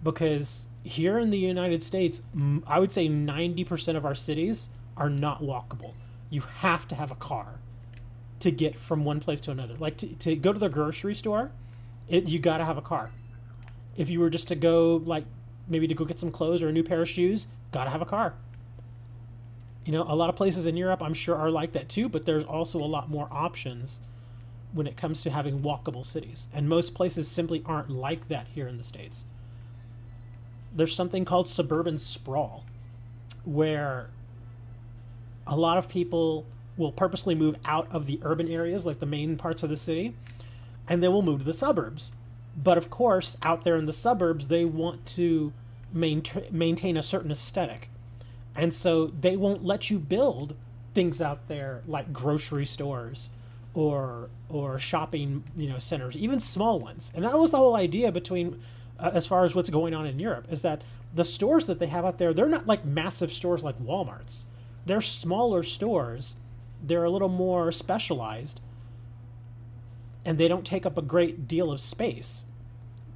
Because here in the United States, I would say 90% of our cities are not walkable. You have to have a car to get from one place to another. Like to go to the grocery store, you got to have a car. If you were just to go, like maybe to go get some clothes or a new pair of shoes, got to have a car. A lot of places in Europe, I'm sure, are like that too, but there's also a lot more options when it comes to having walkable cities. And most places simply aren't like that here in the States. There's something called suburban sprawl, where a lot of people will purposely move out of the urban areas, like the main parts of the city, and they will move to the suburbs. But of course, out there in the suburbs, they want to maintain a certain aesthetic. And so they won't let you build things out there like grocery stores or shopping, centers, even small ones. And that was the whole idea as far as what's going on in Europe, is that the stores that they have out there, they're not like massive stores like Walmart's. They're smaller stores. They're a little more specialized, and they don't take up a great deal of space.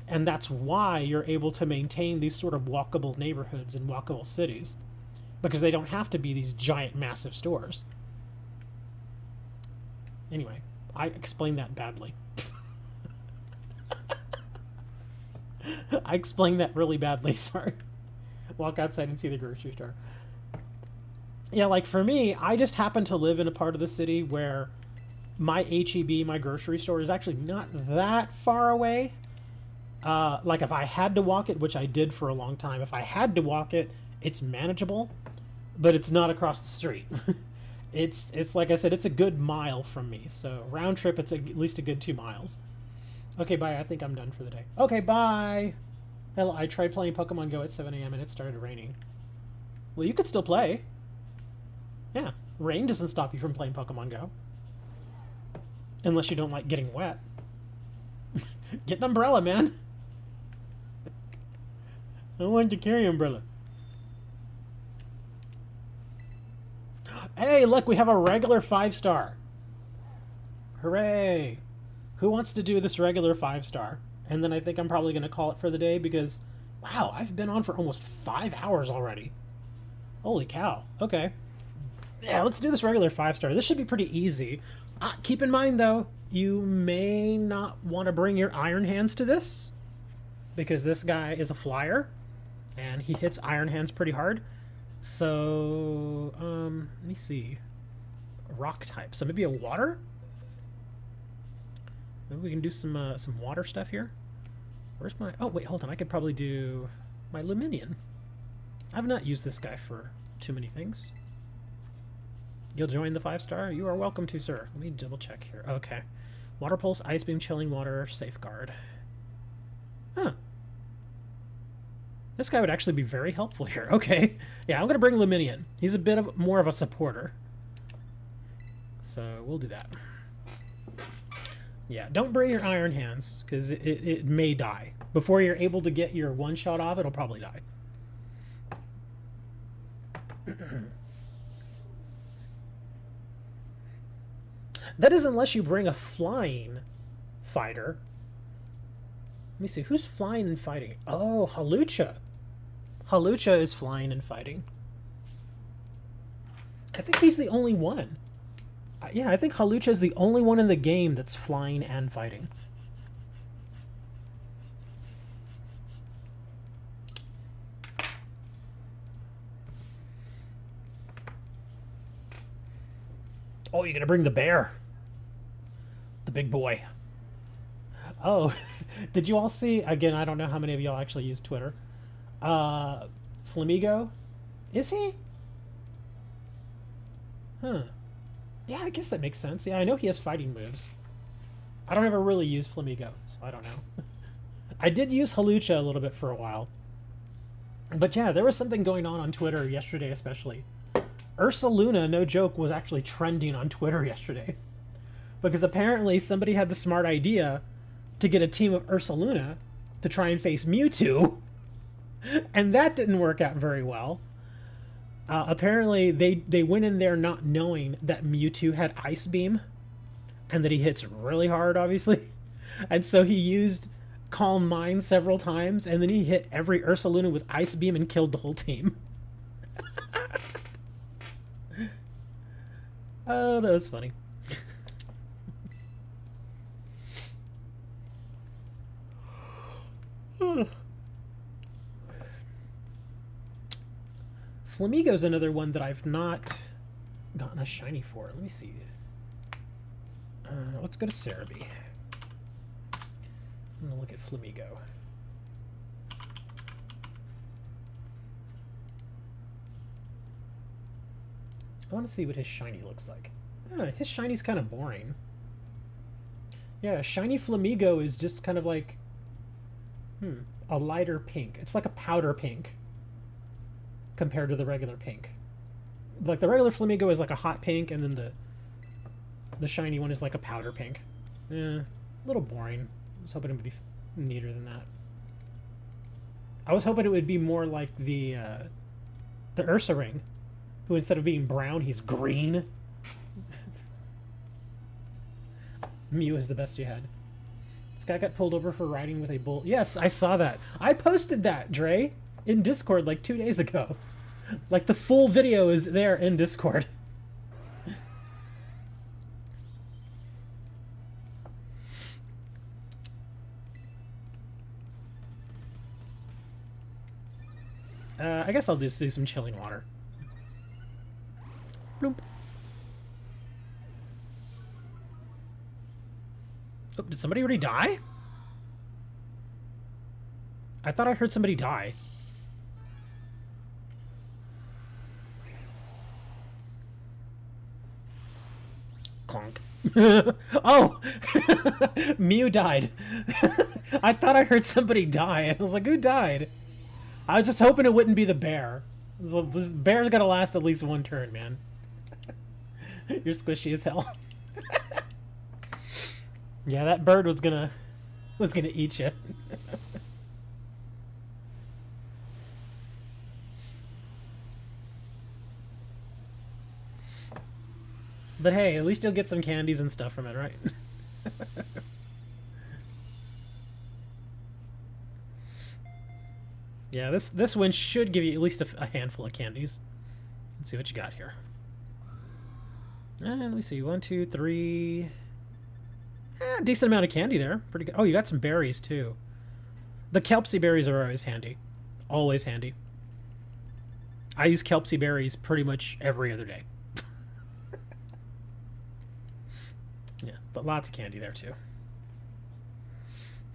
And that's why you're able to maintain these sort of walkable neighborhoods and walkable cities, because they don't have to be these giant, massive stores. Anyway, I explained that badly. I explained that really badly, sorry. Walk outside and see the grocery store. Yeah, like for me, I just happen to live in a part of the city where my HEB, my grocery store, is actually not that far away. Like if I had to walk it, which I did for a long time, if I had to walk it, it's manageable, but it's not across the street. It's like I said, it's a good mile from me. So round trip, it's at least a good 2 miles. Okay, bye. I think I'm done for the day. Okay, bye. Hell, I tried playing Pokemon Go at 7 a.m. and it started raining. Well, you could still play. Yeah, rain doesn't stop you from playing Pokemon Go. Unless you don't like getting wet. Get an umbrella, man. I want to carry an umbrella. Hey, look, we have a regular 5-star. Hooray. Who wants to do this regular 5-star? And then I think I'm probably going to call it for the day because, wow, I've been on for almost 5 hours already. Holy cow. Okay. Yeah, let's do this regular 5-star. This should be pretty easy. Keep in mind, though, you may not want to bring your Iron Hands to this, because this guy is a flyer, and he hits Iron Hands pretty hard. So, let me see. Rock type. So maybe a water? Maybe we can do some water stuff here. Where's my... Oh, wait, hold on. I could probably do my Luminion. I've not used this guy for too many things. You'll join the 5-star? You are welcome to, sir. Let me double check here. Okay. Water Pulse, Ice Beam, Chilling Water, Safeguard. Huh. This guy would actually be very helpful here. Okay. Yeah, I'm going to bring Luminion. He's a bit more of a supporter. So we'll do that. Yeah, don't bring your Iron Hands, because it may die. Before you're able to get your one-shot off, it'll probably die. That is unless you bring a flying fighter. Let me see, who's flying and fighting? Oh, Hawlucha. Hawlucha is flying and fighting. I think he's the only one. Yeah, I think Hawlucha is the only one in the game that's flying and fighting. Oh, you're gonna bring the bear. The big boy. Oh, did you all see, again, I don't know how many of y'all actually use Twitter. Flamigo? Is he? Huh. Yeah, I guess that makes sense. Yeah, I know he has fighting moves. I don't ever really use Flamigo, so I don't know. I did use Hawlucha a little bit for a while. But yeah, there was something going on Twitter yesterday especially. Ursaluna, no joke, was actually trending on Twitter yesterday. Because apparently somebody had the smart idea to get a team of Ursaluna to try and face Mewtwo. And that didn't work out very well. Apparently they went in there not knowing that Mewtwo had Ice Beam. And that he hits really hard, obviously. And so he used Calm Mind several times. And then he hit every Ursaluna with Ice Beam and killed the whole team. Oh, that was funny. Flamigo's another one that I've not gotten a shiny for. Let me see. Let's go to Cerebi. I'm gonna look at Flamigo. I want to see what his shiny looks like. His shiny's kind of boring. Yeah, shiny Flamigo is just kind of like... a lighter pink. It's like a powder pink compared to the regular pink. Like the regular Flamigo is like a hot pink, and then the shiny one is like a powder pink. A little boring. I was hoping it would be neater than that. I was hoping it would be more like the Ursa ring, who instead of being brown, he's green. Mew is the best you had. This guy got pulled over for riding with a bull. Yes, I saw that. I posted that, Dre, in Discord like 2 days ago. Like the full video is there in Discord. I guess I'll just do some chilling water. Bloop. Oh, did somebody already die? I thought I heard somebody die. Clonk. Oh! Mew died. I thought I heard somebody die, and I was like, who died? I was just hoping it wouldn't be the bear. This bear's gotta last at least one turn, man. You're squishy as hell. Yeah, that bird was gonna eat you. But hey, at least you'll get some candies and stuff from it, right? Yeah, this one should give you at least a handful of candies. Let's see what you got here. And let me see, 1, 2, 3. Decent amount of candy there. Pretty good. Oh, you got some berries too. The Kelpsy berries are always handy. Always handy. I use Kelpsy berries pretty much every other day. Yeah, but lots of candy there too.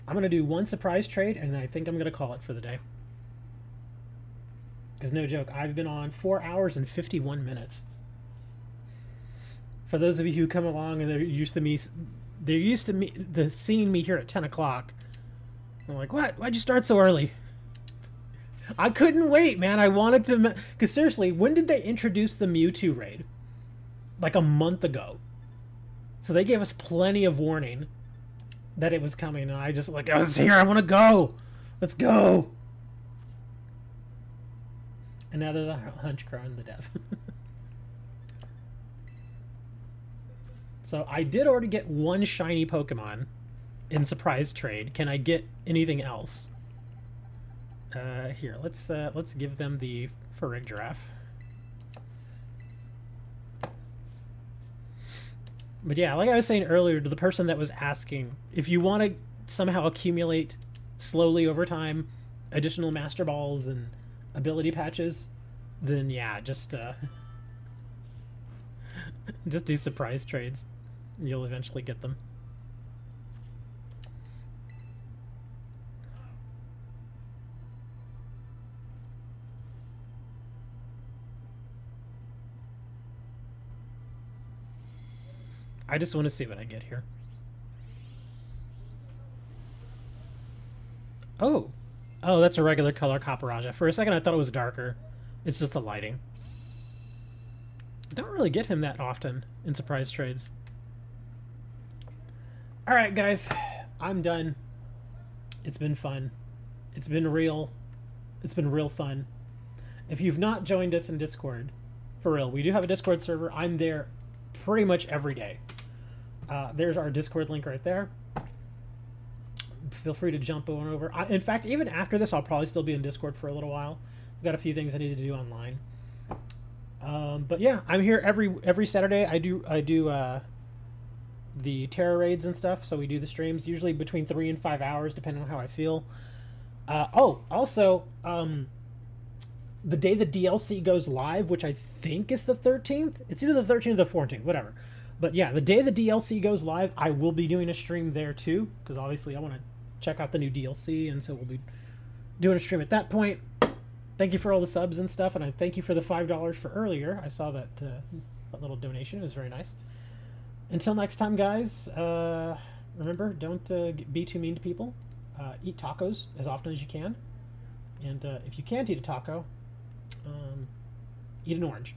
I'm going to do one surprise trade, and I think I'm going to call it for the day. Because no joke, I've been on 4 hours and 51 minutes. For those of you who come along and they're used to seeing me here at 10 o'clock. I'm like, what? Why'd you start so early? I couldn't wait, man. I wanted to... Because seriously, when did they introduce the MewTwo raid? Like a month ago. So they gave us plenty of warning that it was coming. And I just like, I was here. I want to go. Let's go. And now there's a hunch crow in the dev. So I did already get one shiny Pokemon in surprise trade. Can I get anything else? Here, let's give them the Ferrig Giraffe. But yeah, like I was saying earlier to the person that was asking, if you want to somehow accumulate slowly over time additional Master Balls and ability patches, then yeah, just do surprise trades. You'll eventually get them. I just want to see what I get here. Oh! Oh, that's a regular color Copperajah. For a second I thought it was darker. It's just the lighting. I don't really get him that often in surprise trades. Alright guys, I'm done. It's been fun. It's been real. It's been real fun. If you've not joined us in Discord, for real, we do have a Discord server. I'm there pretty much every day. There's our Discord link right there. Feel free to jump on over. In fact, even after this, I'll probably still be in Discord for a little while. I've got a few things I need to do online. But yeah, I'm here every Saturday. I do the Tera raids and stuff, so we do the streams usually between 3 and 5 hours, depending on how I feel. Oh, also, the day the DLC goes live, which I think is the 13th. It's either the 13th or the 14th, whatever. But yeah, the day the DLC goes live, I will be doing a stream there too, because obviously I want to check out the new DLC, and so we'll be doing a stream at that point. Thank you for all the subs and stuff, and I thank you for the $5 for earlier. I saw that, that little donation. It was very nice. Until next time, guys, remember, don't be too mean to people. Eat tacos as often as you can. And if you can't eat a taco, eat an orange.